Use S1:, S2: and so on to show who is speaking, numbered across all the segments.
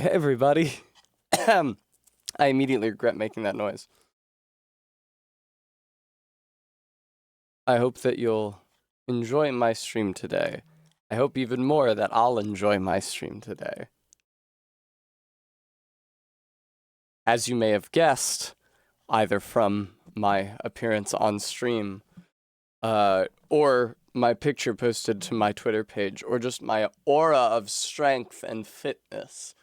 S1: Hey everybody. I immediately regret making that noise. I hope that you'll enjoy my stream today. I hope even more that I'll enjoy my stream today. As you may have guessed, either from my appearance on stream, or my picture posted to my Twitter page, or just my aura of strength and fitness,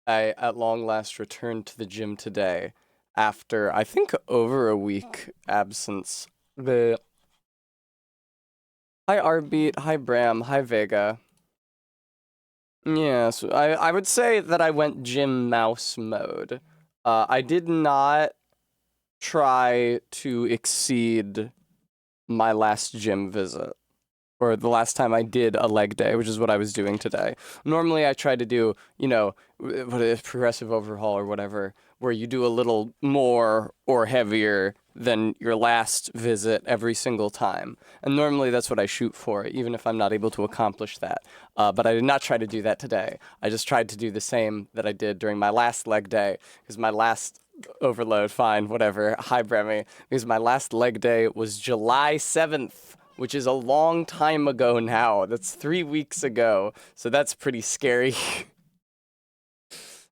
S1: I at long last returned to the gym today after, I think, over a week absence. The Hi Arbeat, hi Bram, hi Vega. Yes, I would say that I went gym mouse mode. I did not try to exceed my last gym visit. Or the last time I did a leg day, which is what I was doing today. Normally I try to do, what is progressive overhaul or whatever, where you do a little more or heavier than your last visit every single time. And normally that's what I shoot for, even if I'm not able to accomplish that. But I did not try to do that today. I just tried to do the same that I did during my last leg day, because my last overload, fine, whatever, hi Bremy, because my last leg day was July 7th. Which is a long time ago now. That's 3 weeks ago. So that's pretty scary.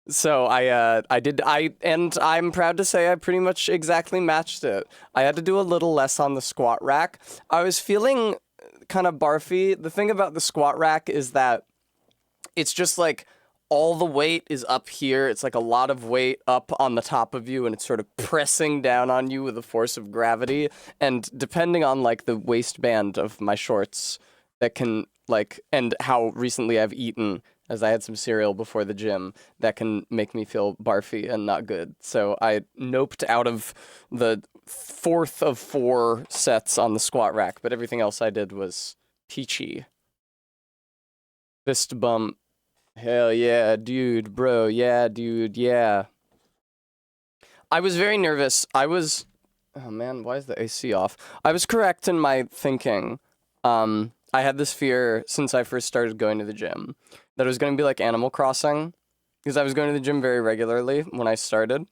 S1: So and I'm proud to say I pretty much exactly matched it. I had to do a little less on the squat rack. I was feeling kind of barfy. The thing about the squat rack is that it's just like all the weight is up here. It's like a lot of weight up on the top of you, and it's sort of pressing down on you with the force of gravity. And depending on like the waistband of my shorts, that can and how recently I've eaten, as I had some cereal before the gym, that can make me feel barfy and not good. So I noped out of the fourth of 4 sets on the squat rack, but everything else I did was peachy. Fist bump. Hell yeah, dude, bro, yeah, dude, yeah. I was very nervous. Oh man, why is the AC off? I was correct in my thinking. I had this fear since I first started going to the gym that it was going to be like Animal Crossing, because I was going to the gym very regularly when I started.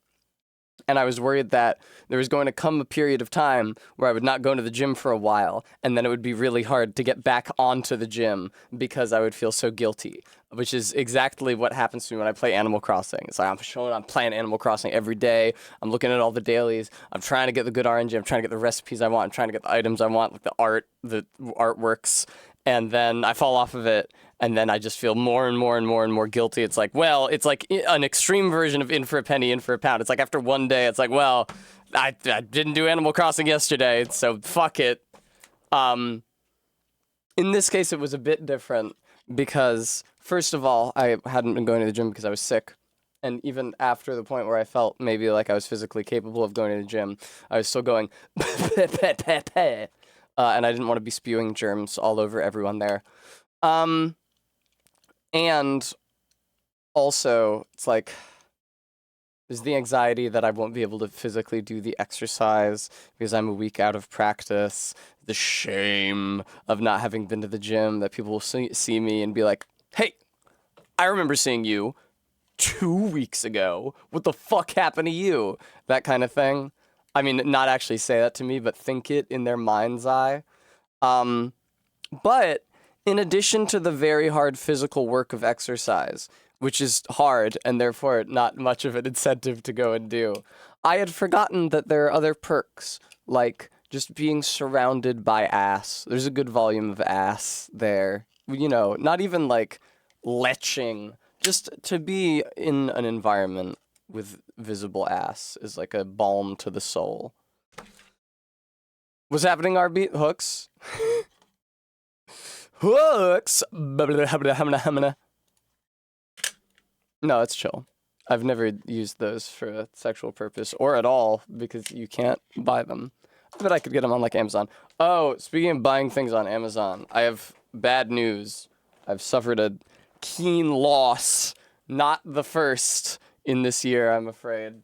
S1: And I was worried that there was going to come a period of time where I would not go to the gym for a while, and then it would be really hard to get back onto the gym because I would feel so guilty, which is exactly what happens to me when I play Animal Crossing. It's like I'm playing Animal Crossing every day. I'm looking at all the dailies. I'm trying to get the good RNG. I'm trying to get the recipes I want. I'm trying to get the items I want, like the artworks. And then I fall off of it, and then I just feel more and more and more and more guilty. It's like, well, it's like an extreme version of in for a penny, in for a pound. It's like after one day, it's like, well, I didn't do Animal Crossing yesterday, so fuck it. In this case, it was a bit different because, first of all, I hadn't been going to the gym because I was sick. And even after the point where I felt maybe like I was physically capable of going to the gym, I was still going, and I didn't want to be spewing germs all over everyone there. And also, it's like, there's the anxiety that I won't be able to physically do the exercise because I'm a week out of practice. The shame of not having been to the gym, that people will see me and be like, hey, I remember seeing you 2 weeks ago. What the fuck happened to you? That kind of thing. I mean, not actually say that to me, but think it in their mind's eye. But in addition to the very hard physical work of exercise, which is hard and therefore not much of an incentive to go and do, I had forgotten that there are other perks, like just being surrounded by ass. There's a good volume of ass there. Not even like leching. Just to be in an environment with visible ass is like a balm to the soul. What's happening, RB? Hooks? Hooks! No, it's chill. I've never used those for a sexual purpose, or at all, because you can't buy them. But I could get them on, like, Amazon. Oh, speaking of buying things on Amazon, I have bad news. I've suffered a keen loss. Not the first in this year, I'm afraid.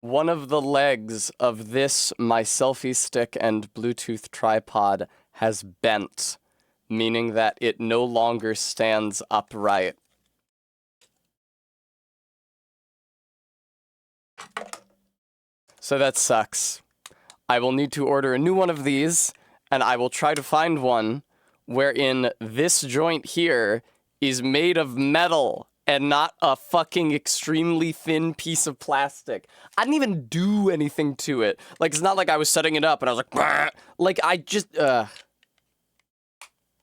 S1: One of the legs of my selfie stick and Bluetooth tripod has bent. meaning that it no longer stands upright. So that sucks. I will need to order a new one of these, and I will try to find one wherein this joint here is made of metal and not a fucking extremely thin piece of plastic. I didn't even do anything to it. Like, it's not like I was setting it up and I was like, bah! Like, I just,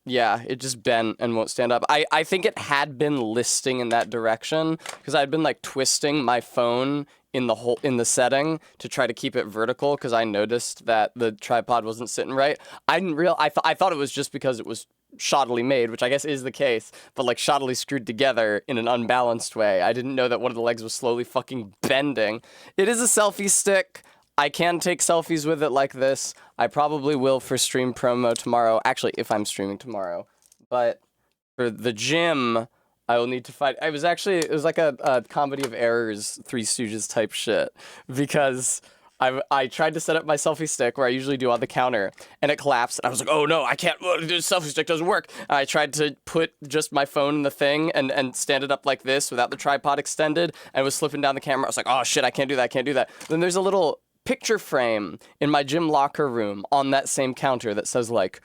S1: yeah, it just bent and won't stand up. I think it had been listing in that direction because I'd been like twisting my phone in the setting to try to keep it vertical because I noticed that the tripod wasn't sitting right. I thought it was just because it was shoddily made, which I guess is the case, but like shoddily screwed together in an unbalanced way. I didn't know that one of the legs was slowly fucking bending. It is a selfie stick. I can take selfies with it like this. I probably will for stream promo tomorrow. Actually, if I'm streaming tomorrow. But for the gym, I will need to find... It was like a comedy of errors, Three Stooges type shit. Because I tried to set up my selfie stick where I usually do on the counter, and it collapsed. And I was like, oh no, I can't... This selfie stick doesn't work. And I tried to put just my phone in the thing and stand it up like this without the tripod extended, and it was slipping down the camera. I was like, oh shit, I can't do that, I can't do that. Then there's a little picture frame in my gym locker room on that same counter that says like,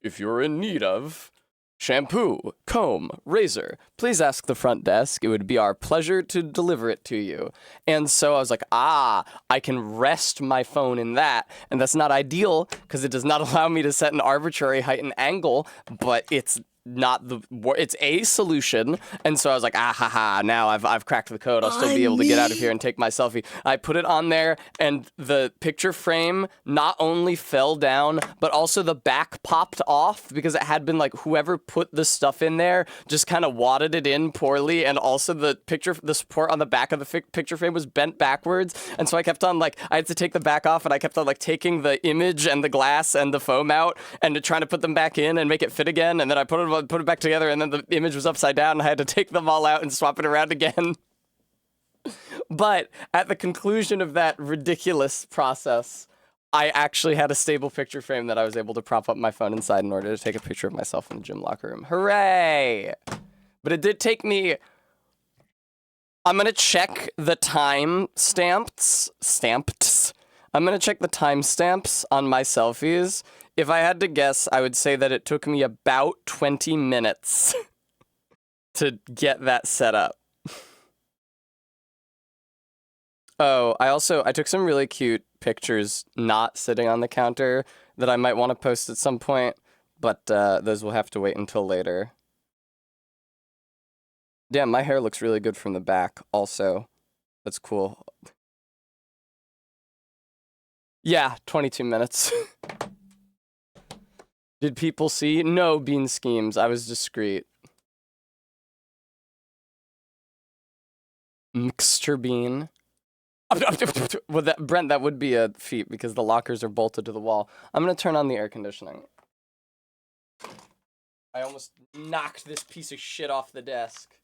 S1: if you're in need of shampoo, comb, razor, please ask the front desk. It would be our pleasure to deliver it to you. And so I was like, I can rest my phone in that. And that's not ideal because it does not allow me to set an arbitrary height and angle, but it's a solution. And so I was like, now I've cracked the code. I'll still be able to get out of here and take my selfie. I put it on there, and the picture frame not only fell down, but also the back popped off because it had been like whoever put the stuff in there just kind of wadded it in poorly, and also the support on the back of the picture frame was bent backwards. And so I kept on like, I had to take the back off, and I kept on like taking the image and the glass and the foam out and trying to put them back in and make it fit again. And then I put it back together, and then the image was upside down, and I had to take them all out and swap it around again. But at the conclusion of that ridiculous process, I actually had a stable picture frame that I was able to prop up my phone inside in order to take a picture of myself in the gym locker room. Hooray! But it did take me... I'm gonna check the time stamps. I'm gonna check the timestamps on my selfies. If I had to guess, I would say that it took me about 20 minutes to get that set up. Oh, I took some really cute pictures not sitting on the counter that I might want to post at some point, but those will have to wait until later. Damn, my hair looks really good from the back also. That's cool. Yeah, 22 minutes. Did people see? No, Bean Schemes. I was discreet. Mixture Bean. Well, Brent, that would be a feat because the lockers are bolted to the wall. I'm gonna turn on the air conditioning. I almost knocked this piece of shit off the desk.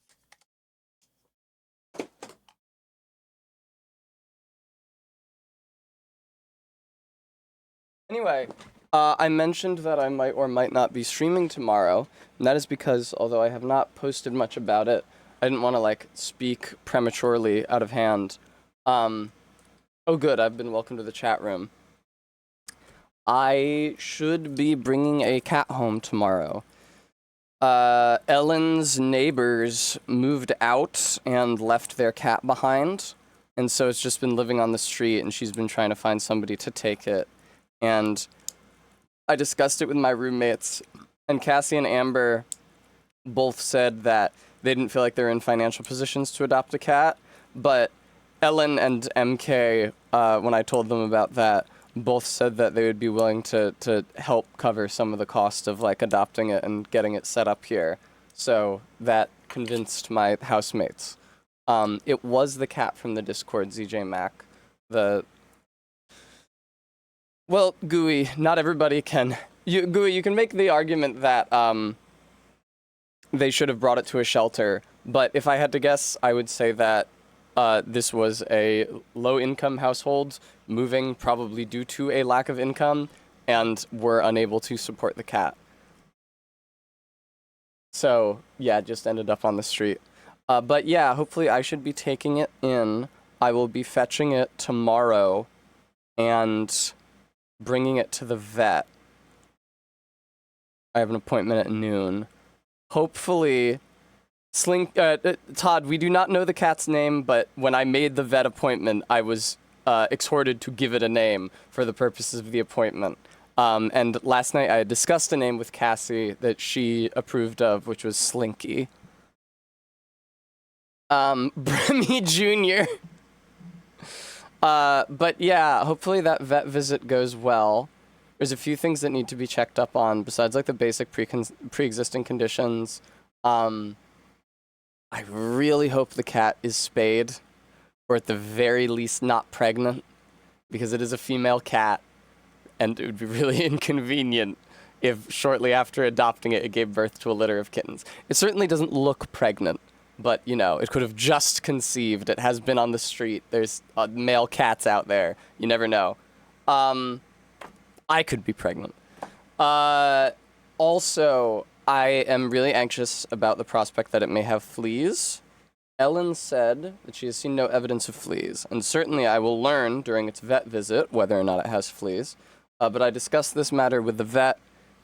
S1: Anyway, I mentioned that I might or might not be streaming tomorrow, and that is because, although I have not posted much about it, I didn't want to, like, speak prematurely out of hand. Oh good, I've been welcomed to the chat room. I should be bringing a cat home tomorrow. Ellen's neighbors moved out and left their cat behind, and so it's just been living on the street, and she's been trying to find somebody to take it. And I discussed it with my roommates, and Cassie and Amber both said that they didn't feel like they're in financial positions to adopt a cat, but Ellen and MK, when I told them about that, both said that they would be willing to help cover some of the cost of, like, adopting it and getting it set up here. So that convinced my housemates. It was the cat from the Discord, ZJ Mac. Well, Gooey, not everybody can... Gooey, you can make the argument that they should have brought it to a shelter, but if I had to guess, I would say that this was a low-income household, moving probably due to a lack of income, and were unable to support the cat. So, yeah, it just ended up on the street. But yeah, hopefully I should be taking it in. I will be fetching it tomorrow and bringing it to the vet. I have an appointment at noon. Hopefully, Todd, we do not know the cat's name, but when I made the vet appointment, I was exhorted to give it a name for the purposes of the appointment. And last night I had discussed a name with Cassie that she approved of, which was Slinky. Bremy Jr. But yeah, hopefully that vet visit goes well. There's a few things that need to be checked up on besides like the basic pre-existing conditions. I really hope the cat is spayed, or at the very least not pregnant, because it is a female cat, and it would be really inconvenient if shortly after adopting it, it gave birth to a litter of kittens. It certainly doesn't look pregnant, but, you know, it could have just conceived. It has been on the street. There's male cats out there. You never know. I could be pregnant. Also, I am really anxious about the prospect that it may have fleas. Ellen said that she has seen no evidence of fleas, and certainly I will learn during its vet visit whether or not it has fleas. But I discussed this matter with the vet,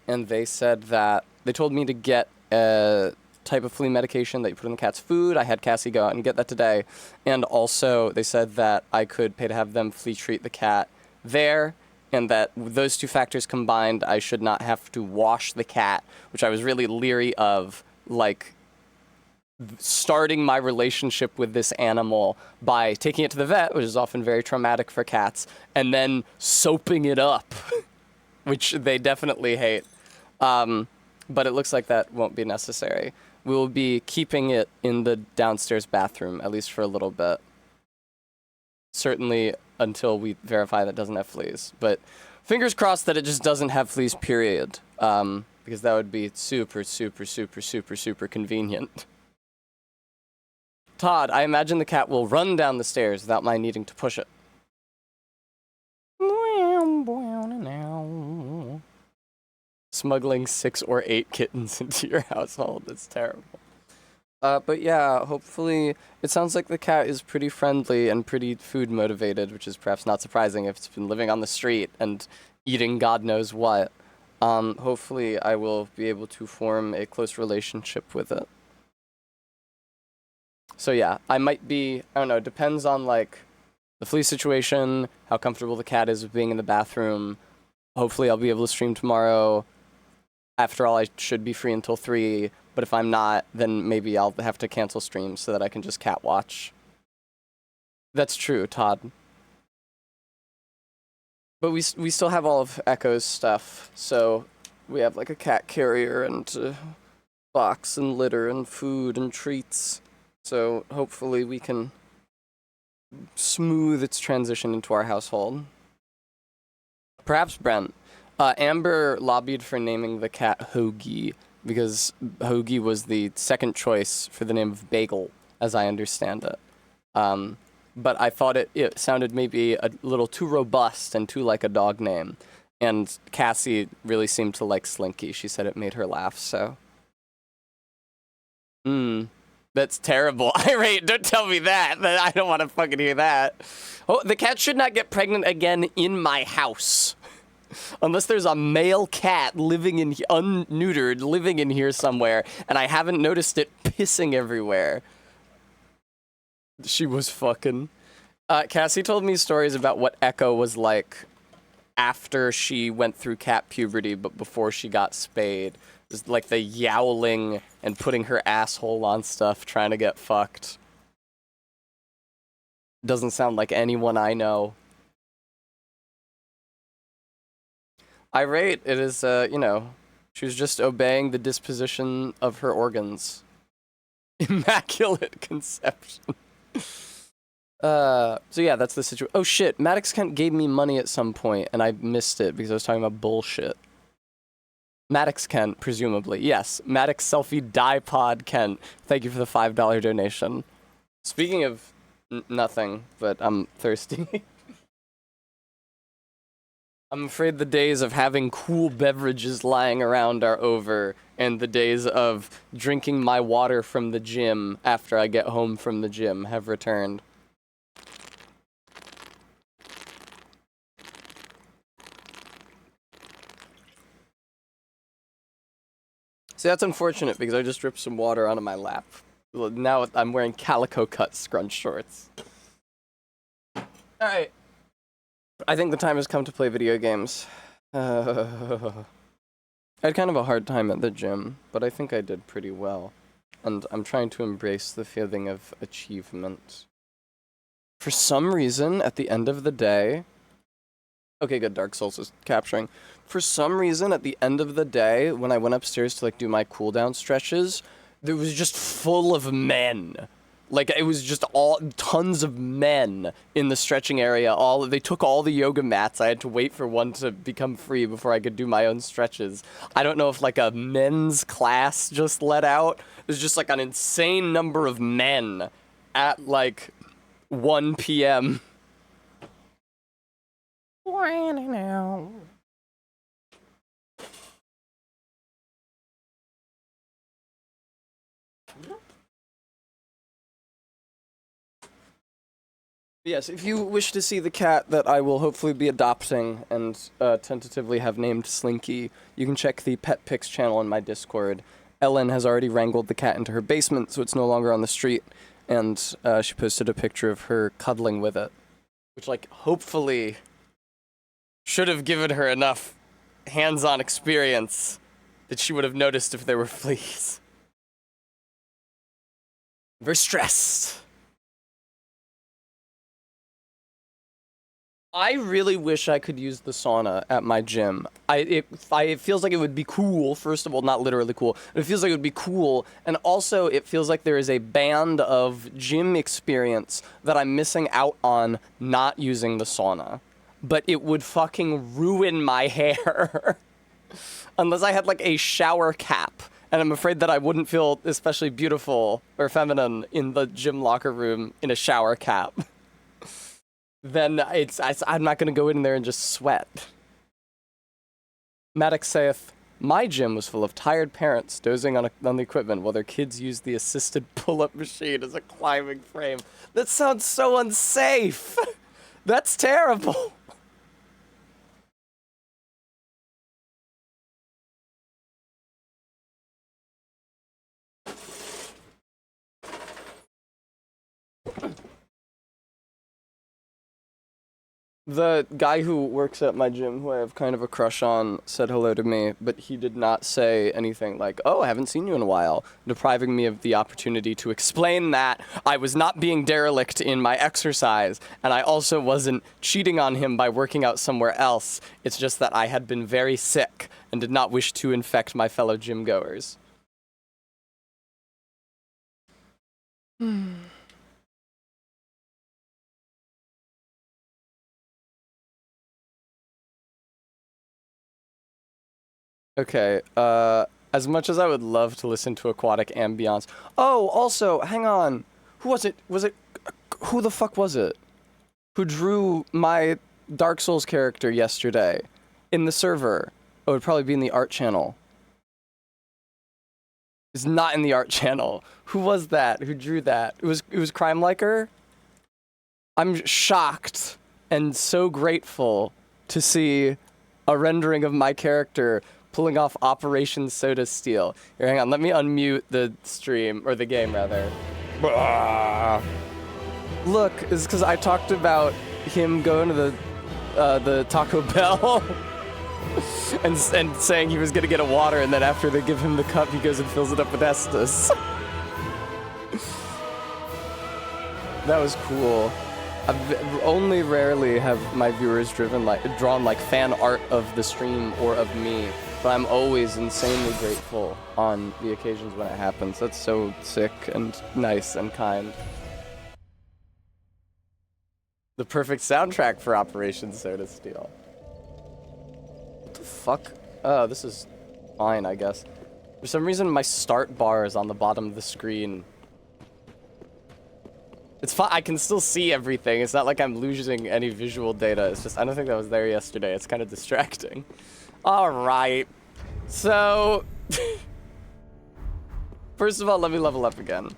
S1: and they said that they told me to get a type of flea medication that you put in the cat's food. I had Cassie go out and get that today. And also, they said that I could pay to have them flea treat the cat there, and that those two factors combined, I should not have to wash the cat, which I was really leery of, like, starting my relationship with this animal by taking it to the vet, which is often very traumatic for cats, and then soaping it up, which they definitely hate. But it looks like that won't be necessary. We will be keeping it in the downstairs bathroom, at least for a little bit. Certainly until we verify that it doesn't have fleas. But fingers crossed that it just doesn't have fleas, period. Because that would be super, super, super, super, super convenient. Todd, I imagine the cat will run down the stairs without my needing to push it. Smuggling 6 or 8 kittens into your household. That's terrible. But yeah, hopefully, it sounds like the cat is pretty friendly and pretty food motivated, which is perhaps not surprising if it's been living on the street and eating God knows what. Hopefully, I will be able to form a close relationship with it. So yeah, I might be, I don't know, depends on like the flea situation, how comfortable the cat is with being in the bathroom. Hopefully, I'll be able to stream tomorrow. After all, I should be free until 3, but if I'm not, then maybe I'll have to cancel streams so that I can just cat watch. That's true, Todd. But we still have all of Echo's stuff, so we have like a cat carrier and box and litter and food and treats. So hopefully we can smooth its transition into our household. Perhaps Brent. Amber lobbied for naming the cat Hoagie, because Hoagie was the second choice for the name of Bagel, as I understand it. But I thought it sounded maybe a little too robust and too like a dog name. And Cassie really seemed to like Slinky. She said it made her laugh, so. That's terrible. Irate, don't tell me that. I don't want to fucking hear that. Oh, the cat should not get pregnant again in my house. Unless there's a male cat living in unneutered, living in here somewhere, and I haven't noticed it pissing everywhere. She was fucking. Cassie told me stories about what Echo was like after she went through cat puberty, but before she got spayed. Just like the yowling and putting her asshole on stuff, trying to get fucked. Doesn't sound like anyone I know. Irate, it is, you know, she was just obeying the disposition of her organs. Immaculate conception. So yeah, that's the situation. Oh shit, Maddox Kent gave me money at some point, and I missed it because I was talking about bullshit. Maddox Kent, presumably. Yes, Maddox Selfie Dipod Kent. Thank you for the $5 donation. Speaking of nothing, but I'm thirsty. I'm afraid the days of having cool beverages lying around are over, and the days of drinking my water from the gym after I get home from the gym have returned. See, that's unfortunate because I just dripped some water onto my lap. Well, now I'm wearing calico cut scrunch shorts. Alright. I think the time has come to play video games. I had kind of a hard time at the gym, but I think I did pretty well. And I'm trying to embrace the feeling of achievement. For some reason, at the end of the day... Okay, good, Dark Souls is capturing. For some reason, at the end of the day, when I went upstairs to, like, do my cooldown stretches, it was just full of men. Like, it was just tons of men in the stretching area. They took all the yoga mats. I had to wait for one to become free before I could do my own stretches. I don't know if, like, a men's class just let out. It was just, like, an insane number of men at, like, 1 p.m. Yes, if you wish to see the cat that I will hopefully be adopting and tentatively have named Slinky, you can check the Pet Pics channel on my Discord. Ellen has already wrangled the cat into her basement, so it's no longer on the street, and she posted a picture of her cuddling with it, which, like, hopefully should have given her enough hands-on experience that she would have noticed if there were fleas. I'm very stressed. I really wish I could use the sauna at my gym. It feels like it would be cool, first of all, not literally cool, but it feels like it would be cool, and also it feels like there is a band of gym experience that I'm missing out on not using the sauna. But it would fucking ruin my hair. Unless I had, like, a shower cap, and I'm afraid that I wouldn't feel especially beautiful or feminine in the gym locker room in a shower cap. Then I'm not gonna go in there and just sweat. Maddox saith, my gym was full of tired parents dozing on the equipment while their kids used the assisted pull-up machine as a climbing frame. That sounds so unsafe! That's terrible! The guy who works at my gym, who I have kind of a crush on, said hello to me, but he did not say anything like, oh, I haven't seen you in a while, depriving me of the opportunity to explain that I was not being derelict in my exercise, and I also wasn't cheating on him by working out somewhere else. It's just that I had been very sick and did not wish to infect my fellow gym goers. Okay, as much as I would love to listen to aquatic ambience... Oh, also, hang on. Who was it? Who the fuck was it? Who drew my Dark Souls character yesterday in the server? Oh, it would probably be in the art channel. It's not in the art channel. Who was that? Who drew that? It was Crime Liker? I'm shocked and so grateful to see a rendering of my character pulling off Operation Soda Steel. Here, hang on, let me unmute the stream, or the game, rather. Look, it's because I talked about him going to the Taco Bell and saying he was gonna get a water, and then after they give him the cup, he goes and fills it up with Estus. That was cool. I've only rarely have my viewers drawn like fan art of the stream or of me, but I'm always insanely grateful on the occasions when it happens. That's so sick and nice and kind. The perfect soundtrack for Operation Soda Steel. What the fuck? Oh, this is fine, I guess. For some reason, my start bar is on the bottom of the screen. It's fine. I can still see everything. It's not like I'm losing any visual data. It's just I don't think that was there yesterday. It's kind of distracting. All right. So, first of all, let me level up again.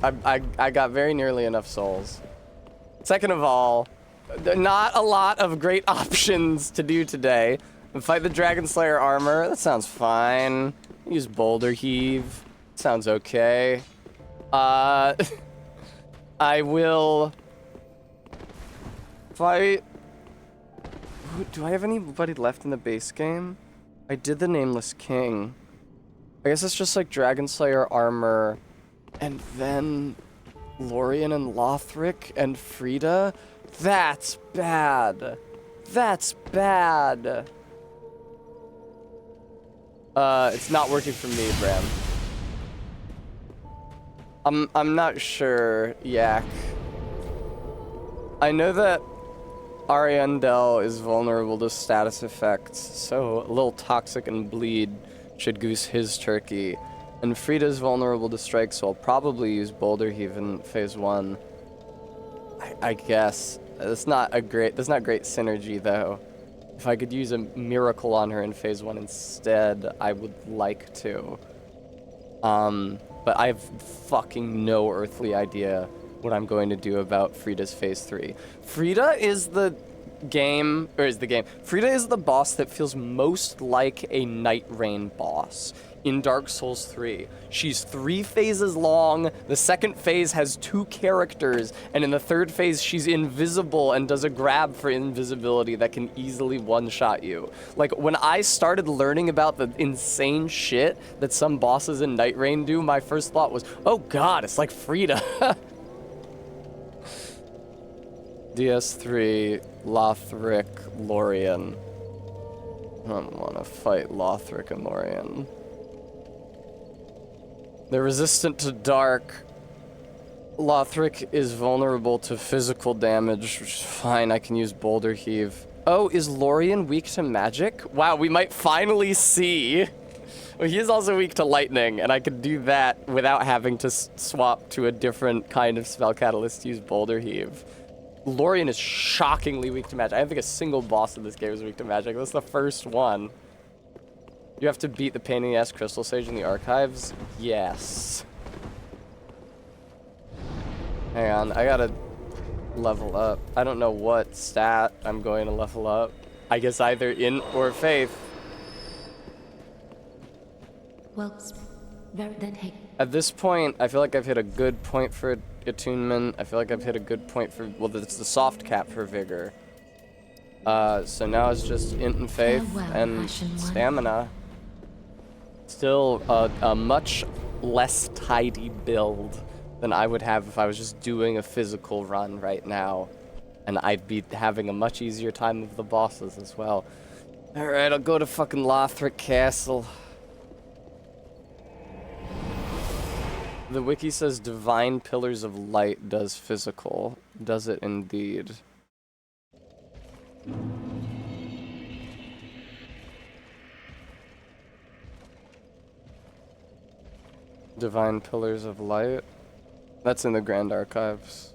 S1: I got very nearly enough souls. Second of all, not a lot of great options to do today. Fight the Dragon Slayer armor. That sounds fine. Use Boulder Heave. Sounds okay. I will fight. Do I have anybody left in the base game? I did the Nameless King. I guess it's just like Dragon Slayer armor, and then Lorien and Lothric and Frida. That's bad. That's bad. It's not working for me, Bram. I'm not sure, Yak. I know that Ariandel is vulnerable to status effects, so a little Toxic and Bleed should goose his turkey. And Frida's vulnerable to strike, so I'll probably use Boulder Heave in phase 1. I guess. That's not great synergy though. If I could use a miracle on her in phase 1 instead, I would like to. But I have fucking no earthly idea what I'm going to do about Frida's phase 3. Frida is the boss that feels most like a Night Rain boss in Dark Souls 3. She's 3 phases long, the second phase has 2 characters, and in the third phase she's invisible and does a grab for invisibility that can easily one-shot you. Like, when I started learning about the insane shit that some bosses in Night Rain do, my first thought was, oh god, it's like Frida. DS3, Lothric, Lorien. I don't want to fight Lothric and Lorien. They're resistant to dark. Lothric is vulnerable to physical damage, which is fine. I can use Boulder Heave. Oh, is Lorien weak to magic? Wow, we might finally see. Well, he is also weak to lightning, and I could do that without having to swap to a different kind of spell catalyst to use Boulder Heave. Lorien is shockingly weak to magic. I don't think a single boss in this game is weak to magic. That's the first one. You have to beat the pain in the ass Crystal Sage in the archives? Yes. Hang on, I gotta level up. I don't know what stat I'm going to level up. I guess either in or faith.
S2: Well, then hey.
S1: At this point, I feel like I've hit a good point for attunement. I feel like I've hit a good point for, well, it's the soft cap for vigor. So now it's just int and faith and stamina. Still a much less tidy build than I would have if I was just doing a physical run right now. And I'd be having a much easier time with the bosses as well. Alright, I'll go to fucking Lothric Castle. The wiki says Divine Pillars of Light does physical. Does it indeed? Divine Pillars of Light? That's in the Grand Archives.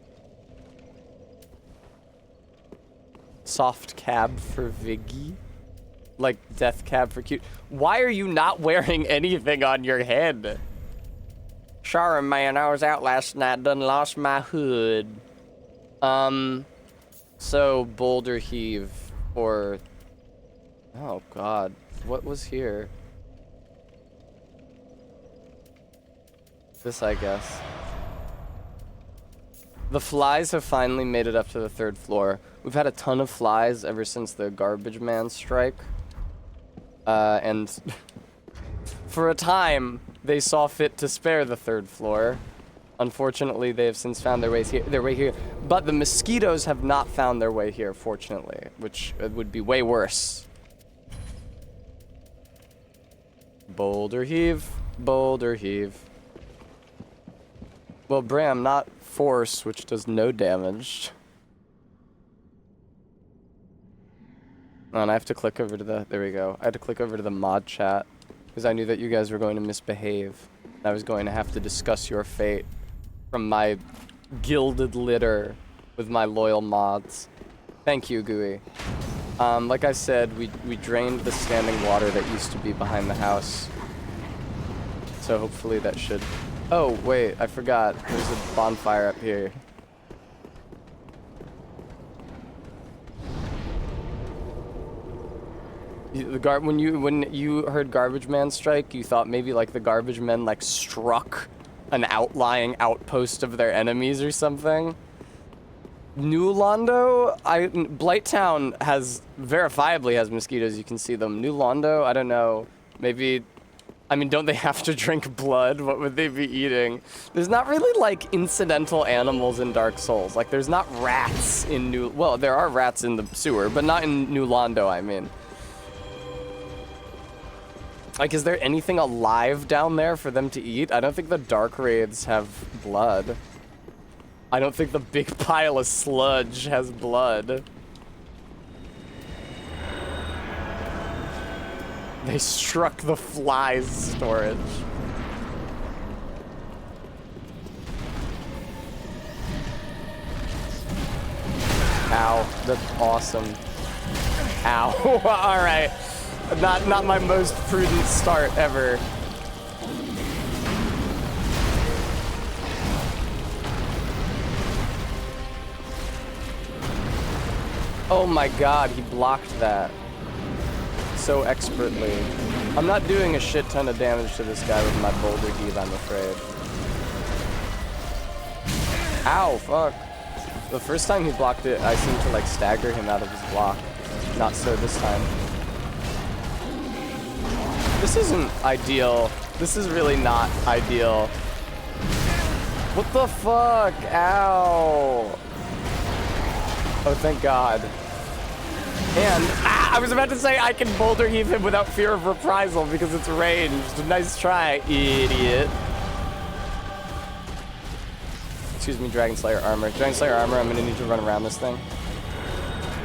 S1: Soft cab for Viggy? Like death cab for cute. Why are you not wearing anything on your head? Sorry, man, I was out last night, done lost my hood. So Boulder Heave or... Oh god, what was here? This, I guess. The flies have finally made it up to the 3rd floor. We've had a ton of flies ever since the garbage man strike. And for a time, they saw fit to spare the 3rd floor. Unfortunately, they have since found their way here. But the mosquitoes have not found their way here, fortunately, which would be way worse. Boulder Heave, Boulder Heave. Well, Bram, not force, which does no damage. Oh, and I have to click over to the, there we go. I had to click over to the mod chat, because I knew that you guys were going to misbehave. I was going to have to discuss your fate. from my gilded litter with my loyal mods. Thank you, Gooey. Like I said, we drained the standing water that used to be behind the house. So hopefully that should... Oh, wait, I forgot. There's a bonfire up here. When you heard Garbage Man strike, you thought maybe like the Garbage Men like struck an outlying outpost of their enemies or something. New Londo, Blighttown verifiably has mosquitoes. You can see them. New Londo, I don't know. Maybe, I mean, don't they have to drink blood? What would they be eating? There's not really like incidental animals in Dark Souls. Like there's not rats in well, there are rats in the sewer, but not in New Londo, I mean. Like, is there anything alive down there for them to eat? I don't think the Dark Wraiths have blood. I don't think the big pile of sludge has blood. They struck the flies storage. Ow, that's awesome. Ow, all right. Not my most prudent start ever. Oh my god, he blocked that so expertly. I'm not doing a shit ton of damage to this guy with my boulder heave, I'm afraid. Ow, fuck. The first time he blocked it, I seemed to like stagger him out of his block. Not so this time. This isn't ideal. This is really not ideal. What the fuck? Ow. Oh, thank God. And, I was about to say I can boulder heave him without fear of reprisal because it's ranged. Nice try, idiot. Excuse me, Dragon Slayer armor. Dragon Slayer armor, I'm gonna need to run around this thing.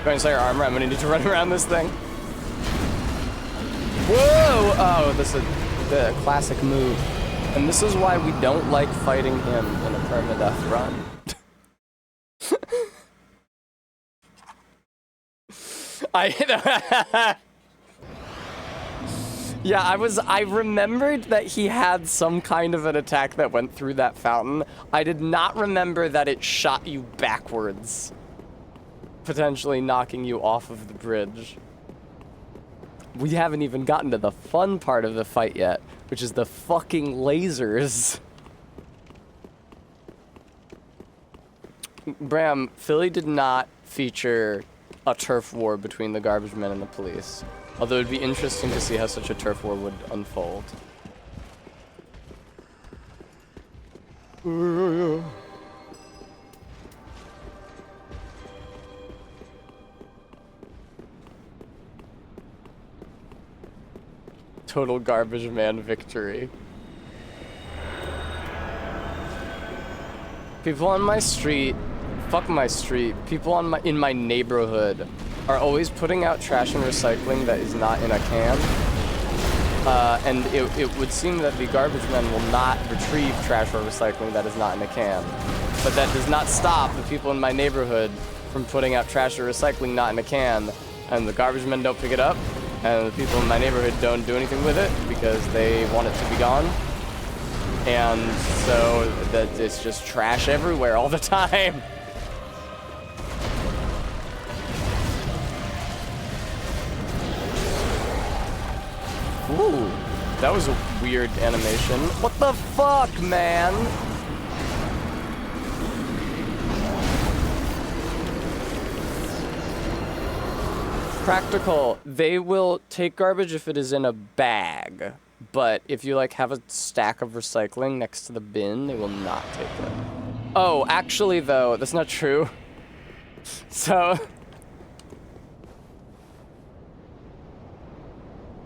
S1: Dragon Slayer armor, I'm gonna need to run around this thing. Whoa! Oh, this is the classic move. And this is why we don't like fighting him in a permadeath run. Yeah, I remembered that he had some kind of an attack that went through that fountain. I did not remember that it shot you backwards, potentially knocking you off of the bridge. We haven't even gotten to the fun part of the fight yet, which is the fucking lasers. Bram, Philly did not feature a turf war between the garbage men and the police. Although it'd be interesting to see how such a turf war would unfold. Total garbage man victory. People on my street, fuck my street, people in my neighborhood are always putting out trash and recycling that is not in a can. And it would seem that the garbage men will not retrieve trash or recycling that is not in a can. But that does not stop the people in my neighborhood from putting out trash or recycling not in a can. And the garbage men don't pick it up. And the people in my neighborhood don't do anything with it because they want it to be gone. And so that it's just trash everywhere all the time. Ooh, that was a weird animation. What the fuck, man? Practical. They will take garbage if it is in a bag, but if you like have a stack of recycling next to the bin, they will not take it. Oh, actually though, that's not true. So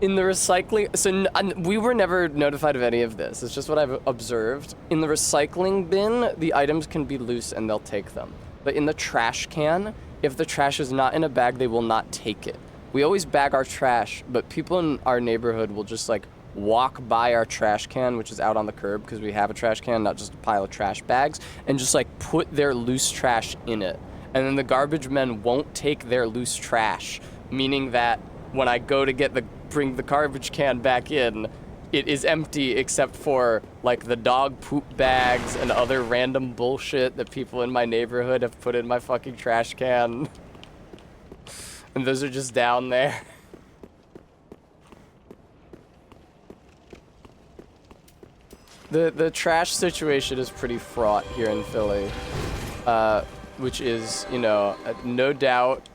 S1: in the recycling, we were never notified of any of this. It's just what I've observed. In the recycling bin, the items can be loose and they'll take them. But in the trash can, if the trash is not in a bag, they will not take it. We always bag our trash, but people in our neighborhood will just like walk by our trash can, which is out on the curb because we have a trash can, not just a pile of trash bags, and just like put their loose trash in it. And then the garbage men won't take their loose trash, meaning that when I go to bring the garbage can back in, it is empty except for like the dog poop bags and other random bullshit that people in my neighborhood have put in my fucking trash can. And those are just down there. The trash situation is pretty fraught here in Philly, which is, you know, no doubt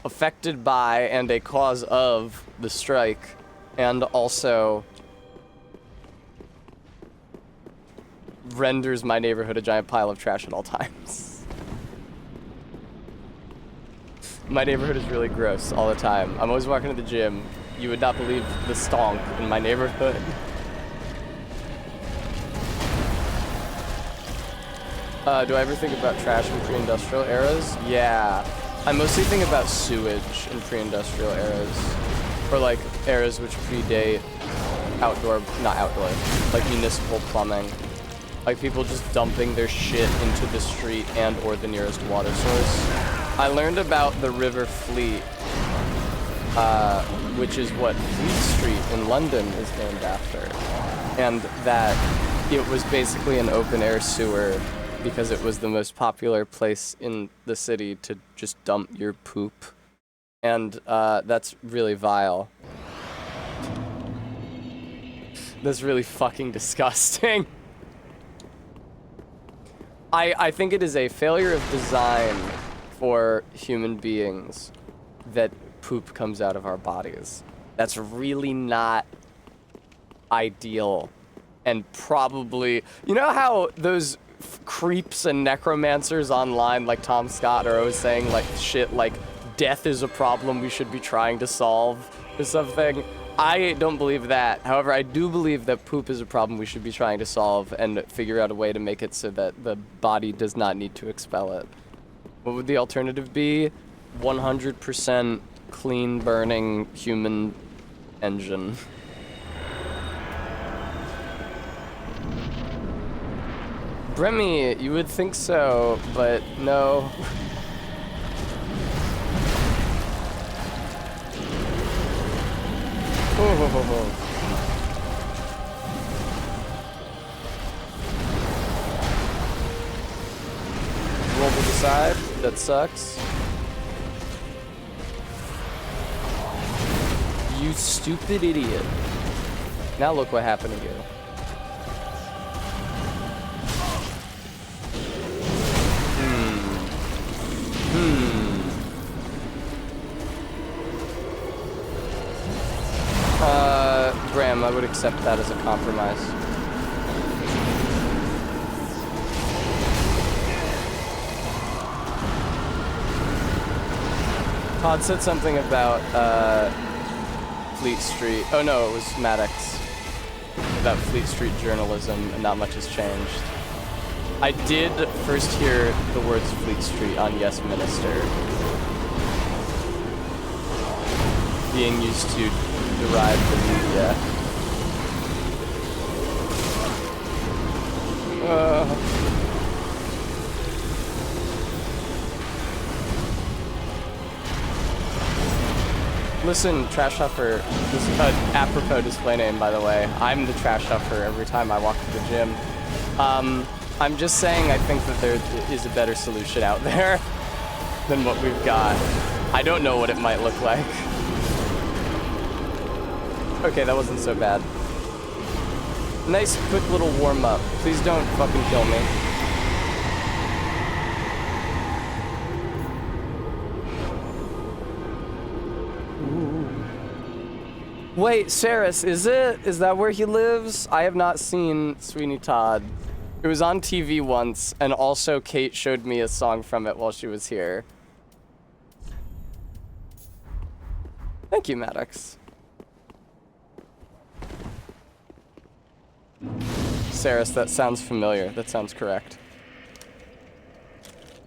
S1: affected by and a cause of the strike, and also renders my neighborhood a giant pile of trash at all times. My neighborhood is really gross all the time. I'm always walking to the gym. You would not believe the stonk in my neighborhood. Do I ever think about trash in pre-industrial eras? Yeah. I mostly think about sewage in pre-industrial eras. Or like eras which predate not outdoor, like municipal plumbing. Like people just dumping their shit into the street and or the nearest water source. I learned about the River Fleet, which is what Fleet Street in London is named after. And that it was basically an open air sewer because it was the most popular place in the city to just dump your poop. And that's really vile. That's really fucking disgusting. I think it is a failure of design for human beings that poop comes out of our bodies. That's really not ideal. And probably, you know how those creeps and necromancers online like Tom Scott are always saying like shit like death is a problem we should be trying to solve or something? I don't believe that. However, I do believe that poop is a problem we should be trying to solve and figure out a way to make it so that the body does not need to expel it. What would the alternative be? 100% clean burning human engine. Bremy, you would think so, but no. Roll to the side. That sucks. You stupid idiot. Now look what happened to you. Graham, I would accept that as a compromise. Todd said something about, Fleet Street. Oh no, it was Maddox. About Fleet Street journalism, and not much has changed. I did first hear the words Fleet Street on Yes Minister being used to derive the media. Listen, Trash Huffer, this is an apropos display name, by the way. I'm the Trash Huffer every time I walk to the gym. I'm just saying I think that there is a better solution out there than what we've got. I don't know what it might look like. Okay, that wasn't so bad. Nice quick little warm-up. Please don't fucking kill me. Wait, Saris, is it? Is that where he lives? I have not seen Sweeney Todd. It was on TV once, and also Kate showed me a song from it while she was here. Thank you, Maddox. Saris, that sounds familiar. That sounds correct.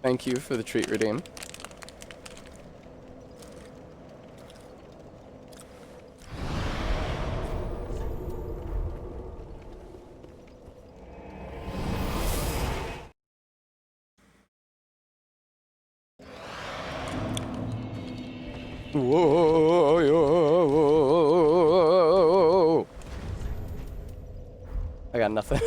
S1: Thank you for the treat redeem. Whoa. I got nothing.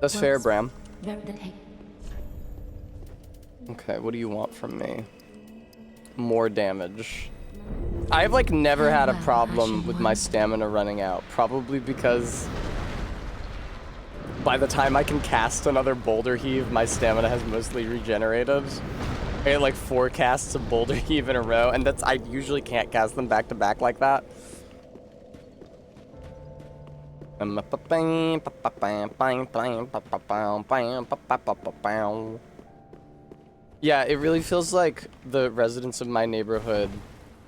S1: That's fair, Bram. Okay, what do you want from me? More damage. I've like never had a problem with my stamina running out. Probably because by the time I can cast another Boulder Heave, my stamina has mostly regenerated. I get like 4 casts of Boulder Heave in a row, and that's I usually can't cast them back to back like that. Yeah, it really feels like the residents of my neighborhood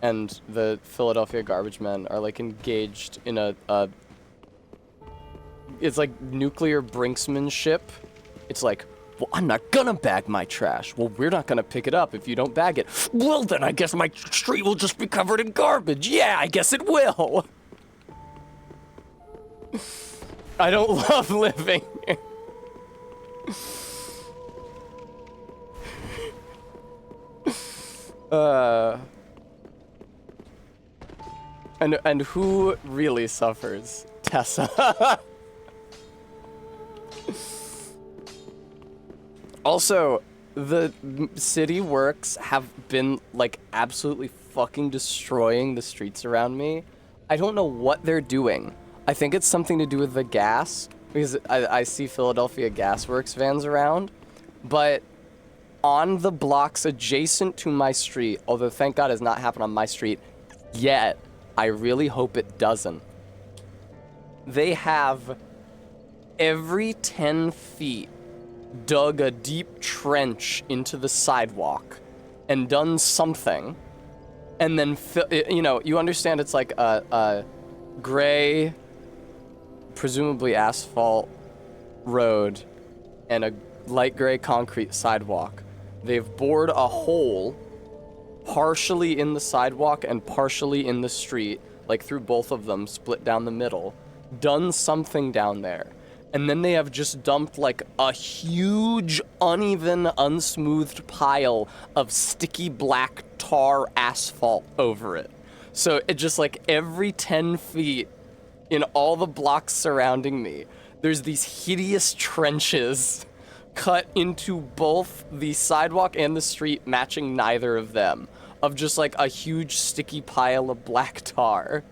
S1: and the Philadelphia garbage men are like engaged in a it's like nuclear brinksmanship. It's like, well, I'm not gonna bag my trash. Well, we're not gonna pick it up if you don't bag it. Well, then I guess my street will just be covered in garbage. Yeah, I guess it will. I don't love living here. And who really suffers? Tessa. Also, the city works have been like absolutely fucking destroying the streets around me. I don't know what they're doing. I think it's something to do with the gas, because I see Philadelphia Gas Works vans around, but on the blocks adjacent to my street, although thank God it's not happened on my street yet, I really hope it doesn't. They have every 10 feet dug a deep trench into the sidewalk and done something, and then, you know, you understand it's like a gray, presumably asphalt road and a light gray concrete sidewalk. They've bored a hole partially in the sidewalk and partially in the street, like through both of them, split down the middle, done something down there. And then they have just dumped like a huge, uneven, unsmoothed pile of sticky black tar asphalt over it. So it just like every 10 feet in all the blocks surrounding me, there's these hideous trenches cut into both the sidewalk and the street, matching neither of them, of just like a huge sticky pile of black tar.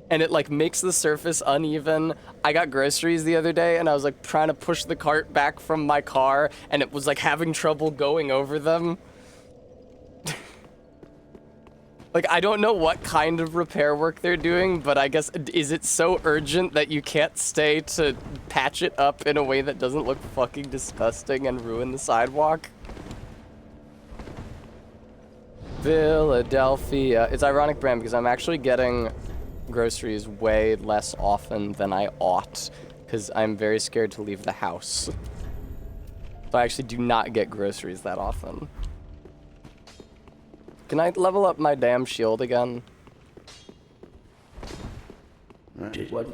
S1: And it like makes the surface uneven. I got groceries the other day and I was like trying to push the cart back from my car and it was like having trouble going over them. Like, I don't know what kind of repair work they're doing, but I guess, is it so urgent that you can't stay to patch it up in a way that doesn't look fucking disgusting and ruin the sidewalk? Philadelphia. It's ironic, Bram, because I'm actually getting groceries way less often than I ought, because I'm very scared to leave the house. So I actually do not get groceries that often. Can I level up my damn shield again?
S3: What?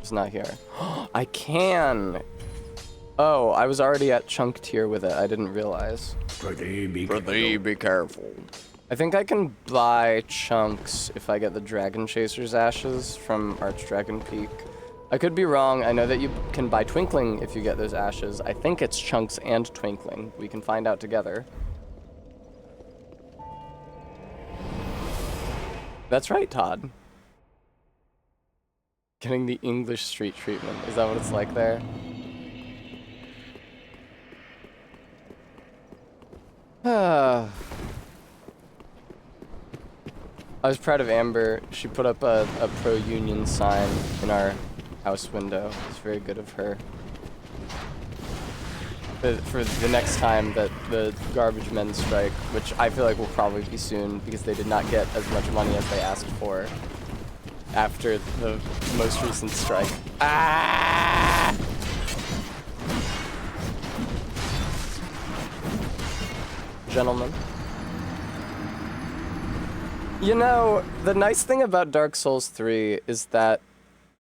S1: It's not here. I can! Oh, I was already at chunk tier with it. I didn't realize.
S3: Be
S1: careful. I think I can buy chunks if I get the Dragon Chaser's ashes from Archdragon Peak. I could be wrong. I know that you can buy Twinkling if you get those ashes. I think it's chunks and Twinkling. We can find out together. That's right, Todd. Getting the English street treatment. Is that what it's like there? I was proud of Amber. She put up a pro-union sign in our house window. It's very good of her. For the next time that the garbage men strike, which I feel like will probably be soon because they did not get as much money as they asked for after the most recent strike. Ah! Gentlemen. You know, the nice thing about Dark Souls 3 is that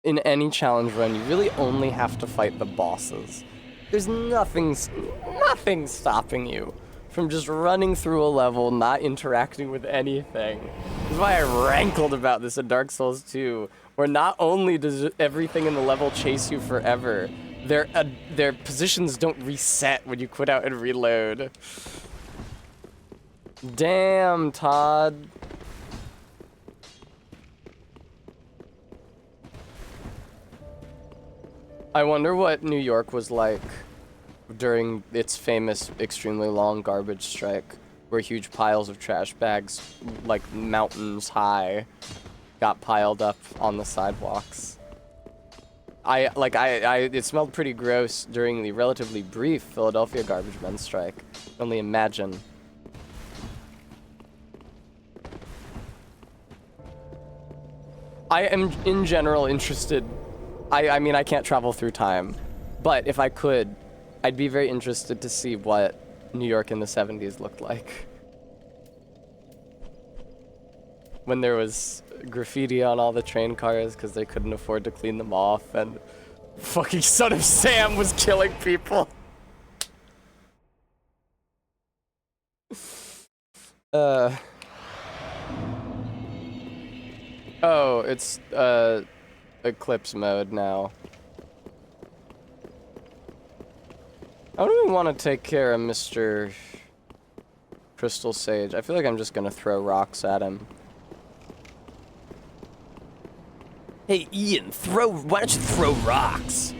S1: in any challenge run, you really only have to fight the bosses. There's nothing stopping you from just running through a level, not interacting with anything. This is why I rankled about this in Dark Souls 2, where not only does everything in the level chase you forever, their positions don't reset when you quit out and reload. Damn, Todd. I wonder what New York was like during its famous, extremely long garbage strike, where huge piles of trash bags, like mountains high, got piled up on the sidewalks. It smelled pretty gross during the relatively brief Philadelphia garbage men strike. Only imagine. I am, in general, interested. I mean, I can't travel through time, but if I could, I'd be very interested to see what New York in the 70s looked like. When there was graffiti on all the train cars because they couldn't afford to clean them off, and fucking Son of Sam was killing people. Oh, it's, Eclipse mode now. How do we want to take care of Mr. Crystal Sage? I feel like I'm just gonna throw rocks at him. Hey, Ian, why don't you throw rocks?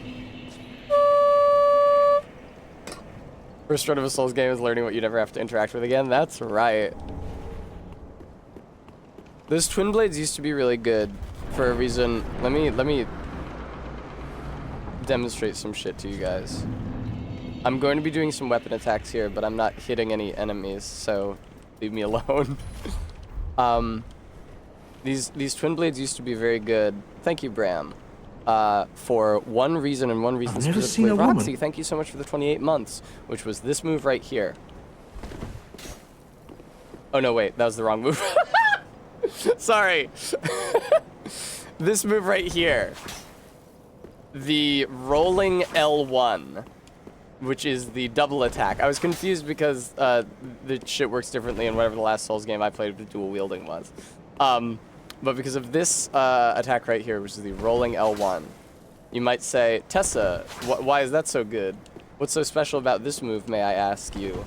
S1: First run of a Souls game is learning what you never have to interact with again. That's right. Those twin blades used to be really good for a reason. Let me demonstrate some shit to you guys. I'm going to be doing some weapon attacks here, but I'm not hitting any enemies, so leave me alone. These twin blades used to be very good. Thank you, Bram. For one reason and one reason specifically. Roxy, thank you so much for the 28 months, which was this move right here. Oh no, wait, that was the wrong move. Sorry. This move right here. The rolling L1, which is the double attack. I was confused because the shit works differently in whatever the last Souls game I played with dual wielding was. But because of this attack right here, which is the rolling L1, you might say, Tessa, why is that so good? What's so special about this move, may I ask you?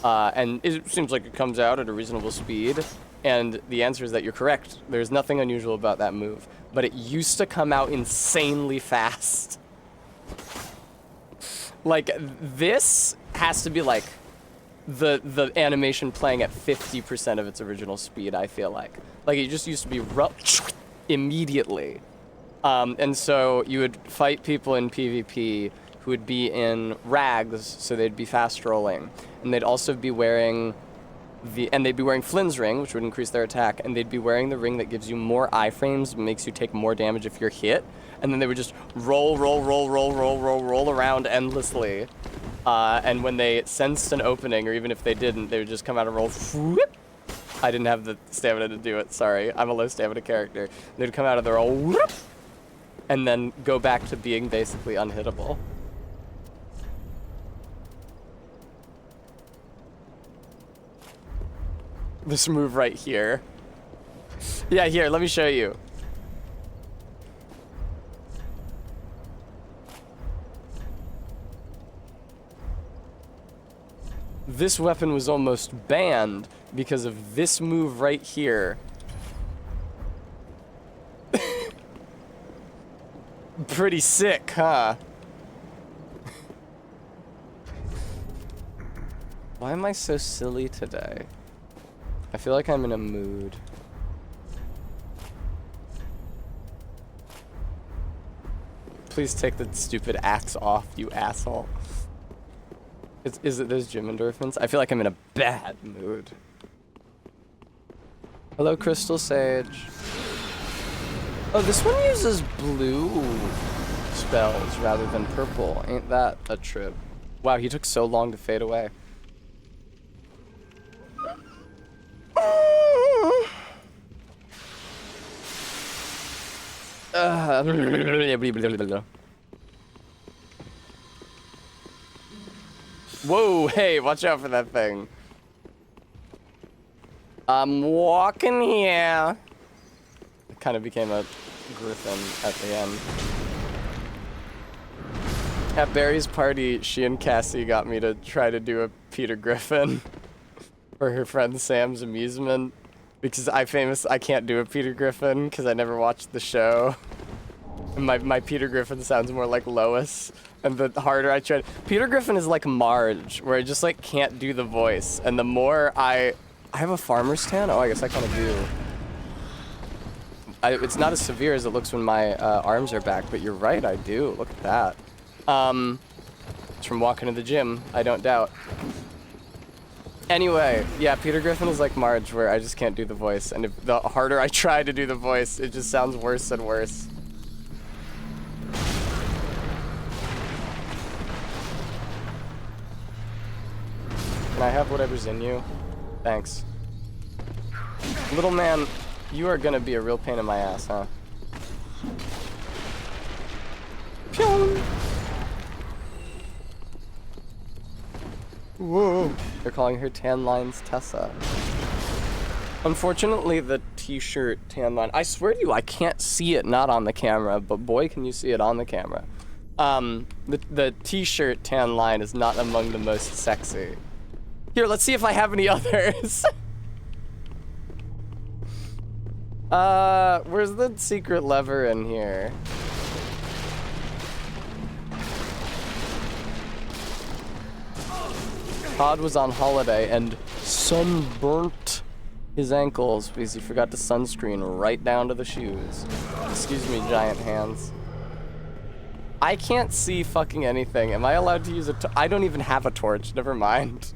S1: And it seems like it comes out at a reasonable speed. And the answer is that you're correct. There's nothing unusual about that move. But it used to come out insanely fast. Like, this has to be like the animation playing at 50% of its original speed, I feel like. Like, it just used to be immediately. And so you would fight people in PvP who would be in rags, so they'd be fast rolling. And they'd also be wearing they'd be wearing Flynn's ring, which would increase their attack, and they'd be wearing the ring that gives you more iframes, makes you take more damage if you're hit, and then they would just roll around endlessly. And when they sensed an opening, or even if they didn't, they would just come out and roll. Whoop. I didn't have the stamina to do it, sorry. I'm a low stamina character. They'd come out of their roll, whoop, and then go back to being basically unhittable. This move right here. Yeah, here, let me show you. This weapon was almost banned because of this move right here. Pretty sick, huh? Why am I so silly today? I feel like I'm in a mood. Please take the stupid axe off, you asshole. Is it those gym endorphins? I feel like I'm in a bad mood. Hello, Crystal Sage. Oh, this one uses blue spells rather than purple. Ain't that a trip? Wow, he took so long to fade away. Whoa, hey, watch out for that thing. I'm walking here. It kind of became a griffin at the end. At Barry's party, she and Cassie got me to try to do a Peter Griffin for her friend Sam's amusement. Because I can't do a Peter Griffin because I never watched the show. And my Peter Griffin sounds more like Lois. And the harder I try, Peter Griffin is like Marge, where I just like can't do the voice. And the more I have a farmer's tan? Oh, I guess I kind of do. It's not as severe as it looks when my arms are back, but you're right, I do. Look at that. It's from walking to the gym, I don't doubt. Anyway, yeah, Peter Griffin is like Marge, where I just can't do the voice. And the harder I try to do the voice, it just sounds worse and worse. Can I have whatever's in you? Thanks. Little man, you are gonna be a real pain in my ass, huh? Pyong! Whoa! They're calling her Tan Lines Tessa. Unfortunately, the t-shirt tan line, I swear to you, I can't see it not on the camera, but boy, can you see it on the camera. The t-shirt tan line is not among the most sexy. Here, let's see if I have any others. Where's the secret lever in here? Todd was on holiday and sunburnt his ankles because he forgot to sunscreen right down to the shoes. Excuse me, giant hands. I can't see fucking anything. Am I allowed to use I don't even have a torch, never mind.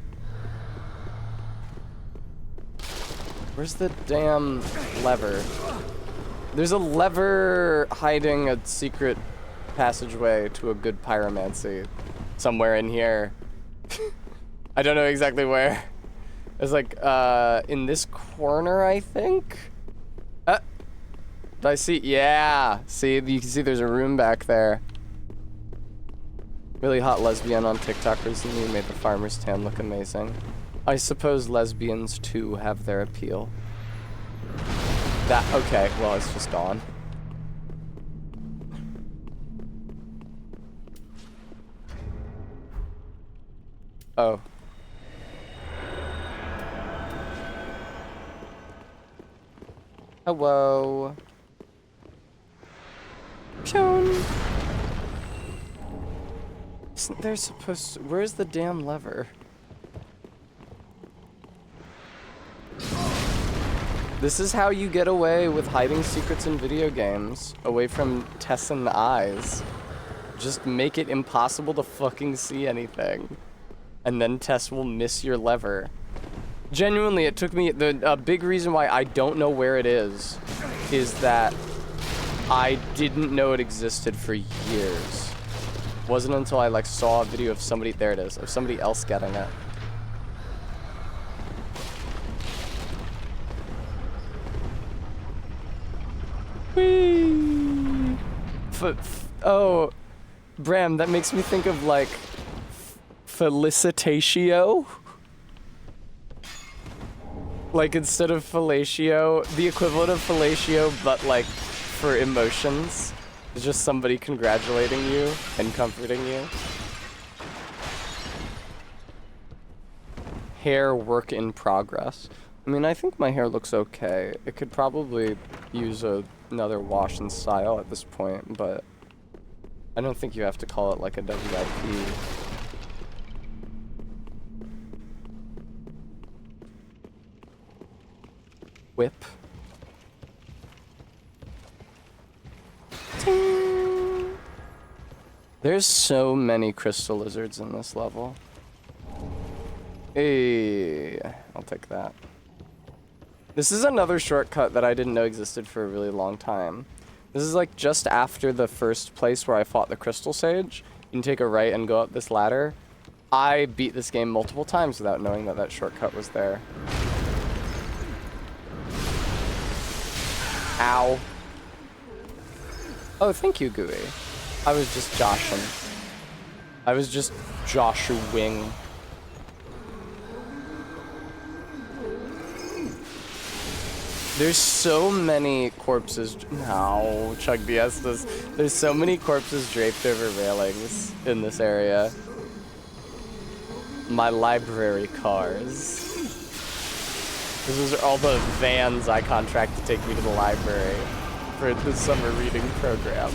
S1: Where's the damn lever? There's a lever hiding a secret passageway to a good pyromancy somewhere in here. I don't know exactly where. It's like, in this corner, I think? Do I see? Yeah! See, you can see there's a room back there. Really hot lesbian on TikTok recently made the farmer's tan look amazing. I suppose lesbians, too, have their appeal. Okay, well, it's just dawn. Oh. Hello. Pyong. Isn't there supposed to... Where's the damn lever? This is how you get away with hiding secrets in video games, away from Tessan eyes. Just make it impossible to fucking see anything. And then Tess will miss your lever. Genuinely, it took me, a big reason why I don't know where it is that I didn't know it existed for years. It wasn't until I like saw a video of somebody, there it is, of somebody else getting it. Whee! Oh, Bram, that makes me think of like felicitatio. Like instead of fellatio, the equivalent of fellatio, but like for emotions. It's just somebody congratulating you and comforting you. Hair work in progress. I mean, I think my hair looks okay. It could probably use another wash and style at this point, but I don't think you have to call it like a WIP. Whip. Ting. There's so many crystal lizards in this level. Hey, I'll take that. This is another shortcut that I didn't know existed for a really long time. This is like just after the first place where I fought the Crystal Sage. You can take a right and go up this ladder. I beat this game multiple times without knowing that that shortcut was there. Ow. Oh, thank you, Gooey. I was just joshing. I was just Joshuing. There's so many corpses. No, Chuck DS does. There's so many corpses draped over railings in this area. My library cars. Those are all the vans I contract to take me to the library for the summer reading program.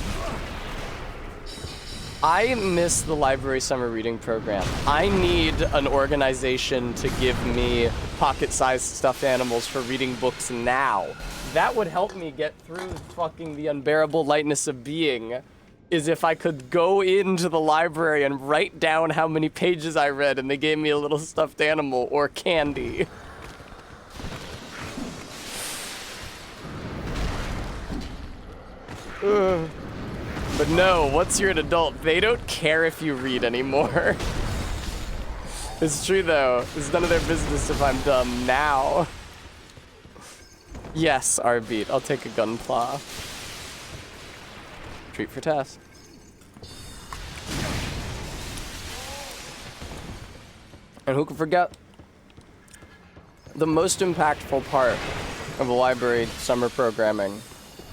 S1: I miss the library summer reading program. I need an organization to give me pocket-sized stuffed animals for reading books now. That would help me get through fucking the unbearable lightness of being, is if I could go into the library and write down how many pages I read and they gave me a little stuffed animal or candy. But no, once you're an adult, they don't care if you read anymore. It's true though, it's none of their business if I'm dumb now. Yes, R-beat, I'll take a gunpla. Treat for Tess. And who can forget the most impactful part of the library summer programming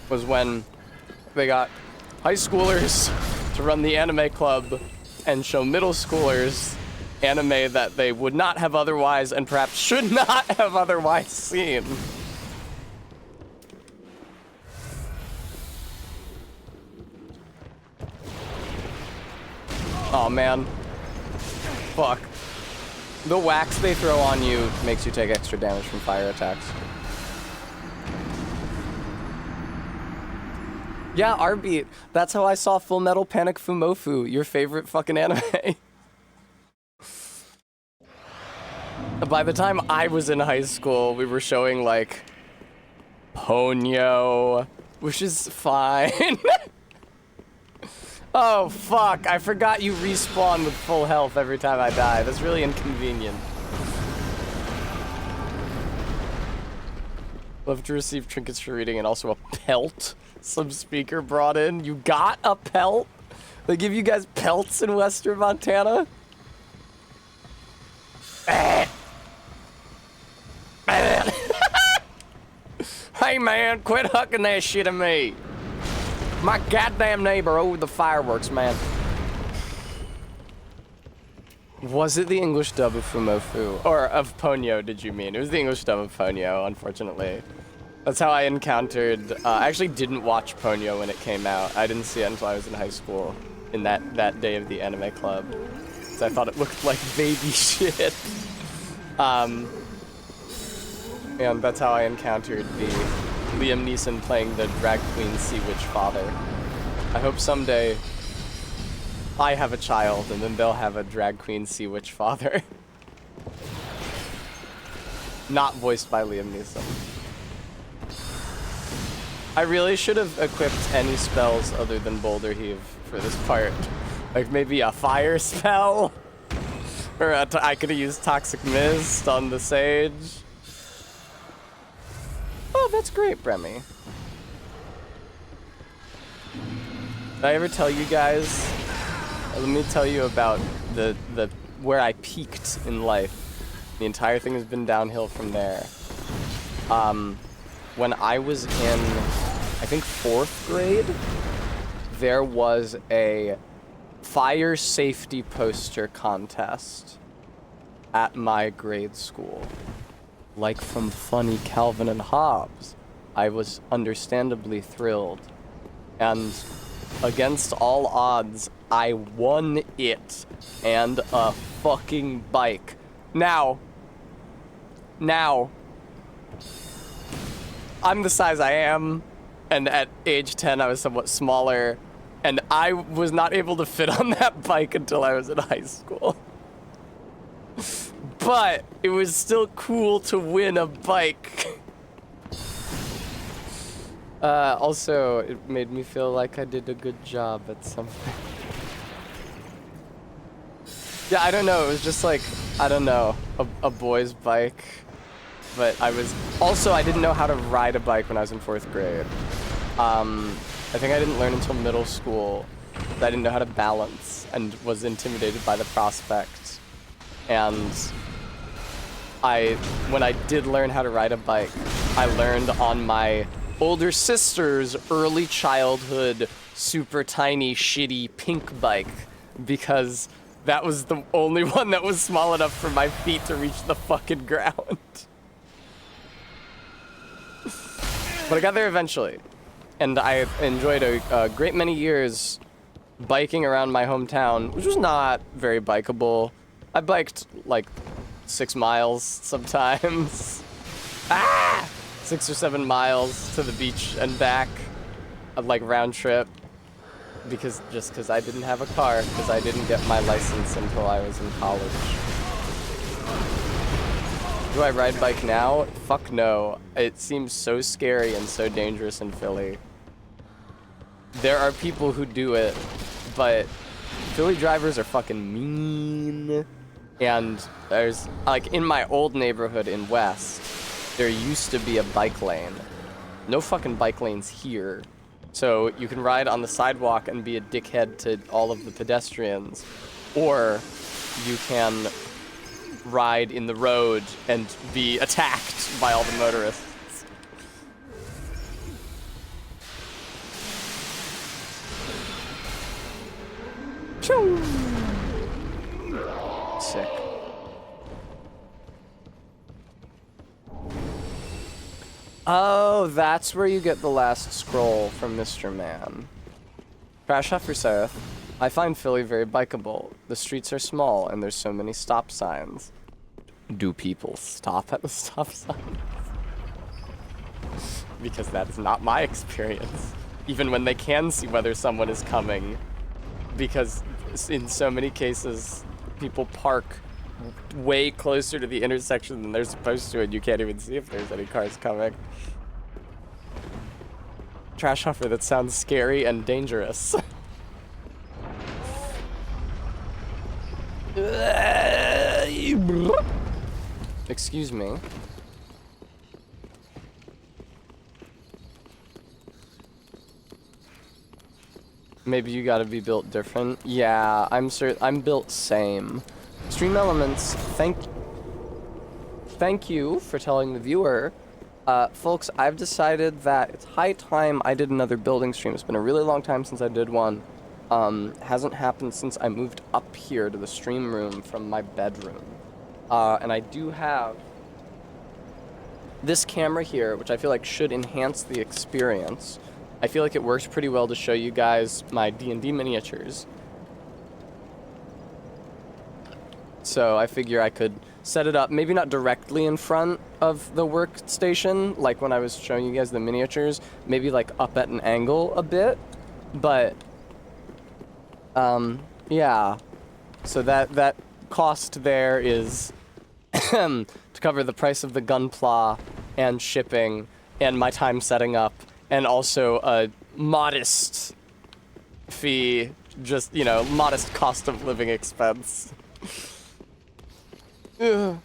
S1: was when they got high schoolers to run the anime club and show middle schoolers anime that they would not have otherwise and perhaps should not have otherwise seen. Oh man. Fuck. The wax they throw on you makes you take extra damage from fire attacks. Yeah, R-beat. That's how I saw Full Metal Panic Fumofu, your favorite fucking anime. By the time I was in high school, we were showing, like, Ponyo, which is fine. Oh, fuck. I forgot you respawn with full health every time I die. That's really inconvenient. Love to receive trinkets for reading and also a pelt. Some speaker brought in. You got a pelt? They give you guys pelts in Western Montana? Hey man, quit hucking that shit at me. My goddamn neighbor over the fireworks, man. Was it the English dub of Fumofu? Or of Ponyo, did you mean? It was the English dub of Ponyo, unfortunately. That's how I encountered, I actually didn't watch Ponyo when it came out. I didn't see it until I was in high school, in that day of the anime club. So I thought it looked like baby shit. And that's how I encountered the Liam Neeson playing the drag queen sea witch father. I hope someday I have a child and then they'll have a drag queen sea witch father. Not voiced by Liam Neeson. I really should have equipped any spells other than Boulder Heave for this part. Like maybe a fire spell? Or I could have used Toxic Mist on the Sage. Oh, that's great, Bremy. Did I ever tell you guys? Let me tell you about the where I peaked in life. The entire thing has been downhill from there. When I was in, I think 4th grade, there was a fire safety poster contest at my grade school. Like from Funny Calvin and Hobbes. I was understandably thrilled. And against all odds, I won it and a fucking bike. Now, I'm the size I am, and at age 10 I was somewhat smaller, and I was not able to fit on that bike until I was in high school. But it was still cool to win a bike. Also, it made me feel like I did a good job at something. Yeah, I don't know, it was just like, I don't know, a boy's bike. But I didn't know how to ride a bike when I was in 4th grade. I think I didn't learn until middle school. I didn't know how to balance and was intimidated by the prospect. And when I did learn how to ride a bike, I learned on my older sister's early childhood, super tiny, shitty pink bike, because that was the only one that was small enough for my feet to reach the fucking ground. But I got there eventually. And I enjoyed a great many years biking around my hometown, which was not very bikeable. I biked like 6 miles sometimes. 6 or 7 miles to the beach and back, like round trip, because I didn't have a car, because I didn't get my license until I was in college. Do I ride bike now? Fuck no. It seems so scary and so dangerous in Philly. There are people who do it, but Philly drivers are fucking mean. And there's, like, in my old neighborhood in West, there used to be a bike lane. No fucking bike lanes here. So you can ride on the sidewalk and be a dickhead to all of the pedestrians, or you can ride in the road and be attacked by all the motorists. Choo! Sick. Oh, that's where you get the last scroll from Mr. Man. Crash Huffer saith, I find Philly very bikeable. The streets are small and there's so many stop signs. Do people stop at the stop signs? Because that is not my experience. Even when they can see whether someone is coming. Because in so many cases, people park way closer to the intersection than they're supposed to, and you can't even see if there's any cars coming. Trash Huffer, that sounds scary and dangerous. Excuse me. Maybe you gotta be built different. Yeah, I'm built same. Stream Elements, thank you for telling the viewer. Folks, I've decided that it's high time I did another building stream. It's been a really long time since I did one. Hasn't happened since I moved up here to the stream room from my bedroom. And I do have this camera here, which I feel like should enhance the experience. I feel like it works pretty well to show you guys my D&D miniatures. So I figure I could set it up, maybe not directly in front of the workstation, like when I was showing you guys the miniatures, maybe like up at an angle a bit, but yeah. So that cost there is to cover the price of the gunpla and shipping and my time setting up, and also a modest fee, just, you know, modest cost of living expense. Ugh.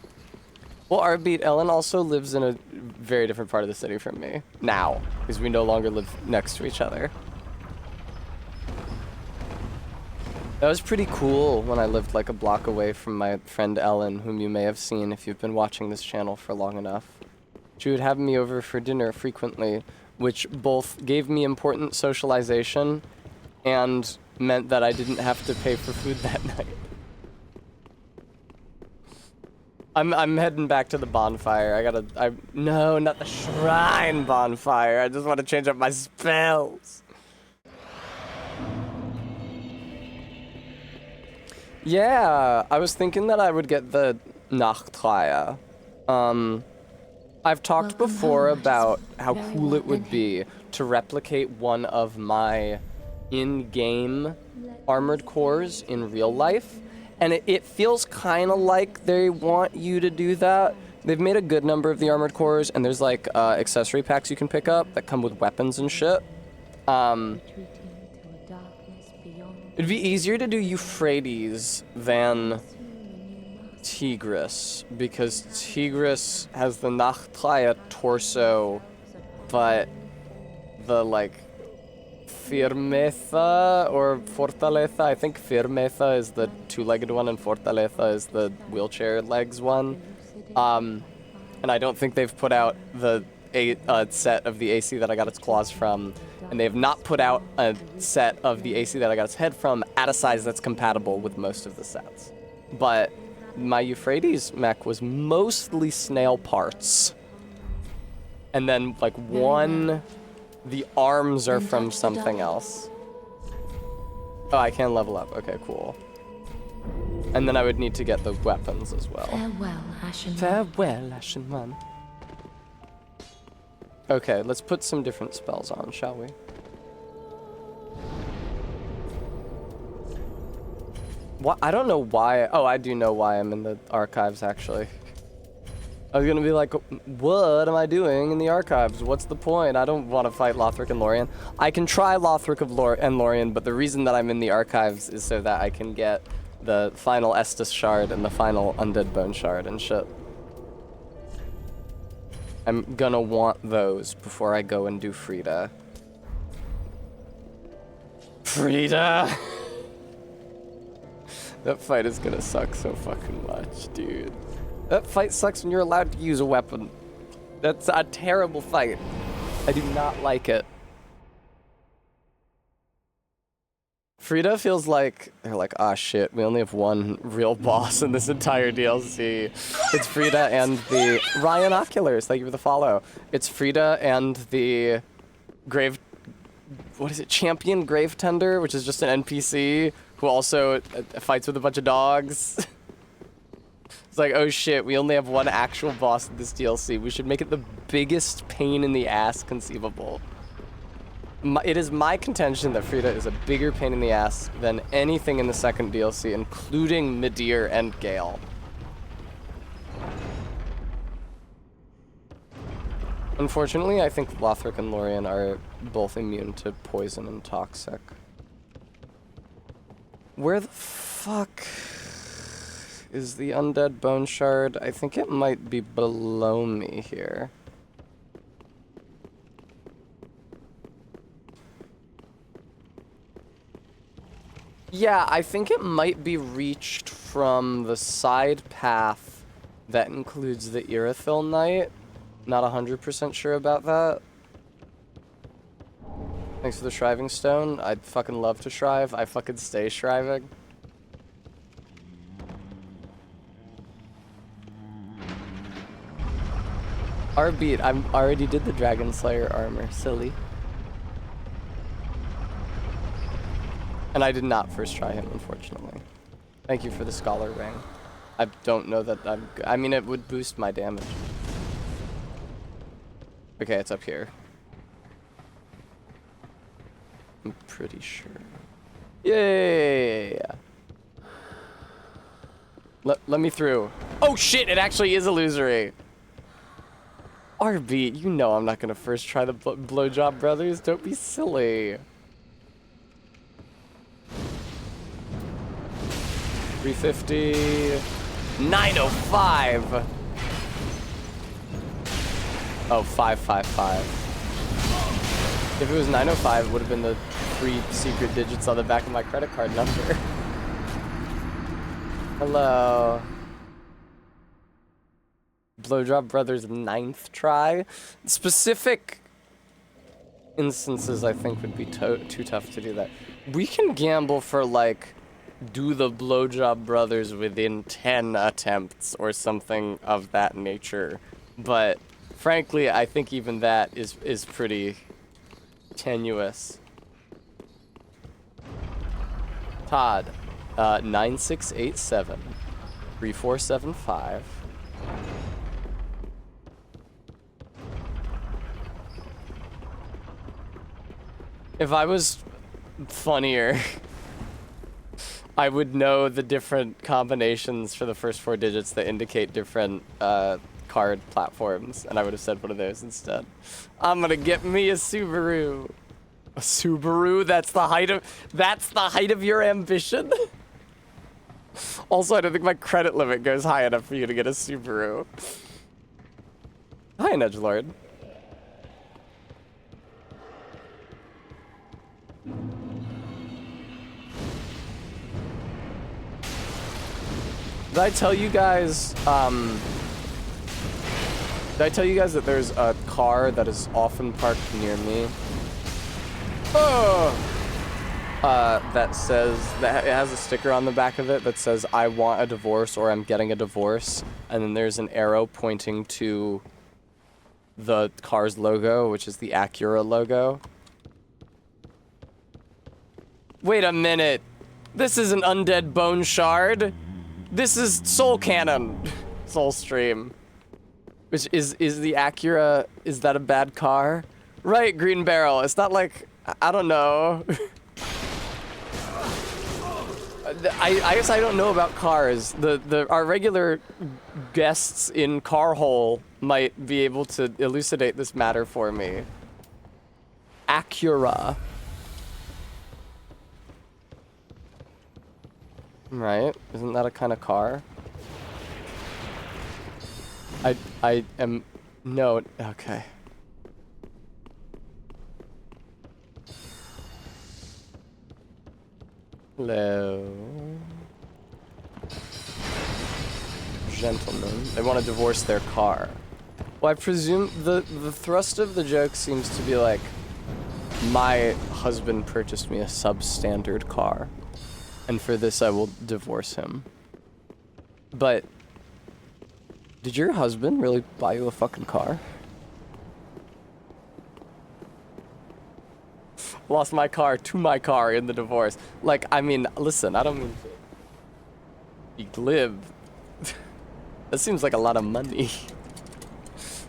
S1: Well, Arbeat, Ellen also lives in a very different part of the city from me now, because we no longer live next to each other. That was pretty cool when I lived like a block away from my friend Ellen, whom you may have seen if you've been watching this channel for long enough. She would have me over for dinner frequently, which both gave me important socialization and meant that I didn't have to pay for food that night. I'm heading back to the bonfire. No, not the shrine bonfire. I just want to change up my spells. Yeah, I was thinking that I would get the Nachtreihe. I've talked before about how cool it would be to replicate one of my in-game armored cores in real life. And it feels kind of like they want you to do that. They've made a good number of the armored cores, and there's like accessory packs you can pick up that come with weapons and shit. It'd be easier to do Euphrates than Tigris, because Tigris has the Nachtreihe torso, but the like Firmeza or Fortaleza. I think Firmeza is the two-legged one and Fortaleza is the wheelchair legs one. And I don't think they've put out the set of the AC that I got its claws from, and they have not put out a set of the AC that I got its head from at a size that's compatible with most of the sets. But my Euphrates mech was mostly snail parts. And then, like, the arms are from something else. Oh, I can level up. Okay, cool. And then I would need to get the weapons as well.
S2: Farewell, Ashen One.
S1: Farewell, Ashen One. Okay, let's put some different spells on, shall we? What? I don't know why. Oh, I do know why I'm in the archives, actually. I was gonna be like, what am I doing in the archives? What's the point? I don't want to fight Lothric and Lorien. I can try Lothric and Lorien, but the reason that I'm in the archives is so that I can get the final Estus shard and the final Undead Bone shard and shit. I'm gonna want those before I go and do Frida. Frida! That fight is gonna suck so fucking much, dude. That fight sucks when you're allowed to use a weapon. That's a terrible fight. I do not like it. Frida feels like, they're like, ah shit, we only have one real boss in this entire DLC. It's Frida and the Ryan Oculars, thank you for the follow. It's Frida and the Champion Grave Tender, which is just an NPC who also fights with a bunch of dogs. It's like, oh shit, we only have one actual boss in this DLC. We should make it the biggest pain in the ass conceivable. It is my contention that Frida is a bigger pain in the ass than anything in the second DLC, including Midir and Gale. Unfortunately, I think Lothric and Lorien are both immune to poison and toxic. Where the fuck is the Undead Bone Shard? I think it might be below me here. Yeah, I think it might be reached from the side path that includes the Irithyll Knight. Not 100% sure about that. Thanks for the Shriving Stone. I'd fucking love to shrive. I fucking stay shriving. R-beat, I already did the Dragon Slayer armor, silly. And I did not first try him, unfortunately. Thank you for the Scholar Ring. I don't know that I mean, it would boost my damage. Okay, it's up here. I'm pretty sure. Yeah. Let me through. Oh shit, it actually is illusory. RB, you know I'm not gonna first try the Blowjob Brothers. Don't be silly. 350. 905. Oh, 555. If it was 905, it would have been the 3 secret digits on the back of my credit card number. Hello. Blowjob Brothers 9th try. Specific instances, I think, would be too tough to do that. We can gamble for, like, do the Blowjob Brothers within 10 attempts or something of that nature. But frankly, I think even that is pretty tenuous. Todd, 9687 3475. If I was funnier, I would know the different combinations for the first 4 digits that indicate different card platforms, and I would have said one of those instead. I'm gonna get me a Subaru. A Subaru? That's the height of your ambition? Also, I don't think my credit limit goes high enough for you to get a Subaru. Hi, Nedgelord. Did I tell you guys, that there's a car that is often parked near me? Oh! That it has a sticker on the back of it that says, I want a divorce or I'm getting a divorce. And then there's an arrow pointing to the car's logo, which is the Acura logo. Wait a minute. This is an undead bone shard. This is Soul Cannon. Soul Stream. Which is the Acura, is that a bad car? Right, Green Barrel. It's not like, I don't know. I guess I don't know about cars. Our regular guests in Car Hole might be able to elucidate this matter for me. Acura. Right? Isn't that a kind of car? I am... No, okay. Hello. Gentlemen. They want to divorce their car. Well, I presume the thrust of the joke seems to be like, my husband purchased me a substandard car, and for this I will divorce him. But did your husband really buy you a fucking car? Lost my car to my car in the divorce. Like, I mean, listen, I don't mean to glib. That seems like a lot of money.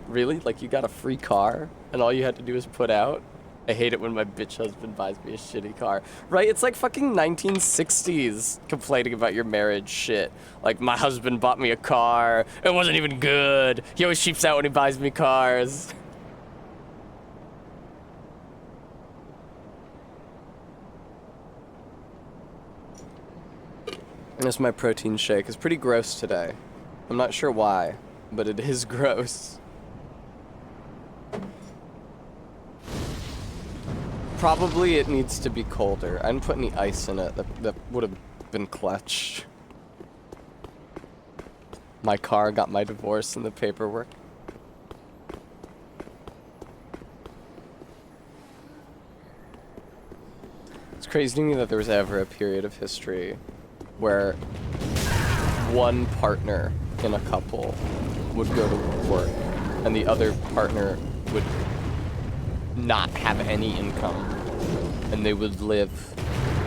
S1: Really? Like, you got a free car and all you had to do is put out? I hate it when my bitch husband buys me a shitty car. Right? It's like fucking 1960s complaining about your marriage shit. Like, my husband bought me a car. It wasn't even good. He always cheaps out when he buys me cars. This my protein shake. It's pretty gross today. I'm not sure why, but it is gross. Probably it needs to be colder. I didn't put any ice in it. That would have been clutch. My car got my divorce in the paperwork. It's crazy to me that there was ever a period of history where one partner in a couple would go to work and the other partner would not have any income, and they would live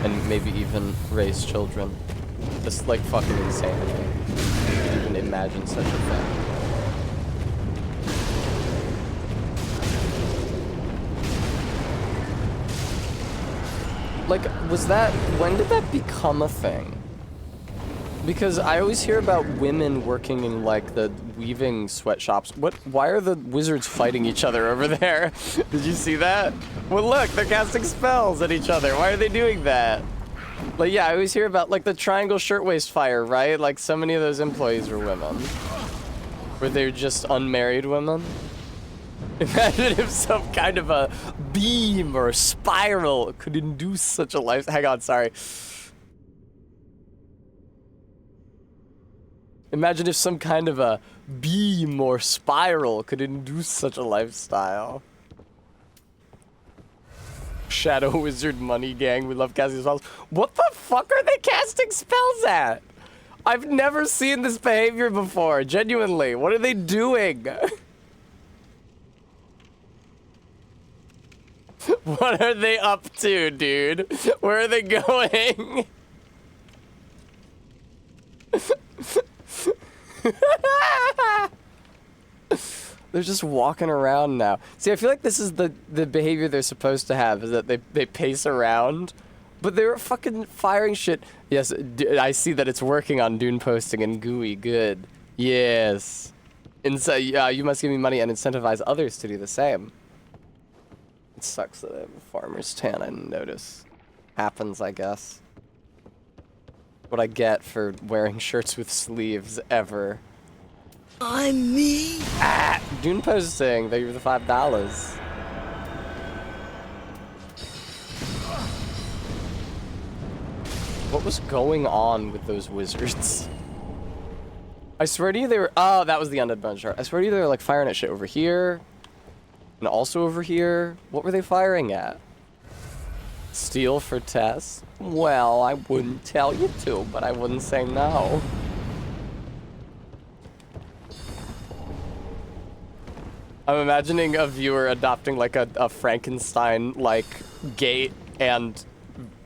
S1: and maybe even raise children. Just like fucking insanity. You even imagine such a thing. Like, when did that become a thing? Because I always hear about women working in, like, the weaving sweatshops. Why are the wizards fighting each other over there? Did you see that? Well, look, they're casting spells at each other. Why are they doing that? Like, yeah, I always hear about, like, the Triangle Shirtwaist Fire, right? Like, so many of those employees were women. Were they just unmarried women? Imagine if some kind of a beam or a spiral could induce such a life. Hang on, sorry. Imagine if some kind of a beam or spiral could induce such a lifestyle. Shadow Wizard Money Gang, we love casting spells. What the fuck are they casting spells at? I've never seen this behavior before, genuinely. What are they doing? What are they up to, dude? Where are they going? They're just walking around now. See, I feel like this is the behavior they're supposed to have, is that they pace around. But they were fucking firing shit. Yes, I see that it's working on Dune posting and GUI. Good. Yes. You must give me money and incentivize others to do the same. It sucks that I have a farmer's tan, I notice. Happens, I guess. What I get for wearing shirts with sleeves ever.
S4: I'm me.
S1: Ah! Dune posting, thank you for the $5. What was going on with those wizards? I swear to you they were, oh, that was the undead bunch. I swear to you they were like firing at shit over here. And also over here. What were they firing at? Steel for Tess? Well, I wouldn't tell you to, but I wouldn't say no. I'm imagining a viewer adopting like a Frankenstein like gait and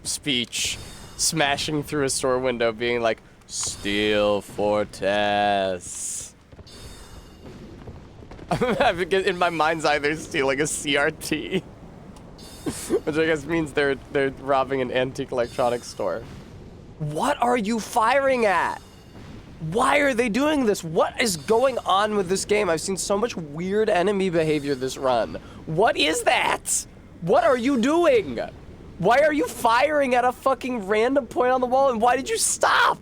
S1: speech, smashing through a store window being like, Steel for Tess. In my mind's eye, they're stealing a CRT. Which I guess means they're robbing an antique electronics store. What are you firing at? Why are they doing this? What is going on with this game? I've seen so much weird enemy behavior this run. What is that? What are you doing? Why are you firing at a fucking random point on the wall, and why did you stop?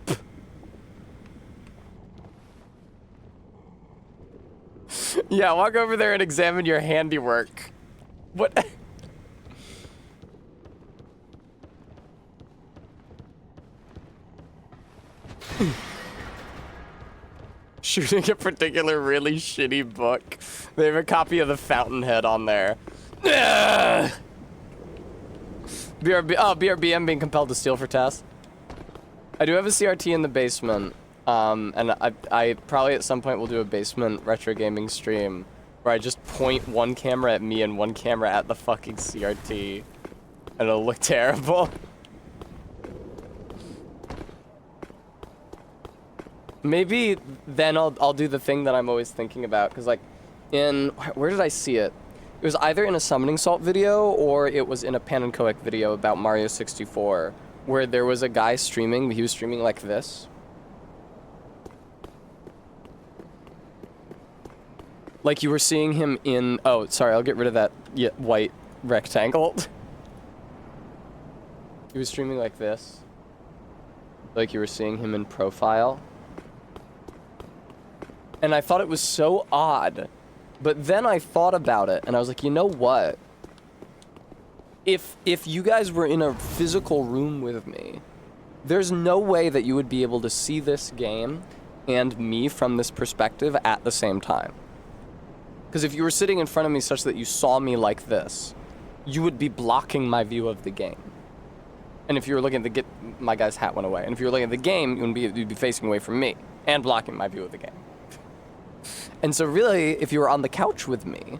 S1: Yeah, walk over there and examine your handiwork. What? Shooting a particular really shitty book. They have a copy of the Fountainhead on there. BRBM being compelled to steal for Tess. I do have a CRT in the basement. And I probably at some point will do a basement retro gaming stream where I just point one camera at me and one camera at the fucking CRT. And it'll look terrible. Maybe then I'll do the thing that I'm always thinking about, because like where did I see it? It was either in a Summoning Salt video or it was in a Pan and Coec video about Mario 64, where there was a guy streaming, he was streaming like this. Like you were seeing him in, oh, sorry, I'll get rid of that white rectangle. He was streaming like this. Like you were seeing him in profile. And I thought it was so odd. But then I thought about it and I was like, you know what? If you guys were in a physical room with me, there's no way that you would be able to see this game and me from this perspective at the same time. Because if you were sitting in front of me such that you saw me like this, you would be blocking my view of the game. And if you were looking at my guy's hat went away. And if you were looking at the game, you'd be facing away from me and blocking my view of the game. And so really, if you were on the couch with me,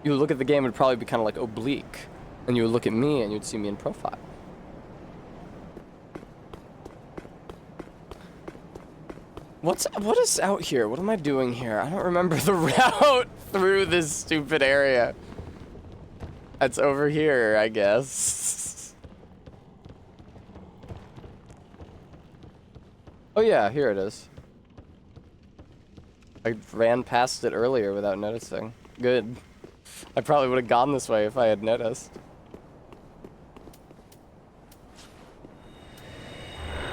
S1: you would look at the game, it would probably be kind of like oblique. And you would look at me and you'd see me in profile. What is out here? What am I doing here? I don't remember the route through this stupid area. It's over here, I guess. Oh yeah, here it is. I ran past it earlier without noticing. Good. I probably would have gone this way if I had noticed.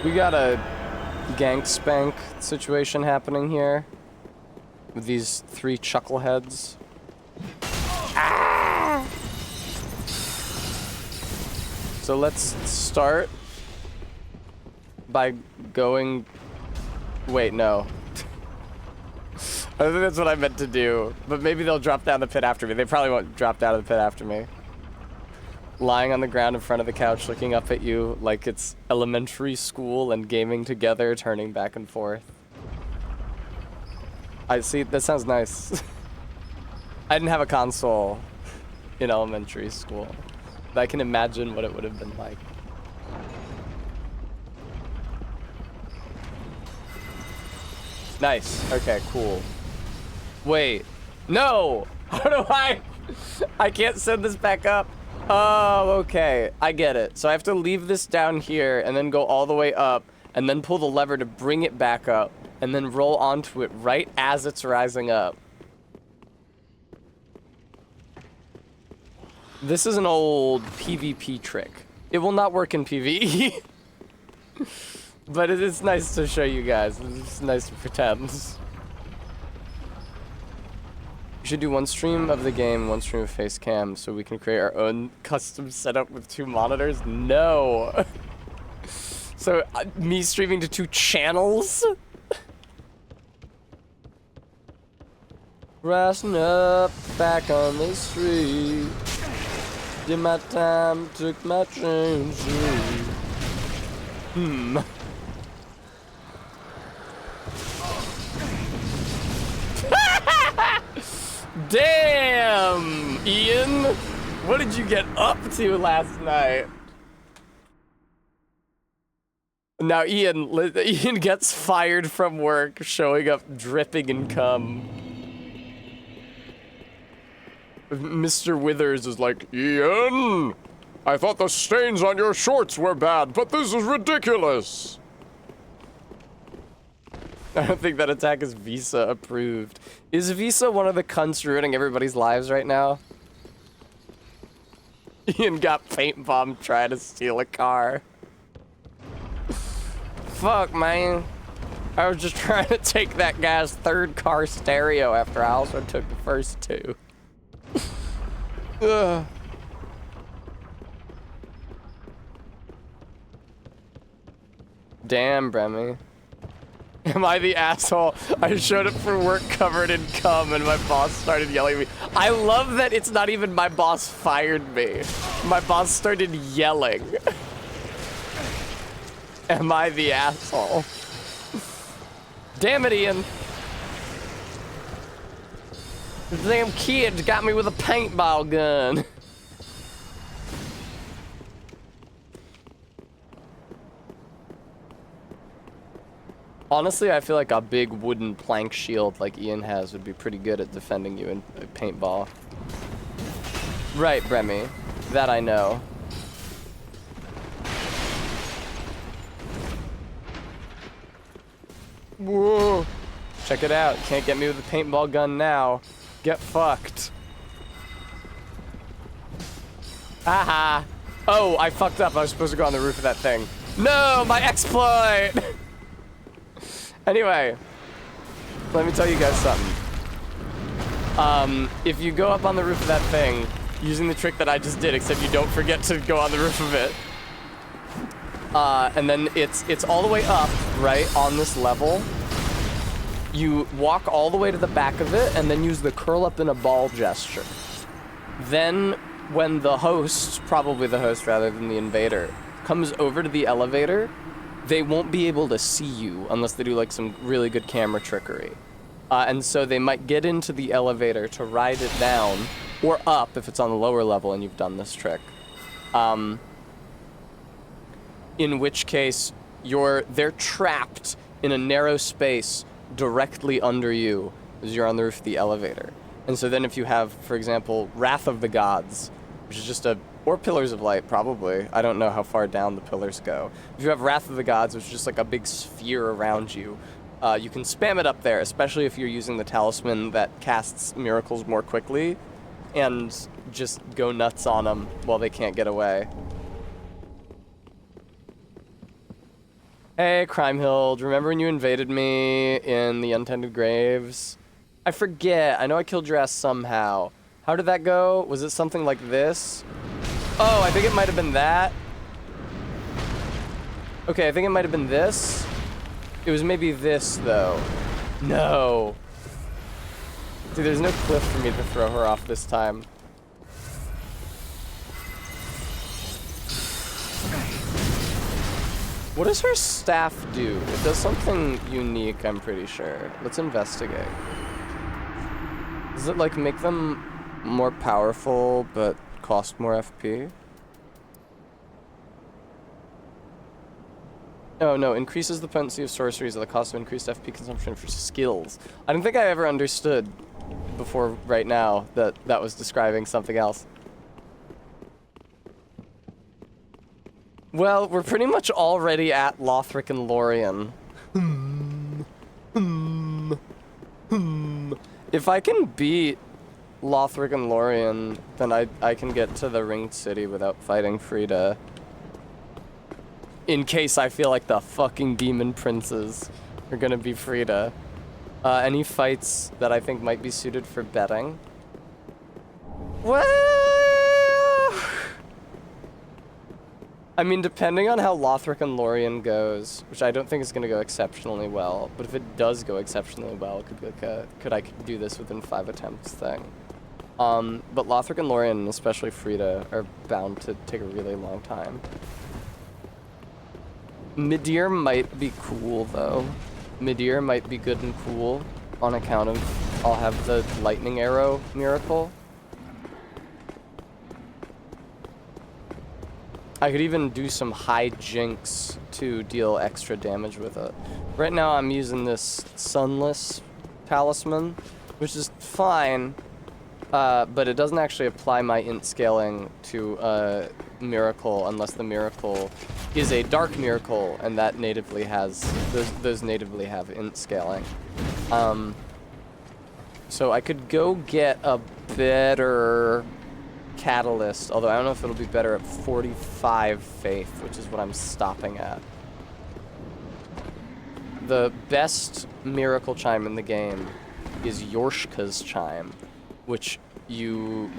S1: We got a gank spank situation happening here with these 3 chuckleheads. Ah! So let's start by going. Wait, no. I think that's what I meant to do, but maybe they'll drop down the pit after me. They probably won't drop down the pit after me. Lying on the ground in front of the couch, looking up at you like it's elementary school and gaming together, turning back and forth. I see, that sounds nice. I didn't have a console in elementary school, but I can imagine what it would have been like. Nice, okay, cool. Wait, no! How do I can't send this back up. Oh, okay, I get it. So I have to leave this down here and then go all the way up and then pull the lever to bring it back up and then roll onto it right as it's rising up. This is an old PvP trick. It will not work in PvE. But it is nice to show you guys. It's nice to pretend. We should do one stream of the game, one stream of face cam, so we can create our own custom setup with 2 monitors? No! So, me streaming to 2 channels? Rising up, back on the street. Did my time, took my change. Damn, Ian! What did you get up to last night? Now Ian gets fired from work, showing up dripping in cum. Mr. Withers is like, Ian, I thought the stains on your shorts were bad, but this is ridiculous. I don't think that attack is Visa approved. Is Visa one of the cunts ruining everybody's lives right now? Ian got paint bombed trying to steal a car. Fuck, man. I was just trying to take that guy's third car stereo after I also took the first two. Ugh. Damn, Bremy. Am I the asshole? I showed up for work covered in cum and my boss started yelling at me. I love that it's not even my boss fired me. My boss started yelling. Am I the asshole? Damn it, Ian. The damn kid got me with a paintball gun. Honestly, I feel like a big wooden plank shield like Ian has would be pretty good at defending you in a paintball. Right, Bremy. That I know. Whoa. Check it out. Can't get me with a paintball gun now. Get fucked. Haha. Oh, I fucked up. I was supposed to go on the roof of that thing. No, my exploit! Anyway, let me tell you guys something. If you go up on the roof of that thing, using the trick that I just did, except you don't forget to go on the roof of it, and then it's all the way up, right, on this level. You walk all the way to the back of it, and then use the curl up in a ball gesture. Then, when the host, probably the host rather than the invader, comes over to the elevator, they won't be able to see you unless they do like some really good camera trickery. And so they might get into the elevator to ride it down, or up if it's on the lower level and you've done this trick. In which case, they're trapped in a narrow space directly under you as you're on the roof of the elevator. And so then if you have, for example, Wrath of the Gods, which is just or Pillars of Light, probably. I don't know how far down the pillars go. If you have Wrath of the Gods, which is just like a big sphere around you, you can spam it up there, especially if you're using the talisman that casts miracles more quickly, and just go nuts on them while they can't get away. Hey, Crimehild, remember when you invaded me in the Untended Graves? I forget. I know I killed your ass somehow. How did that go? Was it something like this? Oh, I think it might have been that. Okay, I think it might have been this. It was maybe this, though. No. Dude, there's no cliff for me to throw her off this time. What does her staff do? It does something unique, I'm pretty sure. Let's investigate. Does it, like, make them more powerful, but cost more FP? Oh no, increases the potency of sorceries at the cost of increased FP consumption for skills. I don't think I ever understood before right now that that was describing something else. Well, we're pretty much already at Lothric and Lorien. If I can beat Lothric and Lorien, then I can get to the Ringed City without fighting Frida. In case I feel like the fucking demon princes are gonna be Frida. Any fights that I think might be suited for betting? Well, I mean, depending on how Lothric and Lorien goes, which I don't think is going to go exceptionally well, but if it does go exceptionally well, it could be like a could do this within 5 attempts thing. But Lothric and Lorien, and especially Frida, are bound to take a really long time. Midir might be cool, though. Midir might be good and cool on account of I'll have the lightning arrow miracle. I could even do some high jinx to deal extra damage with it. Right now I'm using this sunless talisman, which is fine, but it doesn't actually apply my int scaling to a miracle unless the miracle is a dark miracle, and that natively has, those natively have int scaling. So I could go get a better catalyst, although I don't know if it'll be better at 45 faith, which is what I'm stopping at. The best miracle chime in the game is Yorshka's chime, which you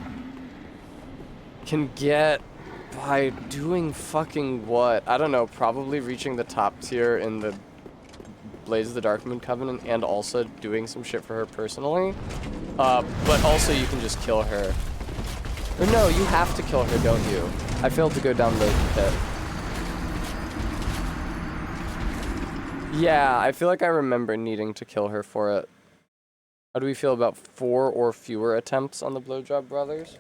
S1: can get by doing fucking what? I don't know, probably reaching the top tier in the Blaze of the Darkmoon Covenant and also doing some shit for her personally. But also you can just kill her. Or no, you have to kill her, don't you? I failed to go down the pit. Yeah, I feel like I remember needing to kill her for it. How do we feel about 4 or fewer attempts on the Blowjob Brothers?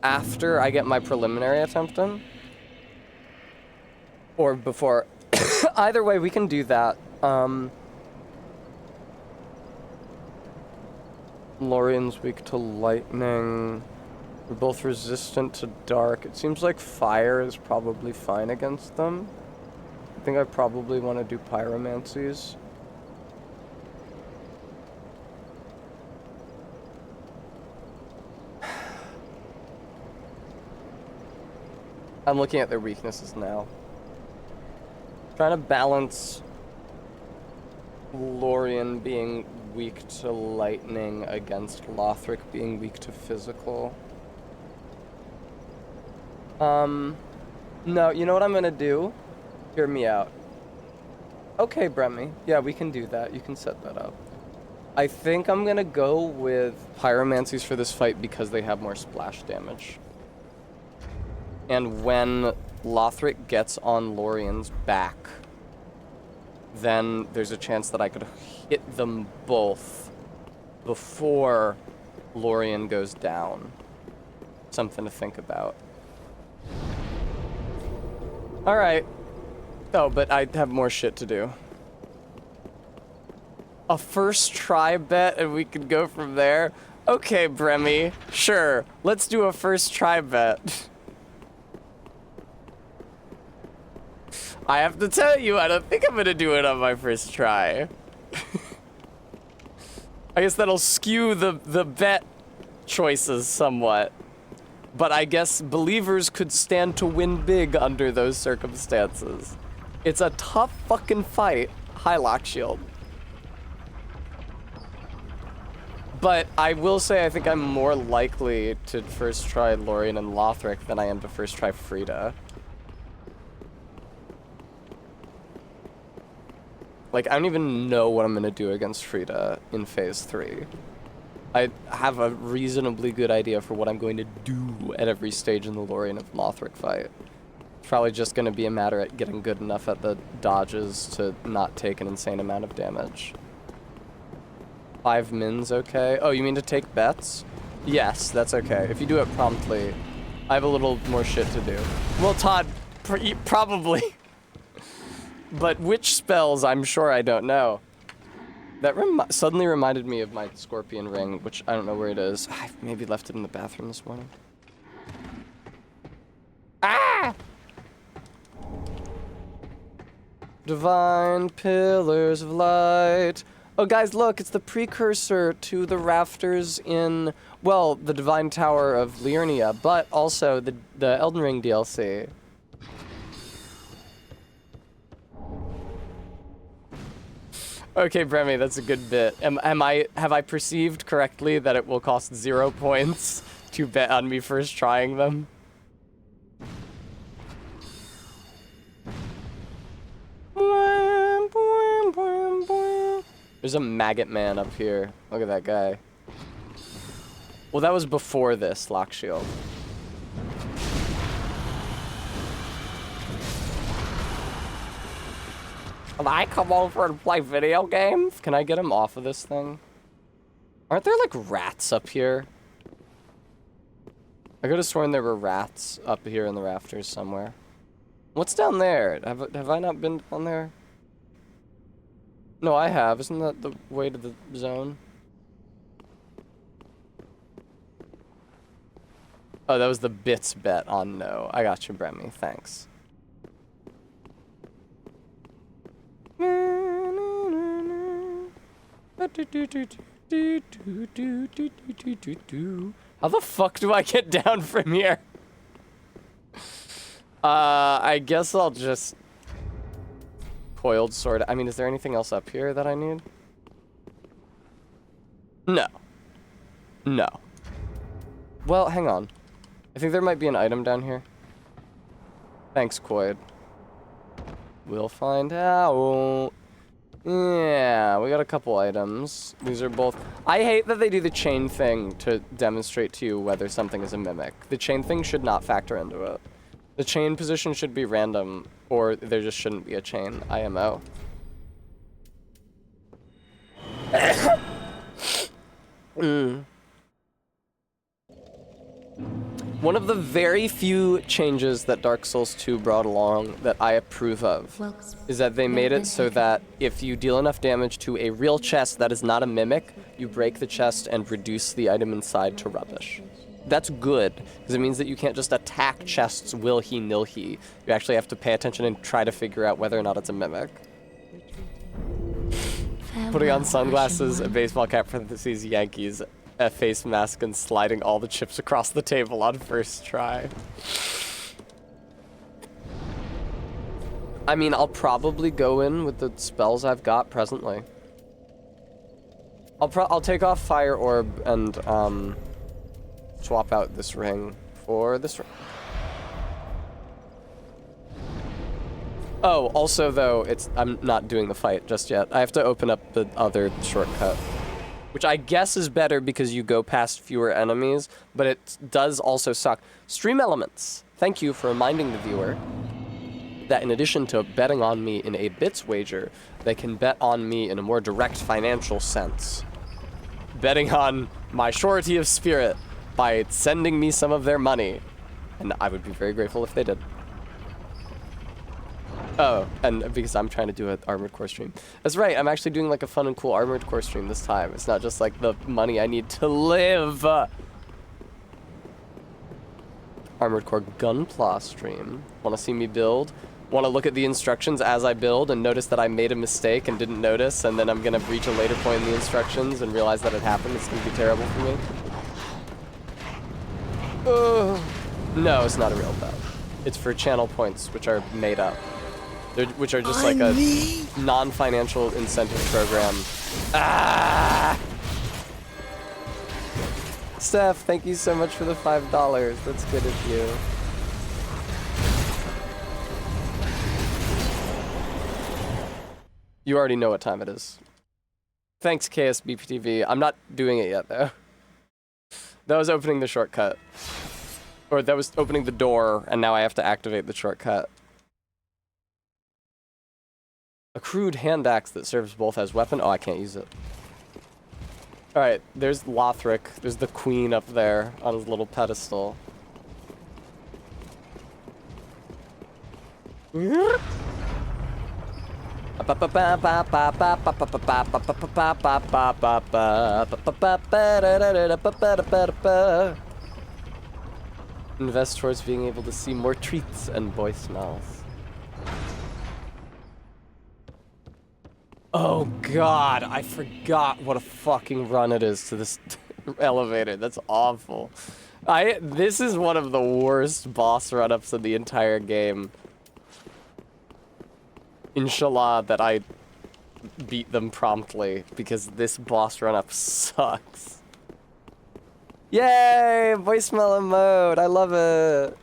S1: After I get my preliminary attempt in? Or before? Either way, we can do that. Lorien's weak to lightning. We're both resistant to dark. It seems like fire is probably fine against them. I think I probably want to do pyromancies. I'm looking at their weaknesses now. Trying to balance Lorien being weak to lightning against Lothric being weak to physical. No, you know what I'm gonna do? Hear me out. Okay, Bremy. Yeah, we can do that. You can set that up. I think I'm gonna go with pyromancies for this fight because they have more splash damage. And when Lothric gets on Lorien's back, then there's a chance that I could hit them both before Lorien goes down. Something to think about. Alright. Oh, but I have more shit to do. A first try bet and we can go from there? Okay, Bremy. Sure. Let's do a first try bet. I have to tell you, I don't think I'm gonna do it on my first try. I guess that'll skew the bet choices somewhat. But I guess believers could stand to win big under those circumstances. It's a tough fucking fight. Hi, Lockshield. But I will say I think I'm more likely to first try Lorien and Lothric than I am to first try Frida. Like, I don't even know what I'm gonna do against Frida in Phase 3. I have a reasonably good idea for what I'm going to do at every stage in the Lorien of Lothric fight. It's probably just gonna be a matter of getting good enough at the dodges to not take an insane amount of damage. 5 mins okay? Oh, you mean to take bets? Yes, that's okay. If you do it promptly, I have a little more shit to do. Well, Todd, probably. But which spells, I'm sure I don't know. That suddenly reminded me of my scorpion ring, which I don't know where it is. I maybe left it in the bathroom this morning. Ah! Divine Pillars of Light. Oh, guys, look, it's the precursor to the rafters in, well, the Divine Tower of Liurnia, but also the Elden Ring DLC. Okay, Bremy, that's a good bit. Have I perceived correctly that it will cost 0 points to bet on me first trying them? There's a maggot man up here. Look at that guy. Well, that was before this lock shield. Can I come over and play video games? Can I get him off of this thing? Aren't there like rats up here? I could have sworn there were rats up here in the rafters somewhere. What's down there? Have I not been down there? No, I have. Isn't that the way to the zone? Oh, that was the bits bet on no. I got you, Bremy. Thanks. How the fuck do I get down from here? I guess I'll just coiled sword. I mean, is there anything else up here that I need? No. No. Well, hang on. I think there might be an item down here. Thanks, Quoid. We'll find out. Yeah, we got a couple items. These are both... I hate that they do the chain thing to demonstrate to you whether something is a mimic. The chain thing should not factor into it. The chain position should be random, or there just shouldn't be a chain. IMO. One of the very few changes that Dark Souls 2 brought along that I approve of is that they made it so that if you deal enough damage to a real chest that is not a mimic, you break the chest and reduce the item inside to rubbish. That's good, because it means that you can't just attack chests will-he-nil-he. You actually have to pay attention and try to figure out whether or not it's a mimic. Putting on sunglasses, a baseball cap, parentheses, Yankees, a face mask, and sliding all the chips across the table on first try. I mean, I'll probably go in with the spells I've got presently. I'll take off Fire Orb and, swap out this ring for this ring. Oh, also though, I'm not doing the fight just yet. I have to open up the other shortcut, which I guess is better because you go past fewer enemies, but it does also suck. Stream Elements, thank you for reminding the viewer that in addition to betting on me in a bits wager, they can bet on me in a more direct financial sense. Betting on my surety of spirit by sending me some of their money. And I would be very grateful if they did. Oh, and because I'm trying to do an Armored Core stream. That's right, I'm actually doing like a fun and cool Armored Core stream this time. It's not just like the money I need to live. Armored Core Gunpla stream. Want to see me build? Want to look at the instructions as I build and notice that I made a mistake and didn't notice, and then I'm going to reach a later point in the instructions and realize that it happened? It's going to be terrible for me. No, it's not a real bet. It's for channel points, which are made up. Which are just like a non-financial incentive program. Ah! Steph, thank you so much for the $5. That's good of you. You already know what time it is. Thanks, KSBPTV. I'm not doing it yet, though. That was opening the shortcut. Or that was opening the door, and now I have to activate the shortcut. A crude hand axe that serves both as weapon. Oh, I can't use it. Alright, there's Lothric. There's the queen up there on his little pedestal. Invest towards being able to see more treats and voicemails. Oh god, I forgot what a fucking run it is to this elevator. That's awful. This is one of the worst boss run-ups in the entire game. Inshallah that I beat them promptly, because this boss run-up sucks. Yay! Voicemail mode, I love it!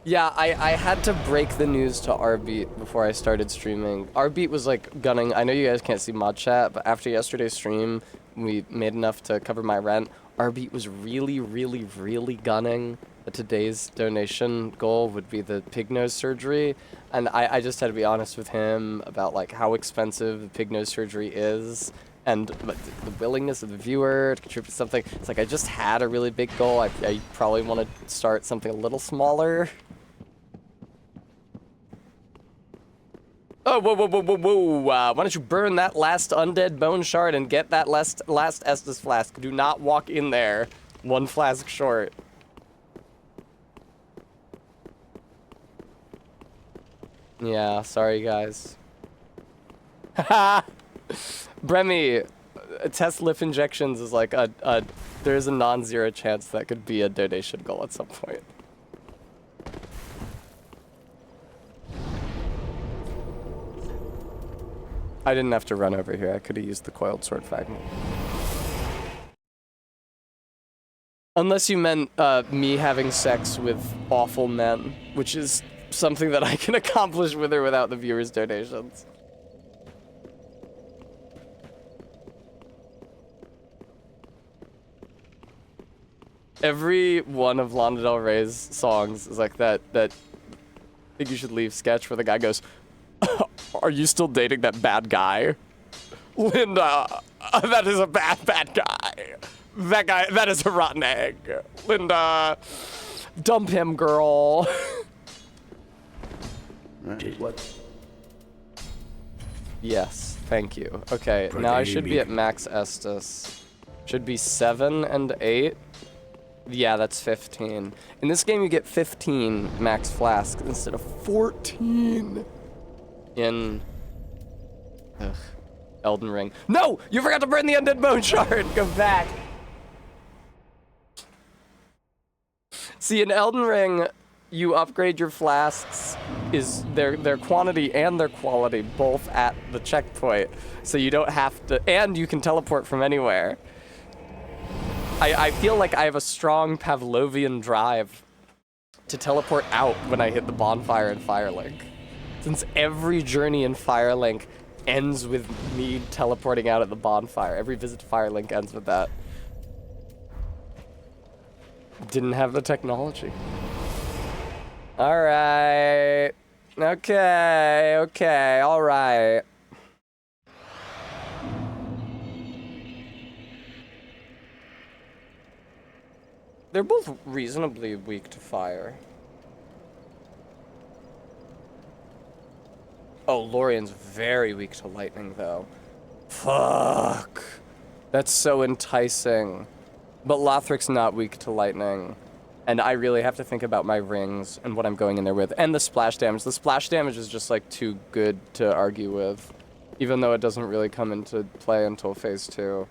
S1: Yeah, I had to break the news to Rbeat before I started streaming. Rbeat was like gunning. I know you guys can't see mod chat, but after yesterday's stream, we made enough to cover my rent. Rbeat was really, really, really gunning that today's donation goal would be the pig nose surgery. And I just had to be honest with him about like how expensive the pig nose surgery is and the willingness of the viewer to contribute something. It's like I just had a really big goal. I probably want to start something a little smaller. Oh, whoa, whoa, whoa, whoa, whoa. Why don't you burn that last undead bone shard and get that last Estus flask? Do not walk in there. One flask short. Yeah, sorry, guys. Haha! Bremy, test lip injections is like there's a non-zero chance that could be a donation goal at some point. I didn't have to run over here. I could have used the coiled sword fragment. Unless you meant me having sex with awful men, which is something that I can accomplish with or without the viewers' donations. Every one of Lana Del Rey's songs is like that I think you should leave sketch where the guy goes, "Are you still dating that bad guy? Linda, that is a bad guy. That is a rotten egg. Linda, dump him, girl."
S3: What?
S1: Yes, thank you. Okay, now I should be at max Estus. Should be 7 and 8. Yeah, that's 15. In this game, you get 15 max flasks instead of 14 in Elden Ring. No! You forgot to burn the undead bone shard! Go back! See, in Elden Ring, you upgrade your flasks, is their quantity and their quality both at the checkpoint. So you don't have to, and you can teleport from anywhere. I feel like I have a strong Pavlovian drive to teleport out when I hit the bonfire in Firelink. Since every journey in Firelink ends with me teleporting out at the bonfire. Every visit to Firelink ends with that. Didn't have the technology. Alright. Okay, alright. They're both reasonably weak to fire. Oh, Lorien's very weak to lightning, though. Fuck. That's so enticing. But Lothric's not weak to lightning. And I really have to think about my rings and what I'm going in there with. And the splash damage. The splash damage is just, like, too good to argue with. Even though it doesn't really come into play until phase 2.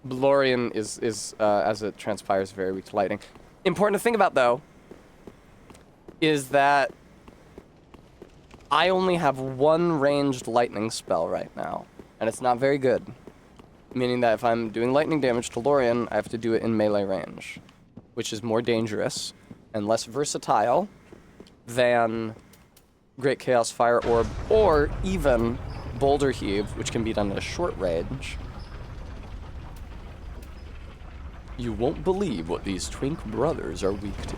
S1: Lorien is as it transpires, very weak to lightning. Important to think about, though, is that I only have one ranged lightning spell right now, and it's not very good. Meaning that if I'm doing lightning damage to Lorien, I have to do it in melee range, which is more dangerous and less versatile than Great Chaos Fire Orb, or even Boulder Heave, which can be done at a short range. You won't believe what these twink brothers are weak to.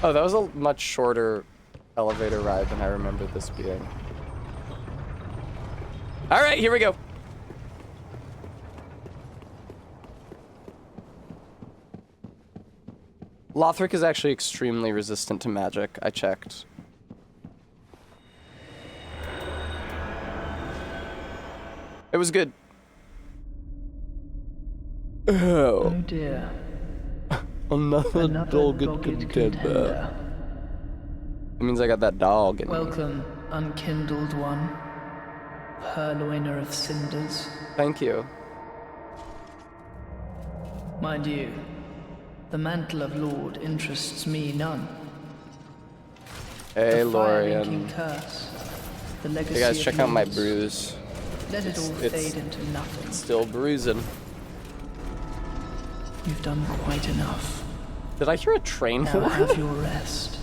S1: Oh, that was a much shorter elevator ride than I remembered this being. All right, here we go. Lothric is actually extremely resistant to magic. I checked. It was good. Oh
S5: dear.
S1: Another dogged contender. It means I got that dog in me.
S5: Welcome, unkindled one. Purloiner of cinders.
S1: Thank you.
S5: Mind you, the mantle of Lord interests me none.
S1: Hey,
S5: The
S1: Lorien.
S5: fire-linking curse, the legacy
S1: Hey guys,
S5: of
S1: check out my
S5: lords.
S1: bruise.
S5: Let it all
S1: It's
S5: fade into nothing.
S1: still bruising.
S5: You've done quite enough.
S1: Did I hear a train
S5: Now
S1: horn?
S5: have your rest.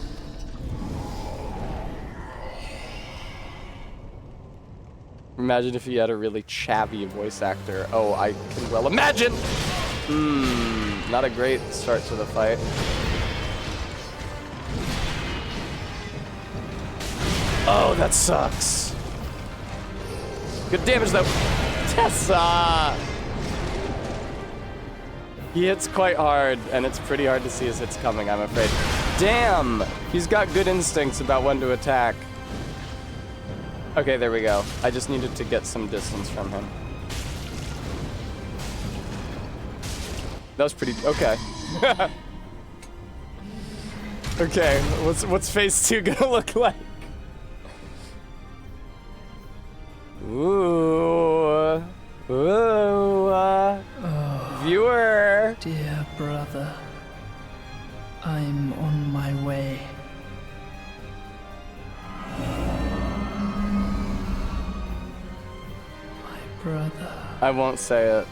S1: Imagine if you had a really chavvy voice actor. Oh, I can well imagine! Not a great start to the fight. Oh, that sucks. Good damage though. Tessa! He hits quite hard, and it's pretty hard to see his hits coming, I'm afraid. Damn! He's got good instincts about when to attack. Okay, there we go. I just needed to get some distance from him. That was pretty... okay. Okay, what's phase 2 gonna look like? Ooh. Ooh. Viewer.
S5: Dear brother, I'm on my way. My brother,
S1: I won't say it.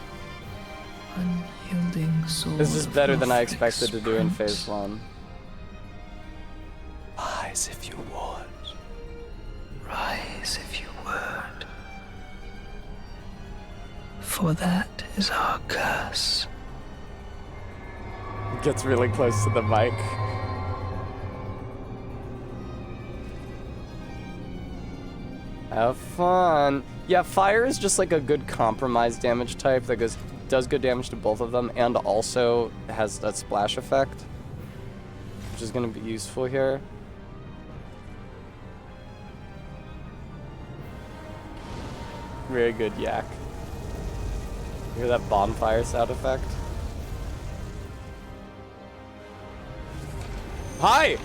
S5: unyielding sword.
S1: This is better than I
S5: of
S1: expected to do in
S5: Prince.
S1: phase 1.
S3: Rise if you would.
S5: Rise if you would. For that is our curse.
S1: Gets really close to the mic. Have fun. Yeah, fire is just like a good compromise damage type that does good damage to both of them and also has that splash effect, which is going to be useful here. Very good, Yak. You hear that bonfire sound effect? Hi!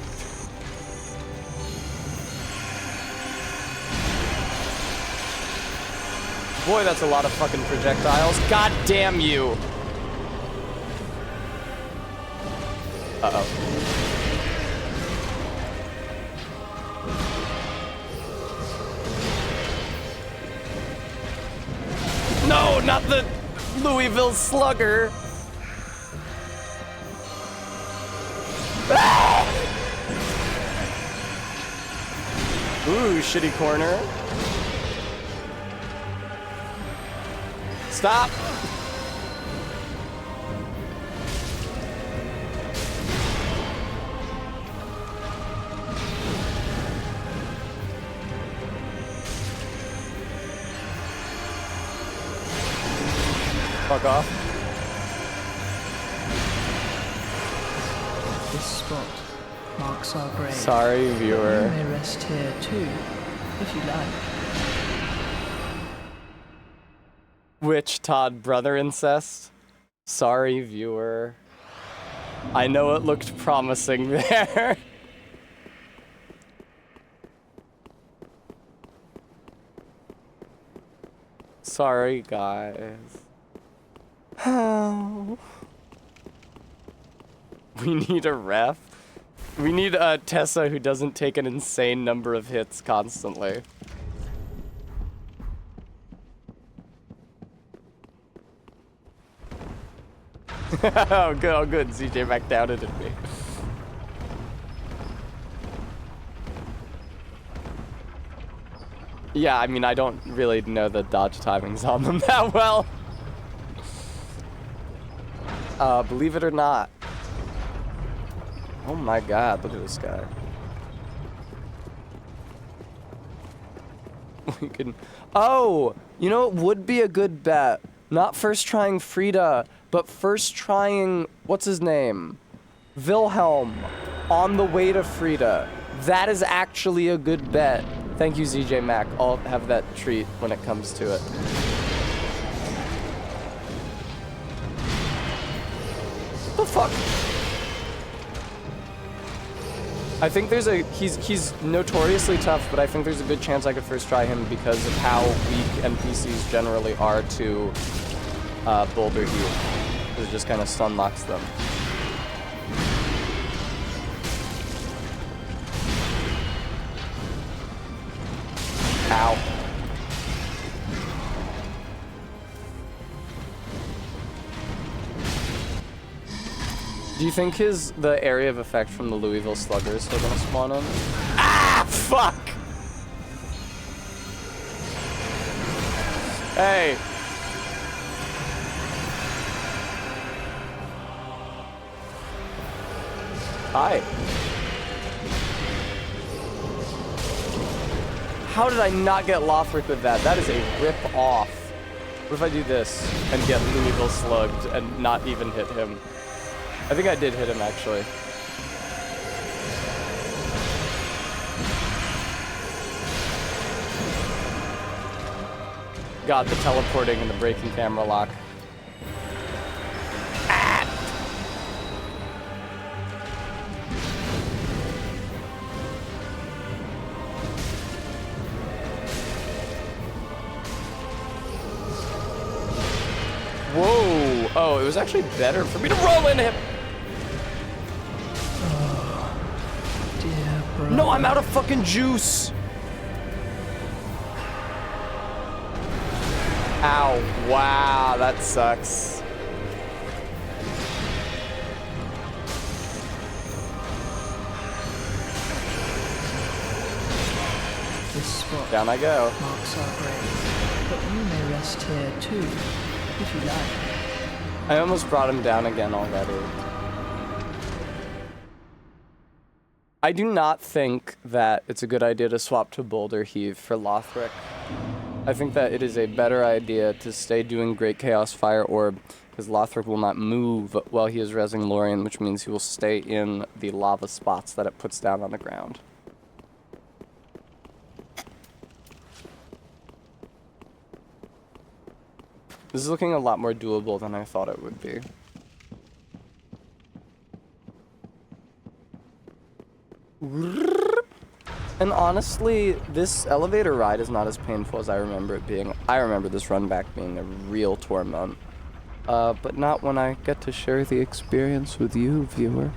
S1: Boy, that's a lot of fucking projectiles. God damn you! Uh-oh. No, not the Louisville Slugger! Ah! Ooh, shitty corner. Stop! Fuck off.
S5: This spot marks our grave.
S1: Sorry,
S5: You
S1: viewer.
S5: may rest here too, if you like.
S1: Which Todd brother incest? Sorry, viewer. I know it looked promising there. Sorry, guys. Oh. We need a ref. We need a Tessa who doesn't take an insane number of hits constantly. Oh, good. CJ back down it at me. Yeah, I mean, I don't really know the dodge timings on them that well. Believe it or not. Oh my god, look at this guy. We can... Oh! You know, it would be a good bet. Not first trying Frida, but first trying... What's his name? Wilhelm. On the way to Frida. That is actually a good bet. Thank you, ZJ Mac. I'll have that treat when it comes to it. The fuck? I think there's a... He's notoriously tough, but I think there's a good chance I could first try him because of how weak NPCs generally are to Boulder Heat. It just kind of stun locks them. Ow. Do you think the area of effect from the Louisville Slugger is still gonna spawn in? Ah, fuck! Hey! Hi. How did I not get Lothric with that? That is a rip-off. What if I do this and get Louisville slugged and not even hit him? I think I did hit him, actually. God, the teleporting and the breaking camera lock. Ah! Whoa! Oh, it was actually better for me to roll into him!
S5: Dear bro.
S1: No, I'm out of fucking juice! Ow, wow, that sucks.
S5: This spot
S1: Down I go.
S5: marks our grave, but you may rest here too, if you like.
S1: I almost brought him down again already. I do not think that it's a good idea to swap to Boulder Heave for Lothric. I think that it is a better idea to stay doing Great Chaos Fire Orb, because Lothric will not move while he is rezzing Lorien, which means he will stay in the lava spots that it puts down on the ground. This is looking a lot more doable than I thought it would be. And honestly, this elevator ride is not as painful as I remember it being. I remember this run back being a real torment. But not when I get to share the experience with you, viewer.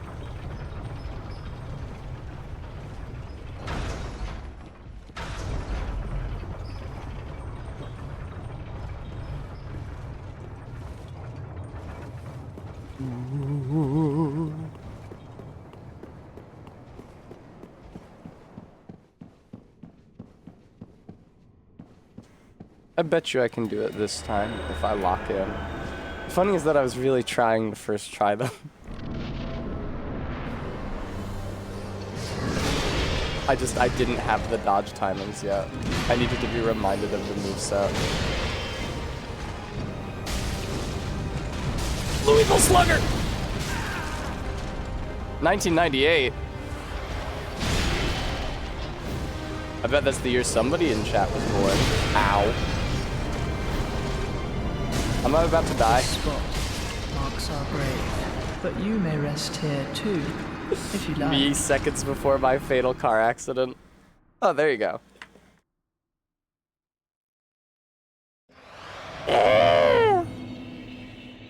S1: I bet you I can do it this time if I lock in. The funny is that I was really trying to first try them. I didn't have the dodge timings yet. I needed to be reminded of the moveset. Louisville Slugger! 1998. I bet that's the year somebody in chat was born. Ow. Am I about to die?
S5: This spot marks our grave, but you may rest here too, if you like.
S1: Me seconds before my fatal car accident. Oh, there you go.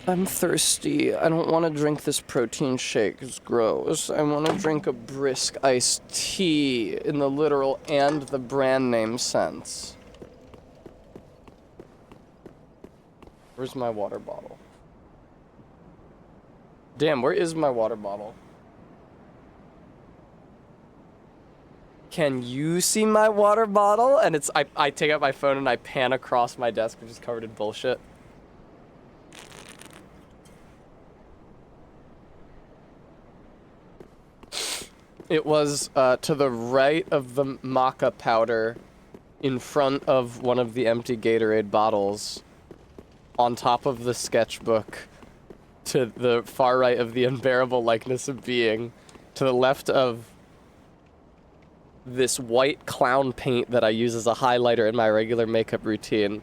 S1: I'm thirsty. I don't want to drink this protein shake. It's gross. I want to drink a brisk iced tea in the literal and the brand name sense. Where's my water bottle? Damn, where is my water bottle? Can you see my water bottle? And it's I take out my phone and I pan across my desk, which is covered in bullshit. It was to the right of the maca powder, in front of one of the empty Gatorade bottles, on top of the sketchbook, to the far right of the unbearable likeness of being, to the left of this white clown paint that I use as a highlighter in my regular makeup routine.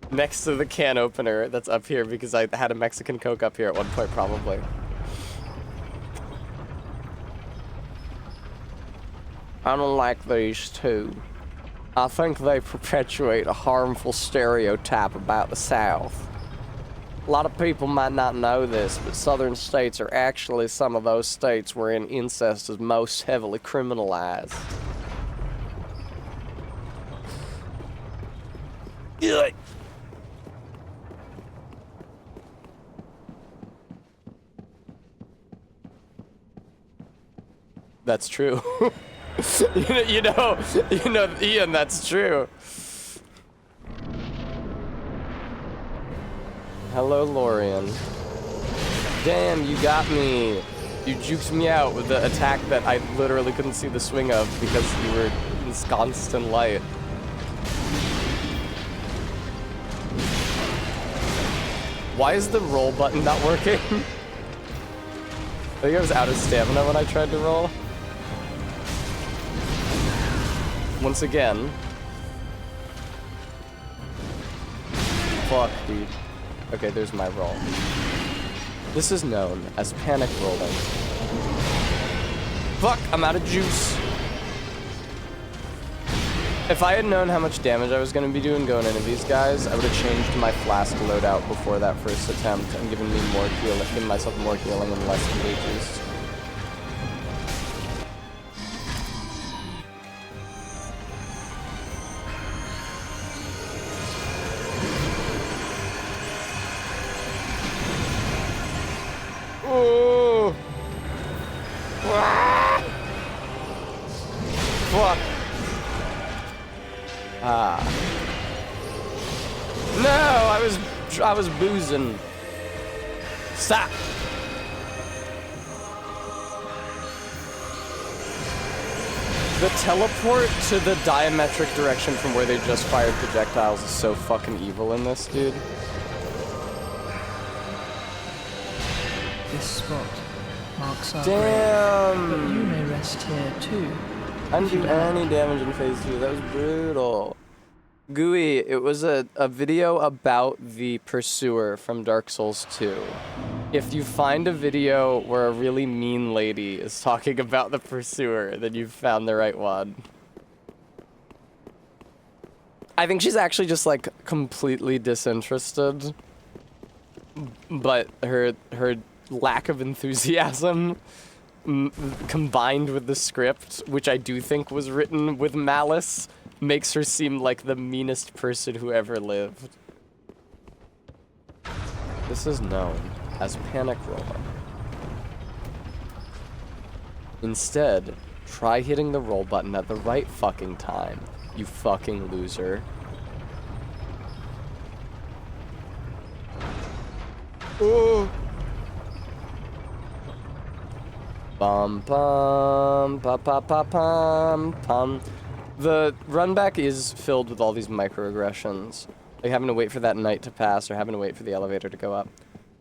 S1: Next to the can opener that's up here because I had a Mexican Coke up here at one point, probably. I don't like these two. I think they perpetuate a harmful stereotype about the South. A lot of people might not know this, but southern states are actually some of those states wherein incest is most heavily criminalized.
S3: Ugh.
S1: That's true. you know, Ian, that's true. Hello, Lorian. Damn, you got me. You juked me out with the attack that I literally couldn't see the swing of because you were ensconced in light. Why is the roll button not working? I think I was out of stamina when I tried to roll. Once again. Fuck, dude. Okay, there's my roll. This is known as panic rolling. Fuck, I'm out of juice. If I had known how much damage I was going to be doing going into these guys, I would have changed my flask loadout before that first attempt and given myself more healing and less blue juice. Oh! Ah! Fuck. Ah. No, I was boozing. Stop. The teleport to the diametric direction from where they just fired projectiles is so fucking evil in this, dude.
S5: This spot marks our
S1: Damn.
S5: grave, but you may rest here too.
S1: I didn't do any damage in phase 2. That was brutal. Gooey, it was a video about the Pursuer from Dark Souls 2. If you find a video where a really mean lady is talking about the Pursuer, then you've found the right one. I think she's actually just like completely disinterested, but her lack of enthusiasm combined with the script, which I do think was written with malice, makes her seem like the meanest person who ever lived. This is known as panic rolling. Instead, try hitting the roll button at the right fucking time, you fucking loser. Oh. Bum bum pa pa pa pum pum. The run back is filled with all these microaggressions, like having to wait for that night to pass or having to wait for the elevator to go up.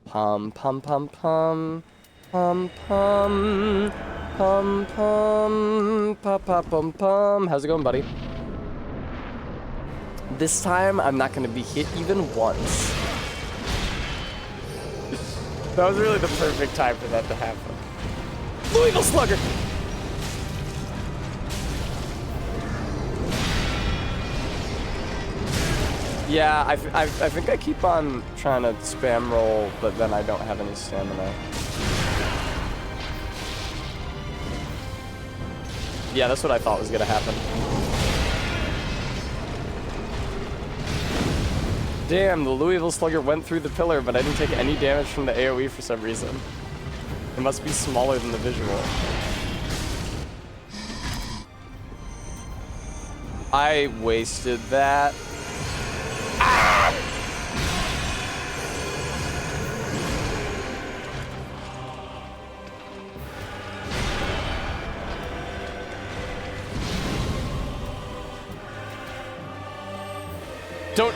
S1: Pum pum pum pum pum pum pum pum pa pa pum pum. How's it going, buddy? This time I'm not gonna be hit even once. That was really the perfect time for that to happen. Louisville Slugger! Yeah, I think I keep on trying to spam roll, but then I don't have any stamina. Yeah, that's what I thought was gonna happen. Damn, the Louisville Slugger went through the pillar, but I didn't take any damage from the AoE for some reason. It must be smaller than the visual. I wasted that. Ah! Don't.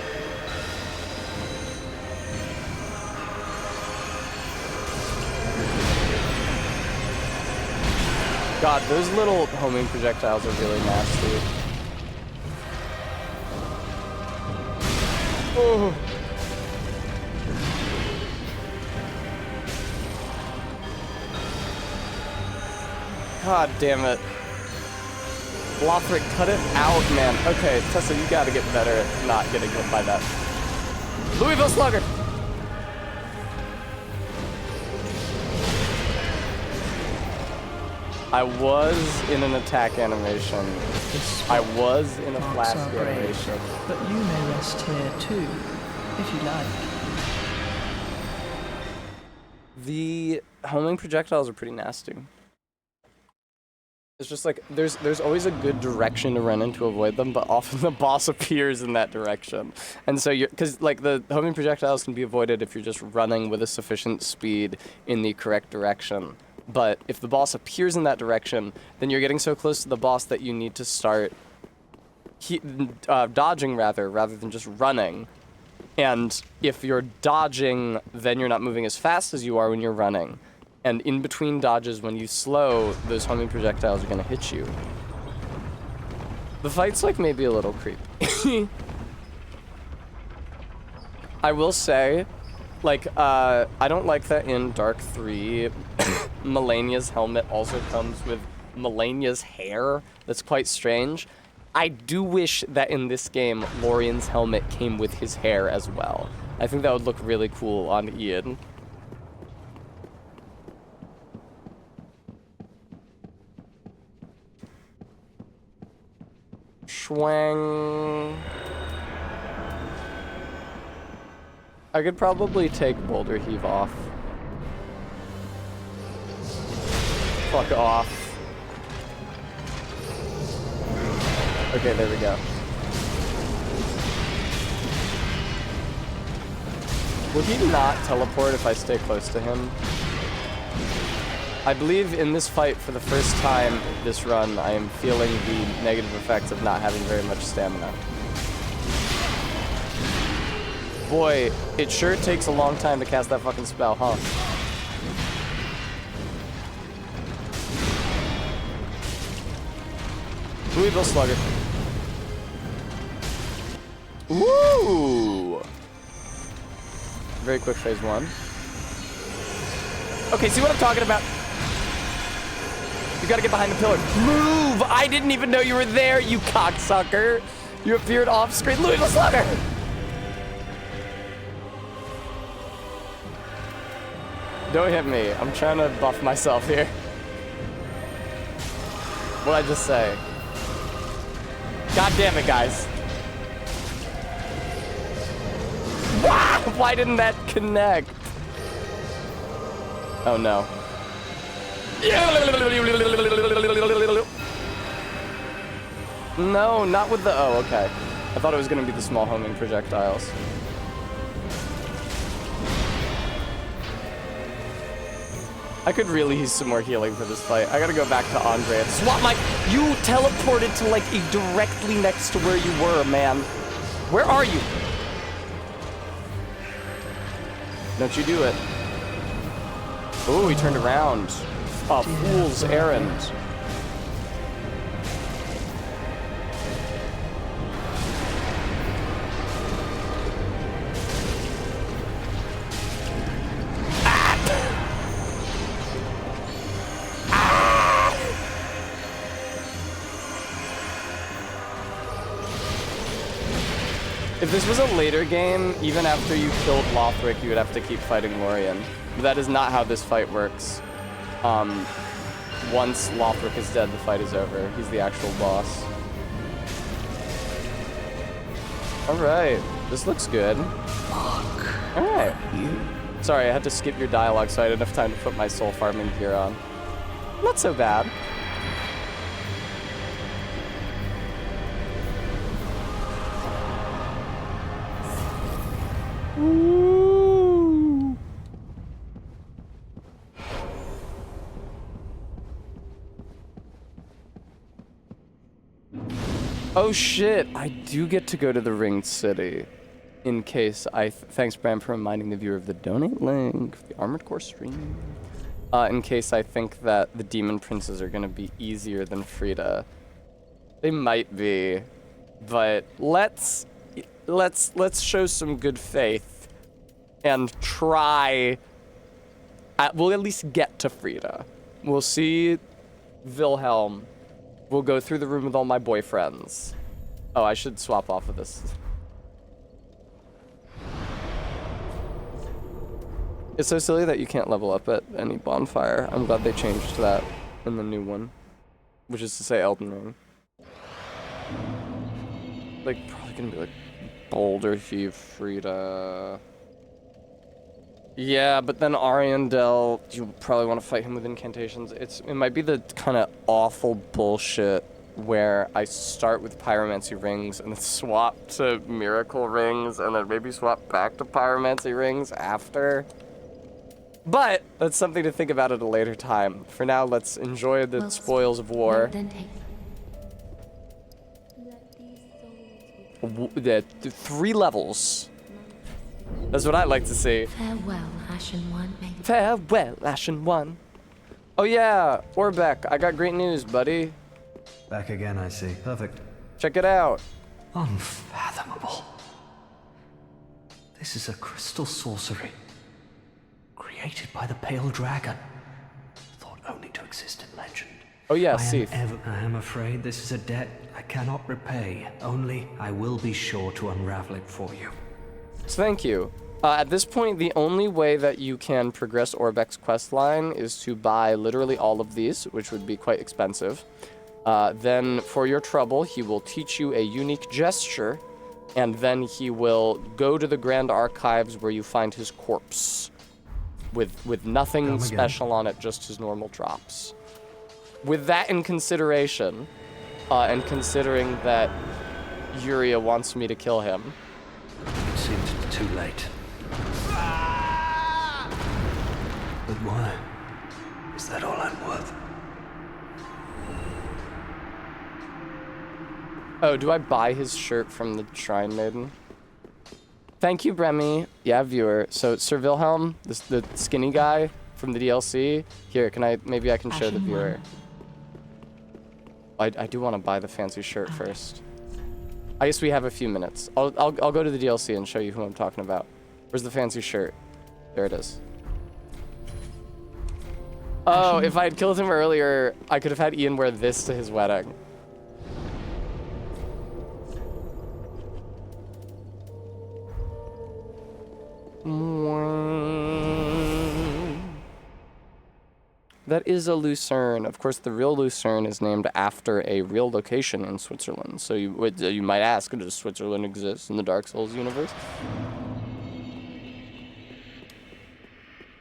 S1: God, those little homing projectiles are really nasty. Oh. God damn it. Lothric, cut it out, man. Okay, Tessa, you gotta get better at not getting hit by that. Louisville Slugger! I was in an attack animation.
S5: This
S1: I was in a
S5: marks
S1: flash
S5: our grave,
S1: animation.
S5: but you may rest here too, if you like.
S1: The homing projectiles are pretty nasty. It's just like there's always a good direction to run in to avoid them, but often the boss appears in that direction. And so because like the homing projectiles can be avoided if you're just running with a sufficient speed in the correct direction. But if the boss appears in that direction, then you're getting so close to the boss that you need to start dodging rather than just running. And if you're dodging, then you're not moving as fast as you are when you're running. And in between dodges, when you slow, those homing projectiles are gonna hit you. The fight's like maybe a little creepy. I will say, like, I don't like that in Dark 3, Melania's helmet also comes with Melania's hair. That's quite strange. I do wish that in this game, Lorian's helmet came with his hair as well. I think that would look really cool on Ian. Schwang. I could probably take Boulder Heave off. Fuck off. Okay, there we go. Will he not teleport if I stay close to him? I believe in this fight, for the first time this run, I am feeling the negative effects of not having very much stamina. Boy, it sure takes a long time to cast that fucking spell, huh? Louisville Slugger. Woo! Very quick phase 1. Okay, see what I'm talking about? You gotta get behind the pillar. Move! I didn't even know you were there, you cocksucker! You appeared off screen. Louisville Slugger! Don't hit me. I'm trying to buff myself here. What'd I just say? God damn it, guys. Wow! Why didn't that connect? Oh no. No, not with the... Oh, okay. I thought it was gonna be the small homing projectiles. I could really use some more healing for this fight. I gotta go back to Andre and swap my... You teleported to like directly next to where you were, man. Where are you? Don't you do it. Oh, he turned around. A fool's errand. If this was a later game, even after you killed Lothric, you would have to keep fighting Lorien. But that is not how this fight works. Once Lothric is dead, the fight is over. He's the actual boss. Alright, this looks good.
S3: Fuck.
S1: Alright.
S3: You.
S1: Sorry, I had to skip your dialogue so I had enough time to put my soul farming gear on. Not so bad. Ooh. Oh shit, I do get to go to the Ringed City. In case thanks Bram for reminding the viewer of the donate link for the Armored Core stream. In case I think that the Demon Princes are gonna be easier than Frida. They might be, but let's show some good faith and try. We'll at least get to Frida. We'll see Wilhelm. We'll go through the room with all my boyfriends. Oh, I should swap off of this. It's so silly that you can't level up at any bonfire. I'm glad they changed that. in the new one, which is to say Elden Ring. Like, probably gonna be like Boulder Thief, Frida. Yeah, but then Ariandel, you probably want to fight him with incantations. It might be the kind of awful bullshit where I start with Pyromancy Rings and then swap to Miracle Rings and then maybe swap back to Pyromancy Rings after. But that's something to think about at a later time. For now, let's enjoy the spoils of war.
S2: Then take.
S1: The 3 levels. That's what I like to see.
S2: Farewell, Ashen One.
S1: Farewell, Ashen One. Oh yeah, Orbeck, I got great news, buddy.
S6: Back again, I see. Perfect.
S1: Check it out.
S6: Unfathomable. This is a crystal sorcery. Created by the Pale Dragon. Thought only to exist in legend.
S1: Oh yeah,
S6: I
S1: Sith.
S6: am afraid this is a debt I cannot repay. Only I will be sure to unravel it for you.
S1: So thank you. At this point, the only way that you can progress Orbeck's questline is to buy literally all of these, which would be quite expensive. Then, for your trouble, he will teach you a unique gesture, and then he will go to the Grand Archives where you find his corpse, with nothing special on it, just his normal drops. With that in consideration, and considering that Yuria wants me to kill him,
S6: It seems too late. But why? Is that all I'm worth?
S1: Oh, do I buy his shirt from the Shrine Maiden? Thank you, Bremy. Yeah, viewer. So Sir Wilhelm, the skinny guy from the DLC. Here, maybe I can show the viewer. I do want to buy the fancy shirt first. I guess we have a few minutes. I'll go to the DLC and show you who I'm talking about. Where's the fancy shirt? There it is. Oh, if I had killed him earlier, I could have had Ian wear this to his wedding. That is a Lucerne. Of course, the real Lucerne is named after a real location in Switzerland. So you might ask, does Switzerland exist in the Dark Souls universe?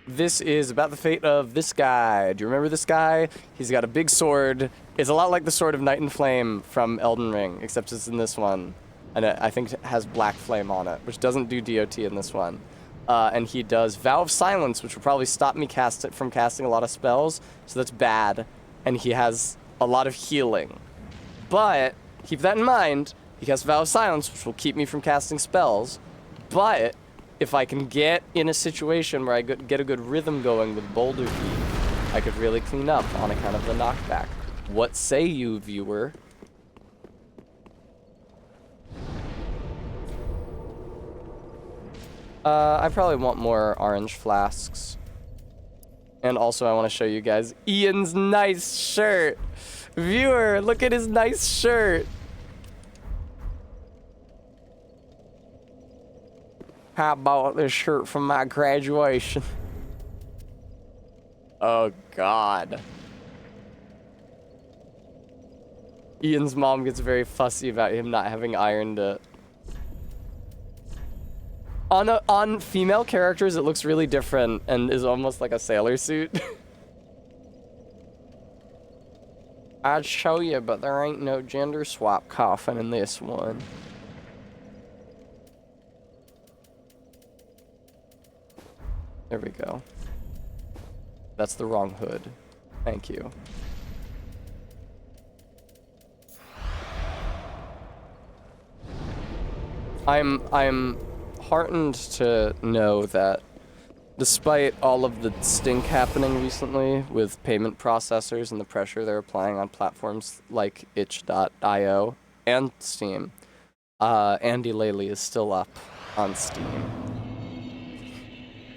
S1: This is about the fate of this guy. Do you remember this guy? He's got a big sword. It's a lot like the Sword of Night and Flame from Elden Ring, except it's in this one. And I think it has black flame on it, which doesn't do DOT in this one. And he does Vow of Silence, which will probably stop me from casting a lot of spells, so that's bad. And he has a lot of healing. But, keep that in mind, he casts Vow of Silence, which will keep me from casting spells. But, if I can get in a situation where I get a good rhythm going with Boulder Thief, I could really clean up on account of the knockback. What say you, viewer? I probably want more orange flasks. And also I want to show you guys Ian's nice shirt. Viewer, look at his nice shirt. I bought this shirt from my graduation. Oh God. Ian's mom gets very fussy about him not having ironed it. On female characters, it looks really different and is almost like a sailor suit. I'd show you, but there ain't no gender swap coffin in this one. There we go. That's the wrong hood. Thank you. I'm heartened to know that despite all of the stink happening recently with payment processors and the pressure they're applying on platforms like itch.io and Steam, Andy Laley is still up on Steam.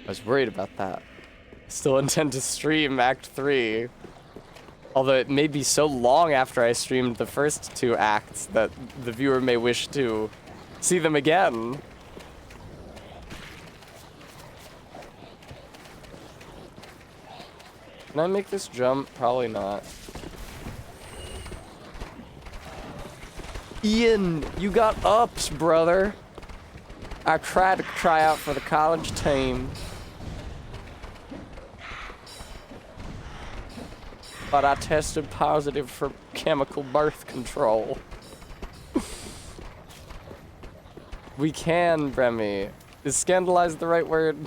S1: I was worried about that. I still intend to stream Act 3. Although it may be so long after I streamed the first 2 acts that the viewer may wish to see them again. Can I make this jump? Probably not. Ian, you got ups, brother. I tried to try out for the college team. But I tested positive for chemical birth control. We can, Remy. Is scandalized the right word?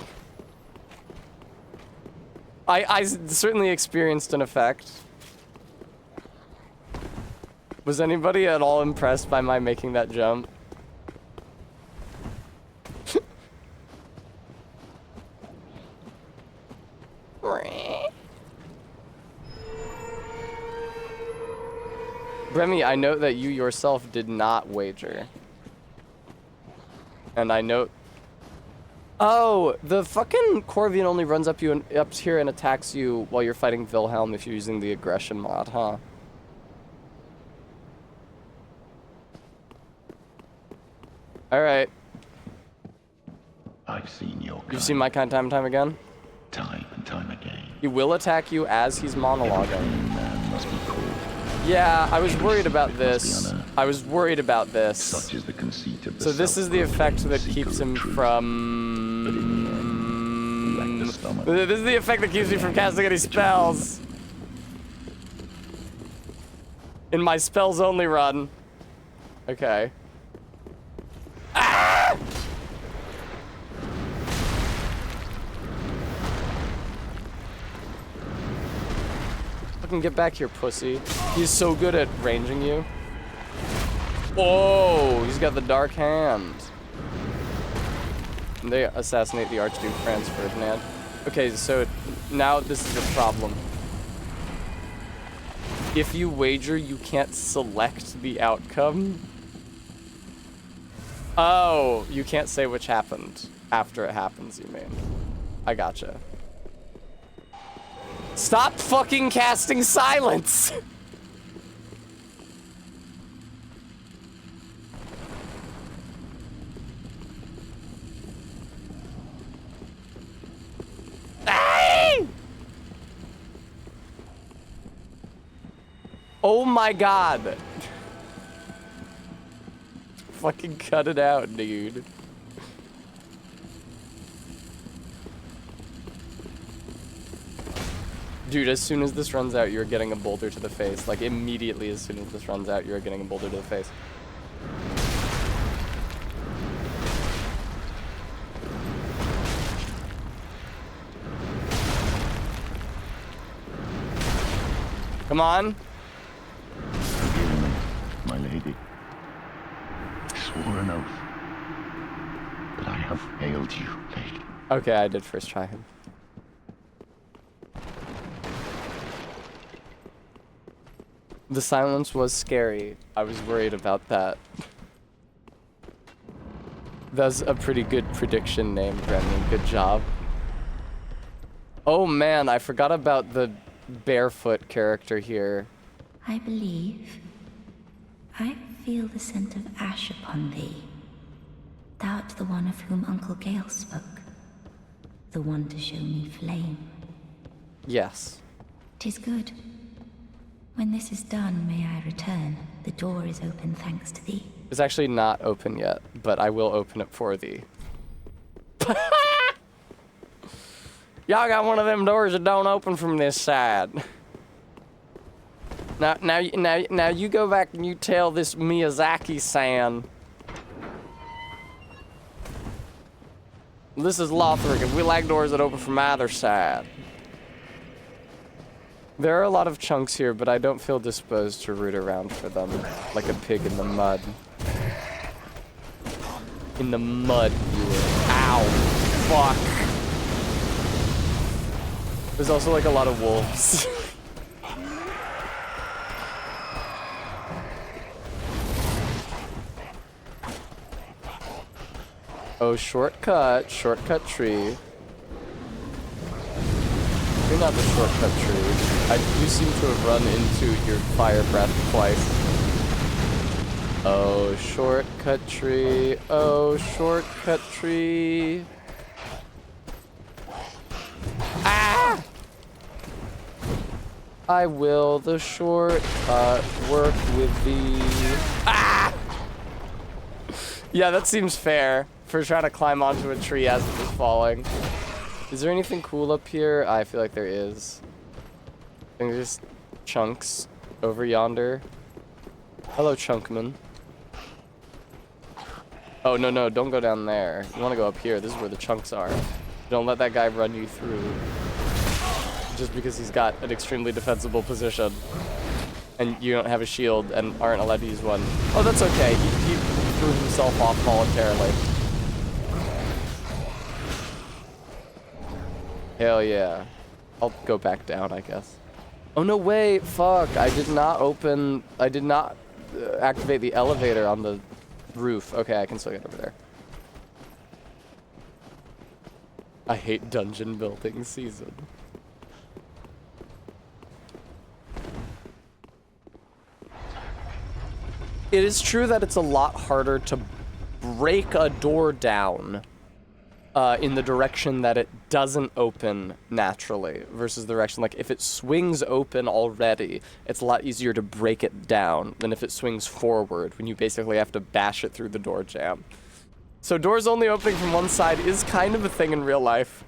S1: I certainly experienced an effect. Was anybody at all impressed by my making that jump? Remy, I note that you yourself did not wager. And I note... Oh, the fucking Corvian only runs up here and attacks you while you're fighting Wilhelm if you're using the aggression mod, huh? Alright.
S3: I've seen your kind.
S1: You've seen my kind time and time again?
S3: Time and time again.
S1: He will attack you as he's monologuing.
S3: Man must be cruel.
S1: Yeah, I was worried about this. I was worried about this.
S3: Such is the conceit of the
S1: So this is the effect that keeps him from... This is the effect that keeps me from casting any spells. In my spells only run. Okay. Ah! Fucking get back here, pussy. He's so good at ranging you. Whoa, he's got the dark hand. And they assassinate the Archduke Franz Ferdinand. Okay, so now this is the problem. If you wager, you can't select the outcome. Oh, you can't say which happened after it happens, you mean. I gotcha. Stop fucking casting silence! Oh my god. Fucking cut it out, dude. Dude, as soon as this runs out, you're getting a boulder to the face. Like, immediately as soon as this runs out, you're getting a boulder to the face. Come on.
S3: Forgive me, my lady. I swore an oath. But I have failed you, lady.
S1: Okay, I did first try him. The silence was scary. I was worried about that. That's a pretty good prediction name, Brendan. Good job. Oh man, I forgot about the barefoot character here.
S2: I believe I feel the scent of ash upon thee. Thou art the one of whom Uncle Gale spoke. The one to show me flame.
S1: Yes.
S2: 'Tis good. When this is done, may I return. The door is open thanks to thee.
S1: It's actually not open yet, but I will open it for thee. Y'all got one of them doors that don't open from this side. Now you go back and you tell this Miyazaki-san. This is Lothric, and we like doors that open from either side. There are a lot of chunks here, but I don't feel disposed to root around for them like a pig in the mud. In the mud, you are. Ow. Fuck. There's also like a lot of wolves. Oh, shortcut. Shortcut tree. You're not the shortcut tree. You seem to have run into your fire breath twice. Oh, shortcut tree. Oh, shortcut tree. Ah! I will the shortcut work with thee. Ah! Yeah, that seems fair for trying to climb onto a tree as it was falling. Is there anything cool up here? I feel like there is. I think there's chunks over yonder. Hello, Chunkman. Oh, no, no, don't go down there. You want to go up here. This is where the chunks are. Don't let that guy run you through. Just because he's got an extremely defensible position. And you don't have a shield and aren't allowed to use one. Oh, that's okay. He threw himself off voluntarily. Hell yeah. I'll go back down, I guess. Oh, no, wait. Fuck. I did not activate the elevator on the roof. Okay, I can still get over there. I hate dungeon building season. It is true that it's a lot harder to break a door down in the direction that it doesn't open naturally versus the direction, like, if it swings open already, it's a lot easier to break it down than if it swings forward when you basically have to bash it through the door jamb. So doors only opening from one side is kind of a thing in real life.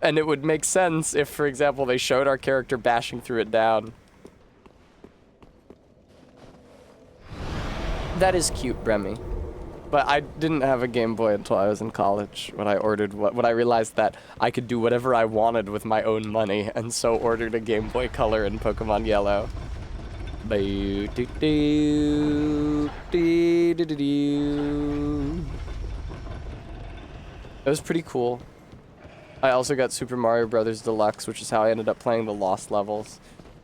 S1: And it would make sense if, for example, they showed our character bashing through it down. That is cute, Bremy. But I didn't have a Game Boy until I was in college when I ordered when I realized that I could do whatever I wanted with my own money, and so ordered a Game Boy Color and Pokemon Yellow. It was pretty cool. I also got Super Mario Brothers Deluxe, which is how I ended up playing the Lost levels.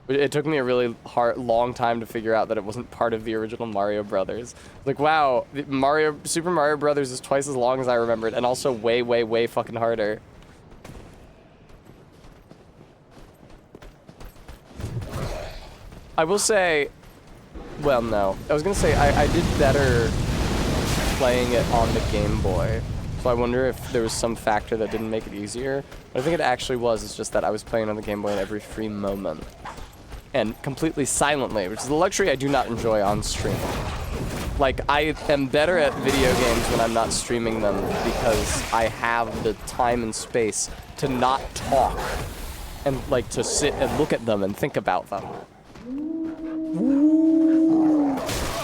S1: It took me a really long time to figure out that it wasn't part of the original Mario Brothers. Like, wow, Super Mario Brothers is twice as long as I remembered, and also way, way, way fucking harder. I will say, well, no. I was gonna say, I did better playing it on the Game Boy. So I wonder if there was some factor that didn't make it easier. But I think it actually was, it's just that I was playing on the Game Boy in every free moment. And completely silently, which is a luxury I do not enjoy on stream. Like, I am better at video games when I'm not streaming them because I have the time and space to not talk and, like, to sit and look at them and think about them.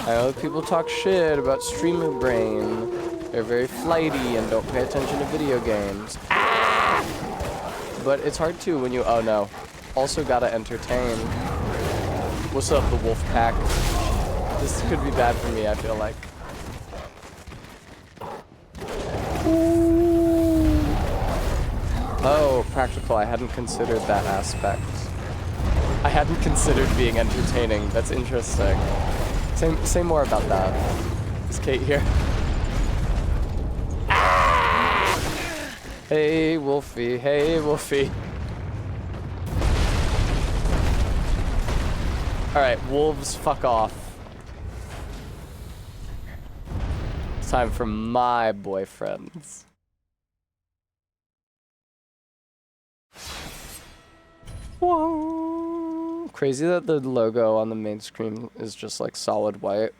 S1: I know people talk shit about streamer brain. They're very flighty and don't pay attention to video games. Ah! But it's hard too when you, oh no. Also gotta entertain. What's up, the wolf pack? This could be bad for me, I feel like. Oh, practical. I hadn't considered that aspect. I hadn't considered being entertaining. That's interesting. Say more about that. Is Kate here? Ah! Hey, Wolfie. Hey, Wolfie. Alright, wolves, fuck off. It's time for my boyfriends. Whoa. Crazy that the logo on the main screen is just like solid white.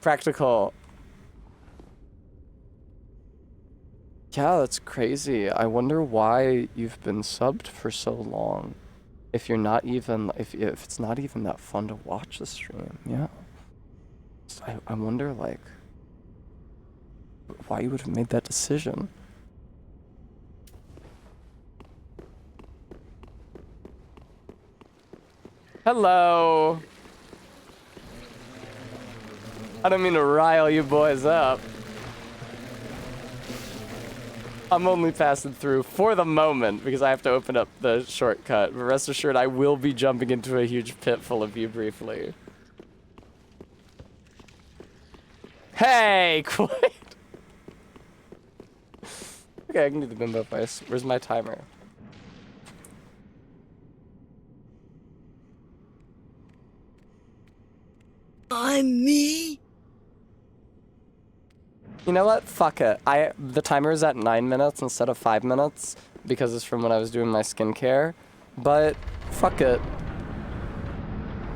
S1: Practical. Yeah, that's crazy. I wonder why you've been subbed for so long. If you're not even, if it's not even that fun to watch the stream, yeah. So I wonder, like, why you would have made that decision. Hello. I don't mean to rile you boys up. I'm only passing through for the moment because I have to open up the shortcut. But rest assured, I will be jumping into a huge pit full of you briefly. Hey, quit. Okay, I can do the bimbo voice. Where's my timer?
S4: I'm me.
S1: You know what? Fuck it. The timer is at 9 minutes instead of 5 minutes. because it's from when I was doing my skincare, but fuck it.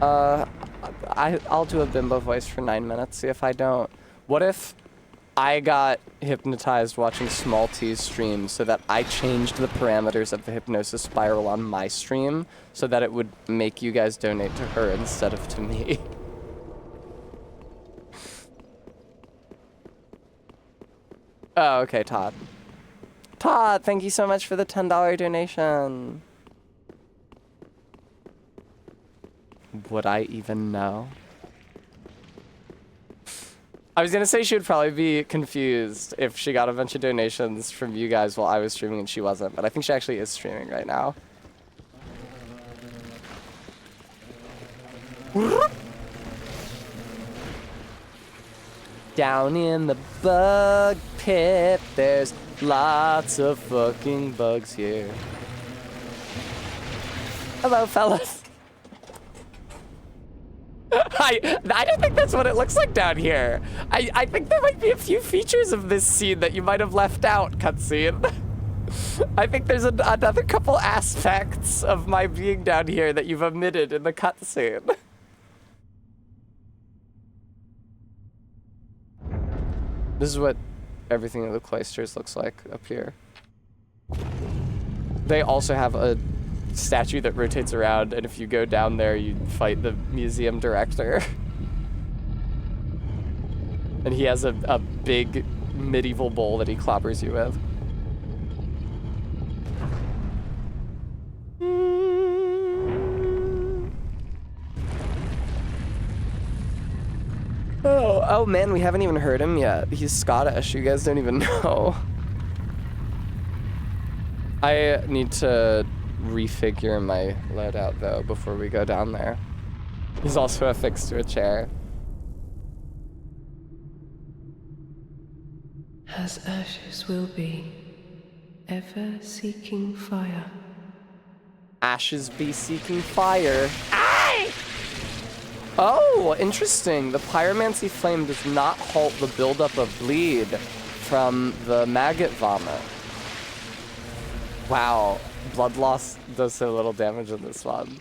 S1: I'll do a bimbo voice for 9 minutes, see if I don't. What if I got hypnotized watching Small T's stream so that I changed the parameters of the hypnosis spiral on my stream so that it would make you guys donate to her instead of to me? Oh, okay, Todd. Todd, thank you so much for the $10 donation. Would I even know? I was gonna say she would probably be confused if she got a bunch of donations from you guys while I was streaming and she wasn't, but I think she actually is streaming right now. Down in the bug pit, there's lots of fucking bugs here. Hello, fellas. I don't think that's what it looks like down here. I think there might be a few features of this scene that you might have left out, cutscene. I think there's another couple aspects of my being down here that you've omitted in the cutscene. This is what everything in the cloisters looks like up here. They also have a statue that rotates around, and if you go down there, you fight the museum director. And he has a big medieval bowl that he clobbers you with. Oh man, we haven't even heard him yet. He's Scottish, you guys don't even know. I need to refigure my loadout though before we go down there. He's also affixed to a chair.
S5: As ashes will be, ever seeking fire.
S1: Ashes be seeking fire. Aye! Oh, interesting. The pyromancy flame does not halt the buildup of bleed from the maggot vomit. Wow, blood loss does so little damage in this one.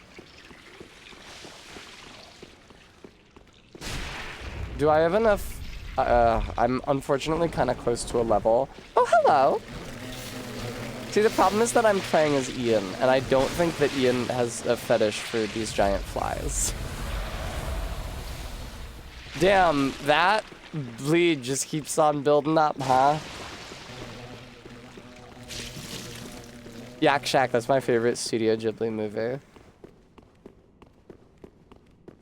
S1: Do I have enough? I'm unfortunately kind of close to a level. Oh, hello. See, the problem is that I'm playing as Ian, and I don't think that Ian has a fetish for these giant flies. Damn, that bleed just keeps on building up, huh? Yak Shack, that's my favorite Studio Ghibli movie.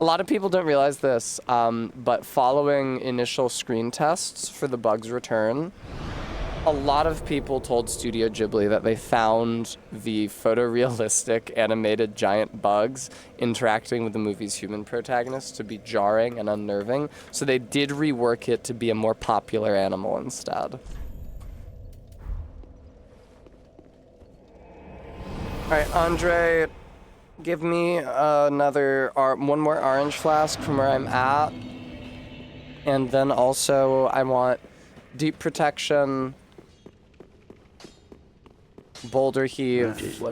S1: A lot of people don't realize this, but following initial screen tests for The Bug's Return, a lot of people told Studio Ghibli that they found the photorealistic animated giant bugs interacting with the movie's human protagonists to be jarring and unnerving, so they did rework it to be a more popular animal instead. Alright, Andre, give me one more orange flask from where I'm at. And then also, I want deep protection, boulder heave,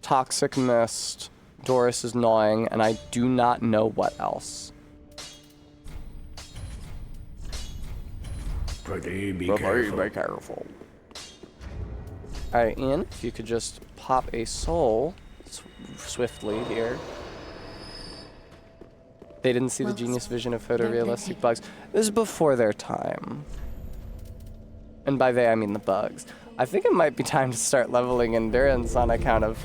S1: toxic mist, Doris is gnawing, and I do not know what else.
S7: Pretty be
S1: careful. Alright, Ian, if you could just pop a soul swiftly here. They didn't see the genius vision of photorealistic bugs. This is before their time. And by they, I mean the bugs. I think it might be time to start leveling endurance on account of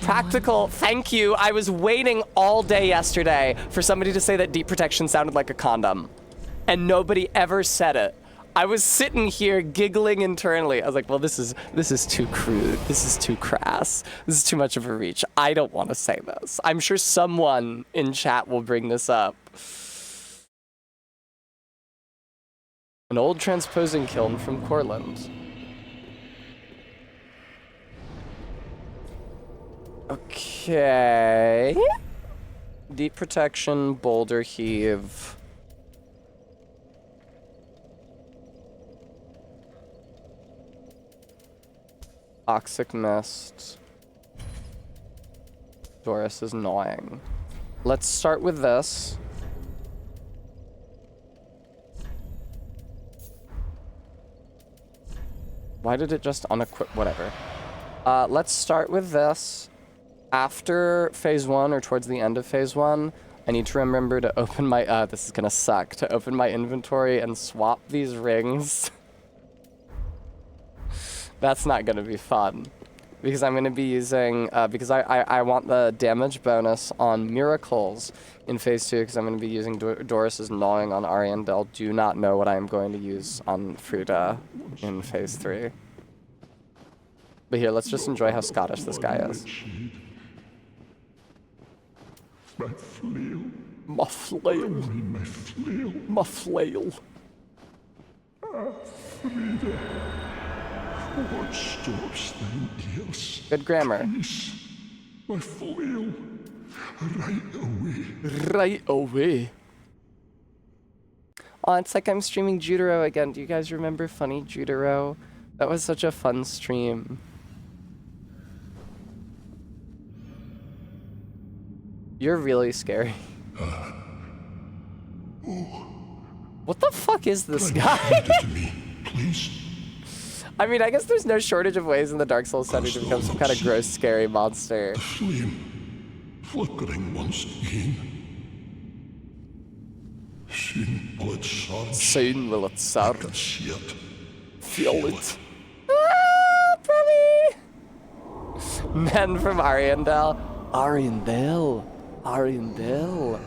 S1: practical. Thank you. I was waiting all day yesterday for somebody to say that deep protection sounded like a condom. And nobody ever said it. I was sitting here giggling internally. I was like, well, this is too crude. This is too crass. This is too much of a reach. I don't want to say this. I'm sure someone in chat will bring this up. An old transposing kiln from Cortland. Okay. Deep protection, boulder heave. Toxic mist. Doris is gnawing. Let's start with this. Why did it just unequip? Whatever. Let's start with this. After phase 1 or towards the end of phase 1, I need to remember to open my, this is gonna suck, to open my inventory and swap these rings. That's not gonna be fun. Because I'm gonna be using, because I want the damage bonus on miracles in phase 2, because I'm gonna be using Doris's gnawing on Ariandel. Do not know what I am going to use on Frida in phase 3. But here, let's just enjoy how Scottish this guy is.
S3: My flail.
S1: My flail.
S3: My flail.
S1: My flail.
S3: Frida. What stops thine ears?
S1: Good grammar.
S3: Please. My flail. Right away.
S1: Right away. Oh, it's like I'm streaming Jutaro again. Do you guys remember Funny Jutaro? That was such a fun stream. You're really scary. What the fuck is this guy?
S3: To me, please.
S1: I mean, I guess there's no shortage of ways in the Dark Souls setting to become some kind of gross, scary monster.
S3: The flame, flickering once again. Soon will it surge.
S1: Soon will it
S3: I
S1: surge.
S3: can see it.
S1: Feel it. Ah, Brevy! Men from Ariandel. Ariandel. Ariandel.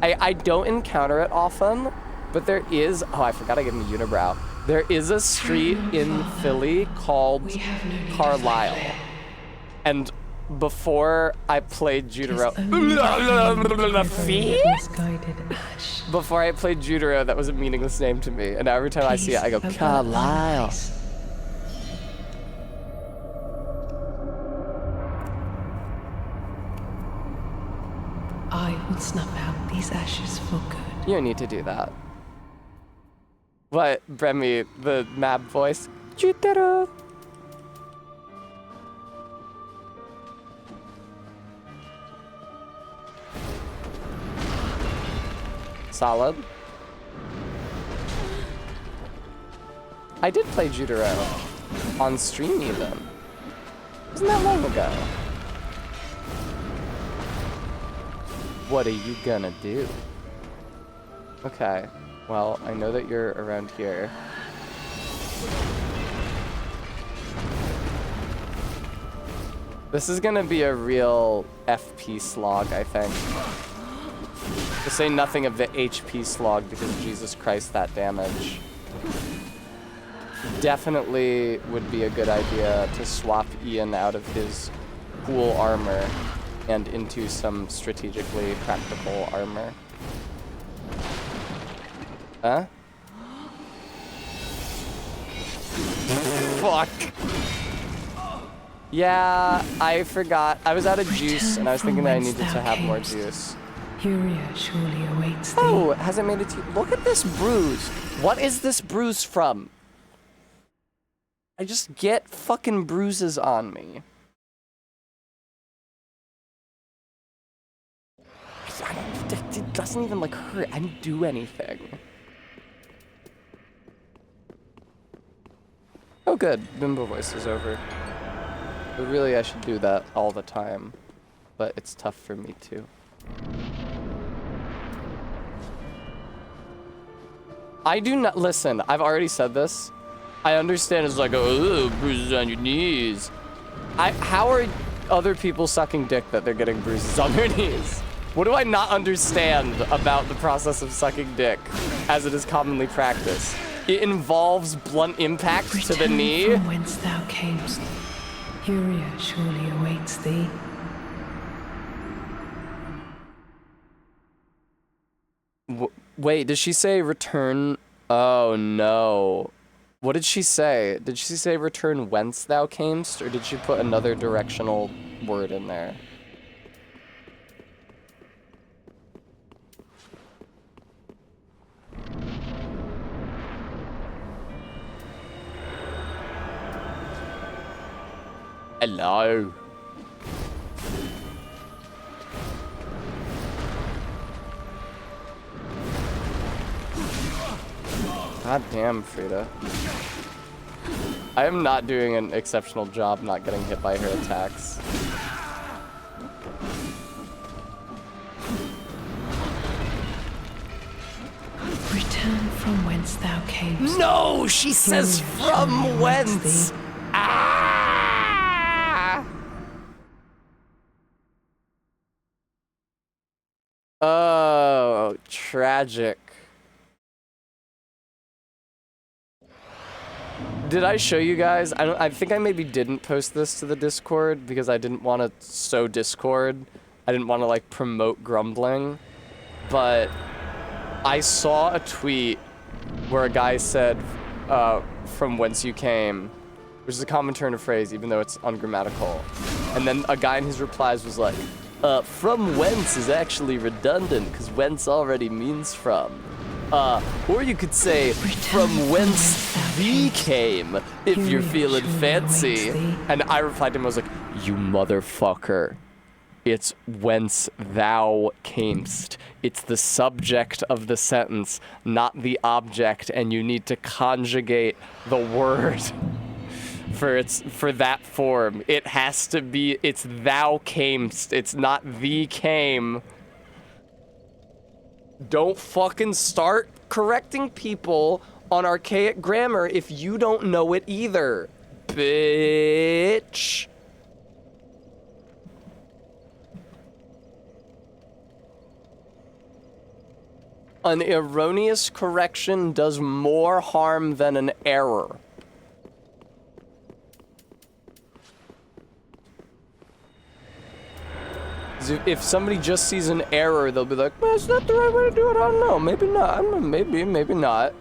S1: I don't encounter it often, but there is... Oh, I forgot I gave him a unibrow. There is a street in Philly called Carlisle. And before I played Jutaro... Before I played Jutaro, that was a meaningless name to me. And now every time I see it, I go, Carlisle.
S5: I will snuff out these ashes for good.
S1: You don't need to do that. What, Bremy, the map voice? Jutaro. Solid. I did play Jutaro. On stream even. Wasn't that long ago? What are you gonna do? Okay, well, I know that you're around here. This is gonna be a real FP slog, I think. To say nothing of the HP slog, because Jesus Christ, that damage. Definitely would be a good idea to swap Ian out of his cool armor and into some strategically practical armor. Huh? Fuck. Yeah, I forgot. I was out of juice, and I was thinking that I needed to have more juice.
S5: Furia surely awaits thee.
S1: Oh, it hasn't made it to... Look at this bruise. What is this bruise from? I just get fucking bruises on me. It doesn't even, like, hurt. I didn't do anything. Oh, good. Bimbo voice is over. But really, I should do that all the time. But it's tough for me, too. I do not... Listen, I've already said this. I understand it's like, oh, bruises on your knees. How are other people sucking dick that they're getting bruises on their knees? What do I not understand about the process of sucking dick as it is commonly practiced? It involves blunt impact to the knee.
S5: From whence thou camest, Furia surely awaits thee.
S1: Wait, did she say return? Oh no. What did she say? Did she say return whence thou camest, or did she put another directional word in there? Hello. God damn, Frida. I am not doing an exceptional job not getting hit by her attacks.
S5: Return from whence thou camest.
S1: No, she says from whence. Ah! Oh, tragic. Did I show you guys? I think I maybe didn't post this to the Discord because I didn't want to sow Discord. I didn't want to like promote grumbling. But I saw a tweet where a guy said, from whence you came, which is a common turn of phrase, even though it's ungrammatical. And then a guy in his replies was like, from whence is actually redundant because whence already means from. Or you could say, from whence thee came, if you're feeling fancy. And I replied to him, I was like, you motherfucker. It's whence thou camest. It's the subject of the sentence, not the object, and you need to conjugate the word for that form. It has to be, it's thou camest, it's not thee came. Don't fucking start correcting people on archaic grammar if you don't know it either, bitch. An erroneous correction does more harm than an error. If somebody just sees an error, they'll be like, well, it's not the right way to do it, I don't know, maybe not, maybe not.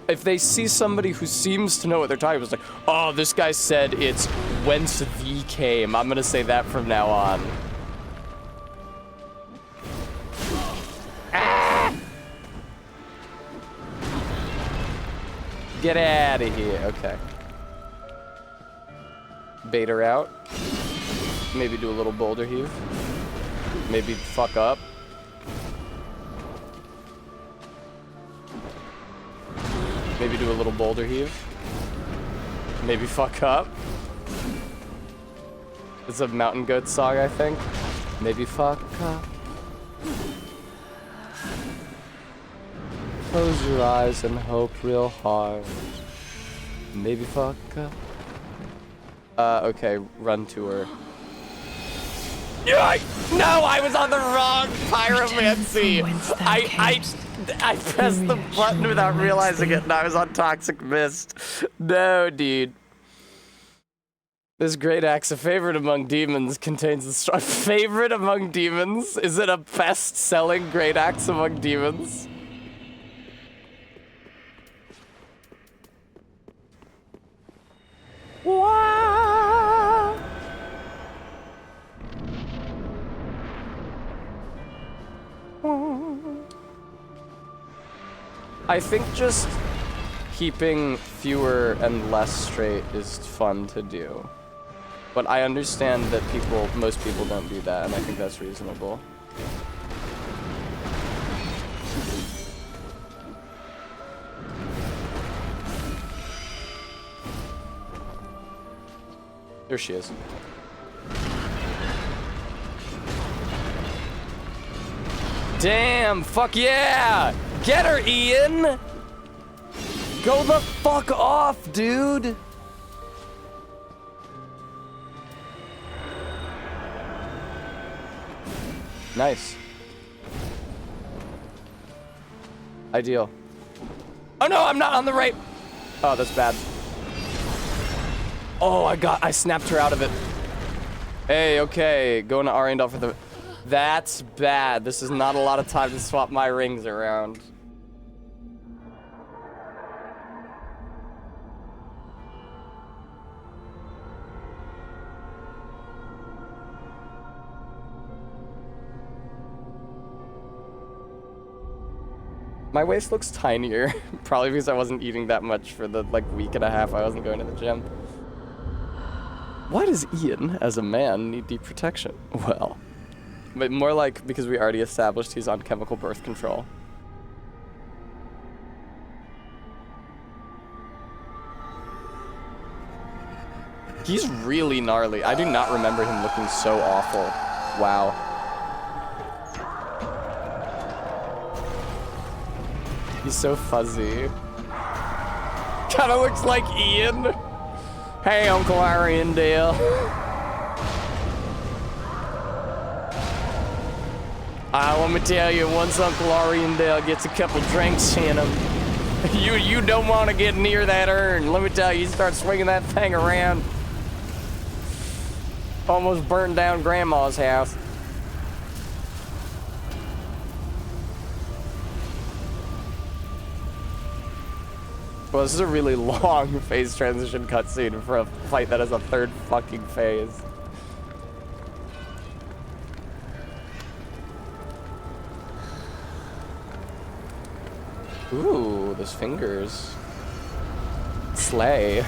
S1: If they see somebody who seems to know what they're talking about, it's like, oh, this guy said it's whence thee came, I'm gonna say that from now on. Ah! Get out of here, okay. Bait her out. Maybe do a little boulder heave. Maybe fuck up. Maybe do a little boulder heave. Maybe fuck up. It's a Mountain Goat song, I think. Maybe fuck up. Close your eyes and hope real hard. Maybe fuck up. Okay, run to her. Yeah, no, I was on the wrong pyromancy. I pressed the button without realizing it, and I was on Toxic Mist. No, dude. This great axe, a favorite among demons, contains the strong favorite among demons. Is it a best-selling great axe among demons? Wow. I think just keeping fewer and less straight is fun to do. But I understand that most people don't do that, and I think that's reasonable. There she is. Damn, fuck yeah! Get her, Ian! Go the fuck off, dude! Nice. Ideal. Oh no, I'm not on the right. Oh, that's bad. Oh, I snapped her out of it. Hey, okay, going to Ariandel for the... That's bad. This is not a lot of time to swap my rings around. My waist looks tinier, probably because I wasn't eating that much for the like week and a half I wasn't going to the gym. Why does Ian, as a man, need deep protection? Well, but more like because we already established he's on chemical birth control. He's really gnarly. I do not remember him looking so awful. Wow. He's so fuzzy. Kinda looks like Ian. Hey, Uncle Ariandale. Let me tell you, once Uncle Ariandale gets a couple drinks in him, you don't want to get near that urn. Let me tell you, start swinging that thing around. Almost burned down Grandma's house. Well, this is a really long phase transition cutscene for a fight that has a third fucking phase. Ooh, those fingers. Slay.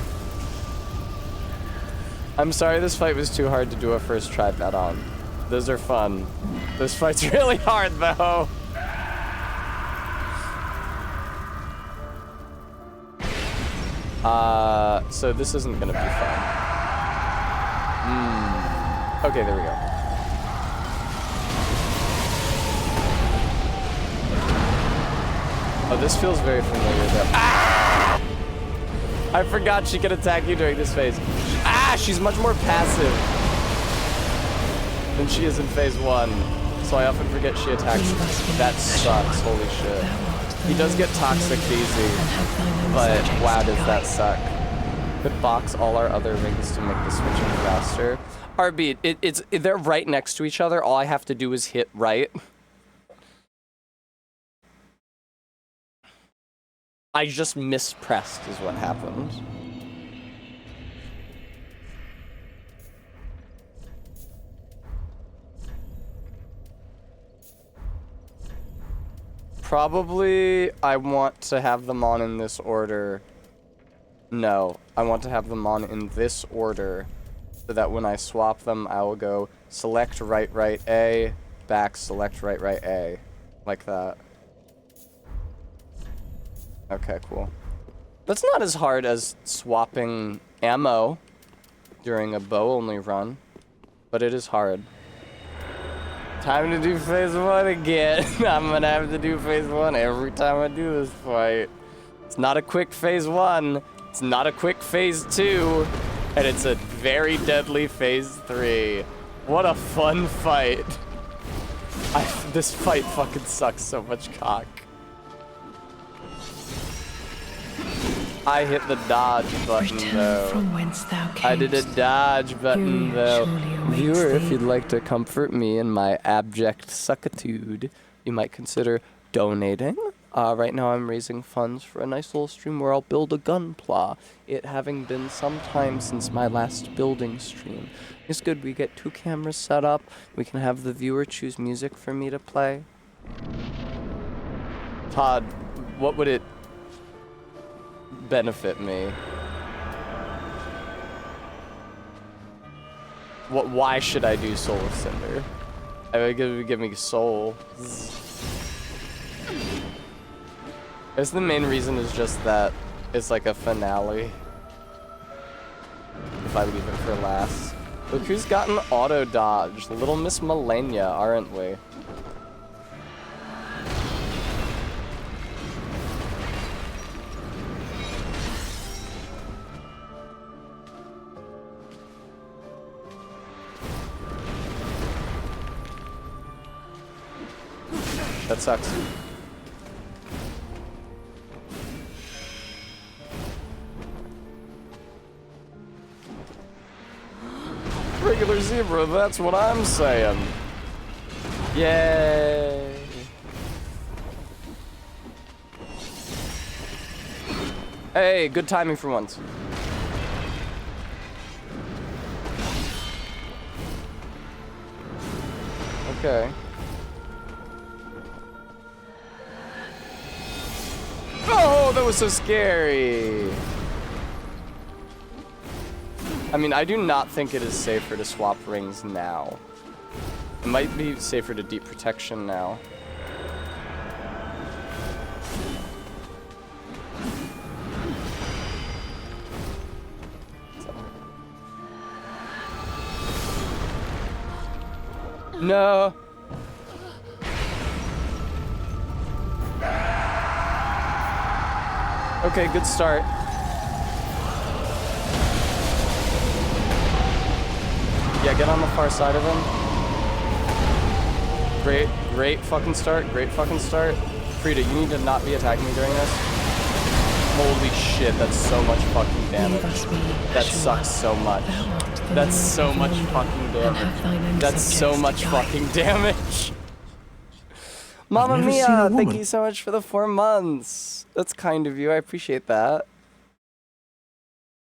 S1: I'm sorry this fight was too hard to do a first try bet on. Those are fun. This fight's really hard though. So this isn't gonna be fun. Okay, there we go. Oh, this feels very familiar though. Ah! I forgot she can attack you during this phase. Ah, she's much more passive than she is in phase 1. So I often forget she attacks. That sucks, holy shit. He does get toxic easy, but wow, does that suck. Could box all our other rings to make the switching faster. RB, they're right next to each other. All I have to do is hit right. I just mispressed is what happened. Probably I want to have them on in this order. No, I want to have them on in this order so that when I swap them, I will go select right, right, A, back, select right, right, A. Like that. Okay, cool. That's not as hard as swapping ammo during a bow-only run, but it is hard. Time to do phase 1 again. I'm gonna have to do phase 1 every time I do this fight. It's not a quick phase 1, it's not a quick phase 2, and it's a very deadly phase 3. What a fun fight. This fight fucking sucks so much cock. I hit the dodge button though.
S5: From whence thou camest.
S1: I did a dodge button though.
S5: surely awaits
S1: Viewer, if
S5: thee.
S1: you'd like to comfort me in my abject suckitude, you might consider donating. Right now I'm raising funds for a nice little stream where I'll build a gunpla. It having been some time since my last building stream. It's good, we get 2 cameras set up. We can have the viewer choose music for me to play. Todd, what would it benefit me? Why should I do Soul of Cinder? I mean, give me soul. I guess the main reason is just that it's like a finale. If I leave it for last. Look who's gotten auto dodge. Little Miss Melania, aren't we? That sucks. Regular zebra, that's what I'm saying. Yay. Hey, good timing for once. Okay. Oh, that was so scary. I mean, I do not think it is safer to swap rings now. It might be safer to deep protection now. No. Okay, good start. Yeah, get on the far side of him. Great fucking start. Great fucking start. Frida, you need to not be attacking me during this. Holy shit, that's so much fucking damage. That sucks so much. That's so much fucking damage. That's so much fucking damage. Mamma
S6: never
S1: Mia,
S6: seen a
S1: thank
S6: woman.
S1: you so much for the 4 months. That's kind of you, I appreciate that.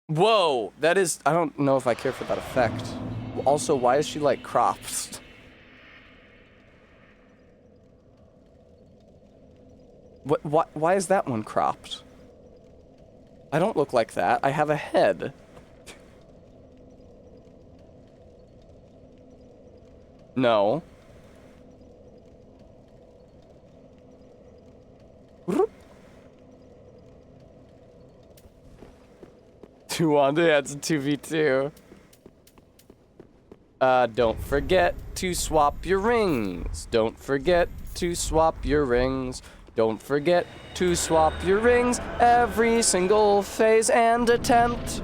S1: Whoa, that is, I don't know if I care for that effect. Also, why is she like cropped? Why is that one cropped? I don't look like that. I have a head. No. Two Wanda, yeah, it's a 2v2. Don't forget to swap your rings. Don't forget to swap your rings. Don't forget to swap your rings every single phase and attempt.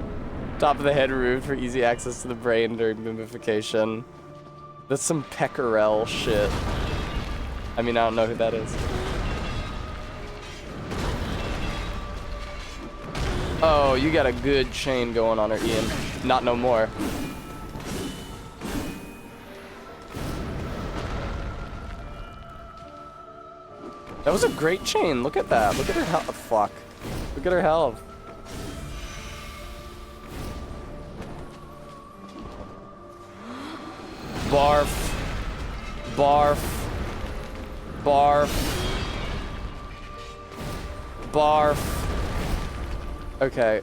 S1: Top of the head root for easy access to the brain during mummification. That's some Peckerel shit. I mean, I don't know who that is. Oh, you got a good chain going on her, Ian. Not no more. That was a great chain. Look at that. Look at her health. Fuck. Look at her health. Barf. Barf. Barf. Barf. Okay.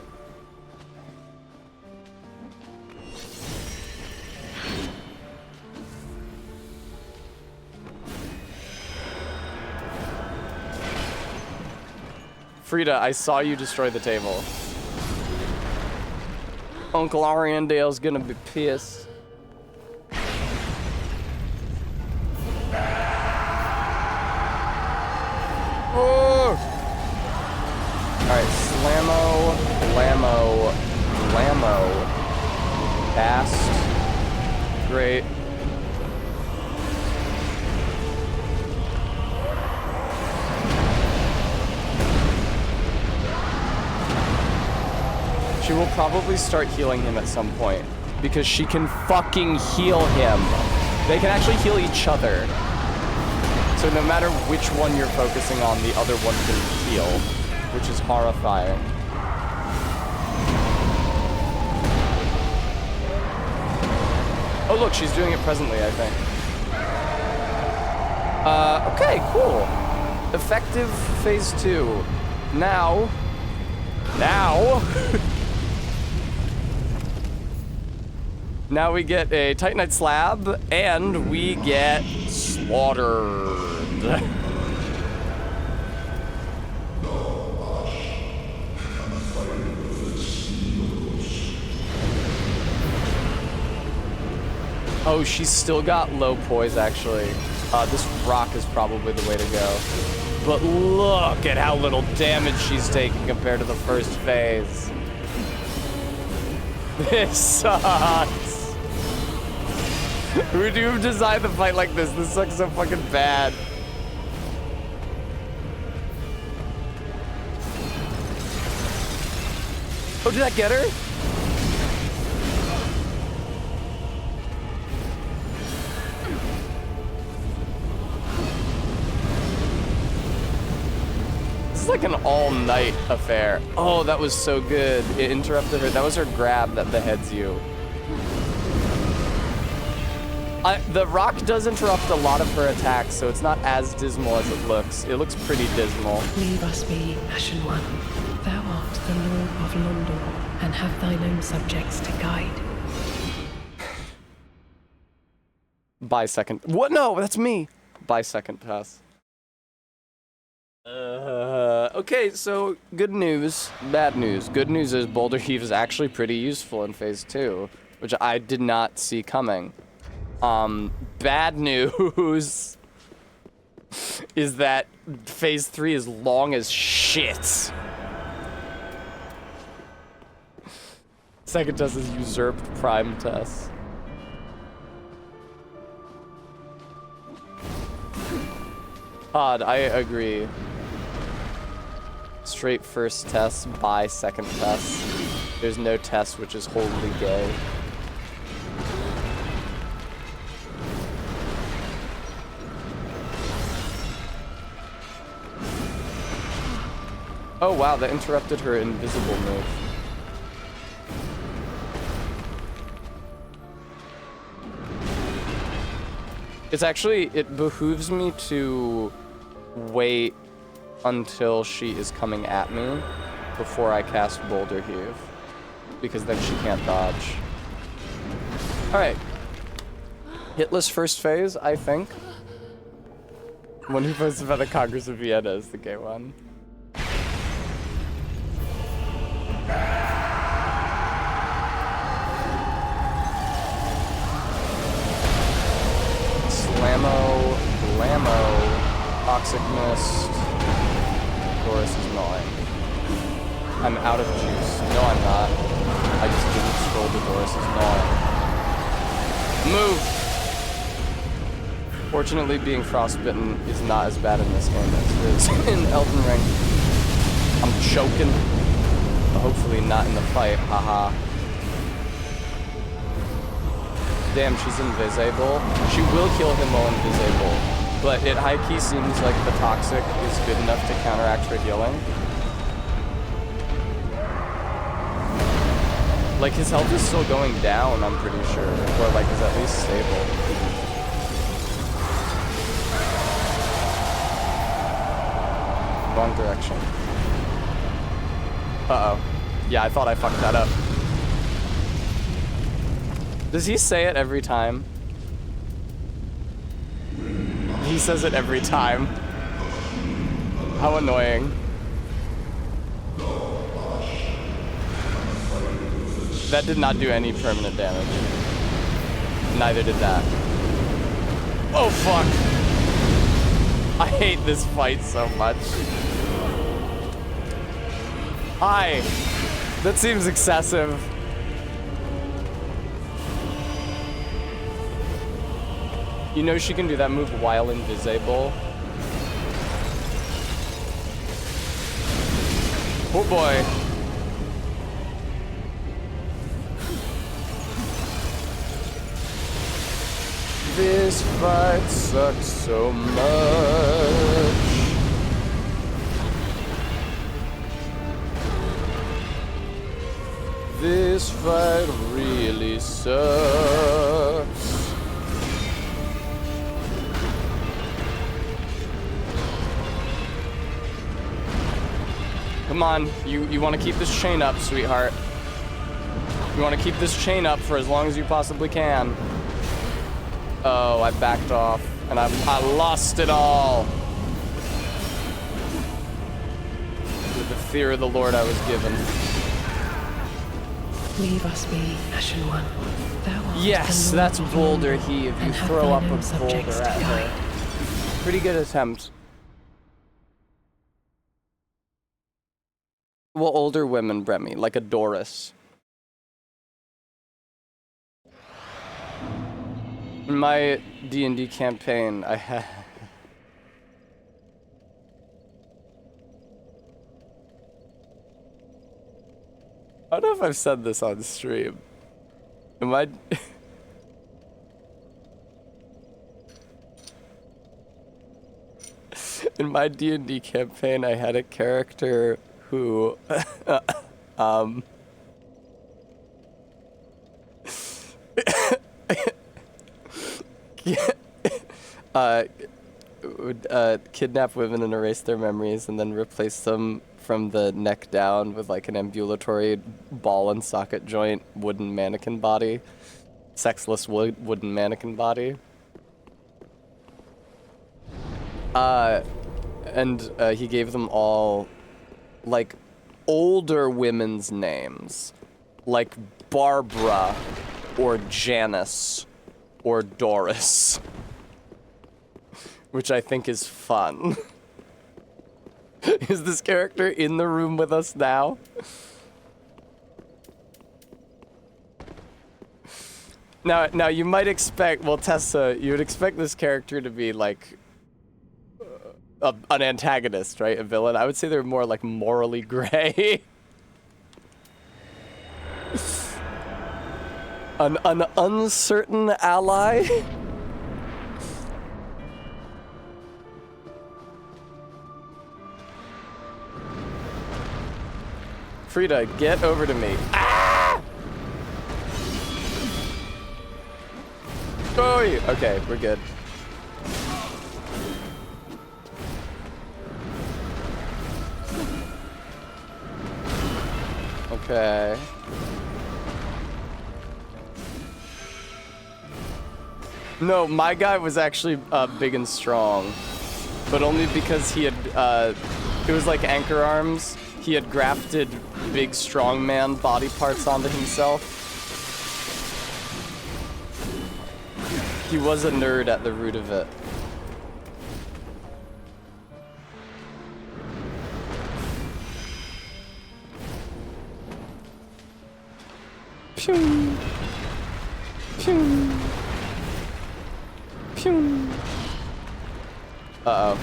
S1: Frida, I saw you destroy the table. Uncle Ariandale's gonna be pissed. Oh! Alright, Slammo, Blammo, Blammo. Fast. Great. She will probably start healing him at some point because she can fucking heal him. They can actually heal each other. So no matter which one you're focusing on, the other one can heal, which is horrifying. Oh look, she's doing it presently, I think. Okay, cool. Effective phase 2. Now. Now we get a Titanite slab, and we get slaughtered. Oh, she's still got low poise, actually. This rock is probably the way to go. But look at how little damage she's taking compared to the first phase. This sucks. Who do you design the fight like this? This sucks so fucking bad. Oh, did that get her? This is like an all-night affair. Oh, that was so good. It interrupted her. That was her grab that beheads you. The rock does interrupt a lot of her attacks, so it's not as dismal as it looks. It looks pretty dismal.
S7: Leave us be, Ashen One. Thou art the Lord of London, and have thine own subjects to guide.
S1: By second. What? No, that's me. By second pass. Okay, so good news, bad news. Good news is Boulder Heave is actually pretty useful in Phase 2, which I did not see coming. Bad news is that Phase 3 is long as shit. Second test is usurped prime test. Odd, I agree. Straight first test, by second test. There's no test which is wholly gay. Oh wow, that interrupted her invisible move. It's actually, it behooves me to wait until she is coming at me before I cast Boulder Heave, because then she can't dodge. Alright. Hitless first phase, I think. One who posted about the Congress of Vienna is the gay one. Slammo, Blammo, Toxic Mist, Doris is gnawing. I'm out of juice. No, I'm not. I just didn't scroll to Doris is gnawing. Move! Fortunately, being frostbitten is not as bad in this game as it is in Elden Ring. I'm choking. But hopefully not in the fight, haha. Damn, she's invisible. She will kill him while invisible, but it high-key seems like the toxic is good enough to counteract her healing. Like, his health is still going down, I'm pretty sure, or like is at least stable. Wrong direction. Uh-oh. Yeah, I thought I fucked that up. Does he say it every time? He says it every time. How annoying. That did not do any permanent damage. Neither did that. Oh fuck! I hate this fight so much. Hi! That seems excessive. You know she can do that move while invisible. Oh boy. This fight sucks so much. This fight really sucks. Come on, you want to keep this chain up, sweetheart. You want to keep this chain up for as long as you possibly can. Oh, I backed off, and I lost it all. With the fear of the Lord I was given.
S5: Leave us be, Ashen One. Thou art
S1: Yes,
S5: the
S1: that's
S5: Lord of
S1: Boulder
S5: London,
S1: Heave. You
S5: and have
S1: throw up
S5: thine
S1: a
S5: own subjects
S1: boulder
S5: to
S1: at
S5: guide.
S1: her. Pretty good attempt. Well, older women, Bremy, like a Doris. In my D&D campaign, I had... I don't know if I've said this on stream. In my... In my D&D campaign, I had a character who... would kidnap women and erase their memories and then replace them from the neck down with like an ambulatory ball and socket joint wooden mannequin body. Sexless wooden mannequin body. And he gave them all, like, older women's names. Like Barbara, or Janice, or Doris. Which I think is fun. Is this character in the room with us now? Now you might expect, well, Tessa, you would expect this character to be like an antagonist, right? A villain. I would say they're more like morally gray. An uncertain ally. Frida, get over to me. Ah! Oh, okay, we're good. Okay. No, my guy was actually big and strong, but only because he had, it was like anchor arms. He had grafted big strongman body parts onto himself. He was a nerd at the root of it. Pew. Pew. Pew. Uh-oh.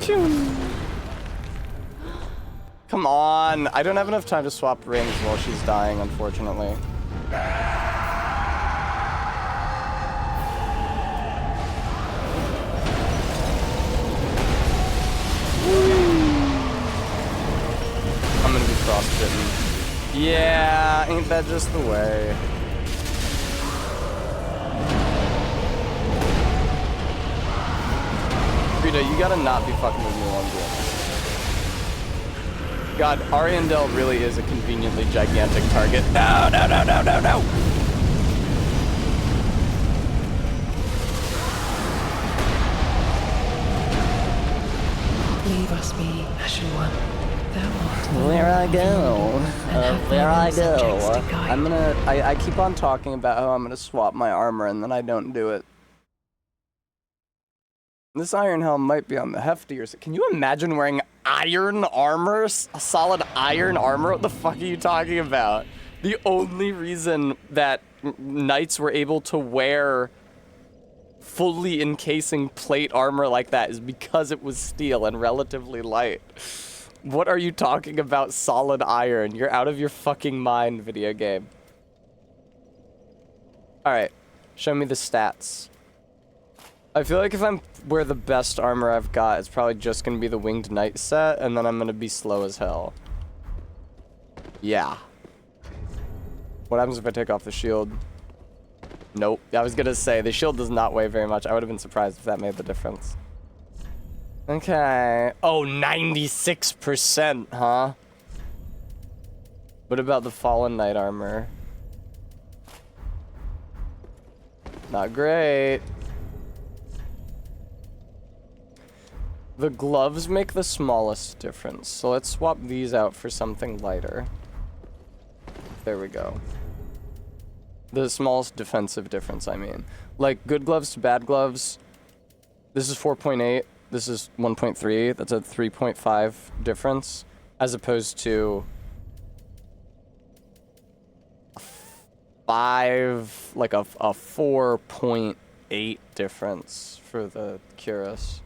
S1: Pew. Come on, I don't have enough time to swap rings while she's dying, unfortunately. I'm gonna be frostbitten. Yeah, ain't that just the way? Frida, you gotta not be fucking with me while I'm doing this. God, Ariandel really is a conveniently gigantic target. No, no, no, no, no, no!
S5: Leave us be, Ashen One. Thou art the
S1: Where I
S5: Lord
S1: go,
S5: and have
S1: where
S5: thine
S1: I
S5: own subjects
S1: go.
S5: to guide.
S1: I'm gonna, I keep on talking about how I'm gonna swap my armor and then I don't do it. This iron helm might be on the heftier side. Can you imagine wearing iron armor? Solid iron armor? What the fuck are you talking about? The only reason that knights were able to wear fully encasing plate armor like that is because it was steel and relatively light. What are you talking about solid iron? You're out of your fucking mind, video game. Alright, show me the stats. I feel like if I'm wear the best armor I've got, it's probably just gonna be the winged knight set, and then I'm gonna be slow as hell. Yeah. What happens if I take off the shield? Nope. I was gonna say, the shield does not weigh very much. I would have been surprised if that made the difference. Okay. Oh, 96%, huh? What about the fallen knight armor? Not great. The gloves make the smallest difference, so let's swap these out for something lighter. There we go. The smallest defensive difference, I mean. Like, good gloves to bad gloves, this is 4.8, this is 1.3, that's a 3.5 difference, as opposed to a 4.8 difference for the Cuirass.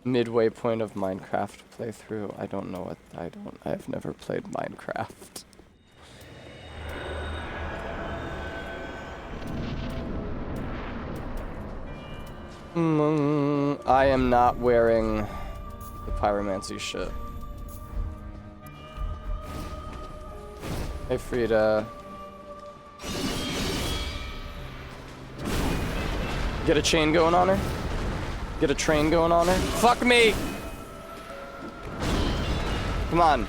S1: Midway point of Minecraft playthrough. I don't know what, I've never played Minecraft. I am not wearing the pyromancy shit. Hey Frida. Get a chain going on her? Get a train going on her? Fuck me! Come on.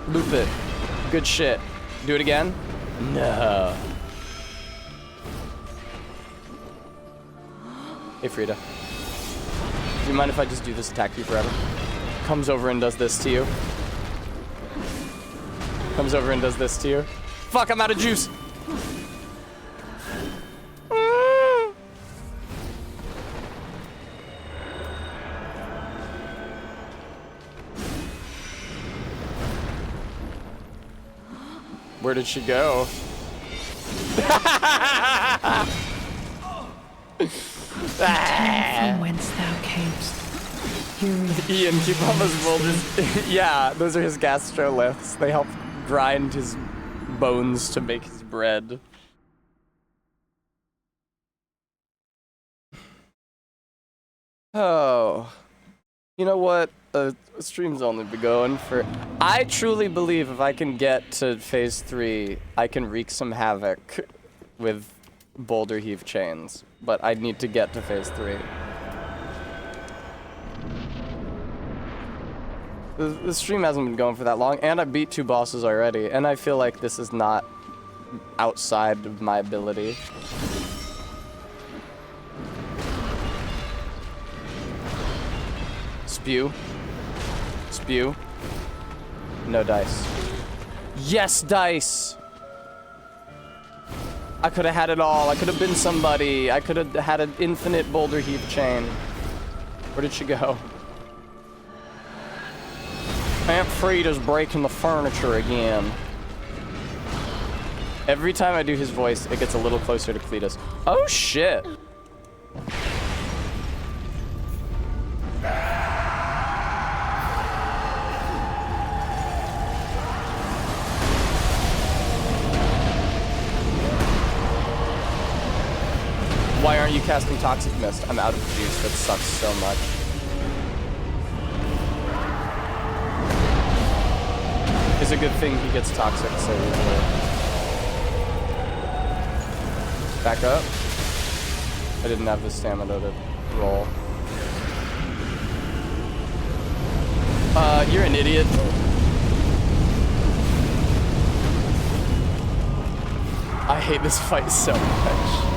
S1: Loop it. Good shit. Do it again? No. Hey, Frida. Do you mind if I just do this attack to you forever? Comes over and does this to you. Comes over and does this to you. Fuck, I'm out of juice. Where did she go?
S5: From whence thou camest.
S1: Ian, keep up his boulders. Yeah, those are his gastroliths. They help grind his bones to make his bread. Oh. You know what? Stream's only been going for... I truly believe if I can get to phase 3, I can wreak some havoc with boulder heave chains. But I need to get to phase 3. The stream hasn't been going for that long, and I beat 2 bosses already, and I feel like this is not outside of my ability. Spew. Spew. No dice. Yes, dice! I could have had it all. I could have been somebody. I could have had an infinite boulder heave chain. Where did she go? Aunt Frida's breaking the furniture again. Every time I do his voice, it gets a little closer to Cletus. Oh, shit. Why aren't you casting Toxic Mist? I'm out of juice. That sucks so much. It's a good thing he gets toxic so easily. Back up. I didn't have the stamina to roll. You're an idiot. I hate this fight so much.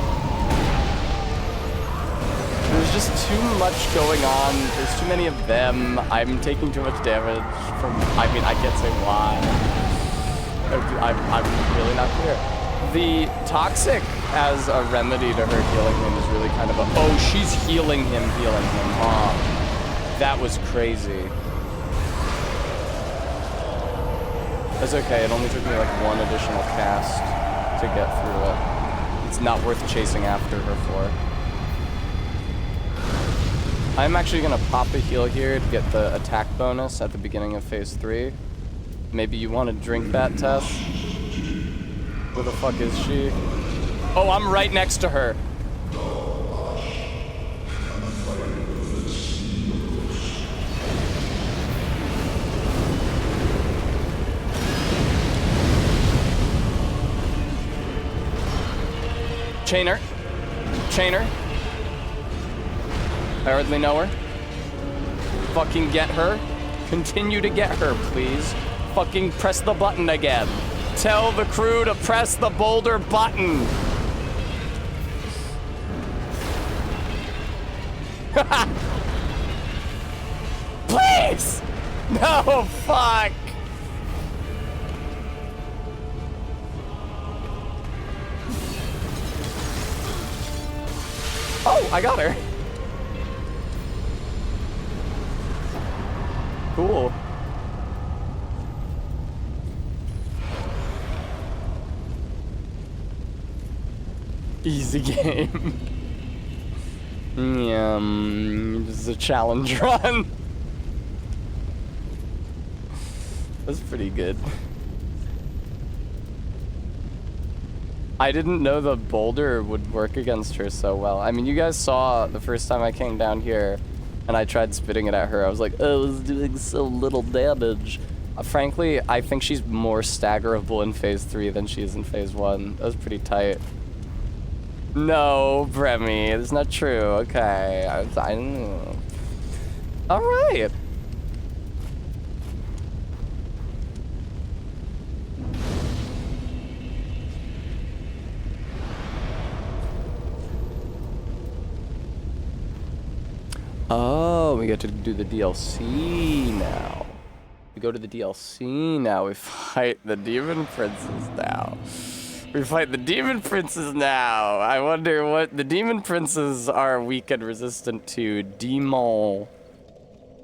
S1: There's just too much going on. There's too many of them. I'm taking too much damage from... I mean, I can't say why. I'm really not clear. The Toxic as a remedy to her healing him is really kind of a... Oh, she's healing him. Oh, that was crazy. That's okay. It only took me like 1 additional cast to get through it. It's not worth chasing after her for. I'm actually gonna pop a heal here to get the attack bonus at the beginning of phase 3. Maybe you want to drink that, Tess? Where the fuck is she? Oh, I'm right next to her. Chainer. Chainer. I hardly know her. Fucking get her. Continue to get her, please. Fucking press the button again. Tell the crew to press the boulder button. Please! No, fuck! Oh, I got her. Cool. Easy game. This is a challenge run. That's pretty good. I didn't know the boulder would work against her so well. I mean, you guys saw the first time I came down here and I tried spitting it at her. I was like, oh, it's doing so little damage. Frankly, I think she's more staggerable in phase 3 than she is in phase 1. That was pretty tight. No, Bremy, it's not true. Okay, I don't know. All right. Oh, we get to do the DLC now. We go to the DLC now. We fight the demon princes now. We fight the demon princes now. I wonder what the demon princes are weak and resistant to. Demon.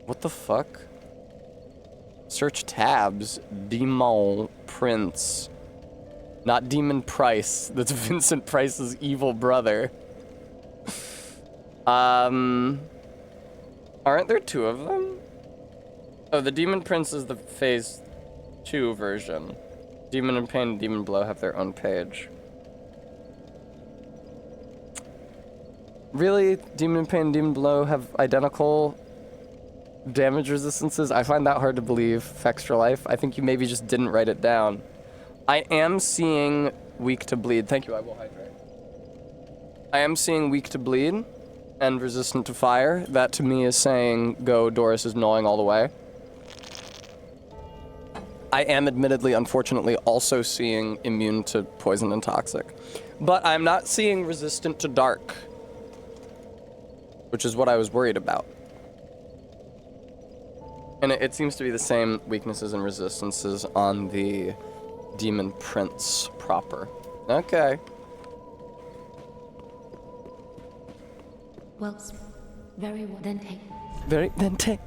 S1: What the fuck? Search tabs. Demon Prince. Not Demon Price. That's Vincent Price's evil brother. Aren't there two of them? Oh, the Demon Prince is the phase 2 version. Demon in Pain and Demon Blow have their own page. Really? Demon in Pain and Demon Blow have identical damage resistances? I find that hard to believe, Fextra Life. I think you maybe just didn't write it down. I am seeing weak to bleed. Thank you, I will hydrate. I am seeing weak to bleed and resistant to fire. That to me is saying go Doris is gnawing all the way. I am admittedly, unfortunately, also seeing immune to poison and toxic. But I'm not seeing resistant to dark, which is what I was worried about. And it seems to be the same weaknesses and resistances on the Demon Prince proper. Okay.
S2: Well, very well. Then take.
S1: Then take.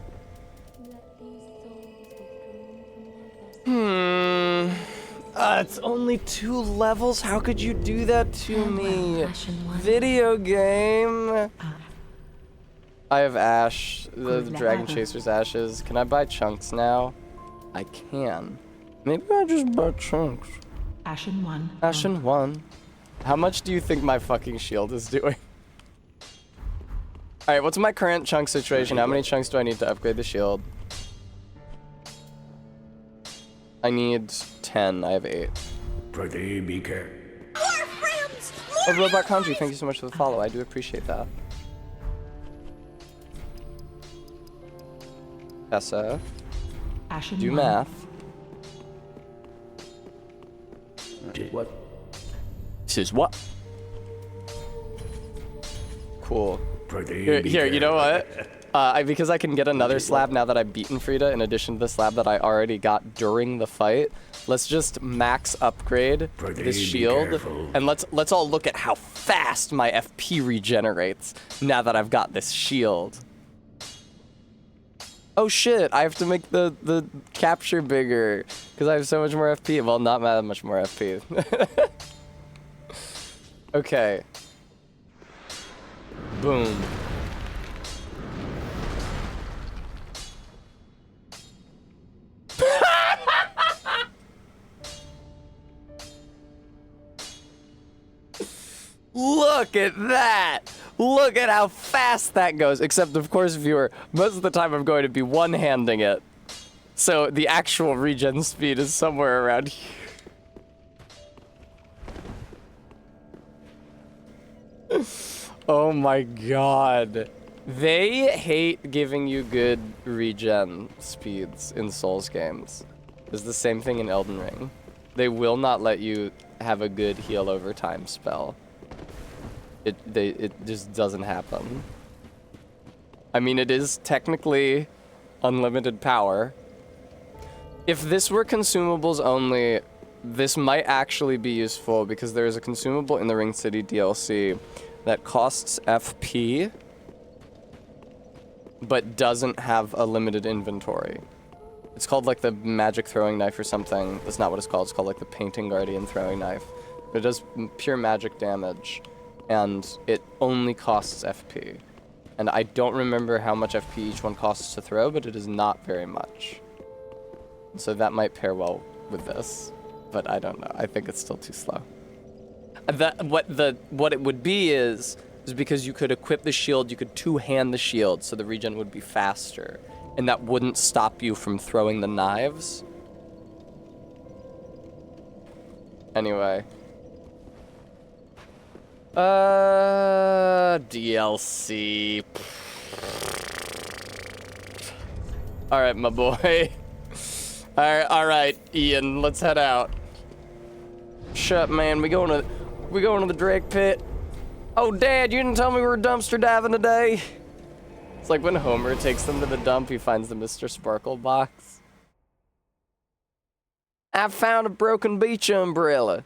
S1: It's only 2 levels? How could you do that to me? Video game. I have Ash, the Dragon Chaser's ashes. Can I buy chunks now? I can. Maybe I just buy chunks.
S5: Ashen 1.
S1: Ashen 1. How much do you think my fucking shield is doing? Alright, what's my current chunk situation? How many chunks do I need to upgrade the shield? I need 10. I have 8.
S7: Pretty be careful.
S1: Oh, Robot Kanji, thank you so much for the follow. I do appreciate that. SF.
S5: Ashen
S1: Do
S5: 1.
S1: math.
S7: Did what?
S1: This is what? Cool.
S7: Pretty
S1: Here, you know what? Because I can get another slab now that I've beaten Frida, in addition to the slab that I already got during the fight. Let's just max upgrade this shield, and let's all look at how fast my FP regenerates now that I've got this shield. Oh shit! I have to make the capture bigger because I have so much more FP. Well, not that much more FP. Okay. Boom. Look at that! Look at how fast that goes. Except, of course, viewer, most of the time I'm going to be one-handing it. So the actual regen speed is somewhere around here. Oh my god. They hate giving you good regen speeds in Souls games. It's the same thing in Elden Ring. They will not let you have a good heal over time spell. It just doesn't happen. I mean, it is technically unlimited power. If this were consumables only, this might actually be useful because there is a consumable in the Ring City DLC that costs FP, but doesn't have a limited inventory. It's called like the magic throwing knife or something. That's not what it's called. It's called like the painting guardian throwing knife. But it does pure magic damage, and it only costs FP. And I don't remember how much FP each one costs to throw, but it is not very much. So that might pair well with this, but I don't know. I think it's still too slow. What it would be is because you could equip the shield, you could two-hand the shield, so the regen would be faster, and that wouldn't stop you from throwing the knives. Anyway. DLC. All right, my boy. All right, Ian, let's head out. Shut, man. We going to the Drake pit. Oh, Dad, you didn't tell me we were dumpster diving today. It's like when Homer takes them to the dump, he finds the Mr. Sparkle box. I found a broken beach umbrella.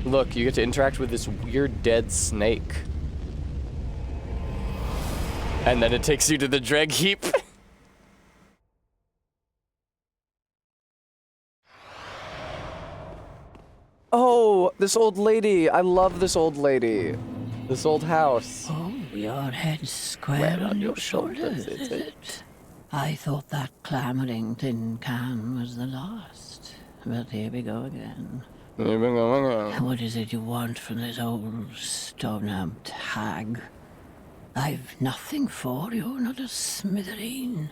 S1: Look, you get to interact with this weird dead snake. And then it takes you to the dreg heap. Oh, this old lady. I love this old lady. This old house.
S8: Oh, your head's square on your shoulders, is it? I thought that clamoring tin can was the last. But here we go again.
S1: Here we go again.
S8: What is it you want from this old stone-amped hag? I've nothing for you, not a smithereen.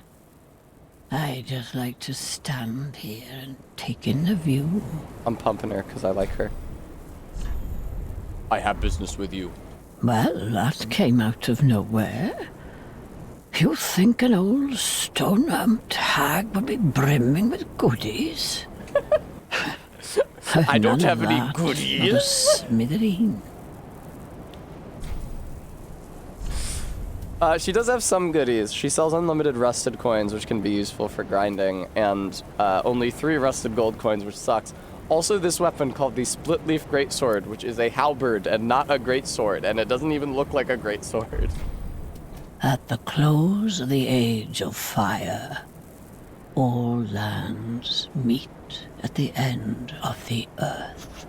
S8: I just like to stand here and take in the view.
S1: I'm pumping her because I like her. I have business with you.
S8: Well, that came out of nowhere. You think an old stone-amped hag would be brimming with goodies?
S1: I don't
S8: None
S1: have
S8: of
S1: any
S8: that, not a
S1: goodies.
S8: smithereen.
S1: She does have some goodies. She sells unlimited rusted coins, which can be useful for grinding, and only 3 rusted gold coins, which sucks. Also, this weapon called the Split Leaf Greatsword, which is a halberd and not a greatsword, and it doesn't even look like a greatsword.
S8: At the close of the Age of Fire, all lands meet at the end of the earth.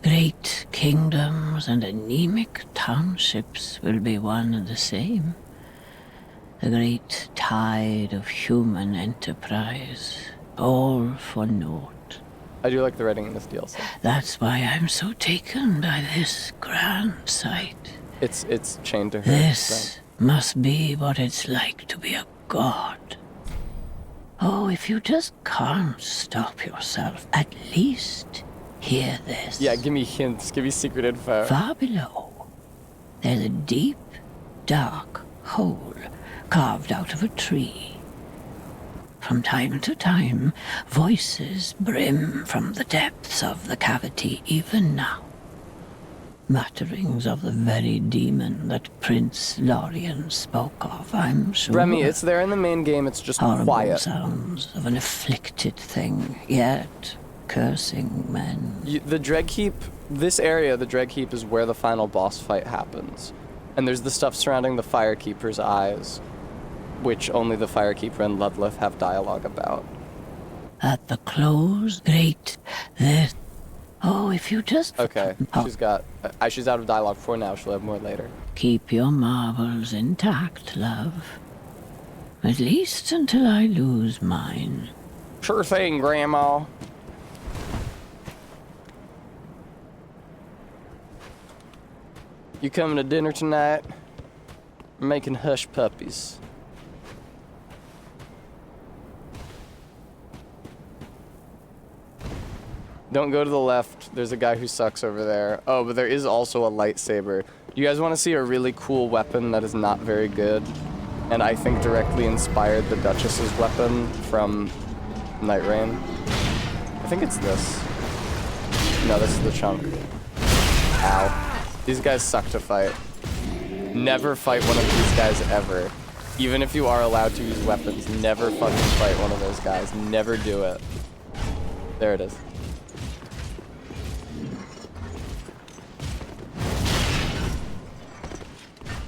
S8: Great kingdoms and anemic townships will be one and the same. The great tide of human enterprise, all for naught.
S1: I do like the writing in this DLC.
S8: That's why I'm so taken by this grand sight.
S1: It's chained to her.
S8: This must be what it's like to be a god. Oh, if you just can't stop yourself, at least hear this.
S1: Yeah, give me hints. Give me secret info.
S8: Far below, there's a deep, dark hole carved out of a tree. From time to time, voices brim from the depths of the cavity even now. Mutterings of the very demon that Prince Lorien spoke of, I'm sure.
S1: Remy, it's there in the main game. It's just
S8: Horrible
S1: quiet.
S8: sounds of an afflicted thing, yet cursing men.
S1: The dreg heap, this area, the dreg heap, is where the final boss fight happens. And there's the stuff surrounding the Firekeeper's eyes, which only the Firekeeper and Ludleth have dialogue about.
S8: At the close, great, there. Oh, if you just...
S1: Okay, she's out of dialogue for now. She'll have more later.
S8: Keep your marbles intact, love. At least until I lose mine.
S1: Sure thing, Grandma. You coming to dinner tonight? We're making hush puppies. Don't go to the left. There's a guy who sucks over there. Oh, but there is also a lightsaber. You guys want to see a really cool weapon that is not very good? And I think directly inspired the Duchess's weapon from Night Rain. I think it's this. No, this is the chunk. Ow. These guys suck to fight. Never fight one of these guys ever. Even if you are allowed to use weapons, never fucking fight one of those guys. Never do it. There it is.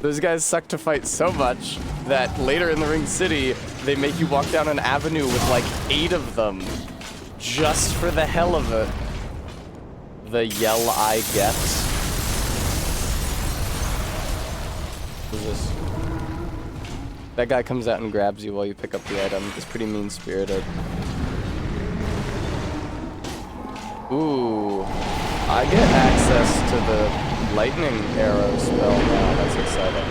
S1: Those guys suck to fight so much that later in the Ring City, they make you walk down an avenue with like 8 of them. Just for the hell of it. The yell I get. What is this? That guy comes out and grabs you while you pick up the item. He's pretty mean-spirited. Ooh. I get access to the lightning arrow spell now. That's exciting.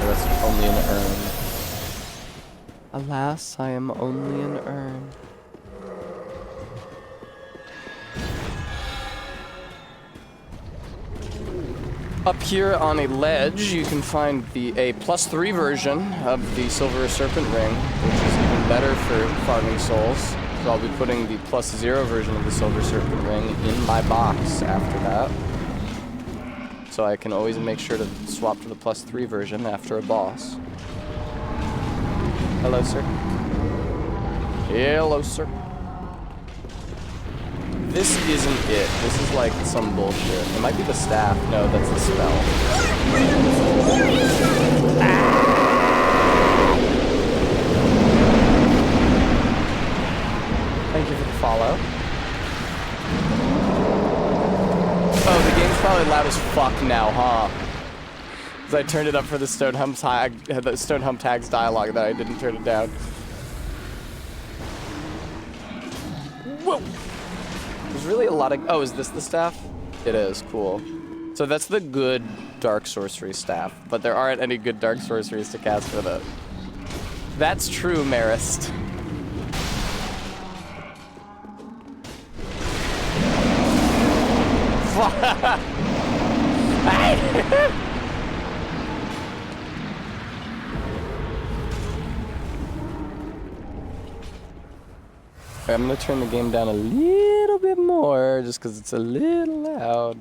S1: Oh, that's only an urn. Alas, I am only an urn. Up here on a ledge, you can find a +3 version of the Silver Serpent Ring, which is even better for farming souls. So I'll be putting the +0 version of the Silver Serpent Ring in my box after that. So I can always make sure to swap to the +3 version after a boss. Hello, sir. Hello, sir. This isn't it. This is like some bullshit. It might be the staff. No, that's the spell. Thank you for the follow. Oh, the game's probably loud as fuck now, huh? Because I turned it up for the Stone Hump Tags dialogue that I didn't turn it down. Whoa! There's really a lot of... Oh, is this the staff? It is, cool. So that's the good dark sorcery staff, but there aren't any good dark sorceries to cast with it. That's true, Marist. I'm gonna turn the game down a little bit more just because it's a little loud.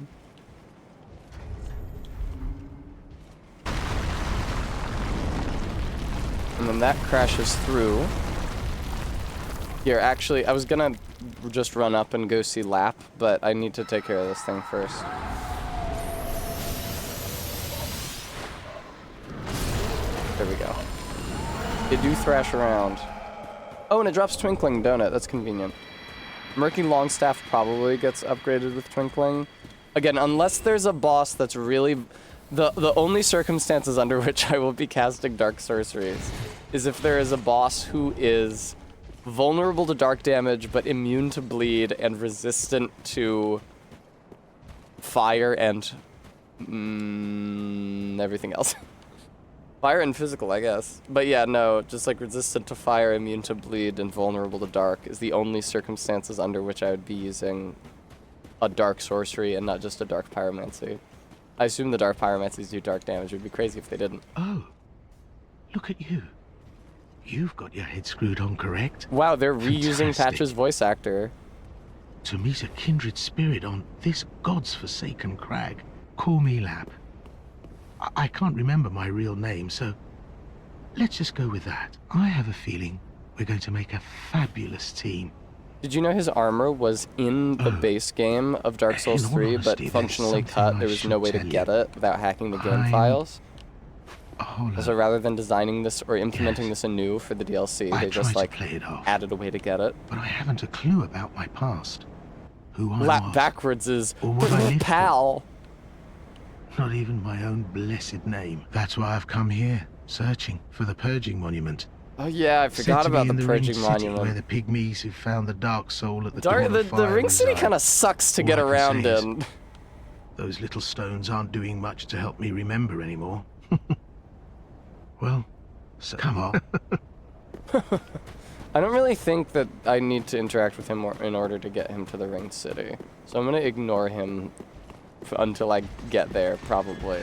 S1: And then that crashes through. Here, actually, I was gonna just run up and go see Lap, but I need to take care of this thing first. There we go. They do thrash around. Oh, and it drops Twinkling, don't it? That's convenient. Murky Longstaff probably gets upgraded with Twinkling. Again, unless there's a boss that's really... The only circumstances under which I will be casting Dark Sorceries is if there is a boss who is vulnerable to dark damage, but immune to bleed and resistant to fire and everything else. Fire and physical, I guess. But yeah, no, just like resistant to fire, immune to bleed, and vulnerable to dark is the only circumstances under which I would be using a dark sorcery and not just a dark pyromancy. I assume the dark pyromancies do dark damage. It would be crazy if they didn't.
S3: Oh, look at you. You've got your head screwed on correct.
S1: Wow, they're reusing
S3: Fantastic.
S1: Patch's voice actor.
S3: To meet a kindred spirit on this god's forsaken crag, call me Lap. I can't remember my real name, so let's just go with that. I have a feeling we're going to make a fabulous team.
S1: Did you know his armor was in the base game of Dark Souls 3, but functionally cut? There was no way to get it without hacking the game files. So rather than designing this or implementing this anew for the DLC, they just like added a way to get it.
S3: But I haven't a clue about my past. Who I
S1: Lap
S3: was,
S1: backwards is
S3: or what I lived
S1: pal.
S3: Not even my own blessed name. That's why I've come here, searching for the Purging Monument.
S1: Oh yeah, I forgot about the Purging Monument.
S3: Where the pigmies who found the Dark Soul at the dawn of
S1: the
S3: fire
S1: Ring City
S3: reside.
S1: kind of sucks to
S3: All
S1: get
S3: I can
S1: around
S3: say is,
S1: in.
S3: Those little stones aren't doing much to help me remember anymore. Well, so come on.
S1: I don't really think that I need to interact with him in order to get him to the Ring City. So I'm going to ignore him until I get there, probably.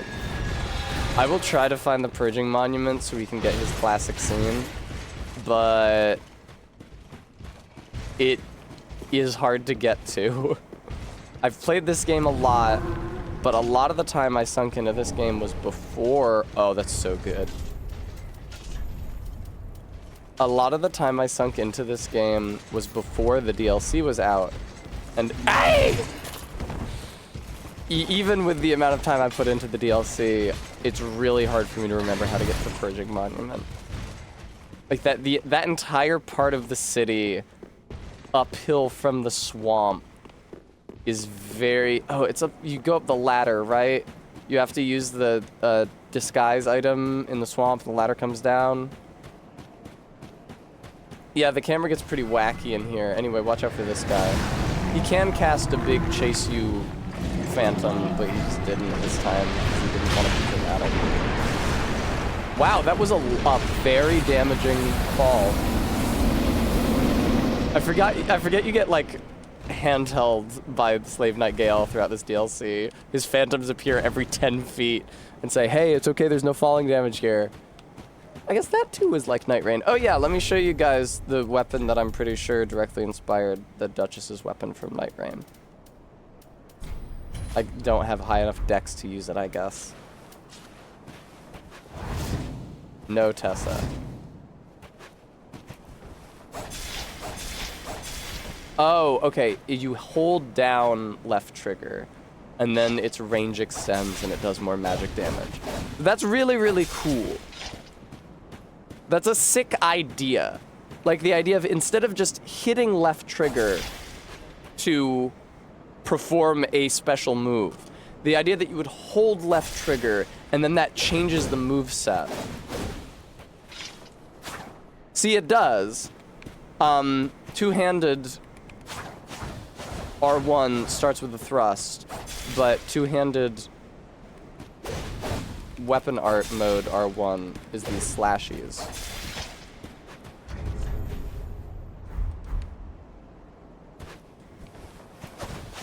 S1: I will try to find the Purging Monument so we can get his classic scene, but it is hard to get to. I've played this game a lot, but a lot of the time I sunk into this game was before... Oh, that's so good. A lot of the time I sunk into this game was before the DLC was out. And even with the amount of time I put into the DLC, it's really hard for me to remember how to get to the Purging Monument. Like that entire part of the city uphill from the swamp is very... Oh, it's up... You go up the ladder, right? You have to use the disguise item in the swamp, and the ladder comes down. Yeah, the camera gets pretty wacky in here. Anyway, watch out for this guy. He can cast a big chase you phantom, but he just didn't this time because he didn't want to be dramatic. Wow, that was a very damaging fall. I forget you get like handheld by the Slave Knight Gale throughout this DLC. His phantoms appear every 10 feet and say, hey, it's okay, there's no falling damage here. I guess that too is like Night Rain. Oh yeah, let me show you guys the weapon that I'm pretty sure directly inspired the Duchess's weapon from Night Rain. I don't have high enough dex to use it, I guess. No, Tessa. Oh, okay. You hold down left trigger, and then its range extends and it does more magic damage. That's really, really cool. That's a sick idea. Like the idea of instead of just hitting left trigger to perform a special move, the idea that you would hold left trigger and then that changes the move set. See, it does. Two-handed R1 starts with a thrust, but two-handed weapon art mode R1 is these slashies.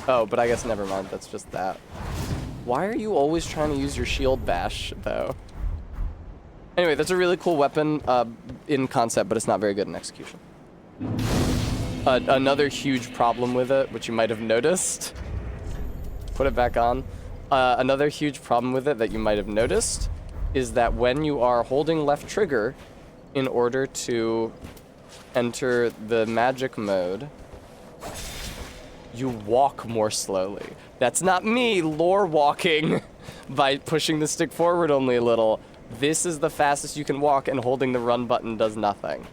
S1: Oh, but I guess never mind, that's just that. Why are you always trying to use your shield bash, though? Anyway, that's a really cool weapon in concept, but it's not very good in execution. Another huge problem with it, which you might have noticed. Put it back on. Another huge problem with it that you might have noticed is that when you are holding left trigger in order to enter the magic mode, you walk more slowly. That's not me lore walking by pushing the stick forward only a little. This is the fastest you can walk, and holding the run button does nothing.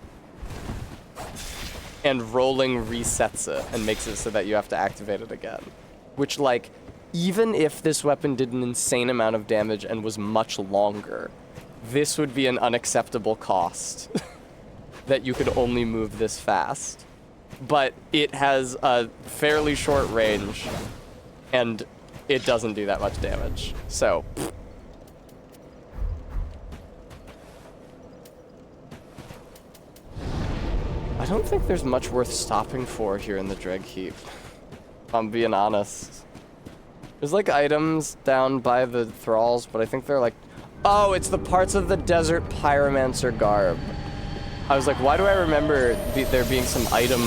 S1: And rolling resets it and makes it so that you have to activate it again. Which, like, even if this weapon did an insane amount of damage and was much longer, this would be an unacceptable cost. That you could only move this fast. But it has a fairly short range, and it doesn't do that much damage. So, I don't think there's much worth stopping for here in the Dreg Heap. If I'm being honest. There's like items down by the thralls, but I think they're like... Oh, it's the parts of the Desert Pyromancer garb. I was like, why do I remember there being some item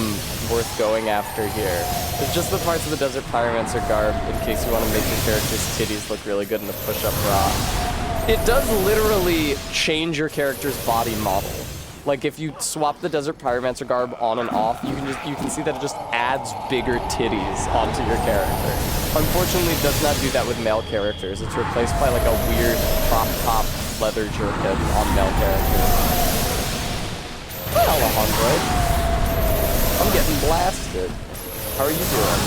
S1: worth going after here? It's just the parts of the Desert Pyromancer garb in case you want to make your character's titties look really good in a push-up bra. It does literally change your character's body model. Like if you swap the Desert Pyromancer garb on and off, you can see that it just adds bigger titties onto your character. Unfortunately, it does not do that with male characters. It's replaced by like a weird crop top leather jerkin on male characters. Alejandro, I'm getting blasted. How are you doing?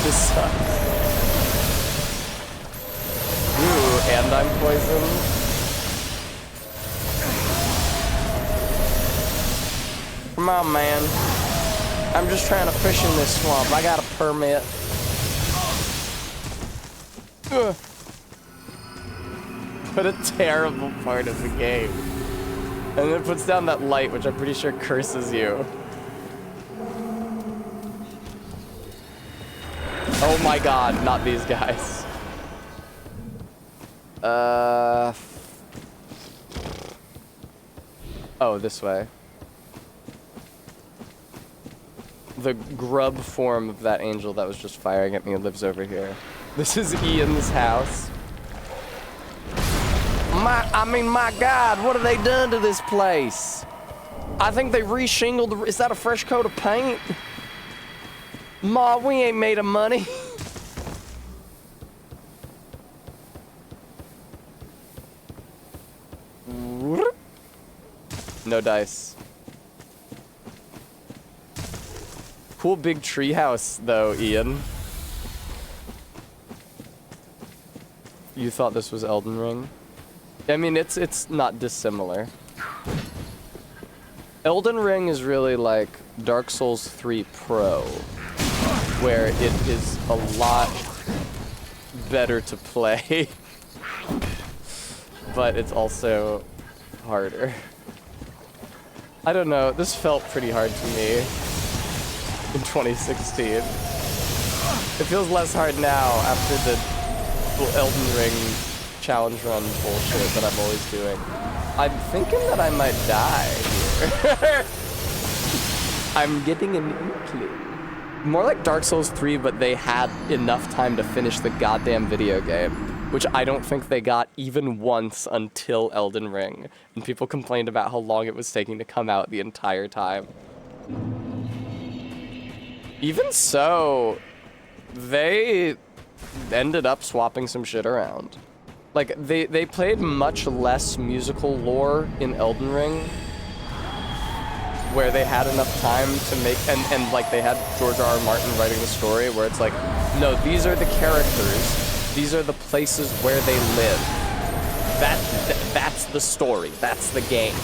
S1: This sucks. Ooh, and I'm poisoned. Come on, man. I'm just trying to fish in this swamp. I got a permit. Ugh. What a terrible part of the game. And then it puts down that light, which I'm pretty sure curses you. Oh my god, not these guys. Oh, this way. The grub form of that angel that was just firing at me lives over here. This is Ian's house. My God, what have they done to this place? I think they re-shingled. Is that a fresh coat of paint? Ma, we ain't made of money. No dice. Cool big treehouse, though, Ian. You thought this was Elden Ring? I mean, it's not dissimilar. Elden Ring is really like Dark Souls 3 Pro, where it is a lot better to play, but it's also harder. I don't know, this felt pretty hard to me in 2016. It feels less hard now after the Elden Ring challenge run bullshit that I'm always doing. I'm thinking that I might die here. I'm getting an inkling. More like Dark Souls 3, but they had enough time to finish the goddamn video game, which I don't think they got even once until Elden Ring. And people complained about how long it was taking to come out the entire time. Even so, they ended up swapping some shit around. Like, they played much less musical lore in Elden Ring, where they had enough time to make, and like they had George R. R. Martin writing the story, where it's like, no, these are the characters, these are the places where they live. That's the story, that's the game.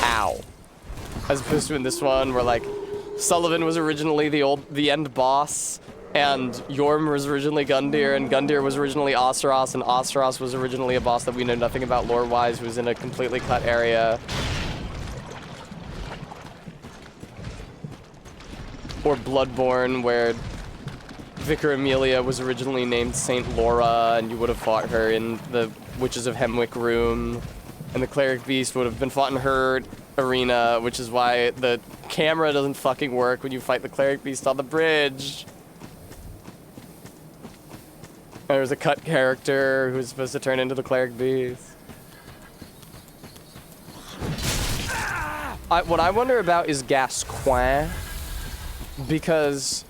S1: Ow. As opposed to in this one, where like, Sullivan was originally the end boss, and Yorm was originally Gundyr, and Gundyr was originally Oseros, and Oseros was originally a boss that we know nothing about lore-wise, who was in a completely cut area. Or Bloodborne, where Vicar Amelia was originally named Saint Laura, and you would have fought her in the Witches of Hemwick room, and the Cleric Beast would have been fought in her arena, which is why the camera doesn't fucking work when you fight the Cleric Beast on the bridge. There's a cut character who's supposed to turn into the Cleric Beast. What I wonder about is Gascoigne, because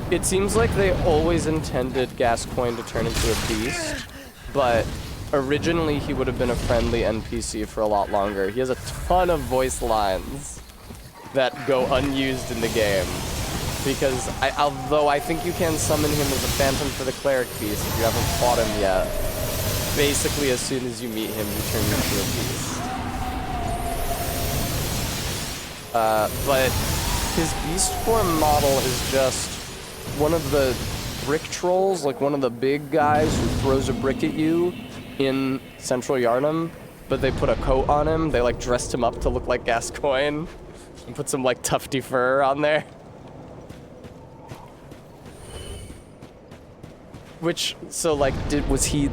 S1: it seems like they always intended Gascoigne to turn into a beast, but originally he would have been a friendly NPC for a lot longer. He has a ton of voice lines that go unused in the game, because although I think you can summon him as a phantom for the Cleric Beast if you haven't fought him yet, basically as soon as you meet him you turn into a beast. But his beast form model is just one of the brick trolls, like one of the big guys who throws a brick at you in Central Yharnam, but they put a coat on him. They like dressed him up to look like Gascoigne and put some like tufty fur on there. Which, so like, was he...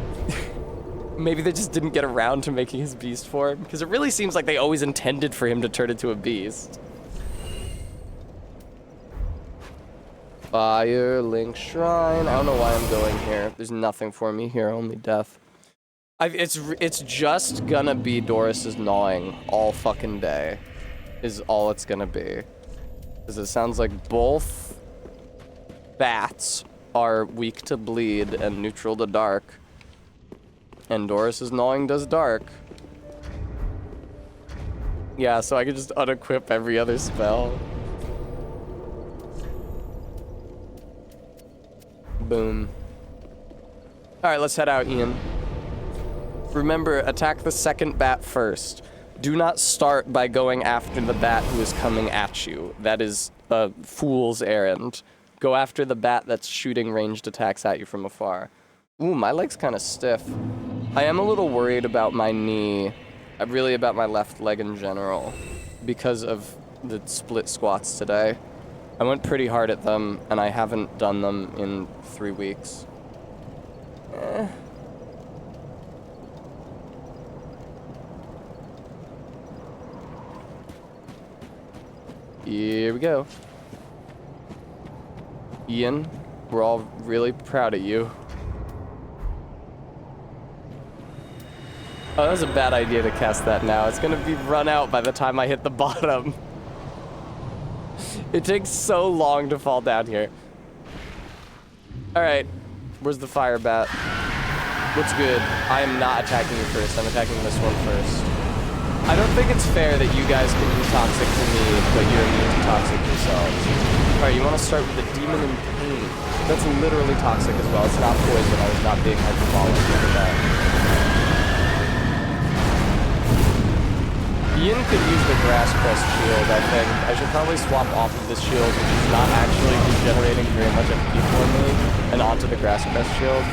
S1: Maybe they just didn't get around to making his beast form, because it really seems like they always intended for him to turn into a beast. Firelink Shrine. I don't know why I'm going here. There's nothing for me here, only death. It's just gonna be Doris's gnawing all fucking day, is all it's gonna be. Because it sounds like both bats are weak to bleed and neutral to dark. And Doris's gnawing does dark. Yeah, so I could just unequip every other spell. Boom. Alright, let's head out, Ian. Remember, attack the second bat first. Do not start by going after the bat who is coming at you. That is a fool's errand. Go after the bat that's shooting ranged attacks at you from afar. Ooh, my leg's kind of stiff. I am a little worried about my knee. Really about my left leg in general, because of the split squats today. I went pretty hard at them, and I haven't done them in 3 weeks. Here we go. Ian, we're all really proud of you. Oh, that was a bad idea to cast that now. It's gonna be run out by the time I hit the bottom. It takes so long to fall down here. Alright, where's the fire bat? What's good? I am not attacking you first, I'm attacking this one first. I don't think it's fair that you guys can be toxic to me, but you're immune to toxic yourselves. Alright, you want to start with the Demon in Pain. That's literally toxic as well. It's not poison, I was not being hyperbolic. Look at that. Ian could use the Grass Crest shield, I think. I should probably swap off of this shield, which is not actually regenerating very much MP for me, and onto the Grass Crest shield.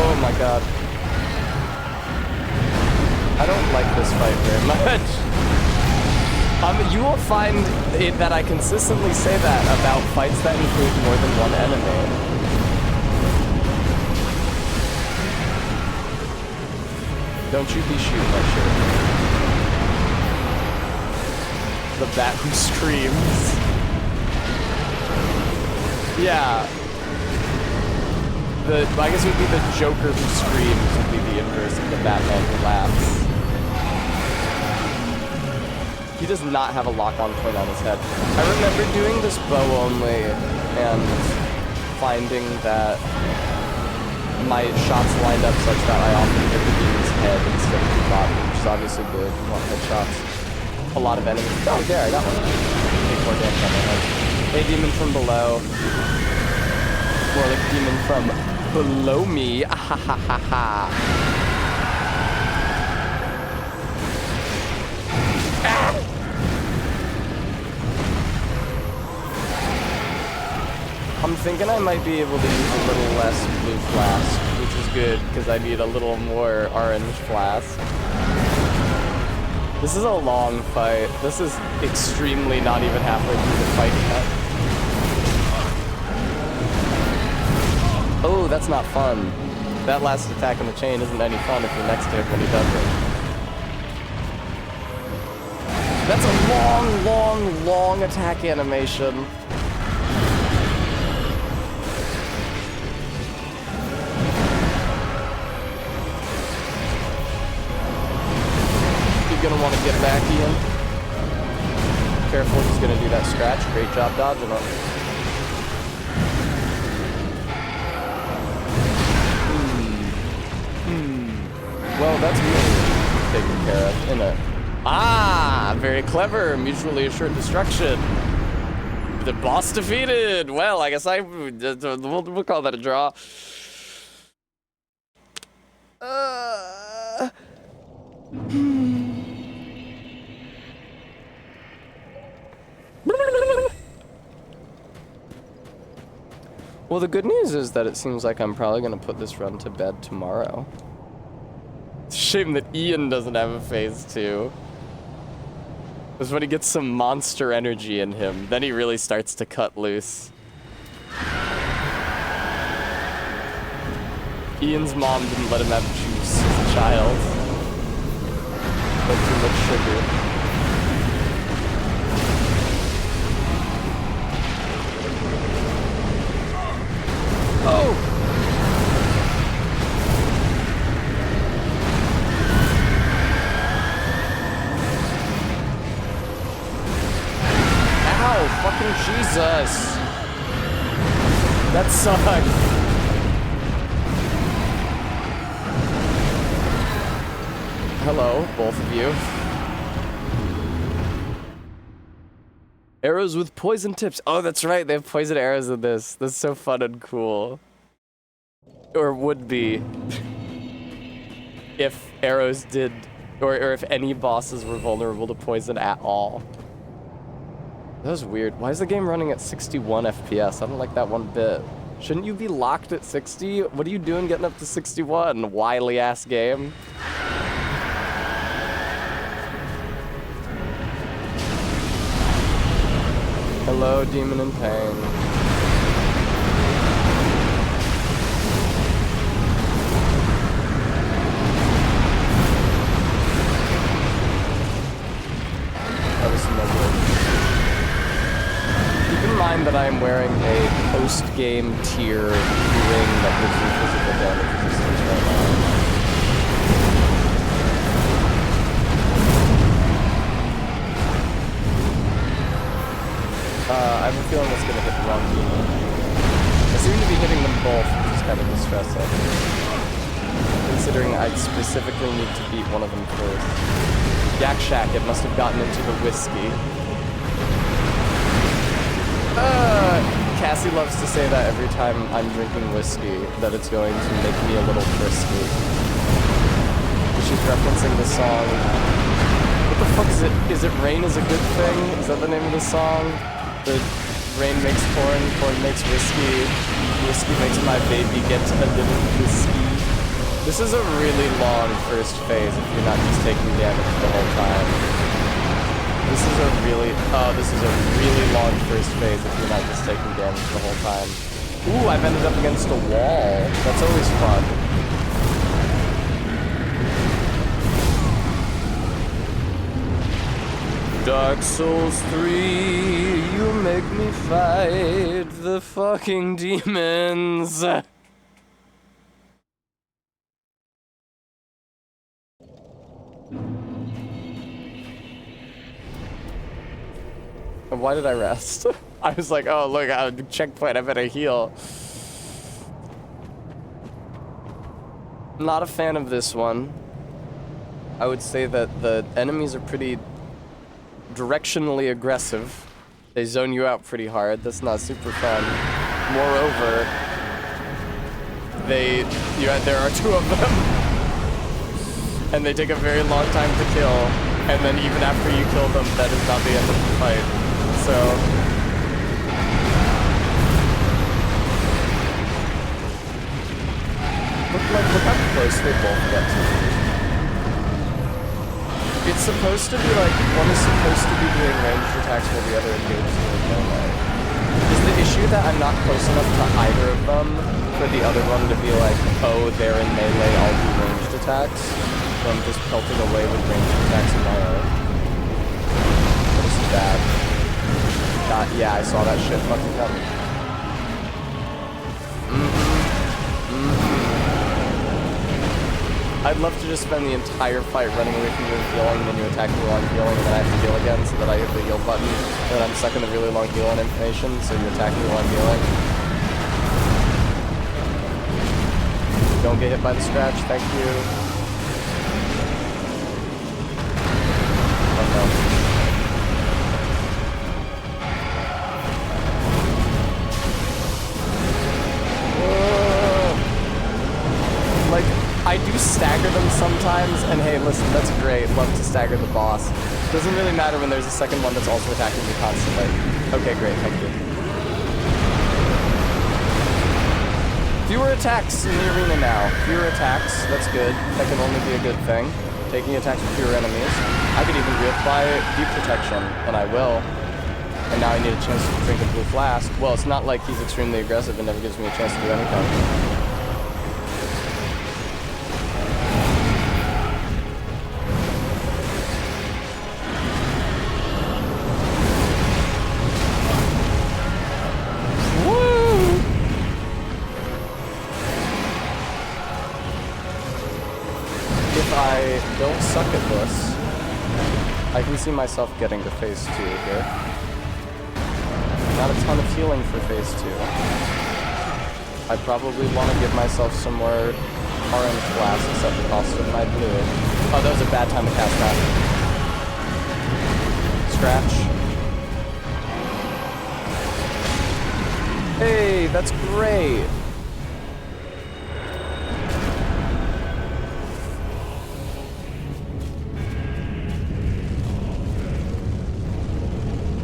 S1: Oh my god. I don't like this fight very much. You will find it that I consistently say that about fights that include more than one enemy. Don't you be shooting that shit. The bat who screams. Yeah. I guess it would be the Joker who screams would be the inverse of the Batman who laughs. He does not have a lock-on point on his head. I remember doing this bow only and finding that my shots lined up such that I often hit the demon's head instead of the body, which is obviously good. You want headshots. A lot of enemies. Oh, there, I got one. Take 4 damage on my head. Hey, demon from below. More like demon from below me. Ah, ha ha ha ha. I'm thinking I might be able to use a little less blue flask, which is good because I need a little more orange flask. This is a long fight. This is extremely not even halfway through the fight yet. Oh, that's not fun. That last attack in the chain isn't any fun if you're next to him when he does it. That's a long, long, long attack animation. You're gonna want to get back, Ian. Careful, he's gonna do that scratch. Great job dodging it. Well, that's me taken care of, isn't it? Ah, very clever. Mutually assured destruction. The boss defeated. Well, I guess we'll call that a draw. Well, the good news is that it seems like I'm probably gonna put this run to bed tomorrow. It's a shame that Ian doesn't have a phase 2. Because when he gets some monster energy in him, then he really starts to cut loose. Ian's mom didn't let him have juice as a child. But too much sugar. Oh! Ow! Fucking Jesus! That sucked. Hello, both of you. Arrows with poison tips. Oh, that's right. They have poison arrows in this. That's so fun and cool. Or would be. If arrows did, or if any bosses were vulnerable to poison at all. That was weird. Why is the game running at 61 FPS? I don't like that one bit. Shouldn't you be locked at 60? What are you doing getting up to 61? Wily ass game. Hello, demon in pain. That was lovely. Keep in mind that I am wearing a post-game tier ring that gives you physical damage resistance right now. I have a feeling it's gonna hit the wrong demon. I seem to be hitting them both, which is kind of distressing. Considering I'd specifically need to beat one of them first. Yak Shack, it must have gotten into the whiskey. Cassie loves to say that every time I'm drinking whiskey, that it's going to make me a little frisky. She's referencing the song. What the fuck is it? Is it Rain is a Good Thing? Is that the name of the song? The rain makes corn, corn makes whiskey, whiskey makes my baby get a little whiskey. This is a really long first phase if you're not just taking damage the whole time. This is a really, this is a really long first phase if you're not just taking damage the whole time. Ooh, I've ended up against a wall. That's always fun. Dark Souls 3, you make me fight the fucking demons. Why did I rest? I was like, oh, look, checkpoint, I better heal. Not a fan of this one. I would say that the enemies are pretty directionally aggressive. They zone you out pretty hard. That's not super fun. Moreover, there are two of them. And they take a very long time to kill. And then even after you kill them, that is not the end of the fight. So look how close they both get to me. It's supposed to be like, one is supposed to be doing ranged attacks while the other engages in melee. Is the issue that I'm not close enough to either of them for the other one to be like, oh, they're in melee, I'll do ranged attacks? So I'm just pelting away with ranged attacks of my own. This is bad. Yeah, I saw that shit fucking coming. I'd love to just spend the entire fight running away from you and healing, then you attack me while I'm healing, and then I have to heal again so that I hit the heal button, and then I'm stuck in the really long heal animation, so you attack me while I'm healing. Don't get hit by the scratch, thank you. Oh no. Like, I do stagger them sometimes, and hey, listen, that's great. Love to stagger the boss. Doesn't really matter when there's a second one that's also attacking me constantly. Okay, great, thank you. Fewer attacks in the arena now. Fewer attacks, that's good. That can only be a good thing. Taking attacks with fewer enemies. I could even reapply deep protection, and I will. And now I need a chance to drink a blue flask. Well, it's not like he's extremely aggressive and never gives me a chance to do anything. Don't suck at this. I can see myself getting to phase 2 here. Not a ton of healing for phase 2. I probably want to give myself some more orange flasks at the cost of my blue. Oh, that was a bad time to cast that. Scratch. Hey, that's great.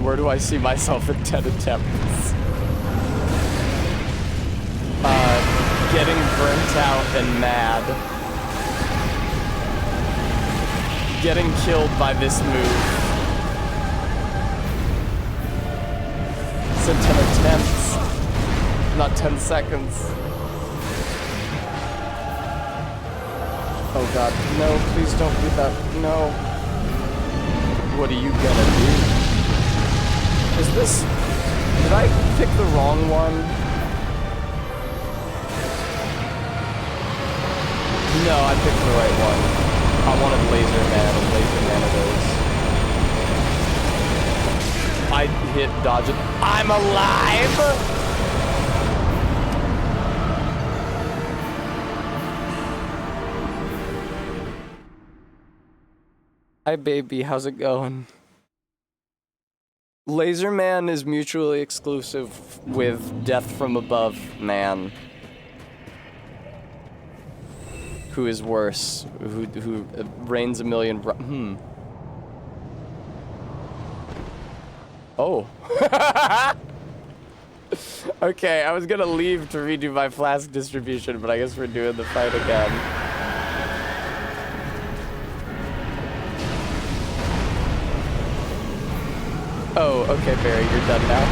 S1: Where do I see myself in 10 attempts? Getting burnt out and mad. Getting killed by this move. So 10 attempts, not 10 seconds. Oh god, no, please don't do that, no. What are you gonna do? Is this... Did I pick the wrong one? No, I picked the right one. I wanted Laser Man, and Laser Man it is. I hit dodge it. I'm alive! Hi baby, how's it going? Laser Man is mutually exclusive with Death from Above Man. Who is worse? Who rains a million... Oh. Okay, I was gonna leave to redo my flask distribution, but I guess we're doing the fight again. Oh, okay, Barry, you're done now.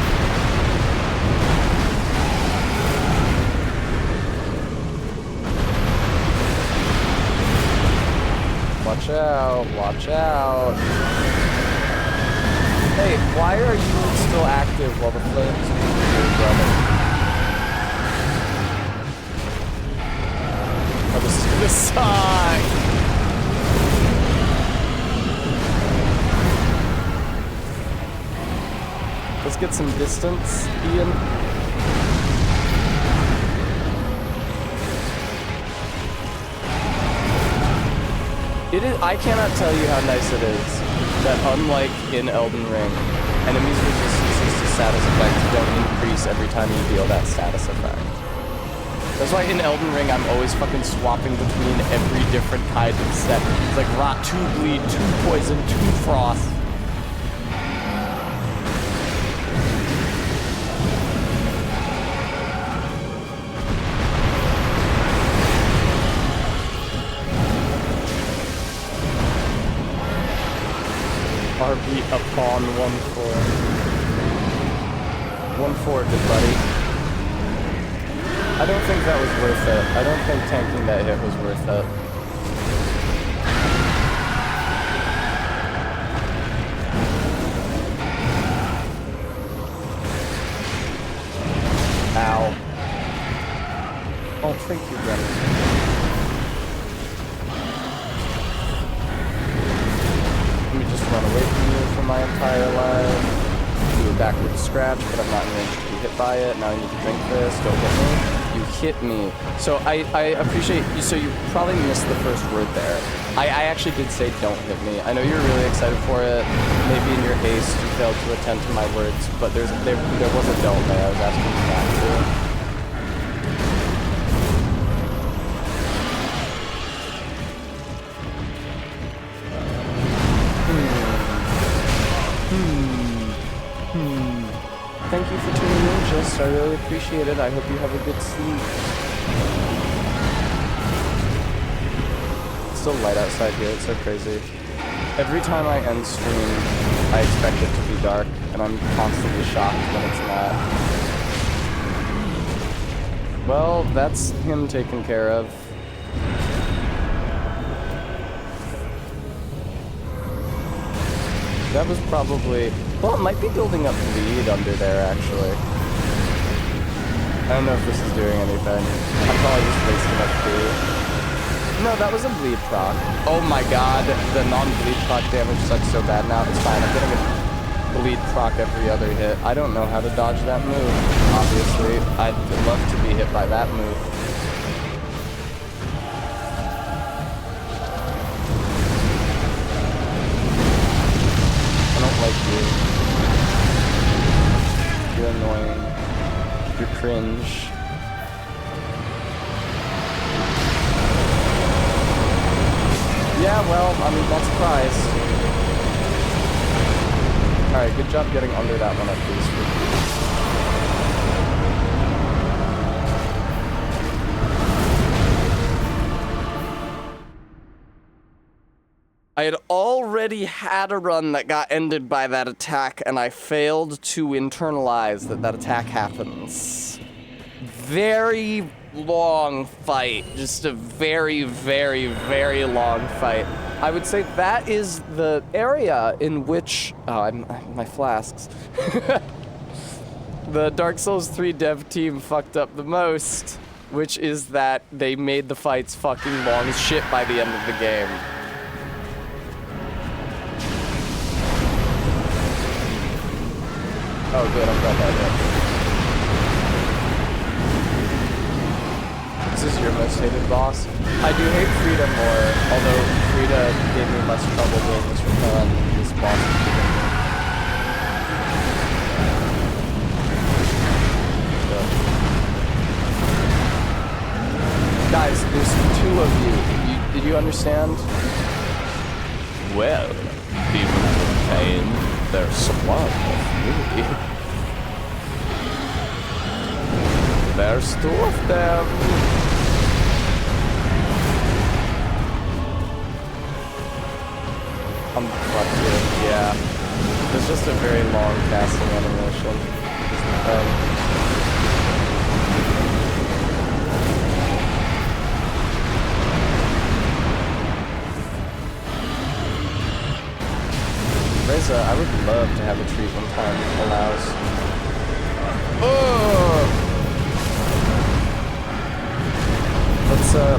S1: Watch out, watch out. Hey, why are you still active while the flames move your brother? Oh, this is gonna suck. Let's get some distance, Ian. It is. I cannot tell you how nice it is that, unlike in Elden Ring, enemies' resistances to status effects don't increase every time you deal that status effect. That's why in Elden Ring I'm always fucking swapping between every different kind of set. It's like rot, 2 bleed, 2 poison, 2 frost. RB upon 1-4. 1-4, good buddy. I don't think that was worth it. I don't think tanking that hit was worth it. Ow. Oh, thank you, Brennan. Run away from you for my entire life. Do a backward scratch, but I'm not in range to be hit by it. Now I need to drink this. Don't hit me. You hit me. So I appreciate you. So you probably missed the first word there. I actually did say don't hit me. I know you're really excited for it. Maybe in your haste you failed to attend to my words, but there was a don't there. I was asking you not to. Thank you for tuning in, Just. I really appreciate it. I hope you have a good sleep. It's still light outside here. It's so crazy. Every time I end stream, I expect it to be dark, and I'm constantly shocked when it's not. Well, that's him taken care of. That was probably... Well, it might be building up bleed under there, actually. I don't know if this is doing anything. I'm probably just wasting up bleed. No, that was a bleed proc. Oh my god, the non-bleed proc damage sucks so bad now. It's fine, I'm getting a bleed proc every other hit. I don't know how to dodge that move, obviously. I'd love to be hit by that move. Like you. You're annoying. You're cringe. Yeah, well, I mean, not surprised. Alright, good job getting under that one at least. I had already had a run that got ended by that attack, and I failed to internalize that that attack happens. Very long fight. Just a very, very, very long fight. I would say that is the area in which... Oh, my flasks. The Dark Souls 3 dev team fucked up the most, which is that they made the fights fucking long as shit by the end of the game. Oh good, I'm glad that hit. This is your most hated boss? I do hate Frida more, although Frida gave me less trouble doing this run than this boss is giving me. Guys, there's 2 of you. Did you understand? Well, people in pain, there's one of me. There's 2 of them. I'm fucked here, yeah. It's just a very long casting animation. Reza, I would love to have a treat when time allows.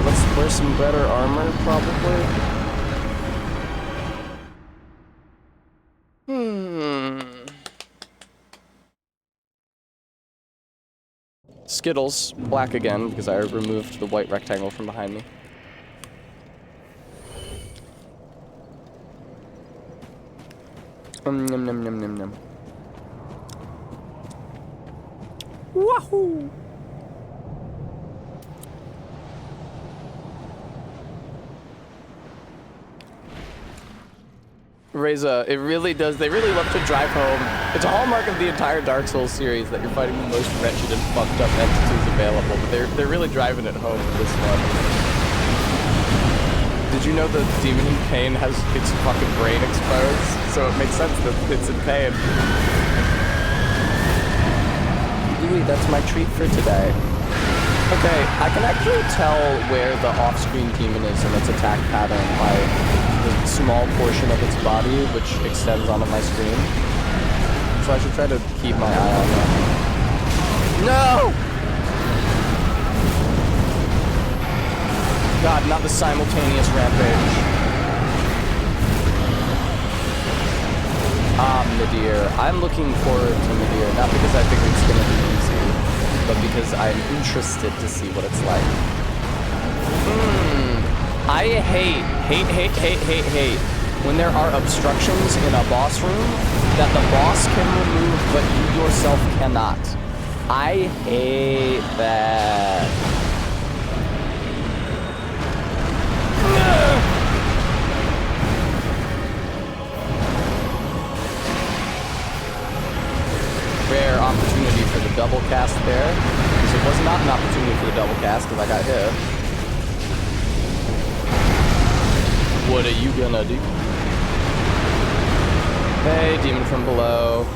S1: Let's wear some better armor, probably. Skittles, black again, because I removed the white rectangle from behind me. Nom nom nom nom nom. Wahoo! Reza, it really does. They really love to drive home. It's a hallmark of the entire Dark Souls series that you're fighting the most wretched and fucked up entities available, but they're really driving it home with this one. Did you know the demon in pain has its fucking brain exposed? So it makes sense that it's in pain. Louis, that's my treat for today. Okay, I can actually tell where the off-screen demon is in its attack pattern by the small portion of its body which extends onto my screen. So I should try to keep my eye on that. No! God, not the simultaneous rampage. Nadir. I'm looking forward to Nadir, not because I think it's gonna be easy, but because I'm interested to see what it's like. I hate when there are obstructions in a boss room that the boss can remove, but you yourself cannot. I hate that. Rare opportunity for the double cast there, because it was not an opportunity for the double cast because I got hit. What are you gonna do? Hey, demon from below.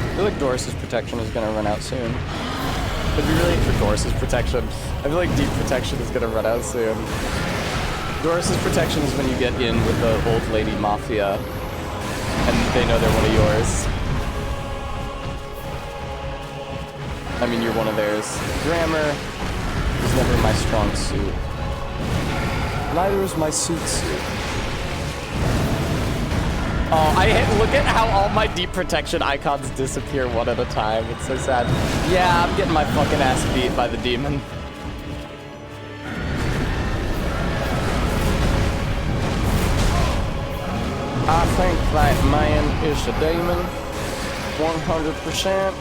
S1: I feel like Doris's protection is gonna run out soon. It'd be really for Doris's protection. I feel like deep protection is gonna run out soon. Doris's protection is when you get in with the old lady mafia and they know they're one of yours. I mean, you're one of theirs. Grammar is never my strong suit. Neither is my suit. Oh, look at how all my deep protection icons disappear one at a time. It's so sad. Yeah, I'm getting my fucking ass beat by the demon. I think that man is a demon. 100%.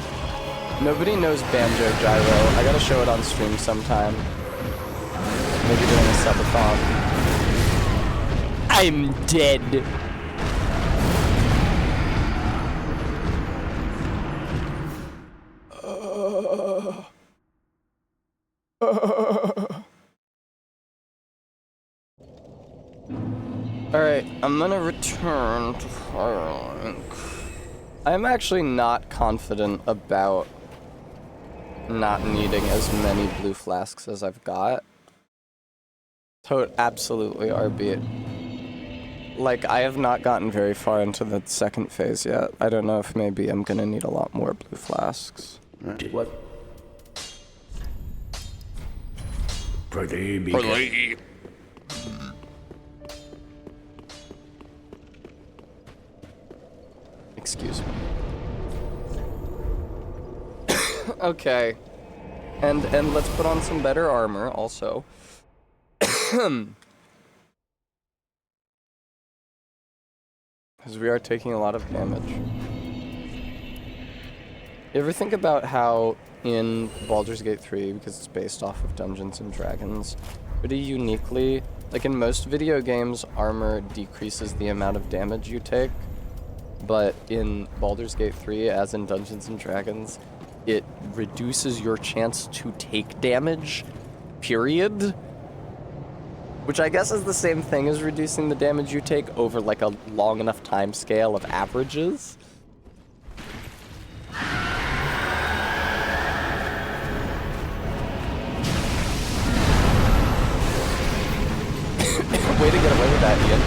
S1: Nobody knows Banjo Gyro. I gotta show it on stream sometime. Maybe during a subathon. I'm dead. Alright, I'm gonna return to Firelink. I'm actually not confident about not needing as many blue flasks as I've got. Absolutely RB. Like, I have not gotten very far into the second phase yet. I don't know if maybe I'm gonna need a lot more blue flasks.
S7: What? Pretty big.
S1: Excuse me. Okay. And let's put on some better armor also. Because we are taking a lot of damage. You ever think about how in Baldur's Gate 3, because it's based off of Dungeons and Dragons, pretty uniquely, like in most video games, armor decreases the amount of damage you take. But in Baldur's Gate 3, as in Dungeons and Dragons, it reduces your chance to take damage, period. Which I guess is the same thing as reducing the damage you take over like a long enough time scale of averages. Way to get away with that, Ian.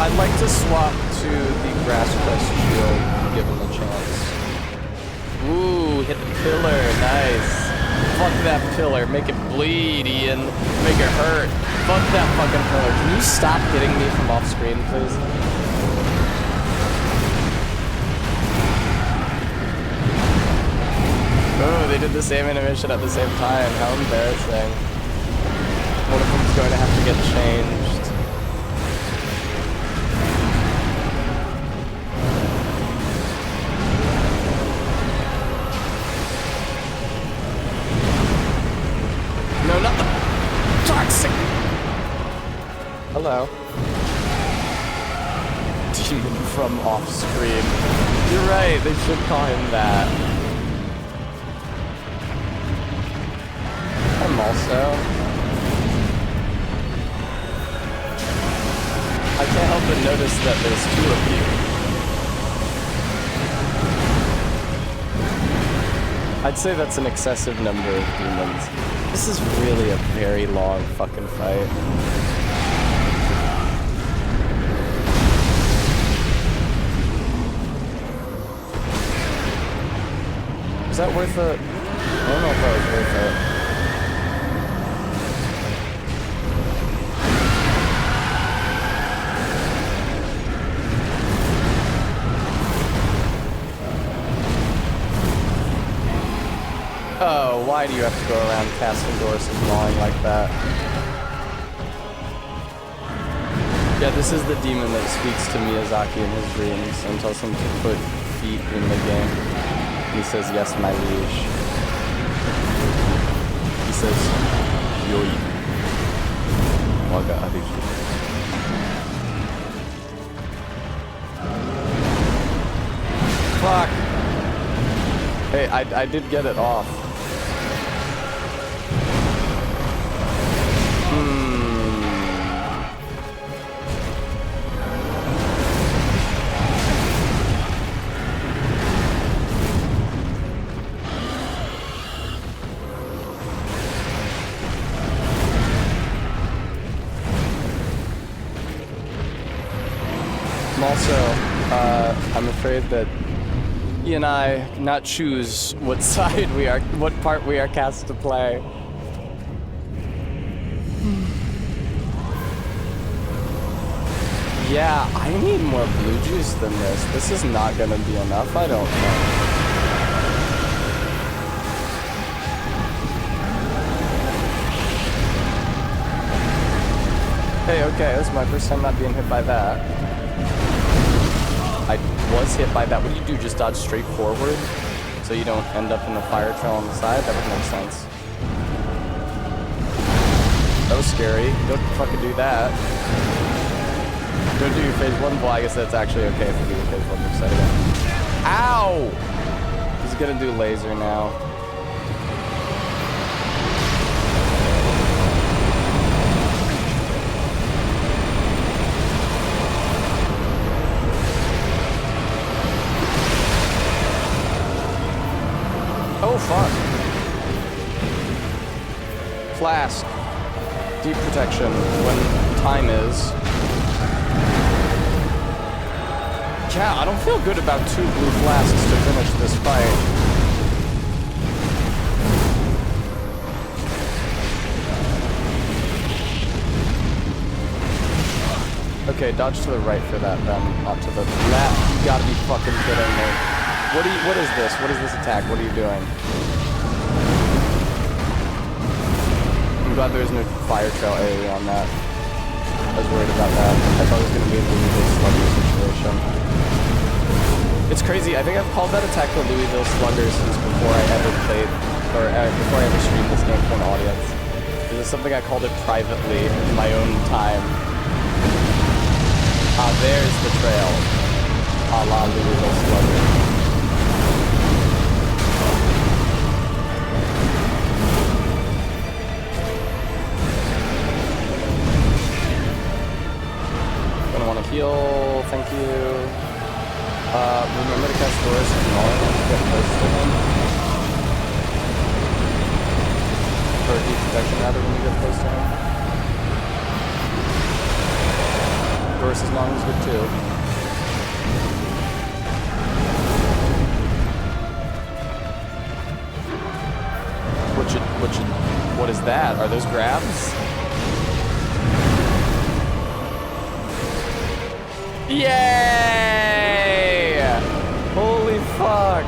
S1: I'd like to swap to the grass crest shield, given the chance. Ooh, hit the pillar, nice. Fuck that pillar, make it bleed, Ian. Make it hurt. Fuck that fucking pillar. Can you stop hitting me from off screen, please? Oh, they did the same animation at the same time. How embarrassing. One of them's going to have to get changed. No, not the toxic. Hello. Demon from off screen. You're right, they should call him that. I'm also. I can't help but notice that there's two of you. I'd say that's an excessive number of demons. This is really a very long fucking fight. Is that worth it? I don't know if that was worth it. Oh, why do you have to go around casting doors and mauling like that? Yeah, this is the demon that speaks to Miyazaki in his dreams and tells him to put feet in the game. And he says, yes, my liege. He says, yoi. Waga ariju. Fuck! Hey, I did get it off. Also, I'm afraid that he and I cannot choose what side we are, what part we are cast to play. Yeah, I need more blue juice than this. This is not gonna be enough, I don't think. Hey, okay, this is my first time not being hit by that. I was hit by that. What do you do? Just dodge straight forward? So you don't end up in the fire trail on the side? That would make sense. That was scary. Don't fucking do that. Don't do your phase 1. Well, I guess that's actually okay if you do your phase 1 move setting. Ow! He's gonna do laser now. Oh, fuck. Flask. Deep protection when time is. Yeah, I don't feel good about 2 blue flasks to finish this fight. Okay, dodge to the right for that then, not to the left. You gotta be fucking kidding me. What is this? What is this attack? What are you doing? I'm glad there's no fire trail AoE on that. I was worried about that. I thought it was gonna be a Louisville Slugger situation. It's crazy. I think I've called that attack the Louisville Slugger since before I ever played, or before I ever streamed this game for an audience. This is something I called it privately in my own time. Ah, there's the trail. A la Louisville Slugger. heal, thank you. Remember to cast doors if you want to get close to him. Or deep protection rather when you get close to him. Doris' long is good too. What is that? Are those grabs? Yay! Holy fuck!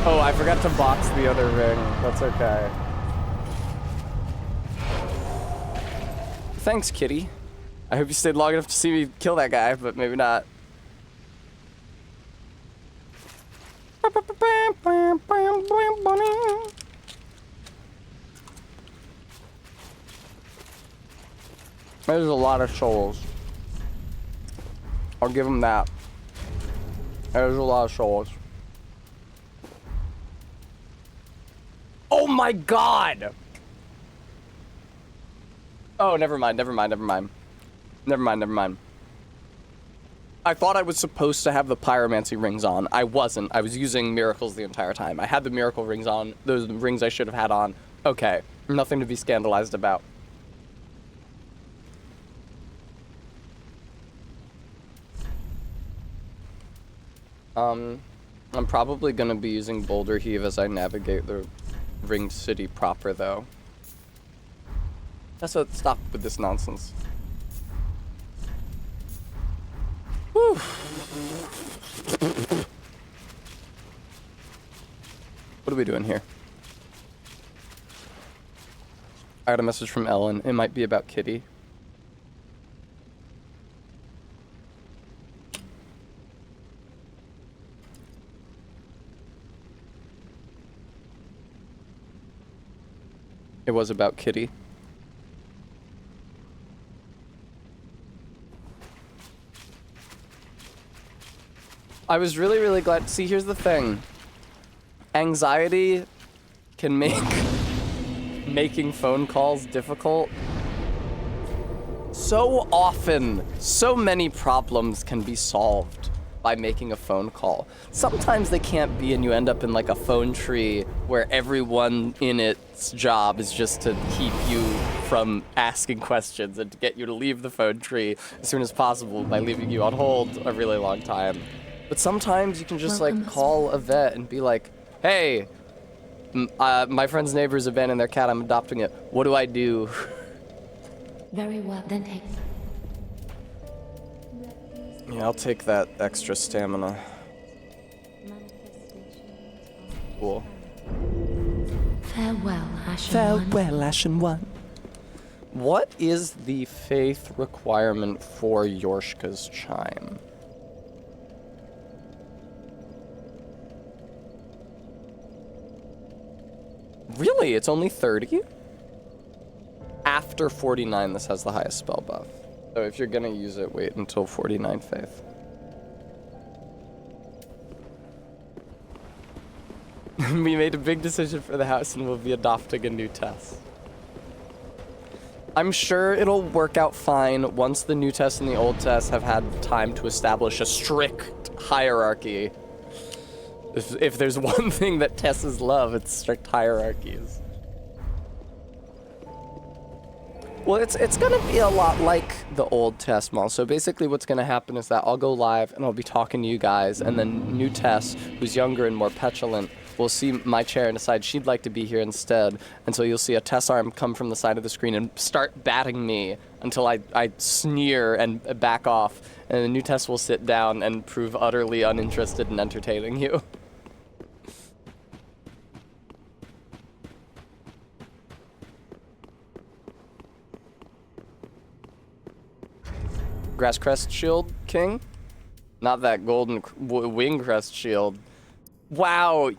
S1: Oh, I forgot to box the other ring. That's okay. Thanks, kitty. I hope you stayed long enough to see me kill that guy, but maybe not. There's a lot of souls. I'll give him that. There's a lot of souls. Oh my god! Oh, never mind. I thought I was supposed to have the pyromancy rings on. I wasn't. I was using miracles the entire time. I had the miracle rings on. Those are the rings I should have had on. Okay. Nothing to be scandalized about. I'm probably gonna be using Boulder Heave as I navigate the ringed city proper, though. That's what. Stop with this nonsense. Whew. What are we doing here? I got a message from Ellen. It might be about Kitty. It was about Kitty. I was really, really glad. See, here's the thing. Anxiety can make making phone calls difficult. So often, so many problems can be solved by making a phone call. Sometimes they can't be, and you end up in like a phone tree where everyone in its job is just to keep you from asking questions and to get you to leave the phone tree as soon as possible by leaving you on hold a really long time. But sometimes you can just like call a vet and be like, hey, my friend's neighbors abandoned their cat, I'm adopting it. What do I do?
S2: Very well, then take...
S1: Yeah, I'll take that extra stamina. Cool.
S2: Farewell, Ashen One.
S1: Farewell, Ashen One. What is the faith requirement for Yorshka's chime? Really? It's only 30? After 49, this has the highest spell buff. So if you're gonna use it, wait until 49 faith. We made a big decision for the house and we'll be adopting a new Tess. I'm sure it'll work out fine once the new Tess and the old Tess have had time to establish a strict hierarchy. If there's one thing that Tesses love, it's strict hierarchies. Well, it's gonna be a lot like the old Tess Mall. So basically what's gonna happen is that I'll go live and I'll be talking to you guys, and then new Tess, who's younger and more petulant, will see my chair and decide she'd like to be here instead. And so you'll see a Tess arm come from the side of the screen and start batting me until I sneer and back off. And the new Tess will sit down and prove utterly uninterested in entertaining you. Grass Crest Shield King? Not that golden wing crest shield. Wow,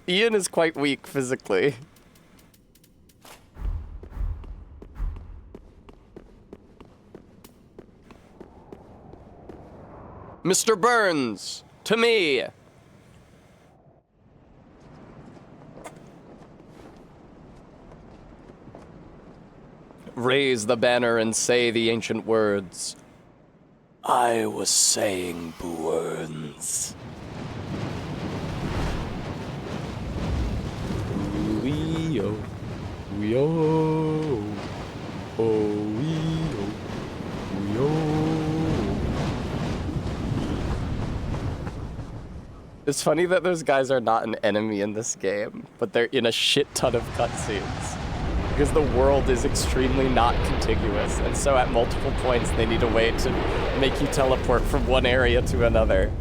S1: Ian is quite weak physically. Mr. Burns, to me. raise the banner and say the ancient words. I was saying words. Wee-oh, wee-oh, oh, wee-oh, wee-oh. It's funny that those guys are not an enemy in this game, but they're in a shit ton of cutscenes. Because the world is extremely not contiguous, and so at multiple points they need a way to make you teleport from one area to another.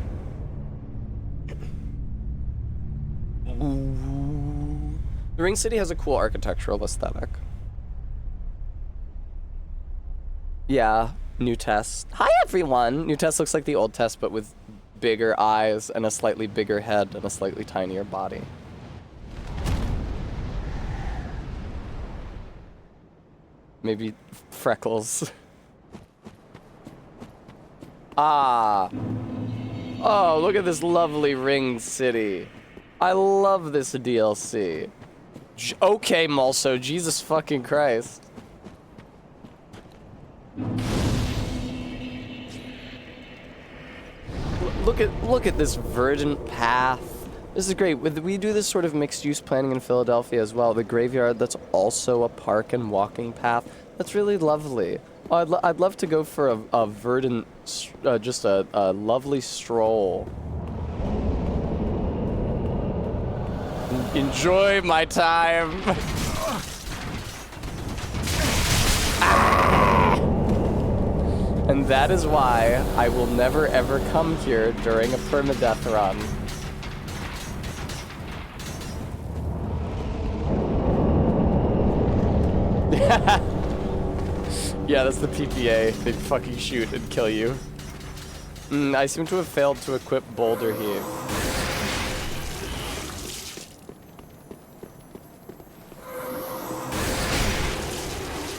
S1: The Ring City has a cool architectural aesthetic. Yeah, New Test. Hi everyone! New Test looks like the old Test, but with bigger eyes and a slightly bigger head and a slightly tinier body. Maybe freckles. Ah. Oh, look at this lovely Ring City. I love this DLC. Okay, Mulso, Jesus fucking Christ. Look at this verdant path. This is great. We do this sort of mixed-use planning in Philadelphia as well. The graveyard that's also a park and walking path. That's really lovely. Oh, I'd love to go for a verdant, just a lovely stroll. Enjoy my time. And that is why I will never ever come here during a permadeath run. Yeah, that's the PPA. They fucking shoot and kill you. I seem to have failed to equip Boulder Heave.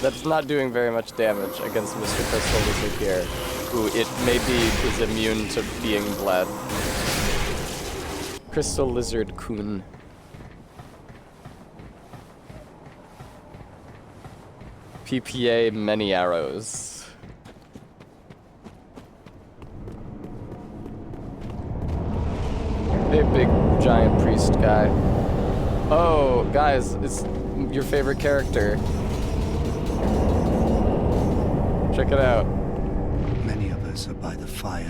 S1: That's not doing very much damage against Mr. Crystal Lizard here, who it maybe is immune to being bled. Crystal Lizard Kun. PPA many arrows. Hey, big giant priest guy. Oh, guys, it's your favorite character. Check it out.
S9: Many of us are by the fire,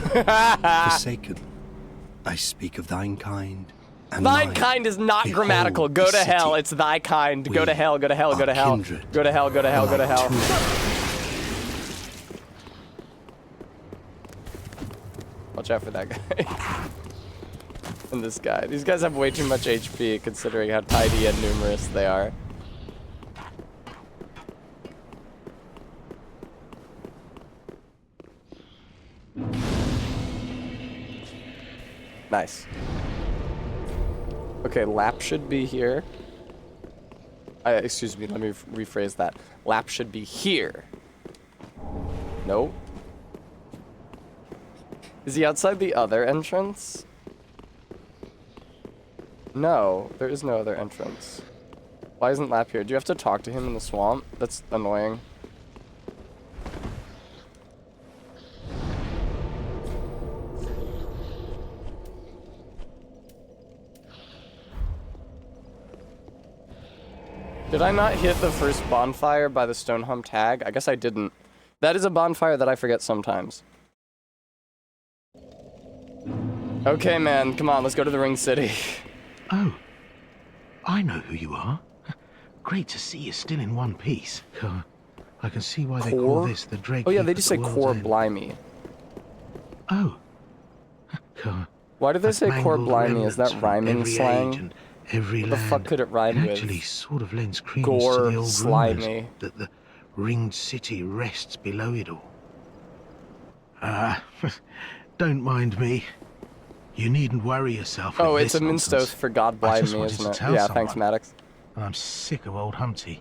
S9: forsaken. I speak of thine kind. And
S1: Thine
S9: mine.
S1: kind is not
S9: Behold
S1: grammatical. Go
S9: the
S1: to hell.
S9: city.
S1: It's thy kind. Go
S9: We
S1: to hell. Go to hell. Go
S9: are
S1: to hell.
S9: kindred.
S1: Go to hell. Go to hell. Go to hell. Watch out for that guy. And this guy. These guys have way too much HP considering how tidy and numerous they are. Nice. Okay, lap should be here. Excuse me, let me rephrase that. Lap should be here. No. Is he outside the other entrance? No, there is no other entrance. Why isn't Lap here? Do you have to talk to him in the swamp? That's annoying. Did I not hit the first bonfire by the Stonehump tag? I guess I didn't. That is a bonfire that I forget sometimes. Okay, man, come on, let's go to the Ring City.
S3: Oh, I know who you are. Great to see you still in one piece. I can see why they call
S1: Core?
S3: this the Drake.
S1: Oh yeah, they just say Core Blimey.
S3: Oh.
S1: Why did they say Core
S3: mangled
S1: Blimey? Is that
S3: remnants from
S1: rhyming
S3: every
S1: slang?
S3: age and every
S1: What the
S3: land.
S1: fuck could it rhyme
S3: It
S1: with?
S3: actually sort of lends credence
S1: Gore,
S3: to the old
S1: slimy.
S3: rumors that the ringed city rests below it all. Don't mind me. You needn't worry yourself.
S1: Oh,
S3: with
S1: it's a
S3: this
S1: Minstoth
S3: nonsense.
S1: for God
S3: I
S1: Blind
S3: just
S1: Me,
S3: wanted
S1: isn't
S3: to
S1: it?
S3: tell
S1: Yeah,
S3: someone.
S1: thanks, Maddox.
S3: I'm sick of old Humpty.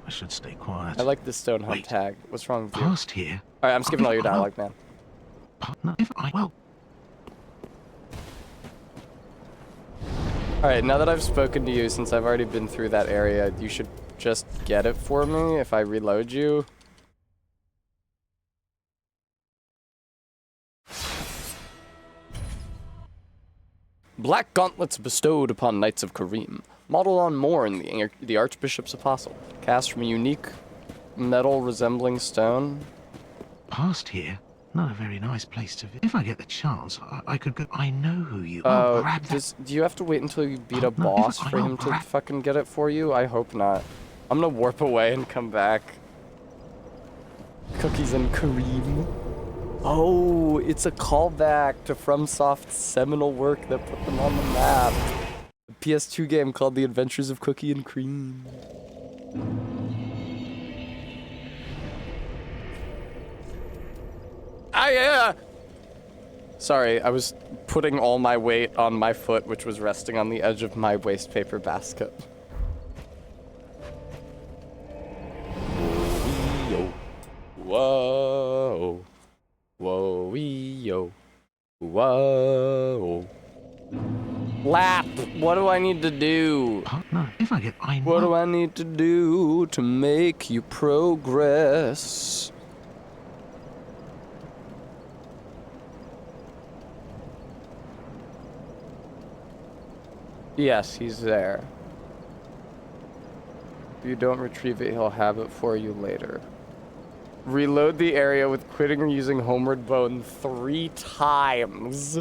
S3: I should stay quiet.
S1: I like the Stonehump
S3: Wait.
S1: tag. What's wrong with you?
S3: Past here.
S1: Alright, I'm skipping all your dialogue, man.
S3: Partner, if I will.
S1: Alright, now that I've spoken to you, since I've already been through that area, you should just get it for me if I reload you? Black gauntlets bestowed upon Knights of Kareem. Modeled on more in the Archbishop's Apostle. Cast from a unique metal resembling stone.
S3: Past here? Not a very nice place to visit. If I get the chance, I could go. I know who you
S1: Oh,
S3: grab that.
S1: do you have to wait until you beat a
S3: No,
S1: boss
S3: I
S1: for him to
S3: grab-
S1: fucking get it for you? I hope not. I'm gonna warp away and come back. Cookies and Kareem. Oh, it's a callback to FromSoft's seminal work that put them on the map. A PS2 game called The Adventures of Cookie and Cream. Ah, yeah! Sorry, I was putting all my weight on my foot, which was resting on the edge of my waste paper basket. Whoa. Whoa, yo. Whoa. Lap, what do I need to do?
S3: No, if I get, I know.
S1: What do I need to do to make you progress? Yes, he's there. If you don't retrieve it, he'll have it for you later. Reload the area with quitting or using Homeward Bone 3 times.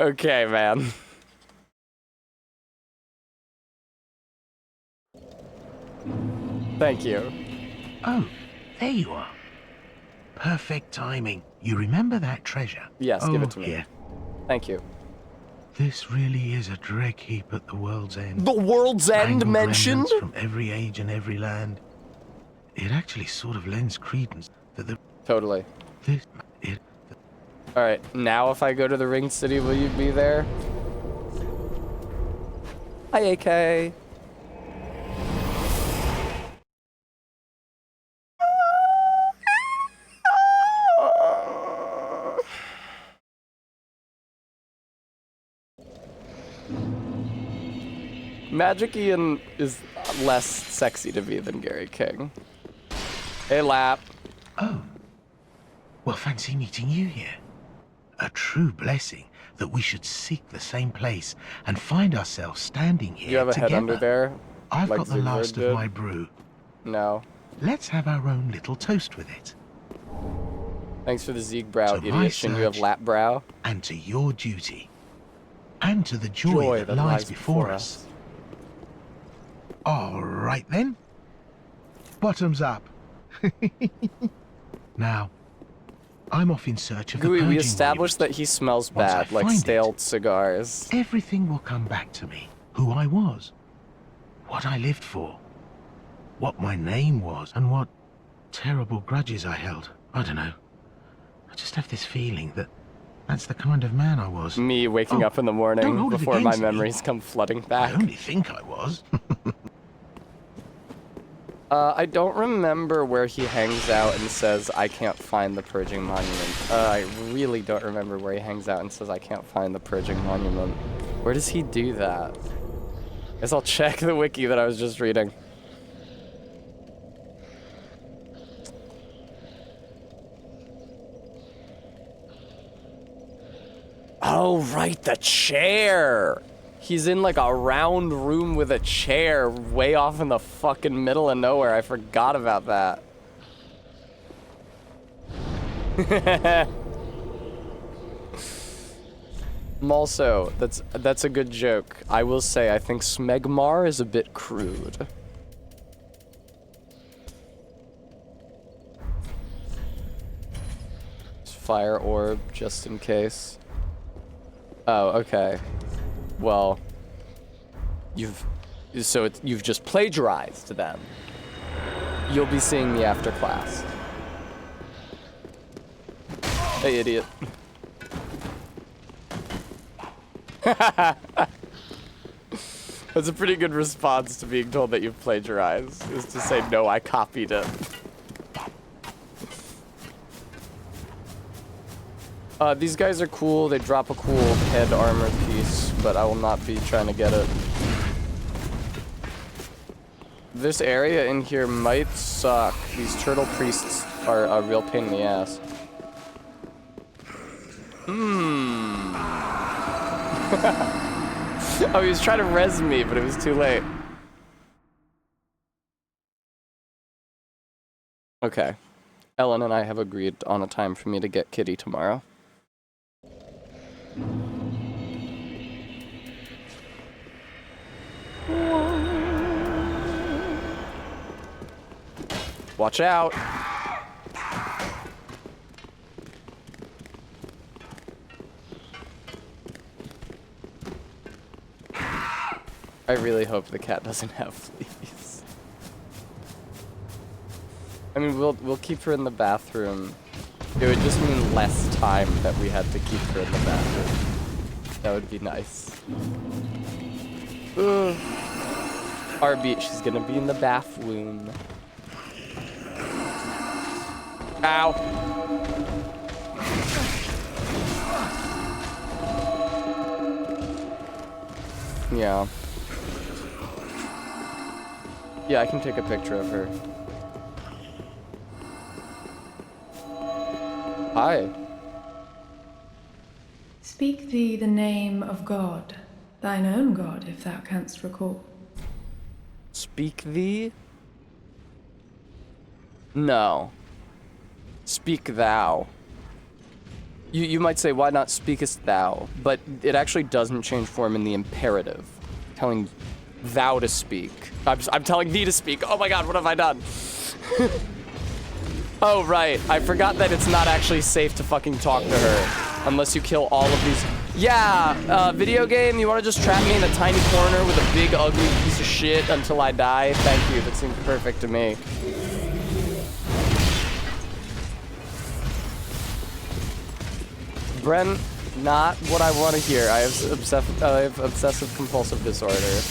S1: Okay, man. Thank you.
S3: Oh, there you are. Perfect timing. You remember that treasure?
S1: Yes, give it to me.
S3: Here.
S1: Thank you.
S3: This really is a dreck heap at the world's end.
S1: The World's End
S3: Mangled
S1: mentioned?
S3: remnants from every age and every land. It actually sort of lends credence that the
S1: Totally.
S3: this
S1: Alright, now if I go to the Ring City, will you be there? Hi, AK. Magic Ian is less sexy to me than Gary King. Hey, Lap.
S3: Oh. Well, fancy meeting you here. A true blessing that we should seek the same place and find ourselves standing here
S1: You have a
S3: together.
S1: head under there?
S3: I've
S1: like
S3: got the
S1: Zigzag
S3: last
S1: did?
S3: of my brew.
S1: No.
S3: Let's have our own little toast with it.
S1: Thanks for the Ziegbrow,
S3: To my
S1: idiot. Shouldn't you have
S3: search.
S1: Lap Brow?
S3: And to your duty. And to the joy, that lies before us. All right then. Bottoms up. Now, I'm off in search of the
S1: Gooey, we
S3: purging
S1: established that
S3: monument.
S1: he smells
S3: Once I
S1: bad, like
S3: find it,
S1: stale cigars.
S3: Everything will come back to me. Who I was. What I lived for. What my name was. And what terrible grudges I held. I don't know. I just have this feeling that that's the kind of man I was.
S1: Me waking
S3: Oh,
S1: up in the
S3: don't
S1: morning
S3: hold it
S1: before my
S3: against me.
S1: memories come flooding back.
S3: I only think I was.
S1: I don't remember where he hangs out and says, I can't find the Purging Monument. I really don't remember where he hangs out and says, I can't find the Purging Monument. Where does he do that? Guess I'll check the wiki that I was just reading. Oh, right, the chair! He's in like a round room with a chair way off in the fucking middle of nowhere. I forgot about that. Also, that's a good joke. I will say I think Smegmar is a bit crude. Fire orb just in case. Oh, okay. Well, you've just plagiarized then. You'll be seeing me after class. Hey, idiot. That's a pretty good response to being told that you've plagiarized, is to say, no, I copied it. These guys are cool. They drop a cool head armor piece. but I will not be trying to get it. This area in here might suck. These turtle priests are a real pain in the ass. Oh, he was trying to res me, but it was too late. Okay. Ellen and I have agreed on a time for me to get Kitty tomorrow. Watch out. I really hope the cat doesn't have fleas. I mean, we'll keep her in the bathroom. It would just mean less time that we had to keep her in the bathroom. That would be nice. Ugh. Heartbeat, she's gonna be in the bathroom. Ow. Yeah. Yeah, I can take a picture of her. Hi.
S10: Speak thee the name of God, thine own God, if thou canst recall.
S1: Speak thee? No. Speak thou. You might say, why not speakest thou? But it actually doesn't change form in the imperative. Telling thou to speak. I'm telling thee to speak. Oh my god, what have I done? Oh, right. I forgot that it's not actually safe to fucking talk to her. Unless you kill all of these. Yeah, video game, you want to just trap me in a tiny corner with a big, ugly piece of shit until I die? Thank you, that seems perfect to me. Bren, not what I want to hear. I have obsessive compulsive disorder.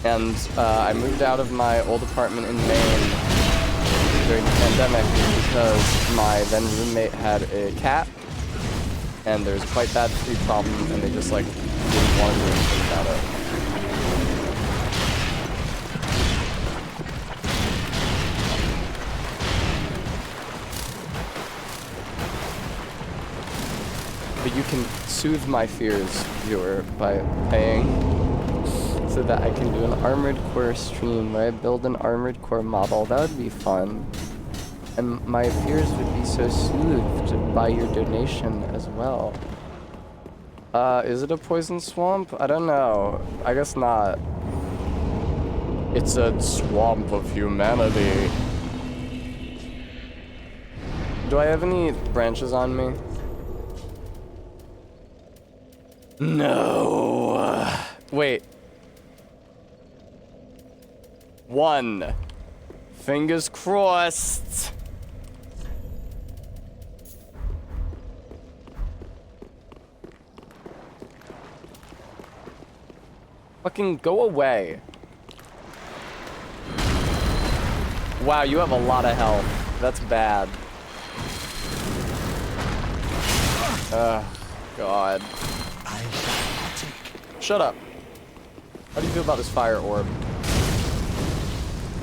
S1: And I moved out of my old apartment in Maine during the pandemic because my then roommate had a cat. And there's quite bad food problem, and they just like didn't want to do anything about it. But you can soothe my fears, viewer, by paying so that I can do an Armored Core stream where I build an Armored Core model. That would be fun. And my fears would be so soothed by your donation as well. Is it a poison swamp? I don't know. I guess not. It's a swamp of humanity. Do I have any branches on me? No. Wait. 1. Fingers crossed. Fucking go away. Wow, you have a lot of health. That's bad. God. Shut up. How do you feel about this fire orb?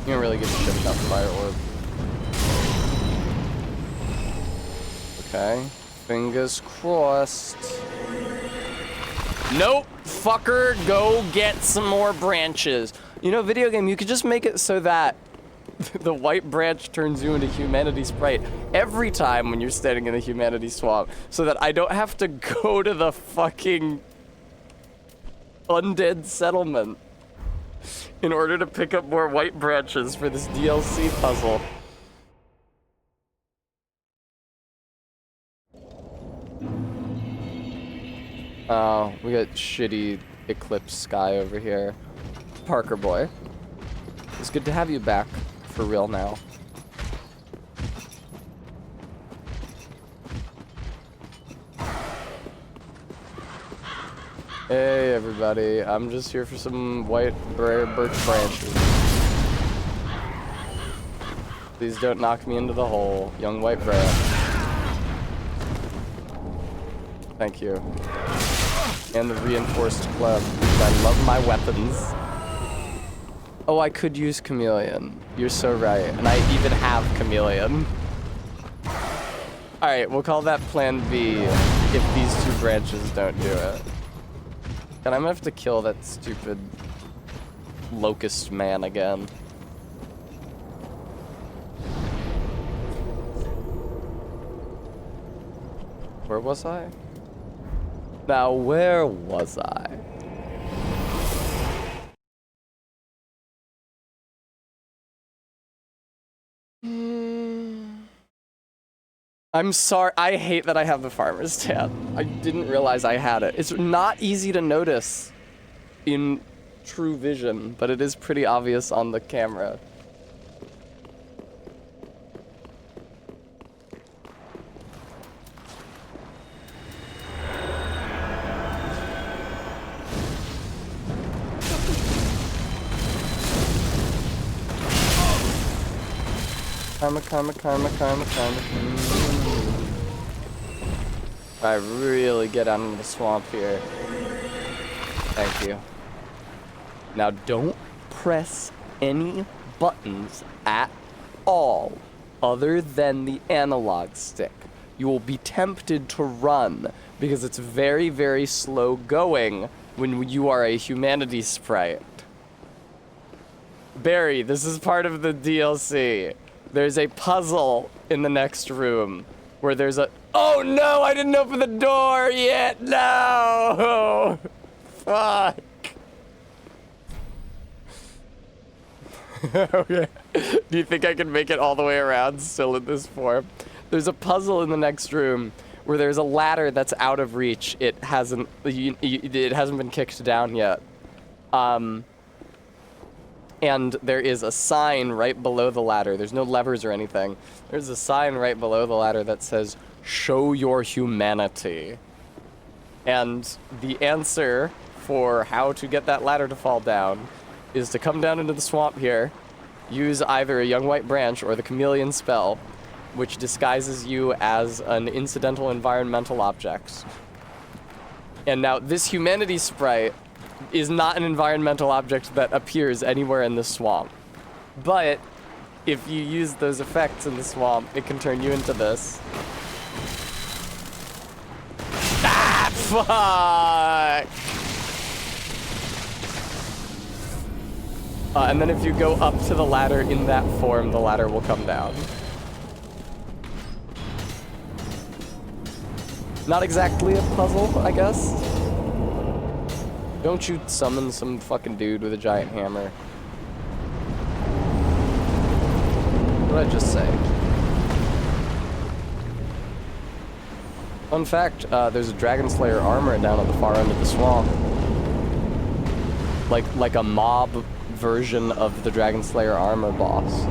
S1: You don't really give a shit about the fire orb. Okay. Fingers crossed. Nope. Fucker, go get some more branches. You know, video game, you could just make it so that the white branch turns you into humanity sprite every time when you're standing in the humanity swamp, so that I don't have to go to the fucking undead settlement in order to pick up more white branches for this DLC puzzle. Oh, we got shitty Eclipse Sky over here. Parker boy. It's good to have you back, for real now. Hey everybody, I'm just here for some white birch branches. Please don't knock me into the hole, young white branch. Thank you. And the reinforced club, because I love my weapons. Oh, I could use chameleon. You're so right. And I even have chameleon. Alright, we'll call that plan B if these two branches don't do it. And I'm gonna have to kill that stupid locust man again. Where was I? Now, where was I? I'm sorry. I hate that I have the farmer's tab. I didn't realize I had it. It's not easy to notice in true vision, but it is pretty obvious on the camera. Karma, karma, karma, karma, karma. I really get out into the swamp here. Thank you. Now don't press any buttons at all other than the analog stick. You will be tempted to run because it's very, very slow going when you are a humanity sprite. Barry, this is part of the DLC. There's a puzzle in the next room where there's a... Oh no, I didn't open the door yet. No. Fuck. Okay. Do you think I can make it all the way around still in this form? There's a puzzle in the next room where there's a ladder that's out of reach. It hasn't been kicked down yet. And there is a sign right below the ladder. There's no levers or anything. There's a sign right below the ladder that says, "Show your humanity." And the answer for how to get that ladder to fall down is to come down into the swamp here, use either a young white branch or the chameleon spell, which disguises you as an incidental environmental object. And now this humanity sprite is not an environmental object that appears anywhere in the swamp. But if you use those effects in the swamp, it can turn you into this. Ah, fuck! And then if you go up to the ladder in that form, the ladder will come down. Not exactly a puzzle, I guess. Don't you summon some fucking dude with a giant hammer. What did I just say? Fun fact, there's a Dragon Slayer armor down at the far end of the swamp. Like a mob version of the Dragon Slayer armor boss.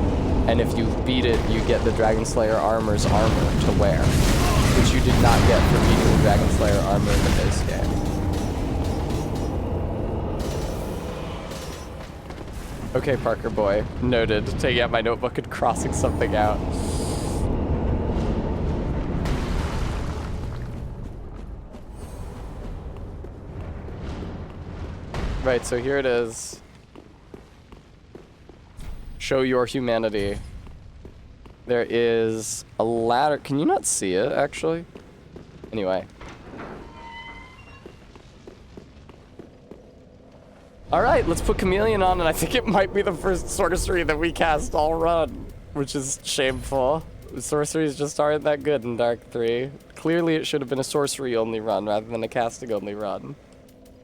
S1: And if you beat it, you get the Dragon Slayer armor's armor to wear, which you did not get for beating the Dragon Slayer armor in the base game. Okay, Parker boy. Noted. Taking out my notebook and crossing something out. Right, so here it is. Show your humanity. There is a ladder. Can you not see it, actually? Anyway. Alright, let's put Chameleon on, and I think it might be the first sorcery that we cast all run, which is shameful. Sorceries just aren't that good in Dark 3. Clearly it should have been a sorcery-only run rather than a casting-only run.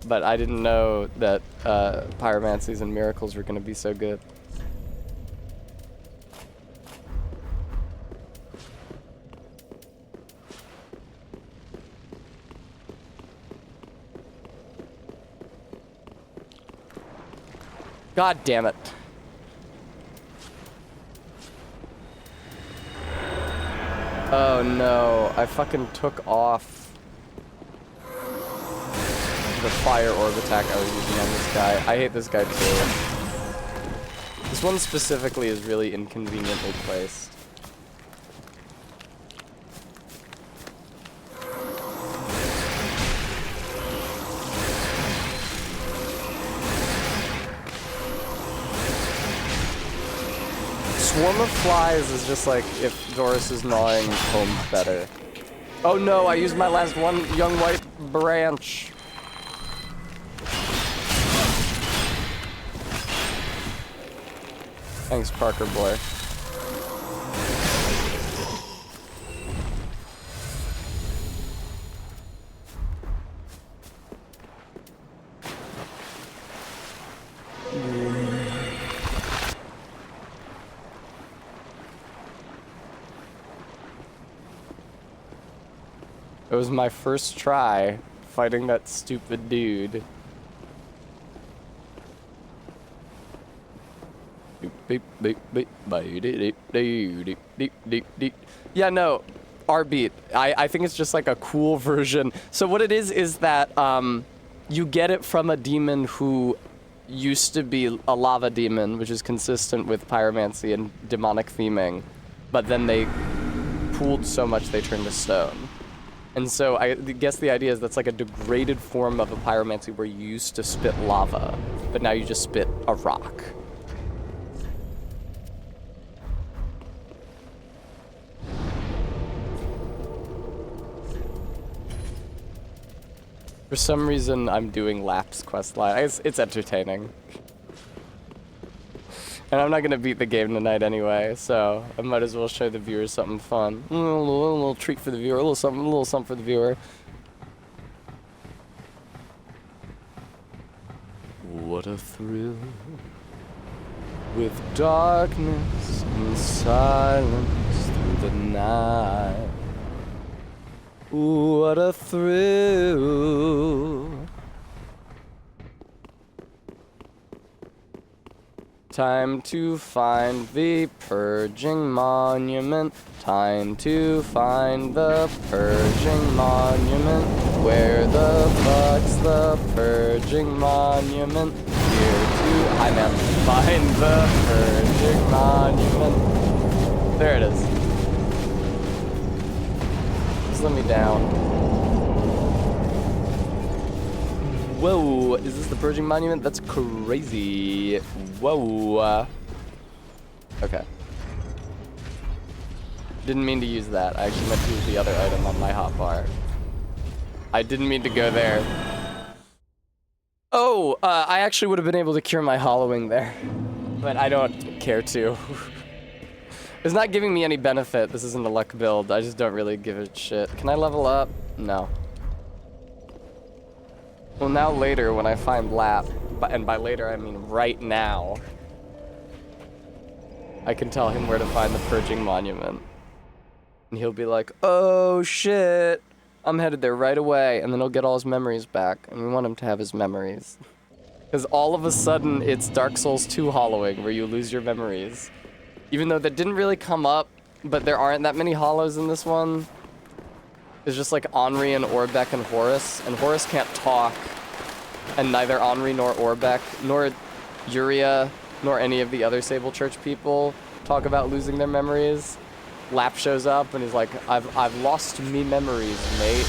S1: But I didn't know that pyromancies and miracles were going to be so good. God damn it. Oh no, I fucking took off the fire orb attack I was using on this guy. I hate this guy too. This one specifically is really inconveniently placed. swarm of flies is just like if Doris is gnawing home better. Oh no, I used my last one young white branch. Thanks, Parker boy. It was my first try fighting that stupid dude. Yeah, no, R-beat. I think it's just like a cool version. So what it is that you get it from a demon who used to be a lava demon, which is consistent with pyromancy and demonic theming, but then they pooled so much they turned to stone. And so I guess the idea is that's like a degraded form of a pyromancy where you used to spit lava, but now you just spit a rock. For some reason, I'm doing Lap's questline. It's entertaining. And I'm not gonna beat the game tonight anyway, so I might as well show the viewers something fun. A little treat for the viewer, a little something for the viewer. What a thrill, with darkness and silence through the night. What a thrill. Time to find the purging monument. Time to find the purging monument. Where the fuck's the purging monument? Here to, hi man, find the purging monument. There it is. Just let me down. Whoa, is this the purging monument? That's crazy. Whoa. Okay. Didn't mean to use that. I actually meant to use the other item on my hotbar. I didn't mean to go there. Oh, I actually would have been able to cure my hollowing there. But I don't care to. It's not giving me any benefit. This isn't a luck build. I just don't really give a shit. Can I level up? No. Well, now later when I find Lap, and by later I mean right now, I can tell him where to find the purging monument. And he'll be like, oh shit, I'm headed there right away, and then he'll get all his memories back, and we want him to have his memories. Because all of a sudden, it's Dark Souls 2 hollowing, where you lose your memories. Even though that didn't really come up, but there aren't that many hollows in this one. It's just like Henri and Orbeck and Horus can't talk, and neither Henri nor Orbeck, nor Yuria, nor any of the other Sable Church people talk about losing their memories. Lap shows up and he's like, I've lost me memories, mate.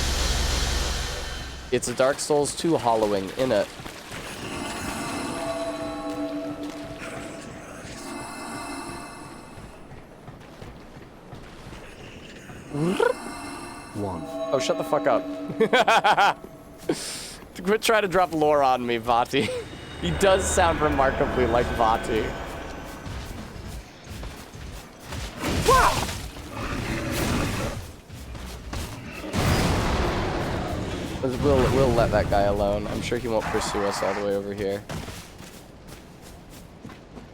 S1: It's a Dark Souls 2 hollowing in it. Oh, shut the fuck up. Quit trying to drop lore on me, Vati. He does sound remarkably like Vati. We'll let that guy alone. I'm sure he won't pursue us all the way over here.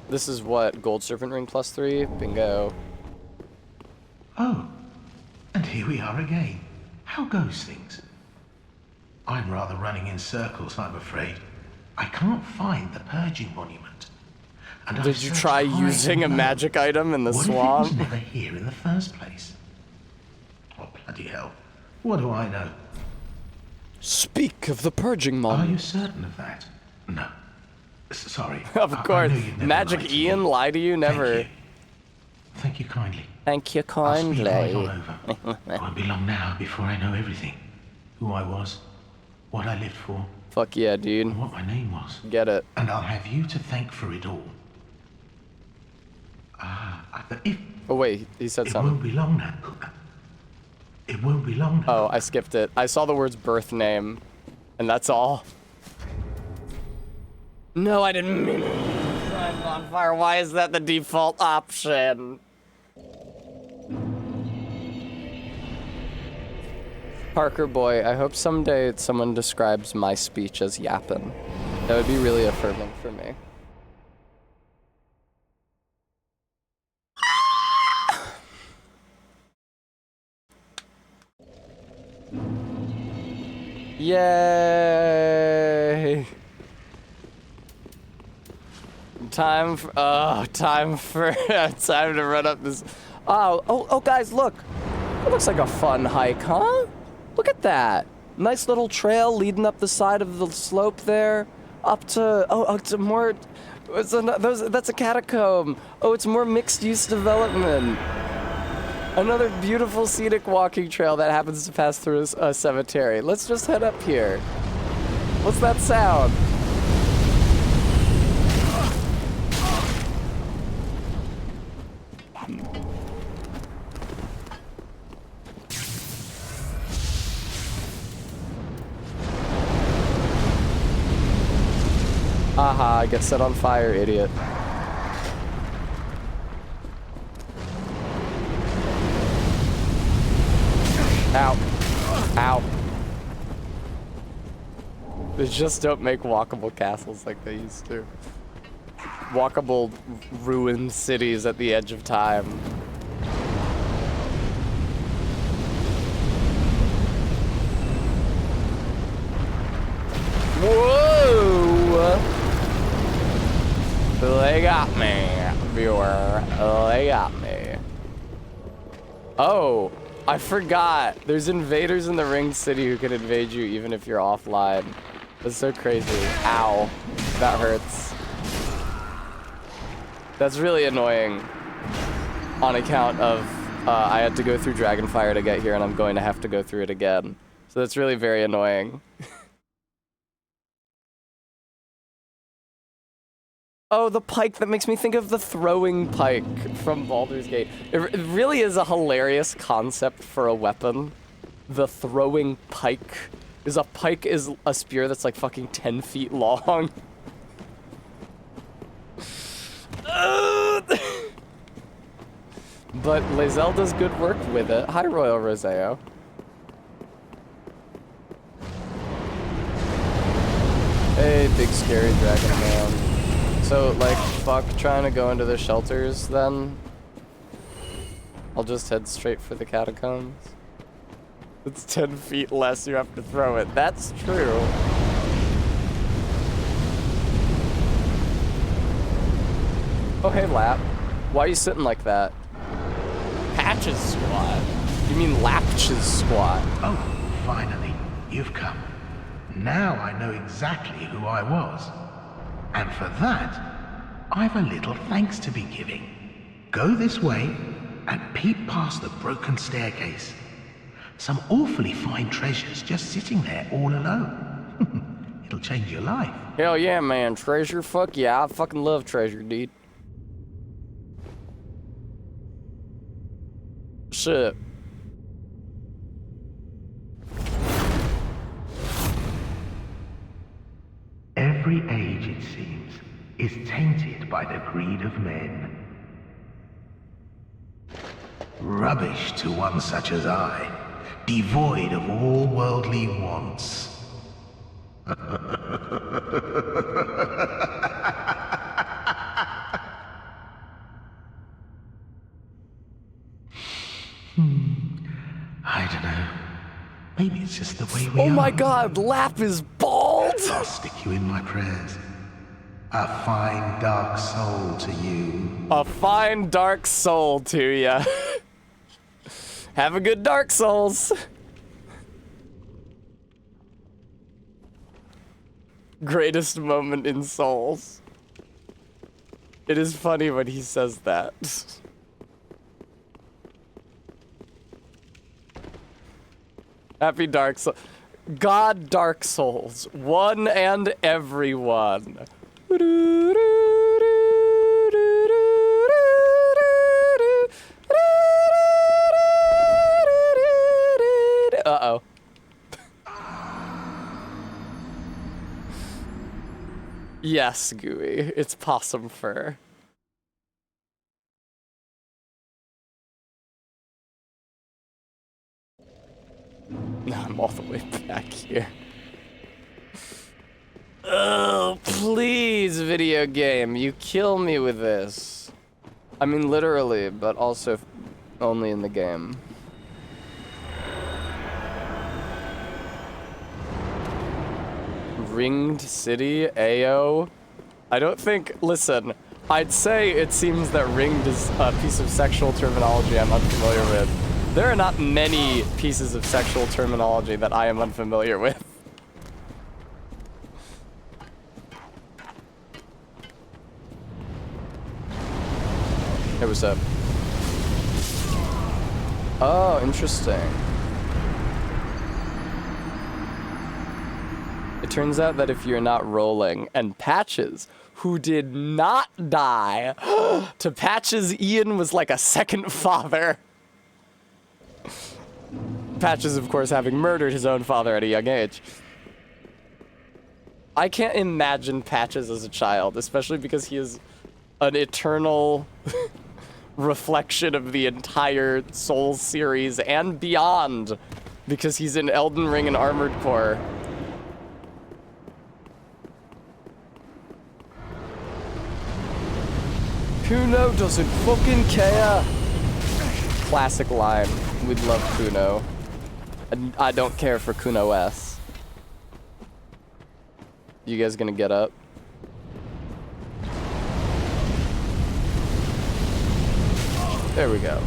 S1: This is what? Gold Serpent Ring +3? Bingo.
S3: Oh, and here we are again. How goes things? I'm rather running in circles, I'm afraid. I can't find the purging monument. And
S1: did you try using a magic item in the swamp?
S3: What if it was never here in the first place? Oh, bloody hell. What do I know?
S1: Speak of the purging monument.
S3: Are you certain of that? No. Sorry.
S1: Of course. Magic Ian lie to you? Never.
S3: Thank you kindly.
S1: Thank you kindly.
S3: I'll speak right all over. It won't be long now before I know everything. Who I was, what I lived for.
S1: Fuck yeah, dude.
S3: And what my name was.
S1: Get it.
S3: And I'll have you to thank for it all. Ah, If
S1: Oh wait, he said
S3: it
S1: something.
S3: won't be long now. It won't be long now.
S1: Oh, I skipped it. I saw the words birth name, and that's all. No, I didn't mean it. I'm on fire. Why is that the default option? Parker boy, I hope someday someone describes my speech as yappin'. That would be really affirming for me. Yay! Time for time to run up this. Oh, guys, look! It looks like a fun hike, huh? Look at that! Nice little trail leading up the side of the slope there, up to to more. That's a catacomb. Oh, it's more mixed-use development. Another beautiful scenic walking trail that happens to pass through a cemetery. Let's just head up here. What's that sound? Aha, get set on fire, idiot. Ow. Ow. They just don't make walkable castles like they used to. Walkable ruined cities at the edge of time. Whoa! They got me, viewer. They got me. Oh, I forgot. There's invaders in the ringed city who can invade you even if you're offline. That's so crazy. Ow. That hurts. That's really annoying on account of I had to go through Dragonfire to get here and I'm going to have to go through it again. So that's really very annoying. Oh, the pike, that makes me think of the throwing pike from Baldur's Gate. It really is a hilarious concept for a weapon. The throwing pike. A pike is a spear that's like fucking 10 feet long. But Lae'zel does good work with it. Hi, Royal Roseo. Hey, big scary dragon man. So, like, fuck trying to go into the shelters, then? I'll just head straight for the catacombs. It's 10 feet less, you have to throw it. That's true. Oh, hey, Lap. Why are you sitting like that? Patches squat. You mean Lapches squat.
S3: Oh, finally, you've come. Now I know exactly who I was. And for that, I've a little thanks to be giving. Go this way and peep past the broken staircase. Some awfully fine treasures just sitting there all alone. It'll change your life.
S1: Hell yeah, man. Treasure? Fuck yeah. I fucking love treasure, dude. Shit.
S3: Every age, it seems, is tainted by the greed of men. Rubbish to one such as I, devoid of all worldly wants. I don't know. Maybe it's just the way we are.
S1: Oh my god, Lap is bald!
S3: I'll stick you in my prayers. A fine dark soul to you.
S1: A fine dark soul to ya. Have a good Dark Souls. Greatest moment in Souls. It is funny when he says that. Happy Dark Souls. God Dark Souls. One and everyone. Yes, Gooey. It's possum fur. Now I'm all the way back here. Oh, please, video game. You kill me with this. I mean, literally, but also only in the game. Ringed City, Ayo. I don't think, listen, I'd say it seems that ringed is a piece of sexual terminology I'm unfamiliar with. There are not many pieces of sexual terminology that I am unfamiliar with. Hey, what's up? Oh, interesting. It turns out that if you're not rolling, and Patches, who did not die, to Patches, Ian was like a second father. Patches, of course, having murdered his own father at a young age. I can't imagine Patches as a child, especially because he is an eternal reflection of the entire Souls series and beyond, because he's in Elden Ring and Armored Core. Kuno doesn't fucking care. Classic line. We'd love Kuno. And I don't care for Kuno S. You guys gonna get up? There we go.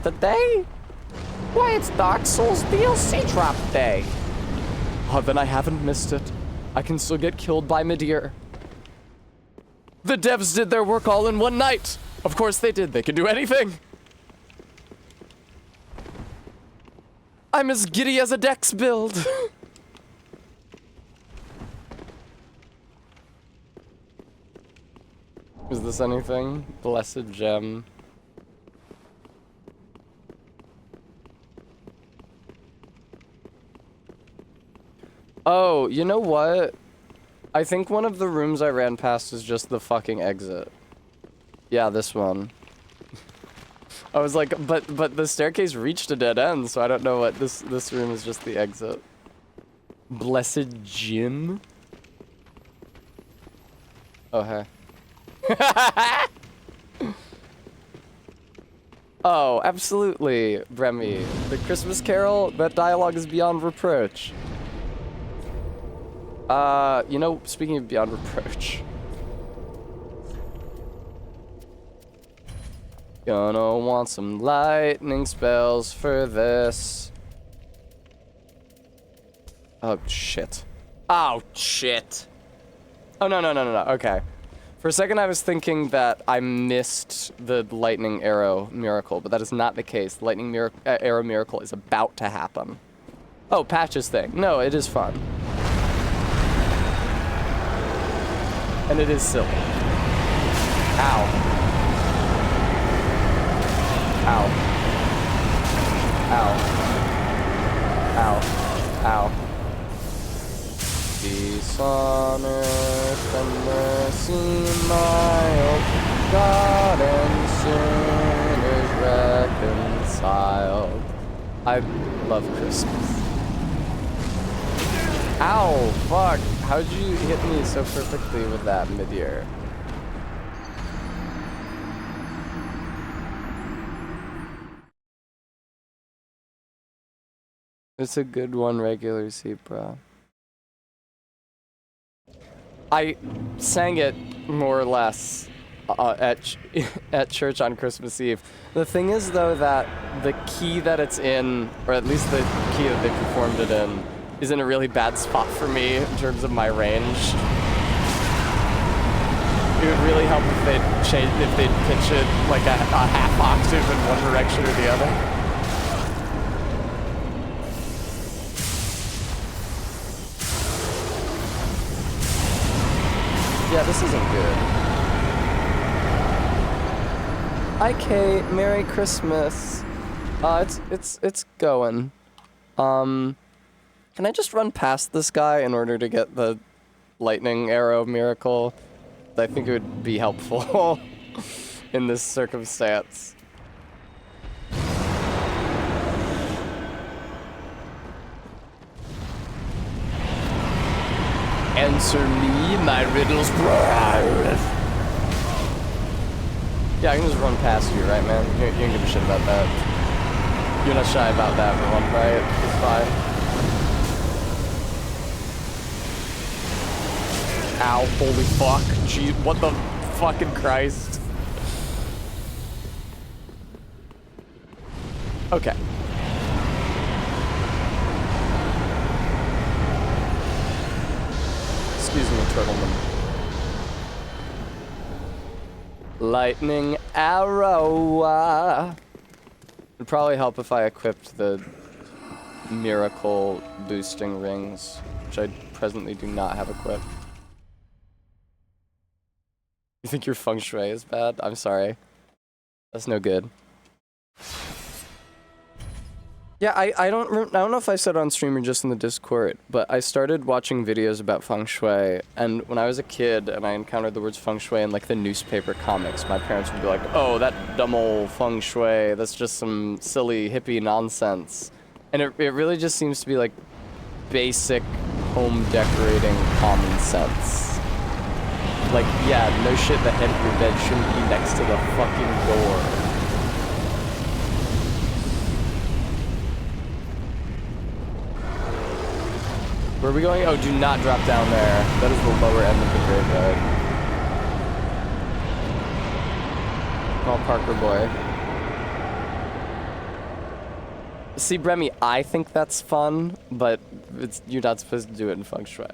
S1: Today? Why, it's Dark Souls DLC drop day. Oh, then I haven't missed it. I can still get killed by Midir. The devs did their work all in one night. Of course they did. They can do anything. I'm as giddy as a Dex build. Is this anything? Blessed gem. Oh, you know what? I think one of the rooms I ran past is just the fucking exit. Yeah, this one. I was like, but the staircase reached a dead end, so I don't know what this room is just the exit. Blessed gem. Oh, hey. Oh, absolutely, Bremy. The Christmas Carol, that dialogue is beyond reproach. You know, speaking of beyond reproach. Gonna want some lightning spells for this. Oh, shit. Oh, shit. Oh, no, okay. For a second, I was thinking that I missed the lightning arrow miracle, but that is not the case. The lightning arrow miracle is about to happen. Oh, Patches thing. No, it is fun. And it is silly. Ow. Ow. Ow. Ow. Ow. Peace on earth and mercy mild, God and sinners reconciled. I love Christmas. Ow, fuck. How'd you hit me so perfectly with that mid-year? It's a good one, regular seat, bro. I sang it more or less at church on Christmas Eve. The thing is, though, that the key that it's in, or at least the key that they performed it in, is in a really bad spot for me in terms of my range. It would really help if they'd pitch it like a half octave in one direction or the other. Yeah, this isn't good. Okay, Merry Christmas. It's going. Can I just run past this guy in order to get the lightning arrow miracle. I think it would be helpful in this circumstance. Answer me my riddles. Yeah, I can just run past you, right, man? You don't give a shit about that. You're not shy about that for one, right? It's fine. Ow, holy fuck. Gee, what the fucking Christ? Okay. Excuse me, Turtleman. Lightning arrow. It'd probably help if I equipped the miracle boosting rings, which I presently do not have equipped. You think your feng shui is bad? I'm sorry. That's no good. Yeah, I don't know if I said on stream or just in the Discord, but I started watching videos about feng shui, and when I was a kid and I encountered the words feng shui in like the newspaper comics, my parents would be like, "Oh, that dumb old feng shui, that's just some silly hippie nonsense." And it really just seems to be like basic home decorating common sense. Like, yeah, no shit, the head of your bed shouldn't be next to the fucking door. Where are we going? Oh, do not drop down there. That is the lower end of the graveyard. Come on, Parker boy. See, Bremy, I think that's fun, but you're not supposed to do it in feng shui.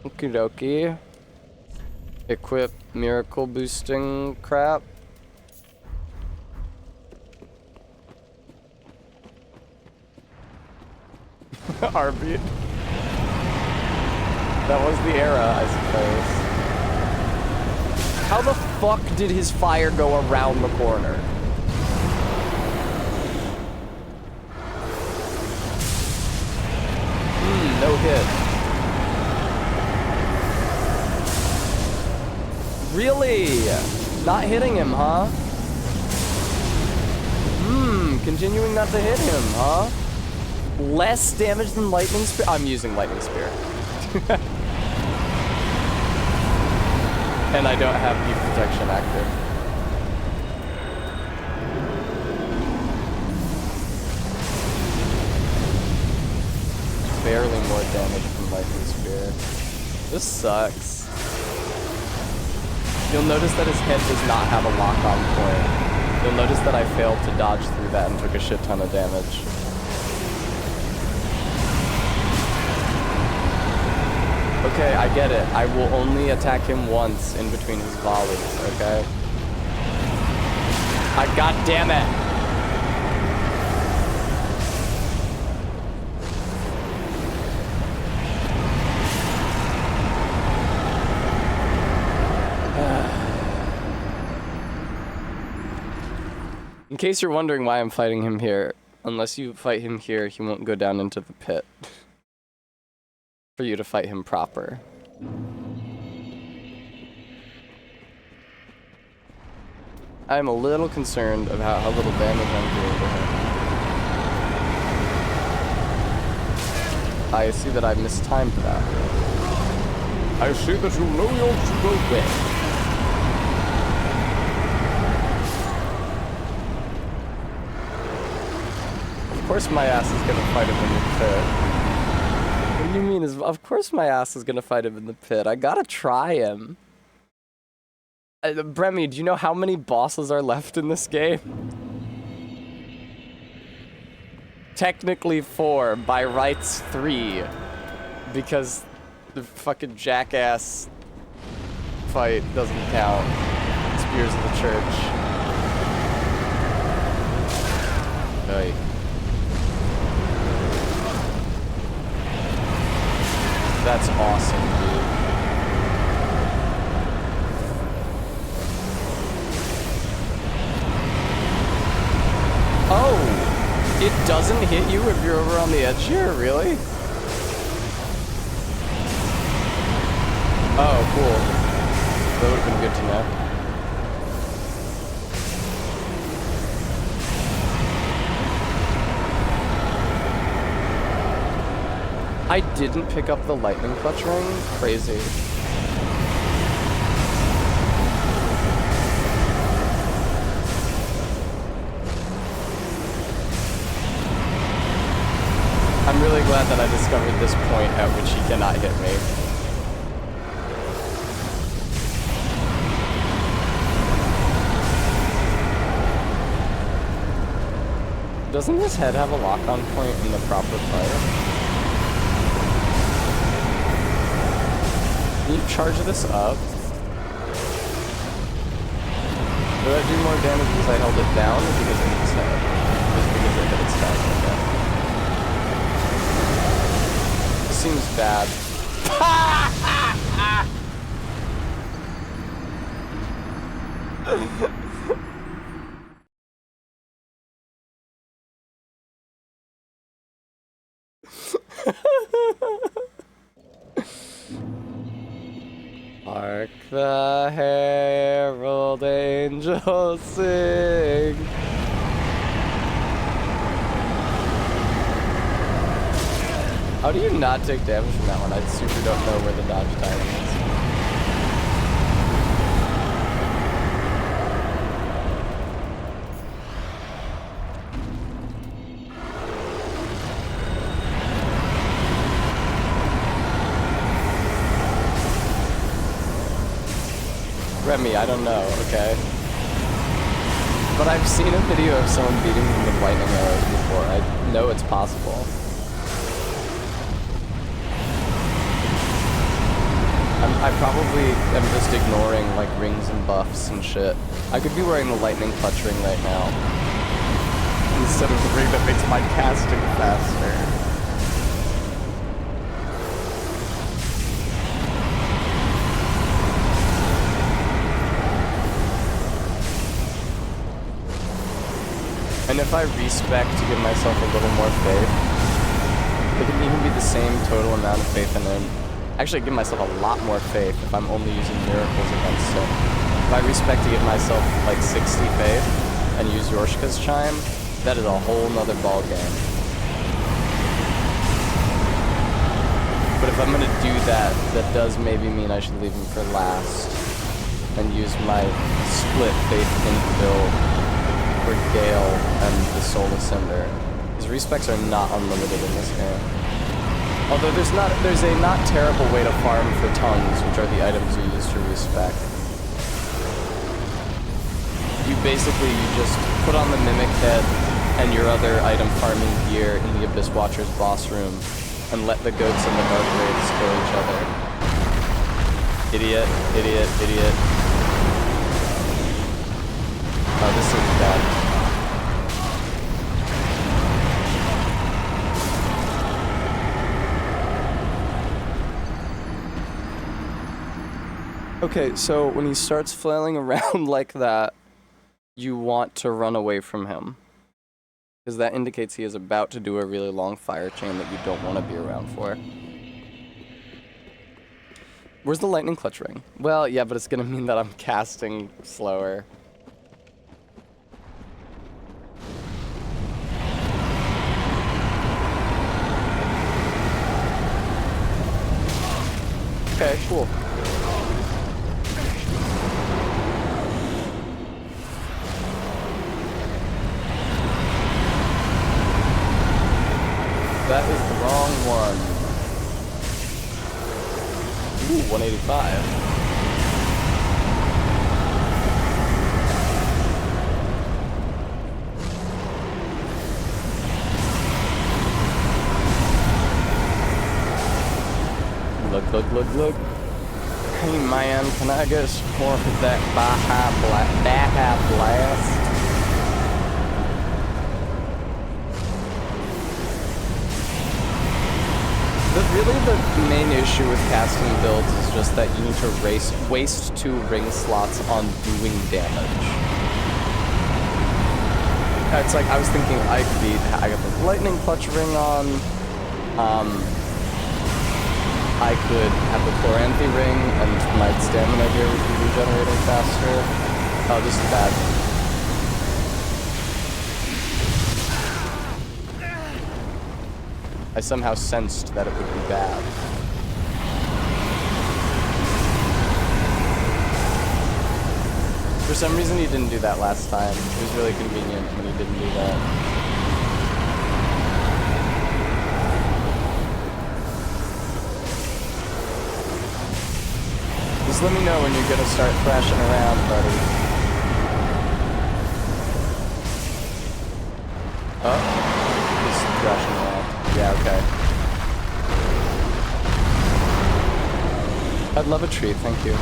S1: Okie dokie. Equip miracle boosting crap. Arby. That was the era, I suppose. How the fuck did his fire go around the corner? No hit. Really? Not hitting him, huh? Continuing not to hit him, huh? Less damage than lightning spear? I'm using lightning spear. And I don't have deep protection active. Barely more damage from lightning spear. This sucks. You'll notice that his head does not have a lock-on point. You'll notice that I failed to dodge through that and took a shit ton of damage. Okay, I get it. I will only attack him once in between his volleys, okay? God damn it! In case you're wondering why I'm fighting him here, unless you fight him here, he won't go down into the pit. For you to fight him proper. I'm a little concerned about how little damage I'm doing to him. I see that I mistimed that. I see that you know your true way. Of course my ass is gonna fight him in the pit. What do you mean? Of course my ass is gonna fight him in the pit. I gotta try him. Bremy, do you know how many bosses are left in this game? Technically 4, by rights 3. Because the fucking jackass fight doesn't count. Spears of the Church. Oy. That's awesome, dude. Oh! doesn't hit you if you're over on the edge here, really? Oh, cool. That would have been good to know. I didn't pick up the lightning clutch ring? Crazy. I'm really glad that I discovered this point at which he cannot hit me. Doesn't his head have a lock-on point in the proper fire? Can you charge this up? Did that do more damage because I held it down or because it hit its head? Just because it hit its head, okay. This seems bad. Hark the herald angels sing. How do you not take damage from that one? I super don't know where the dodge timing is. Remy, I don't know, okay? But I've seen a video of someone beating him with lightning arrows before. I know it's possible. I probably am just ignoring like rings and buffs and shit. I could be wearing the lightning clutch ring right now instead of the ring that makes my casting faster. And if I respec to give myself a little more faith, it can even be the same total amount of faith and then actually give myself a lot more faith if I'm only using miracles against it. If I respect to give myself like 60 faith and use Yorshka's chime, that is a whole nother ball game. But if I'm gonna do that, that does maybe mean I should leave him for last and use my split faith in build for Gale and the Soul Ascender. His respecs are not unlimited in this game. Although there's a not terrible way to farm for tongues, which are the items you use to respec. You just put on the Mimic Head and your other item farming gear in the Abyss Watcher's boss room, and let the goats and the Dark Wraiths kill each other. Idiot, idiot, idiot. Oh, this is bad. Okay, so when he starts flailing around like that, you want to run away from him. Because that indicates he is about to do a really long fire chain that you don't want to be around for. Where's the lightning clutch ring? Well, yeah, but it's going to mean that I'm casting slower. Okay, cool. That is the wrong one. Ooh, 185. Look, look, look, look. Hey man, can I get some more of that Baja Blast? Really, the main issue with casting builds is just that you need to waste 2 ring slots on doing damage. it's like I was thinking I got the lightning clutch ring on. I could have the Chloranthy ring and my stamina here would be regenerating faster. Oh, this is bad. I somehow sensed that it would be bad. For some reason he didn't do that last time. It was really convenient when he didn't do that. Just let me know when you're gonna start thrashing around, buddy. Oh, he's thrashing around. Yeah, okay. I'd love a treat, thank you.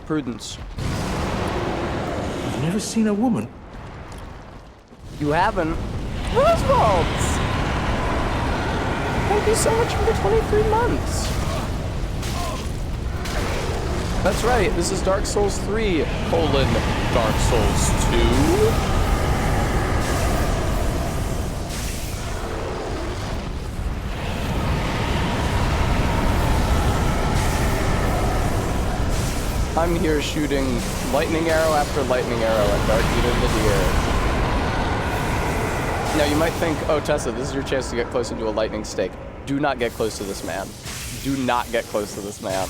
S1: Prudence.
S3: I've never seen a woman.
S1: You haven't? Oswald! Thank you so much for the 23 months. That's right, this is Dark Souls 3, Dark Souls 2? I'm here shooting lightning arrow after lightning arrow at Dark Eater Midir. Now you might think, oh Tessa, this is your chance to get close into a lightning stake. Do not get close to this man. Do not get close to this man.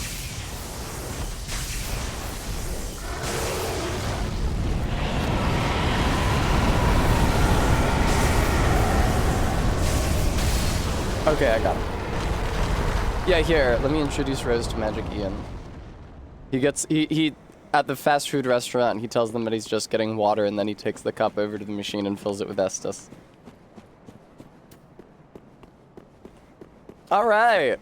S1: Okay, I got him. Yeah, here, let me introduce Rose to Magic Ian. He at the fast food restaurant, he tells them that he's just getting water, and then he takes the cup over to the machine and fills it with Estus. All right.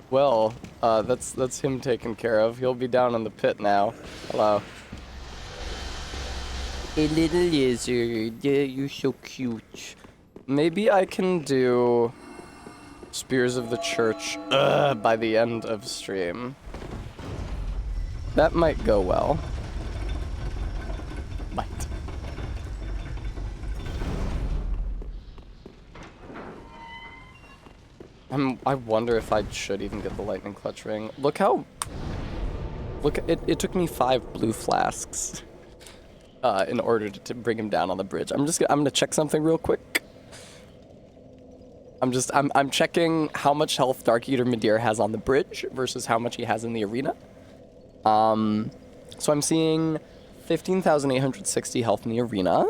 S1: Well, that's him taken care of. He'll be down in the pit now. Hello. A little lizard. Yeah, you're so cute. Maybe I can do Spears of the Church by the end of stream. That might go well. Might. I wonder if I should even get the lightning clutch ring. Look, it took me 5 blue flasks in order to bring him down on the bridge. I'm gonna check something real quick. I'm checking how much health Dark Eater Midir has on the bridge versus how much he has in the arena. So I'm seeing 15,860 health in the arena.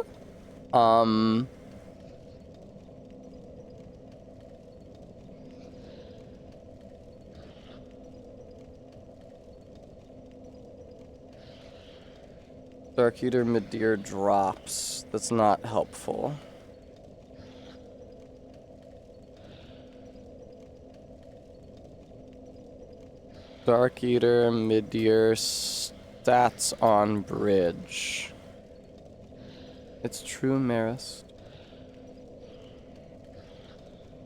S1: Dark Eater Midir drops. That's not helpful. Dark Eater Midir stats on bridge. It's true, Marist.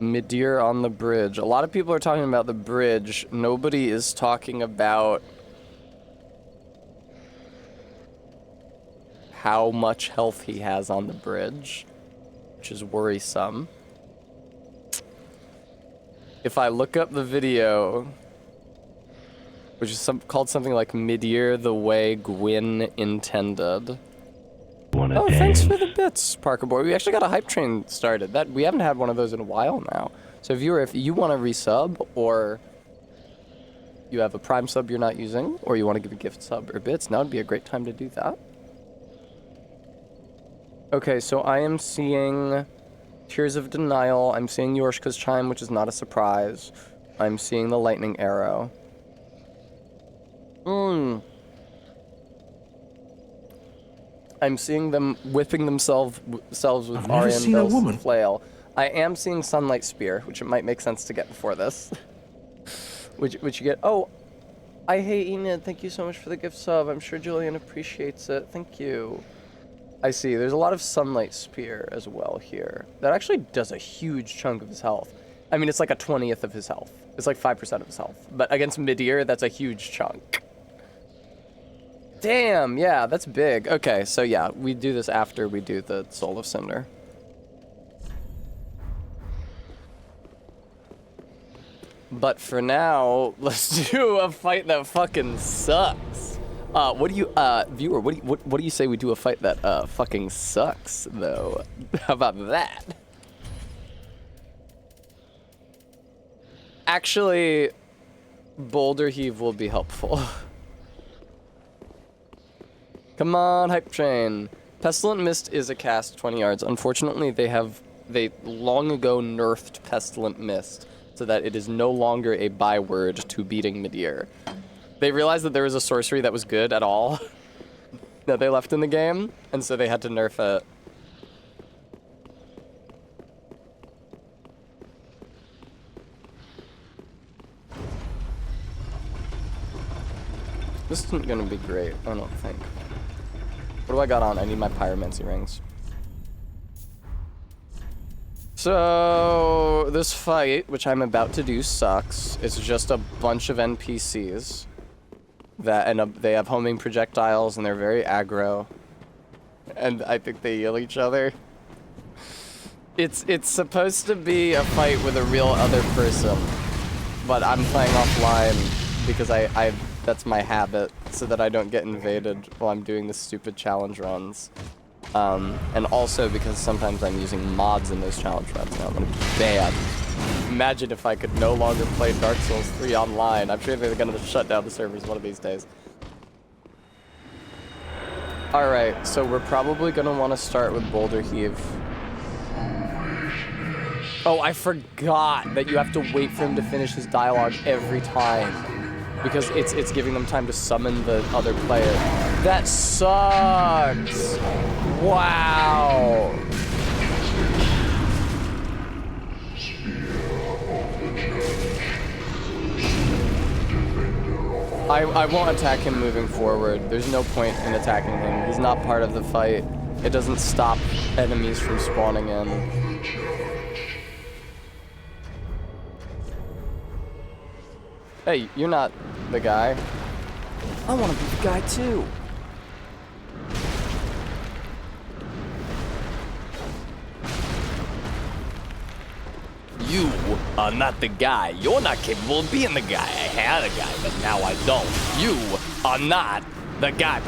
S1: Midir on the bridge. A lot of people are talking about the bridge. Nobody is talking about how much health he has on the bridge, which is worrisome. If I look up the video, which is called something like Midir the Way Gwyn Intended. Oh, thanks for the bits, Parker Boy. We actually got a hype train started. We haven't had one of those in a while now. So if you want to resub, or you have a Prime sub you're not using, or you want to give a gift sub or bits, now would be a great time to do that. Okay, so I am seeing Tears of Denial. I'm seeing Yorshka's Chime, which is not a surprise. I'm seeing the Lightning Arrow. I'm seeing them whipping themselves with Arianvil's flail. I am seeing Sunlight Spear, which it might make sense to get before this. which you get. Oh, I hate Enid. Thank you so much for the gift sub. I'm sure Julian appreciates it. Thank you. I see. There's a lot of Sunlight Spear as well here. That actually does a huge chunk of his health. I mean, it's like a 20th of his health. It's like 5% of his health. But against mid-ear, that's a huge chunk. Damn, yeah, that's big. Okay, so yeah, we do this after we do the Soul of Cinder. But for now, let's do a fight that fucking sucks. What do you, viewer, what do you say we do a fight that, fucking sucks, though? How about that? Actually, Boulder Heave will be helpful. Come on, Hype Train. Pestilent Mist is a cast 20 yards. Unfortunately, they long ago nerfed Pestilent Mist so that it is no longer a byword to beating mid-ear. They realized that there was a sorcery that was good at all that they left in the game, and so they had to nerf it. This isn't gonna be great, I don't think. What do I got on? I need my pyromancy rings. So, this fight, which I'm about to do, sucks. It's just a bunch of NPCs that they have homing projectiles and they're very aggro. And I think they heal each other. It's supposed to be a fight with a real other person, but I'm playing offline because that's my habit, so that I don't get invaded while I'm doing the stupid challenge runs. And also because sometimes I'm using mods in those challenge runs now. I'm gonna be bad. Imagine if I could no longer play Dark Souls 3 online. I'm sure they're gonna shut down the servers one of these days. Alright, so we're probably gonna want to start with Boulder Heave. Oh, I forgot that you have to wait for him to finish his dialogue every time, because it's giving them time to summon the other player. That sucks! Wow! I won't attack him moving forward. There's no point in attacking him. He's not part of the fight. It doesn't stop enemies from spawning in. Hey, you're not the guy. I want to be the guy too. You are not the guy. You're not capable of being the guy. I had a guy, but now I don't. You are not the guy.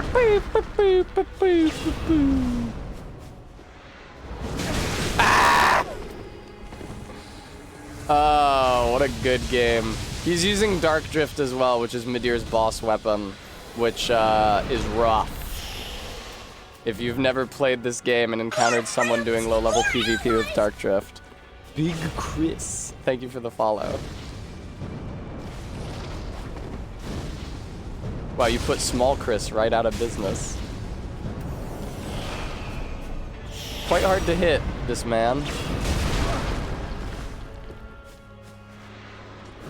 S1: Ah! Oh, what a good game. He's using Dark Drift as well, which is Midir's boss weapon, which is rough. If you've never played this game and encountered someone doing low-level PvP with Dark Drift. Big Chris, thank you for the follow. Wow, you put Small Chris right out of business. Quite hard to hit, this man.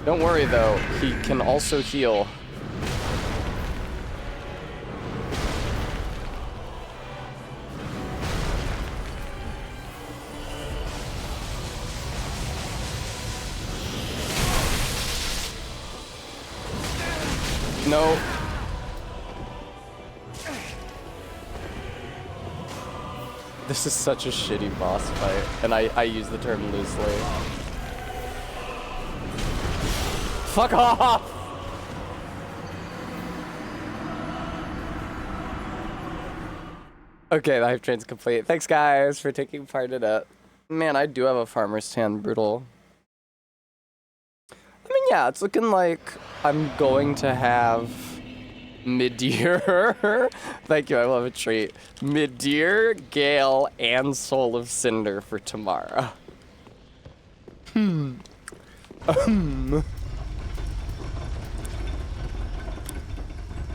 S1: Don't worry though, he can also heal. No. This is such a shitty boss fight, and I use the term loosely. Fuck off! Okay, the hype train's complete. Thanks guys for taking part in it. Man, I do have a farmer's tan, brutal. I mean, yeah, it's looking like I'm going to have Midir. Thank you, I love a treat. Midir, Gale, and Soul of Cinder for tomorrow.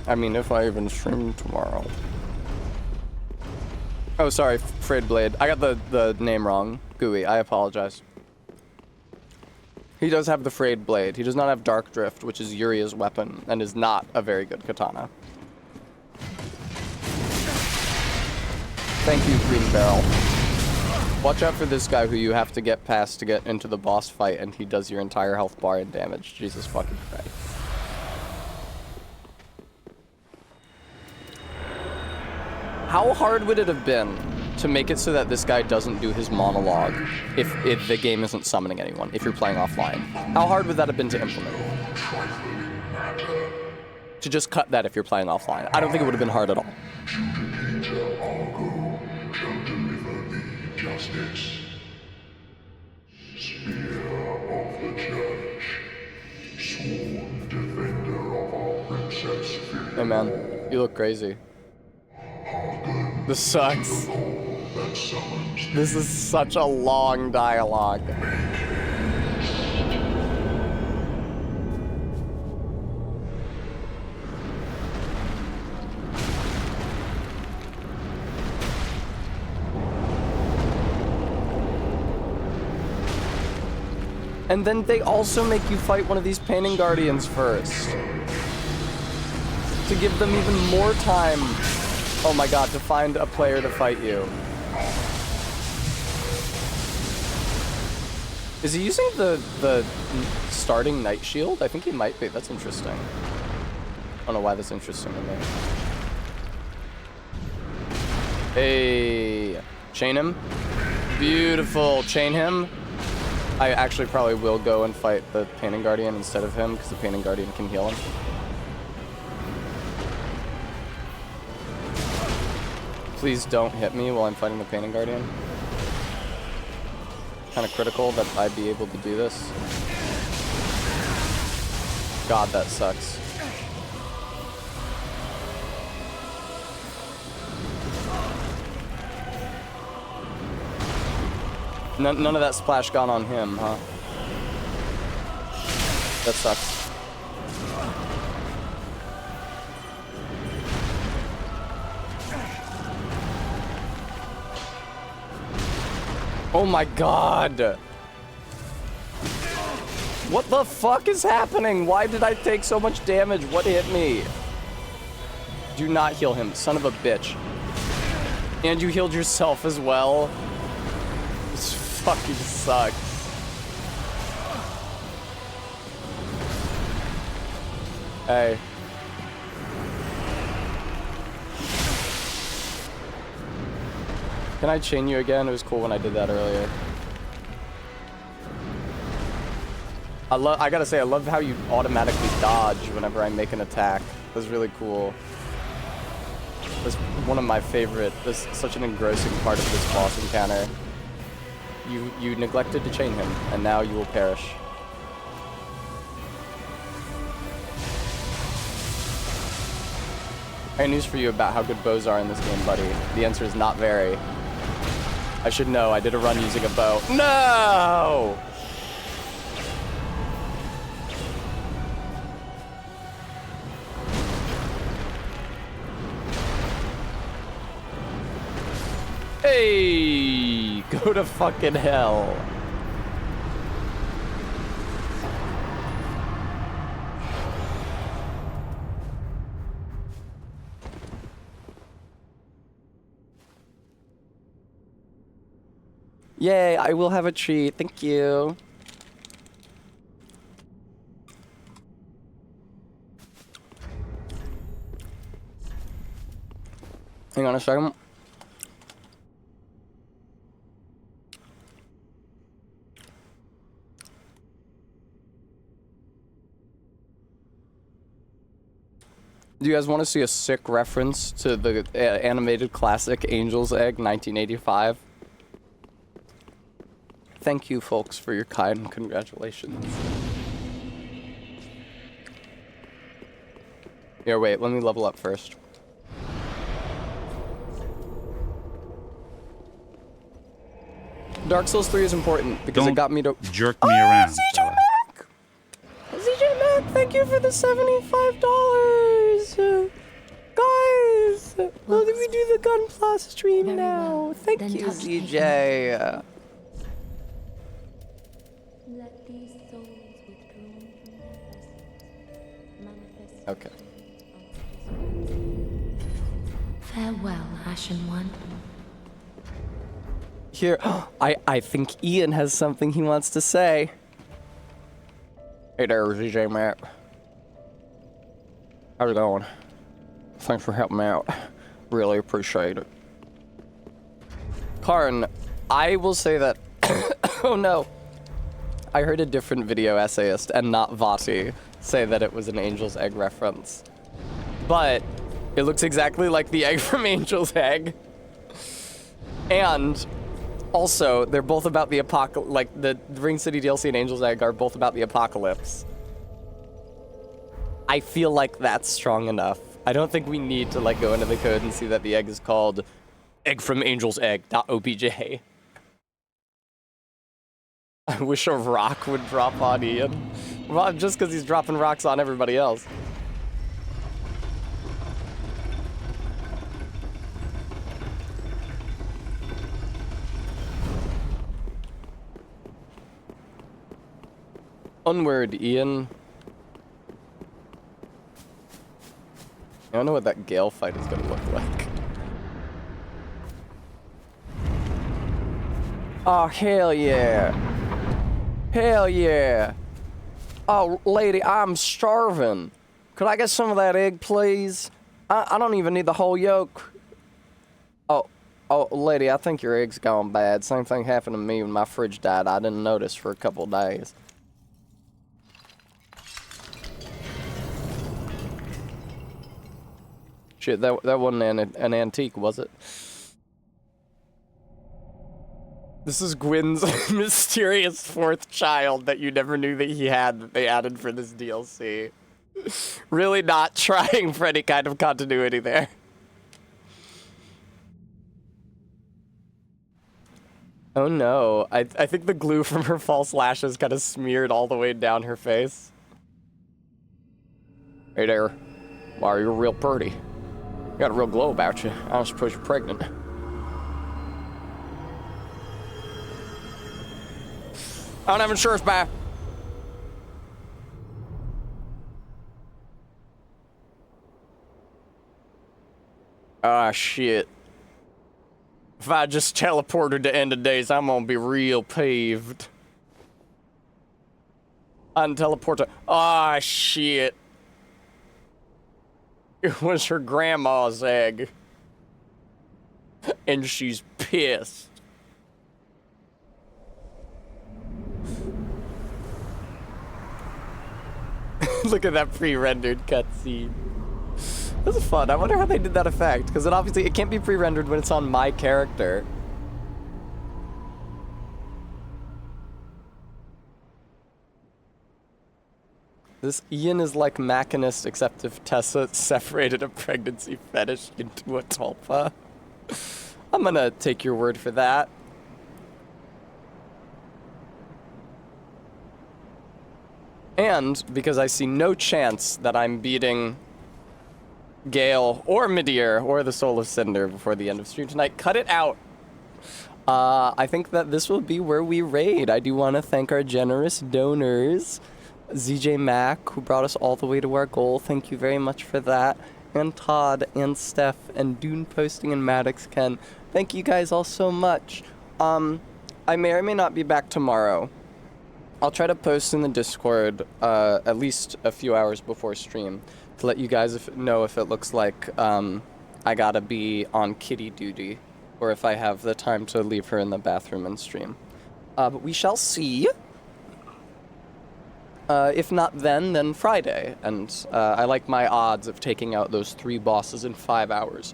S1: I mean, if I even stream tomorrow. Oh, sorry, Frayed Blade. I got the name wrong. Gooey, I apologize. He does have the Frayed Blade. He does not have Dark Drift, which is Yuria's weapon, and is not a very good katana. Thank you, Green Barrel. Watch out for this guy who you have to get past to get into the boss fight, and he does your entire health bar and damage. Jesus fucking Christ. How hard would it have been to make it so that this guy doesn't do his monologue if the game isn't summoning anyone, if you're playing offline? How hard would that have been to implement? To just cut that if you're playing offline. I don't think it would have been hard at all. Hey man, you look crazy. This sucks. This is such a long dialogue. And then they also make you fight one of these painting guardians first. To give them even more time, oh my god, to find a player to fight you. Is he using the starting Night Shield? I think he might be. That's interesting. I don't know why that's interesting to me. Hey, chain him. Beautiful, chain him. I actually probably will go and fight the Painting Guardian instead of him, because the Painting Guardian can heal him. Please don't hit me while I'm fighting the Painting Guardian. Kind of critical that I'd be able to do this. God, that sucks. None of that splash gone on him, huh? That sucks. Oh my god! What the fuck is happening? Why did I take so much damage? What hit me? Do not heal him, son of a bitch. And you healed yourself as well? This fucking sucks. Hey. Can I chain you again? It was cool when I did that earlier. I gotta say, I love how you automatically dodge whenever I make an attack. That's really cool. That's one of my favorite. That's such an engrossing part of this boss encounter. You neglected to chain him, and now you will perish. I have news for you about how good bows are in this game, buddy. The answer is not very. I should know, I did a run using a bow. No! Hey! Go to fucking hell. Yay, I will have a treat. Thank you. Hang on a second. Do you guys want to see a sick reference to the animated classic Angel's Egg 1985? Thank you, folks, for your kind congratulations. Here, wait, let me level up first. Dark Souls 3 is important because it got me to
S11: jerk me around.
S1: CJ Mac! CJ Mac, thank you for the $75. Guys, let me do the Gunpla stream now. Well. Thank you, CJ.
S2: Let these souls withdrawn from their vessels manifest.
S1: Okay.
S2: Farewell, Ashen One.
S1: Here, I think Ian has something he wants to say. Hey there, ZJ Matt. How's it going? Thanks for helping me out. Really appreciate it. Karn, I will say that... oh no. I heard a different video essayist, and not Vati, say that it was an Angel's Egg reference. But it looks exactly like the egg from Angel's Egg. And also, they're both about the apocalypse. Like, the Ring City DLC and Angel's Egg are both about the apocalypse. I feel like that's strong enough. I don't think we need to, like, go into the code and see that the egg is called Egg from Angel's Egg.obj. I wish a rock would drop on Ian. Well, just because he's dropping rocks on everybody else. Onward, Ian. I don't know what that Gale fight is gonna look like. Oh, hell yeah. Hell yeah. Oh, lady, I'm starving. Could I get some of that egg, please? I don't even need the whole yolk. Oh, lady, I think your egg's gone bad. Same thing happened to me when my fridge died. I didn't notice for a couple days. Shit, that wasn't an antique, was it? This is Gwyn's mysterious fourth child that you never knew that he had that they added for this DLC. Really not trying for any kind of continuity there. Oh no, I think the glue from her false lashes kind of smeared all the way down her face. Hey there. Wow, you're real pretty. You got a real glow about you. I don't suppose you're pregnant. I don't have insurance, bye. Ah, shit. If I just teleported to End of Days, I'm gonna be real peeved. Unteleport to... Ah, shit. It was her grandma's egg. And she's pissed. Look at that pre-rendered cutscene. This is fun. I wonder how they did that effect, because it can't be pre-rendered when it's on my character. This Ian is like Machinist, except if Tessa separated a pregnancy fetish into a tulpa. I'm gonna take your word for that. And because I see no chance that I'm beating Gale or Midir or the Soul of Cinder before the end of stream tonight, cut it out. I think that this will be where we raid. I do want to thank our generous donors. ZJ Mac, who brought us all the way to our goal. Thank you very much for that. And Todd and Steph and Dune Posting and Maddox Ken. Thank you guys all so much. I may or may not be back tomorrow. I'll try to post in the Discord at least a few hours before stream to let you guys know if it looks like I gotta be on kitty duty or if I have the time to leave her in the bathroom and stream. But we shall see. If not then Friday. And I like my odds of taking out those 3 bosses in 5 hours.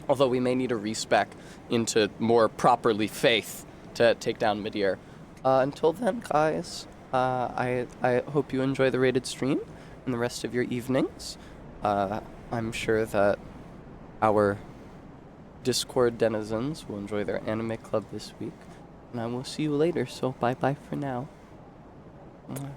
S1: Although we may need a respec into more properly Faith to take down Midir. Until then, guys, I hope you enjoy the rated stream and the rest of your evenings. I'm sure that our Discord denizens will enjoy their anime club this week. And I will see you later, so bye-bye for now. Mwah.